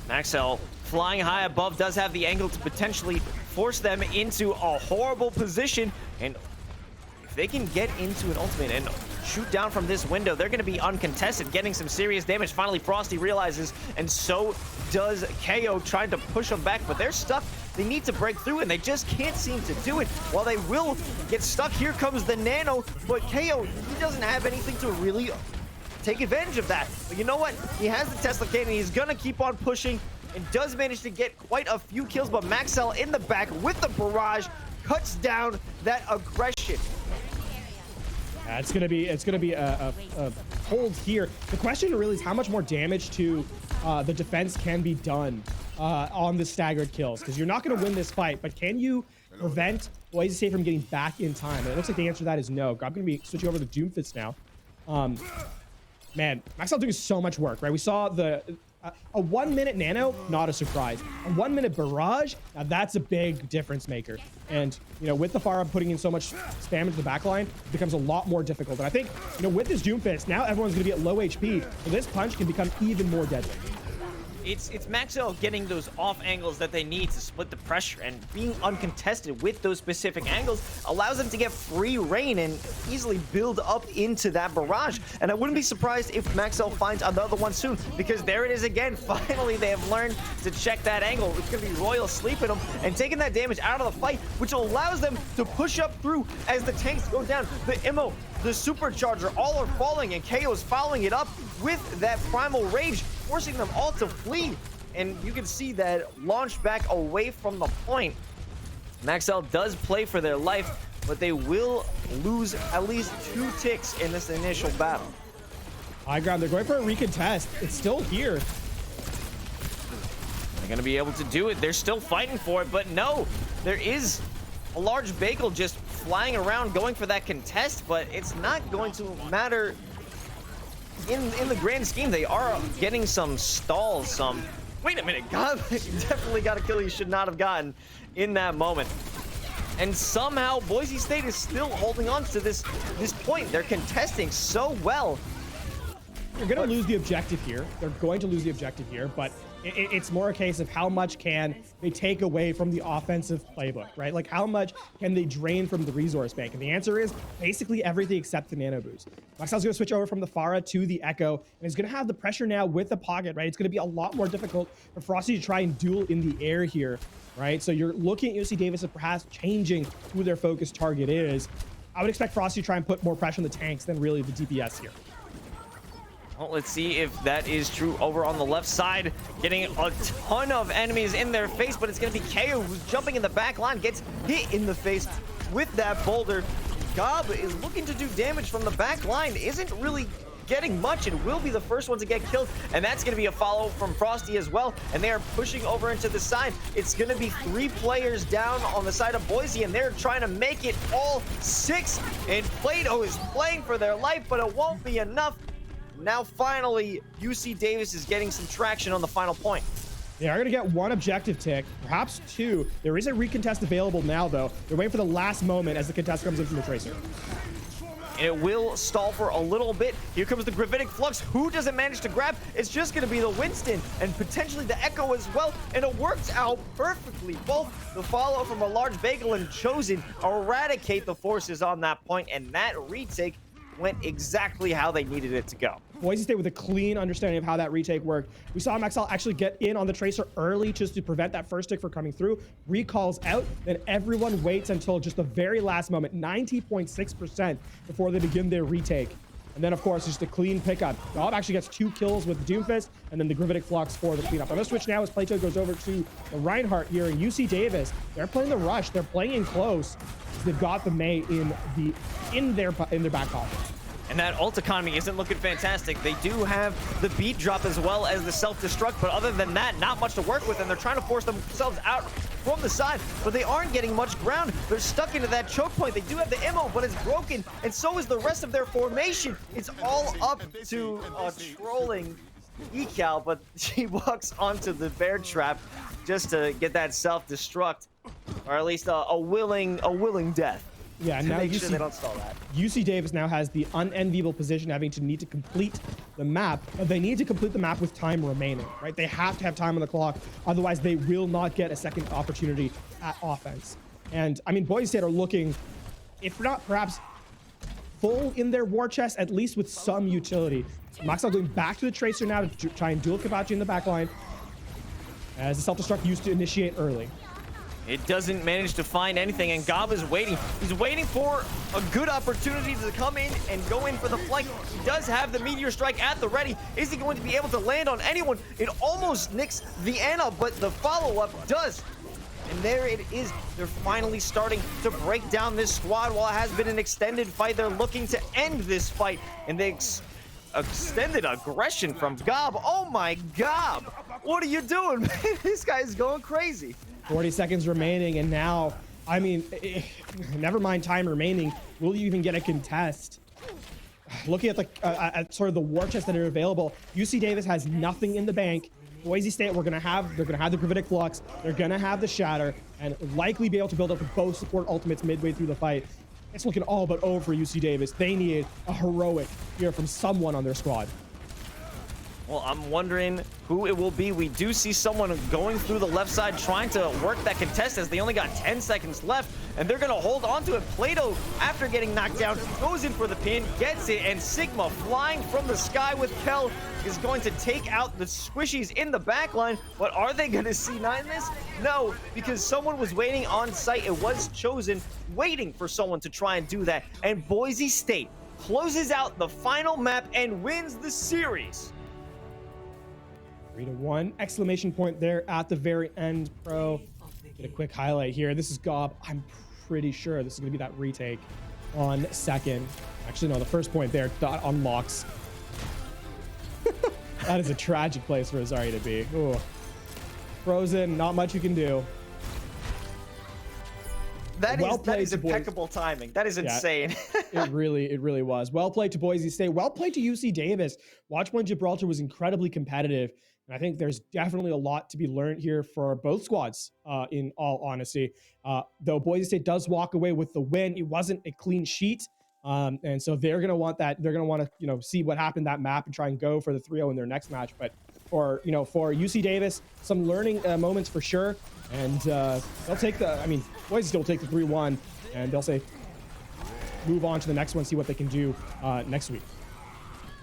[SPEAKER 6] Maxwell flying high above does have the angle to potentially force them into a horrible position, and if they can get into an ultimate and shoot down from this window, they're going to be uncontested, getting some serious damage. Finally, Frosty realizes, and so does KO, trying to push them back, but they're stuck. They need to break through, and they just can't seem to do it. While they will get stuck, here comes the Nano, but KO, he doesn't have anything to really take advantage of that. But you know what? He has the Tesla cannon. He's going to keep on pushing and does manage to get quite a few kills, but Maxwell in the back with the barrage cuts down that aggression.
[SPEAKER 5] It's gonna be a hold here. The question really is how much more damage to the defense can be done on the staggered kills, because you're not going to win this fight, but can you prevent Boise State from getting back in time? And it looks like the answer to that is no. I'm going to be switching over to Doomfist now. Man, Maxwell doing so much work, right? We saw the a 1 minute nano, not a surprise. A 1 minute barrage, now that's a big difference maker. And, you know, with the Pharah putting in so much spam into the backline, it becomes a lot more difficult. And I think, you know, with this Doomfist, now everyone's going to be at low HP, so this punch can become even more deadly.
[SPEAKER 6] It's Maxwell getting those off angles that they need to split the pressure, and being uncontested with those specific angles allows them to get free reign and easily build up into that barrage. And I wouldn't be surprised if Maxwell finds another one soon, because there it is again. Finally, they have learned to check that angle. It's going to be Royal sleeping them and taking that damage out of the fight, which allows them to push up through as the tanks go down. The Immo, the Supercharger, all are falling, and KO is following it up with that Primal Rage, forcing them all to flee. And you can see that launch back away from the point. Maxwell does play for their life, but they will lose at least 2 ticks in this initial battle.
[SPEAKER 5] High ground, they're going for a recontest. It's still here.
[SPEAKER 6] They're going to be able to do it. They're still fighting for it, but no, there is a large bagel just flying around going for that contest, but it's not going to matter in the grand scheme. They are getting some stalls, some... Wait a minute, God, definitely got a kill he should not have gotten in that moment. And somehow Boise State is still holding on to this point. They're contesting so well.
[SPEAKER 5] You're going to lose the objective here. They're going to lose the objective here, but it's more a case of how much can they take away from the offensive playbook, right? Like how much can they drain from the resource bank? And the answer is basically everything except the nano boost. Maxwell's going to switch over from the Pharah to the Echo, and he's going to have the pressure now with the pocket, right? It's going to be a lot more difficult for Frosty to try and duel in the air here, right? So you're looking at UC Davis and perhaps changing who their focus target is. I would expect Frosty to try and put more pressure on the tanks than really the DPS here.
[SPEAKER 6] Well, let's see if that is true over on the left side. Getting a ton of enemies in their face, but it's going to be KO who's jumping in the back line, gets hit in the face with that boulder. Gob is looking to do damage from the back line, isn't really getting much and will be the first one to get killed. And that's going to be a follow from Frosty as well. And they are pushing over into the side. It's going to be 3 players down on the side of Boise, and they're trying to make it all 6. And Plato is playing for their life, but it won't be enough. Now, finally, UC Davis is getting some traction on the final point.
[SPEAKER 5] They are going to get 1 objective tick, perhaps 2. There is a recontest available now, though. They're waiting for the last moment as the contest comes in from the Tracer.
[SPEAKER 6] And it will stall for a little bit. Here comes the Gravitic Flux. Who does it manage to grab? It's just going to be the Winston and potentially the Echo as well. And it works out perfectly. Both the follow from a large bagel and Chosen eradicate the forces on that point, and that retake went exactly how they needed it to go.
[SPEAKER 5] Boise State with a clean understanding of how that retake worked. We saw Maxell actually get in on the Tracer early just to prevent that first tick from coming through. Recalls out, then everyone waits until just the very last moment, 90.6% before they begin their retake. And then, of course, just a clean pickup. Gob actually gets 2 kills with the Doomfist, and then the Gravitic Flux for the cleanup. I'm going to switch now as Plato goes over to the Reinhardt here in UC Davis. They're playing the rush. They're playing in close. They've got the Mei in their back pocket.
[SPEAKER 6] And that ult economy isn't looking fantastic. They do have the beat drop as well as the self-destruct, but other than that, not much to work with, and they're trying to force themselves out from the side, but they aren't getting much ground. They're stuck into that choke point. They do have the ammo, but it's broken, and so is the rest of their formation. It's all up to trolling Ecal, but she walks onto the bear trap just to get that self-destruct, or at least a willing death.
[SPEAKER 5] Yeah, and now
[SPEAKER 6] make sure they don't stall that.
[SPEAKER 5] UC Davis now has the unenviable position having to need to complete the map. They need to complete the map with time remaining, right? They have to have time on the clock. Otherwise, they will not get a second opportunity at offense. And I mean, Boise State are looking, if not perhaps full in their war chest, at least with some utility. Maxell going back to the Tracer now to try and duel Kabachi in the backline, as the self-destruct used to initiate early.
[SPEAKER 6] It doesn't manage to find anything, and Gob is waiting. He's waiting for a good opportunity to come in and go in for the flank. He does have the Meteor Strike at the ready. Is he going to be able to land on anyone? It almost nicks Vienna, but the follow-up does. And there it is. They're finally starting to break down this squad. While it has been an extended fight, they're looking to end this fight. And they extended aggression from Gob. Oh my Gob! What are you doing? This guy is going crazy.
[SPEAKER 5] 40 seconds remaining, and now, I mean, never mind time remaining. Will you even get a contest? Looking at the at sort of the war chests that are available, UC Davis has nothing in the bank. Boise State, they're gonna have the Gravitic Flux, they're gonna have the Shatter, and likely be able to build up both support ultimates midway through the fight. It's looking all but over for UC Davis. They need a heroic here from someone on their squad.
[SPEAKER 6] Well, I'm wondering who it will be. We do see someone going through the left side trying to work that contest as they only got 10 seconds left, and they're going to hold on to it. Plato, after getting knocked down, goes in for the pin, gets it, and Sigma flying from the sky with Kel is going to take out the squishies in the back line. But are they going to C9 this? No, because someone was waiting on site. It was Chosen, waiting for someone to try and do that. And Boise State closes out the final map and wins the series.
[SPEAKER 5] 3-1 exclamation point there at the very end, Pro. Get a quick highlight here. This is Gob. I'm pretty sure this is going to be that retake on second. Actually, no, the first point there that unlocks. That is a tragic place for Azari to be. Ooh. Frozen, not much you can do.
[SPEAKER 6] That is impeccable timing. That is insane.
[SPEAKER 5] Yeah, it really was. Well played to Boise State. Well played to UC Davis. Watchpoint Gibraltar was incredibly competitive. And I think there's definitely a lot to be learned here for both squads, in all honesty. Though Boise State does walk away with the win, it wasn't a clean sheet. And so they're going to want that. They're going to want to, see what happened that map and try and go for the 3-0 in their next match. But for UC Davis, some learning moments for sure. And they'll take Boise State will take the 3-1, and they'll say, move on to the next one, see what they can do next week.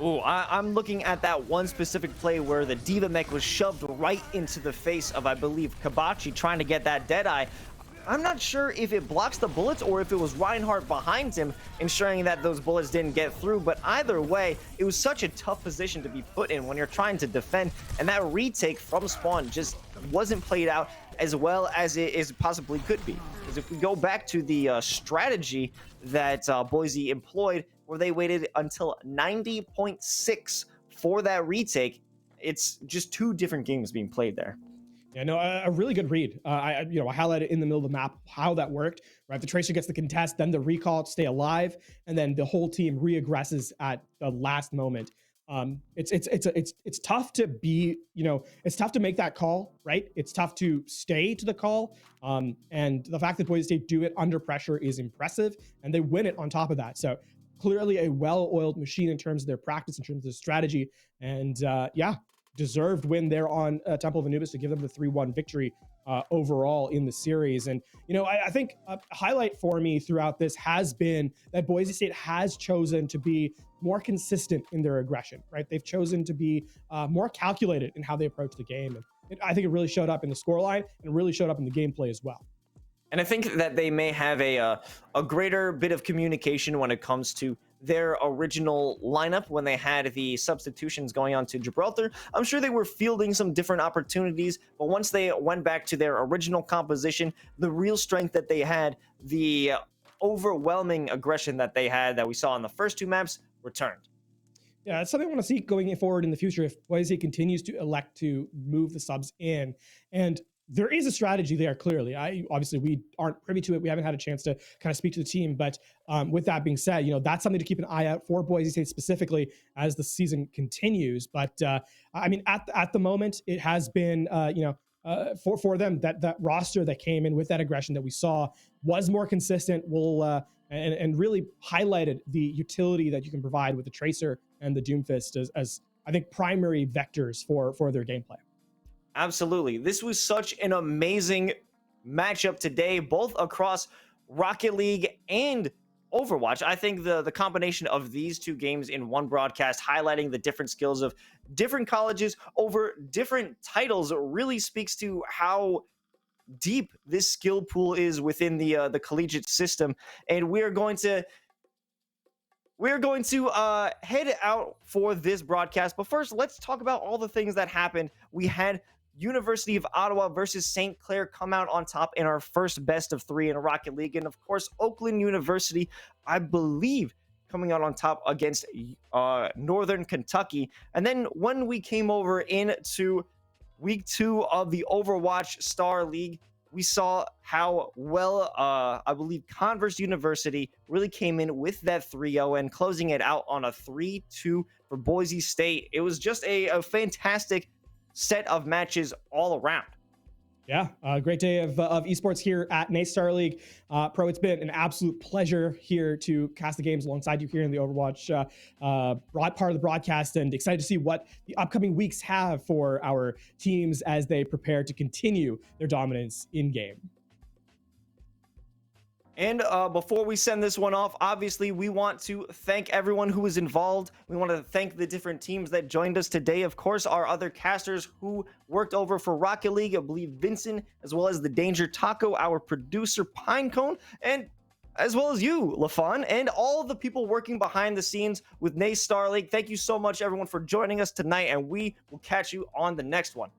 [SPEAKER 6] Ooh, I'm looking at that one specific play where the Diva mech was shoved right into the face of, I believe, Kabachi trying to get that Deadeye. I'm not sure if it blocks the bullets or if it was Reinhardt behind him, ensuring that those bullets didn't get through. But either way, it was such a tough position to be put in when you're trying to defend. And that retake from spawn just wasn't played out as well as it possibly could be. Because if we go back to the strategy that Boise employed, where they waited until 90.6 for that retake. It's just two different games being played there.
[SPEAKER 5] Yeah, no, a really good read. I highlighted in the middle of the map how that worked. Right, the Tracer gets the contest, then the recall to stay alive, and then the whole team re-aggresses at the last moment. It's tough to be, it's tough to make that call, right? It's tough to stay to the call. And the fact that Boise State do it under pressure is impressive, and they win it on top of that. So clearly a well-oiled machine in terms of their practice, in terms of their strategy, and deserved win there on Temple of Anubis to give them the 3-1 victory overall in the series. And, I think a highlight for me throughout this has been that Boise State has chosen to be more consistent in their aggression, right? They've chosen to be more calculated in how they approach the game. And I think it really showed up in the scoreline and really showed up in the gameplay as well.
[SPEAKER 6] And I think that they may have a greater bit of communication when it comes to their original lineup when they had the substitutions going on to Gibraltar. I'm sure they were fielding some different opportunities, but once they went back to their original composition, the real strength that they had, the overwhelming aggression that they had that we saw in the first two maps returned.
[SPEAKER 5] Yeah, it's something I want to see going forward in the future if Boise continues to elect to move the subs in. And there is a strategy there, clearly. Obviously, we aren't privy to it. We haven't had a chance to kind of speak to the team. But with that being said, that's something to keep an eye out for Boise State specifically as the season continues. But at the moment, it has been, for them, that roster that came in with that aggression that we saw was more consistent. And really highlighted the utility that you can provide with the Tracer and the Doomfist as I think primary vectors for their gameplay.
[SPEAKER 6] Absolutely. This was such an amazing matchup today, both across Rocket League and Overwatch. I think the combination of these two games in one broadcast, highlighting the different skills of different colleges over different titles, really speaks to how deep this skill pool is within the collegiate system. And we're going to head out for this broadcast. But first, let's talk about all the things that happened. We had University of Ottawa versus St. Clair come out on top in our first best of three in a Rocket League. And of course, Oakland University, I believe, coming out on top against Northern Kentucky. And then when we came over into week 2 of the Overwatch Starleague, we saw how well, I believe, Converse University really came in with that 3-0 and closing it out on a 3-2 for Boise State. It was just a fantastic set of matches all around.
[SPEAKER 5] Yeah, a great day of esports here at NACE Starleague. Pro, it's been an absolute pleasure here to cast the games alongside you here in the Overwatch part of the broadcast, and excited to see what the upcoming weeks have for our teams as they prepare to continue their dominance in-game.
[SPEAKER 6] And before we send this one off, obviously, we want to thank everyone who was involved. We want to thank the different teams that joined us today. Of course, our other casters who worked over for Rocket League, I believe Vincent, as well as the Danger Taco, our producer Pinecone, and as well as you, LaFon, and all the people working behind the scenes with NACE Starleague. Thank you so much, everyone, for joining us tonight, and we will catch you on the next one.